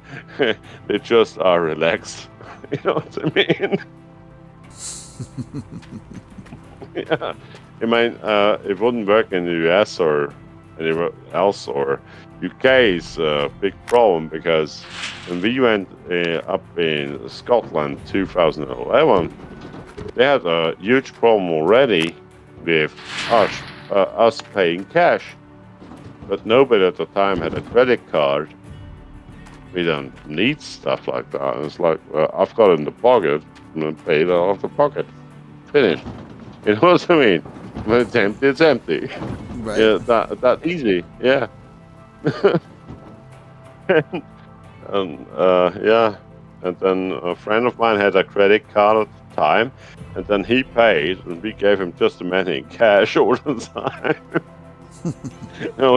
they just are relaxed. You know what I mean? Yeah. I mean, it wouldn't work in the US or anywhere else, or UK is a big problem, because when we went up in Scotland 2011, they had a huge problem already with us paying cash, but nobody at the time had a credit card. We don't need stuff like that. And it's like, I've got it in the pocket, and I pay it out of the pocket. Finished. You know what I mean? When it's empty, it's empty. Right. Yeah, that easy. Yeah. Yeah. And then a friend of mine had a credit card at the time, and then he paid, and we gave him just a money in cash all the time.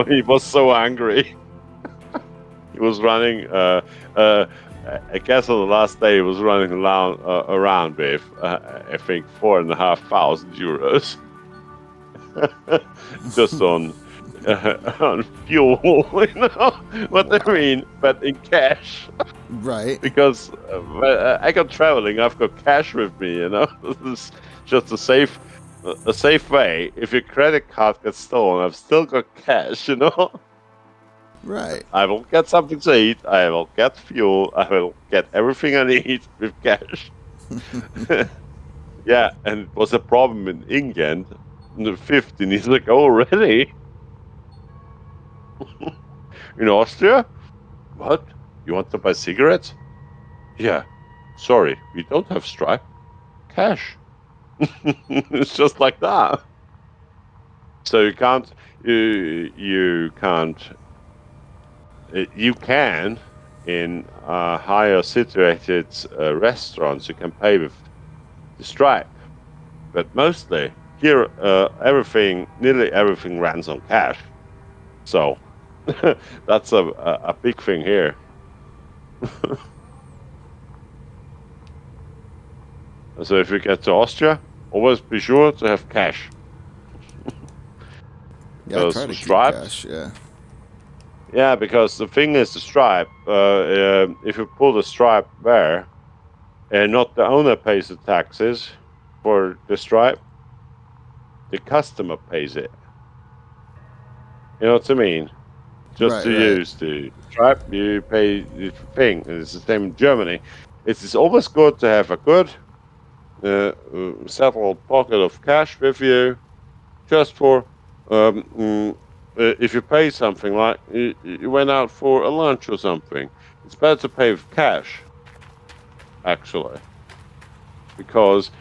He was so angry. He was running. I guess on the last day, he was running around with I think €4,500 just on fuel. You know what I mean? But in cash. Right. Because I got traveling, I've got cash with me. You know, this is just a safe way. If your credit card gets stolen, I've still got cash. You know. Right. I will get something to eat. I will get fuel. I will get everything I need with cash. Yeah, and it was a problem in England in the 15 years ago already. In Austria? What? You want to buy cigarettes? Yeah. Sorry, we don't have Stripe. Cash. It's just like that. So you can't. You can, in higher situated restaurants, you can pay with the Stripe, but mostly here, nearly everything runs on cash. So that's a big thing here. So if you get to Austria, always be sure to have cash. Yeah, I try to keep cash. Yeah. Yeah, because the thing is, the Stripe, if you pull the Stripe there, not the owner pays the taxes for the Stripe, the customer pays it. You know what I mean? Just use the Stripe, you pay the thing. It's the same in Germany. It's always good to have a good settled pocket of cash with you, just for if you pay something, like you went out for a lunch or something, it's better to pay with cash, actually. Because,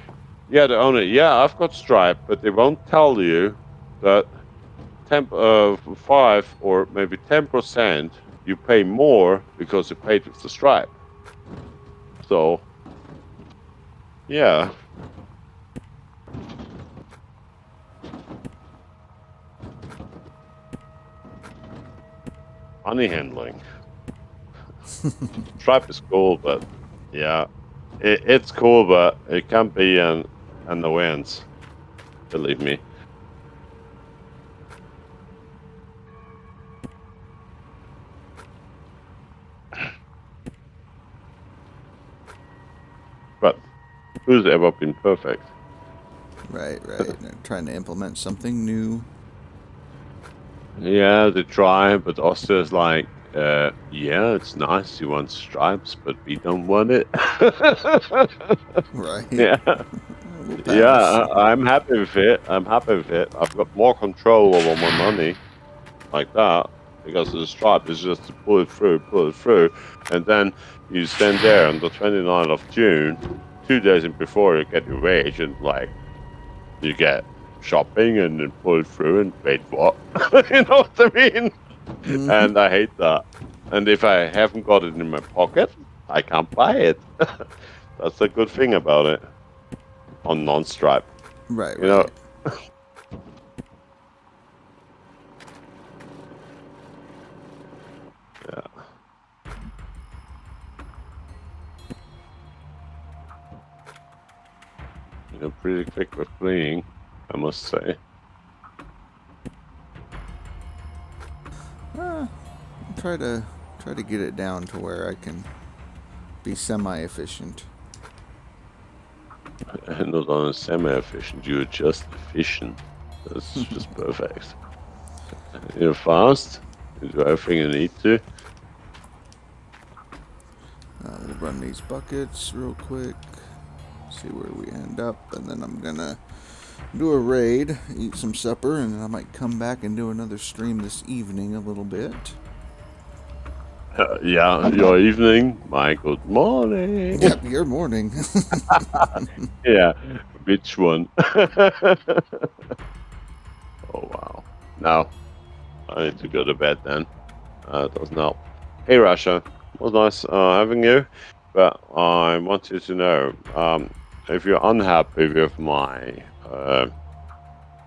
the owner, I've got Stripe, but they won't tell you that 5 or maybe 10% you pay more because you paid with the Stripe. So, yeah. Money handling. Stripe is cool, but it's cool, but it can be an annoyance. Believe me. But who's ever been perfect? Right. They're trying to implement something new. Yeah, they try, but Austria's like, Yeah, it's nice. You want stripes, but we don't want it. Right. Yeah, We'll yeah. pass. I'm happy with it. I'm happy with it. I've got more control over my money like that because of the stripe is just to pull it through, and then you stand there on the 29th of June, 2 days before you get your wage, and like you get shopping and then pull it through and wait what? You know what I mean? Mm-hmm. And I hate that. And if I haven't got it in my pocket, I can't buy it. That's the good thing about it on non-stripe. Right, You know, right. yeah. You're pretty quick with cleaning, I must say. Try to get it down to where I can be semi-efficient. Not on a semi-efficient, you're just efficient. That's just perfect. You're fast, you do everything you need to. We'll run these buckets real quick, see where we end up, and then I'm gonna do a raid, eat some supper, and then I might come back and do another stream this evening a little bit. Yeah, your evening, my good morning. Yep, your morning. Yeah, which one? Oh, wow. Now, I need to go to bed then. It doesn't help. Hey, Rasha. It was nice having you, but I wanted to know if you're unhappy with my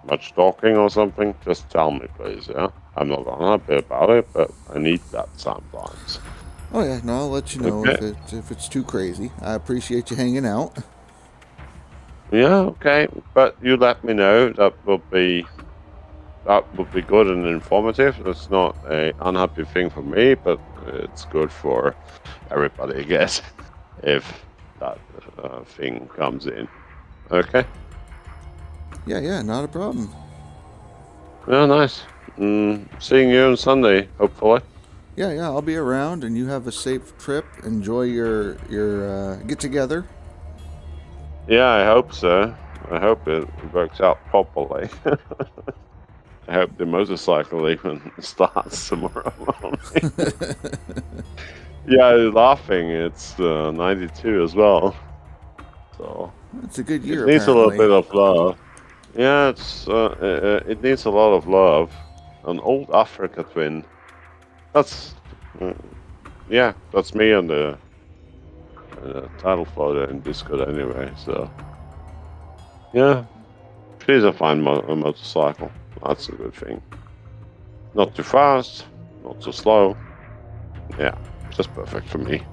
much talking or something, just tell me, please, yeah? I'm not unhappy about it, but I need that sometimes. Oh yeah, no, I'll let you know Okay. if it's too crazy. I appreciate you hanging out. Yeah, okay, but you let me know. That would be good and informative. It's not a unhappy thing for me, but it's good for everybody, I guess, if that thing comes in. Okay. Yeah, not a problem. Yeah, nice. Seeing you on Sunday, hopefully. Yeah, I'll be around, and you have a safe trip. Enjoy your get together. Yeah, I hope so. I hope it works out properly. I hope the motorcycle even starts tomorrow morning. Yeah, laughing. It's 92 as well. So It's a good it year, needs a little apparently. bit of love. Yeah, it needs a lot of love. An old Africa twin. That's uh, yeah, that's me on the title photo in Discord anyway. So yeah, she's a fine motorcycle. That's a good thing. Not too fast, not too slow. Yeah, just perfect for me.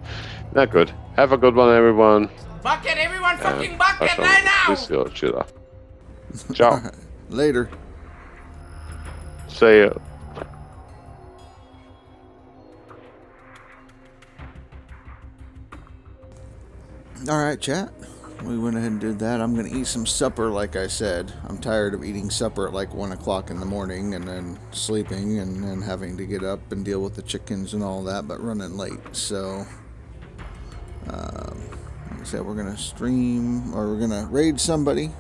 Not good. Have a good one, everyone. Bucket, everyone And fucking I bucket shall right now! miss you, Chilla. All Ciao. right, later. See you. All right, chat. We went ahead and did that. I'm gonna eat some supper, like I said. I'm tired of eating supper at like 1 o'clock in the morning and then sleeping and then having to get up and deal with the chickens and all that, but running late. So, like I said, we're gonna stream or we're gonna raid somebody,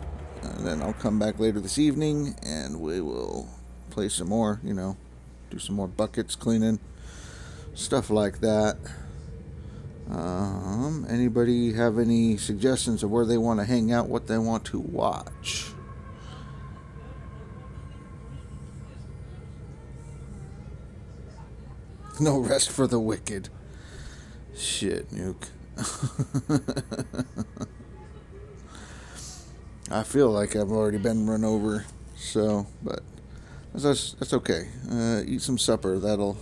and then I'll come back later this evening and we will play some more. Do some more buckets cleaning, stuff like that. Anybody have any suggestions of where they want to hang out, what they want to watch? No rest for the wicked. Shit, Nuke. I feel like I've already been run over, but that's okay. Eat some supper. That'll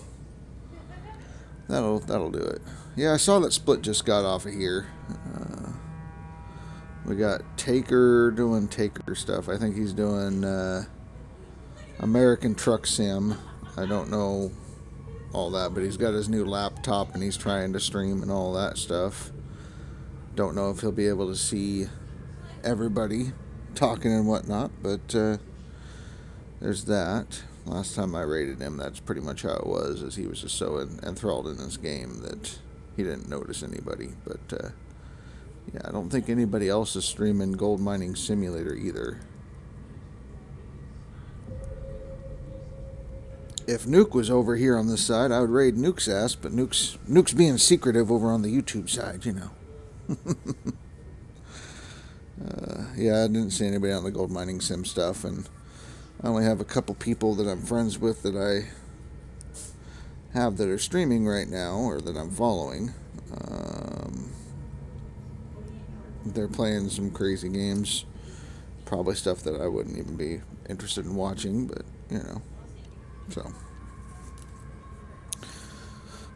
do it. Yeah, I saw that Split just got off of here. We got Taker doing Taker stuff. I think he's doing American Truck Sim. I don't know all that, but he's got his new laptop and he's trying to stream and all that stuff. Don't know if he'll be able to see everybody talking and whatnot, but there's that. last time I raided him, that's pretty much how it was, as he was just so enthralled in this game that he didn't notice anybody. But, yeah, I don't think anybody else is streaming Gold Mining Simulator either. If Nuke was over here on this side, I would raid Nuke's ass, but Nuke's being secretive over on the YouTube side, you know. Yeah, I didn't see anybody on the Gold Mining Sim stuff, and I only have a couple people that I'm friends with that I have that are streaming right now, or that I'm following. They're playing some crazy games, probably stuff that I wouldn't even be interested in watching, but, you know, so.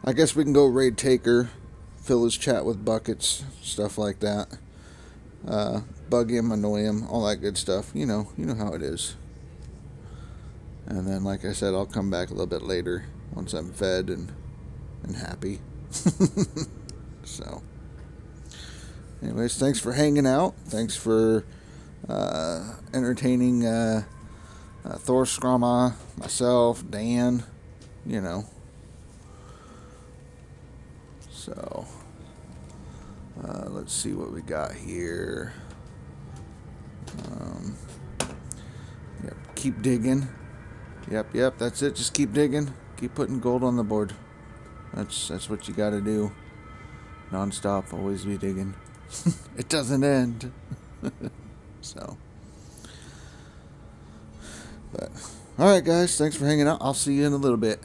I guess we can go raid Taker, fill his chat with buckets, stuff like that. Bug him, annoy him, all that good stuff. You know how it is. And then, like I said, I'll come back a little bit later once I'm fed and happy. So, anyways, thanks for hanging out. Thanks for entertaining Thor Skrama, myself, Dan, you know. So, let's see what we got here. Yep, keep digging. Yep, that's it. Just keep digging. Keep putting gold on the board. That's what you got to do. Non-stop, always be digging. It doesn't end. So. But, all right, guys. Thanks for hanging out. I'll see you in a little bit.